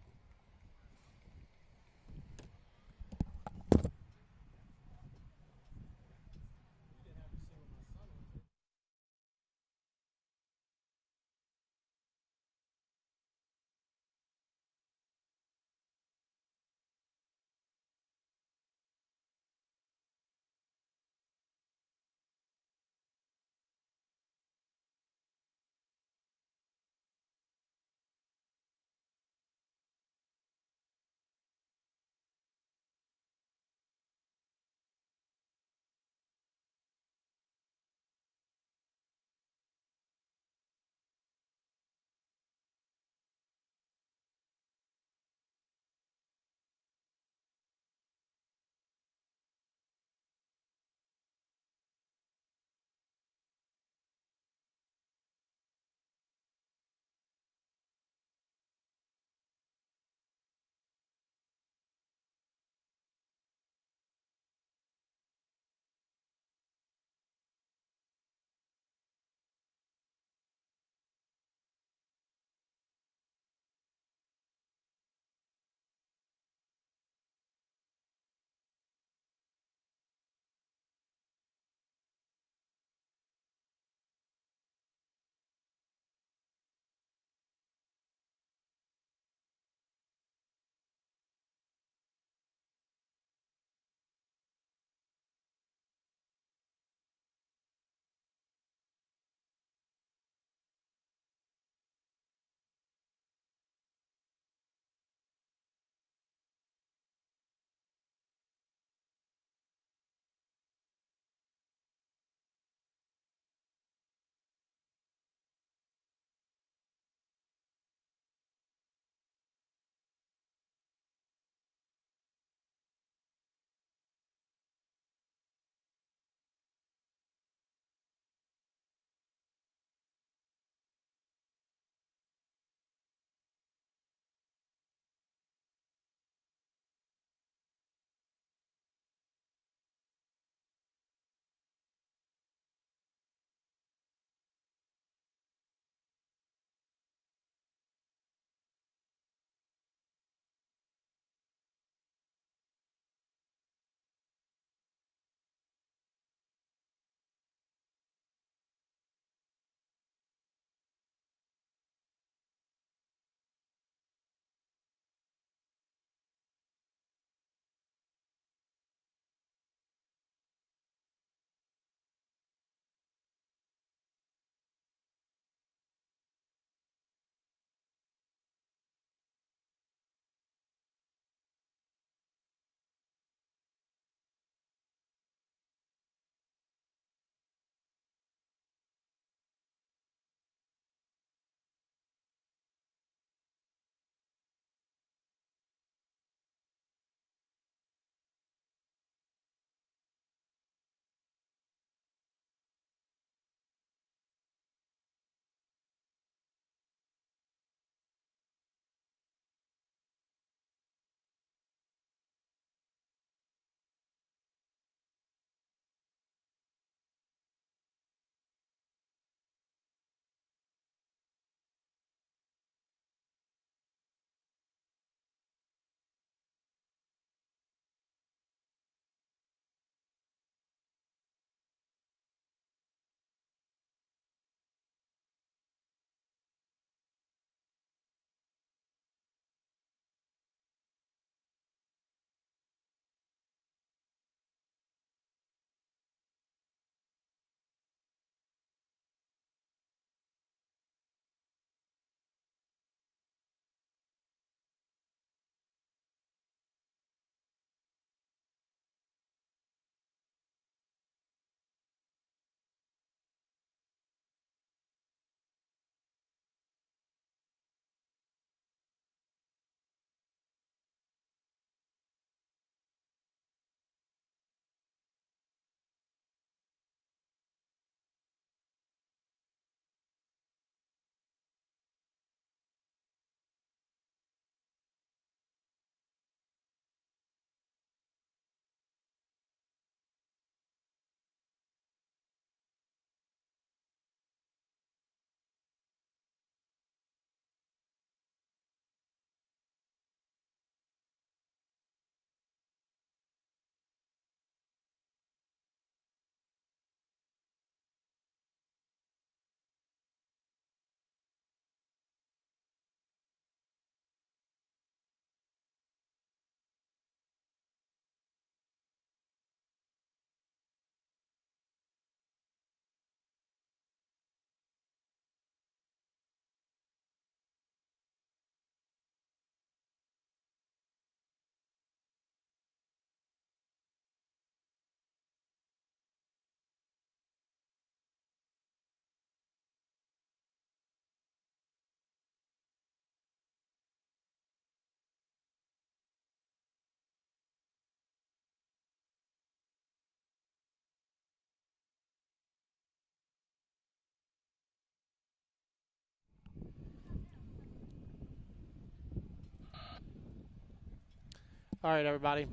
All right, everybody.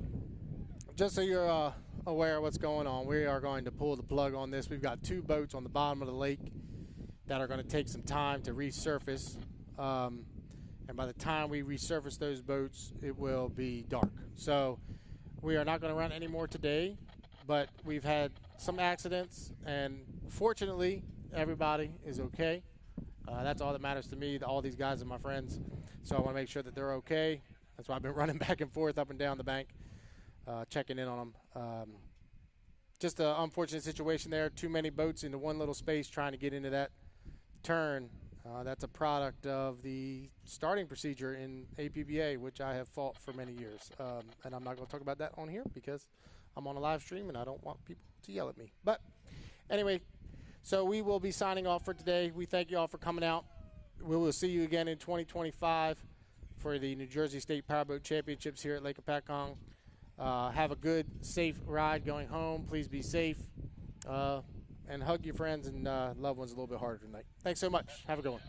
Just so you're aware of what's going on, we are going to pull the plug on this. We've got 2 boats on the bottom of the lake that are going to take some time to resurface. And by the time we resurface those boats, it will be dark. So we are not going to run any more today, but we've had some accidents, and fortunately, everybody is okay. That's all that matters to me. All these guys are my friends, so I want to make sure that they're okay. That's why I've been running back and forth up and down the bank, checking in on them. Just an unfortunate situation there. Too many boats into one little space trying to get into that turn. That's a product of the starting procedure in APBA, which I have fought for many years. And I'm not going to talk about that on here because I'm on a live stream and I don't want people to yell at me. But anyway, so we will be signing off for today. We thank you all for coming out. We will see you again in 2025 for the New Jersey State Powerboat Championships here at Lake Hopatcong. Have a good, safe ride going home. Please be safe. And hug your friends and loved ones a little bit harder tonight. Thanks so much. Have a good one.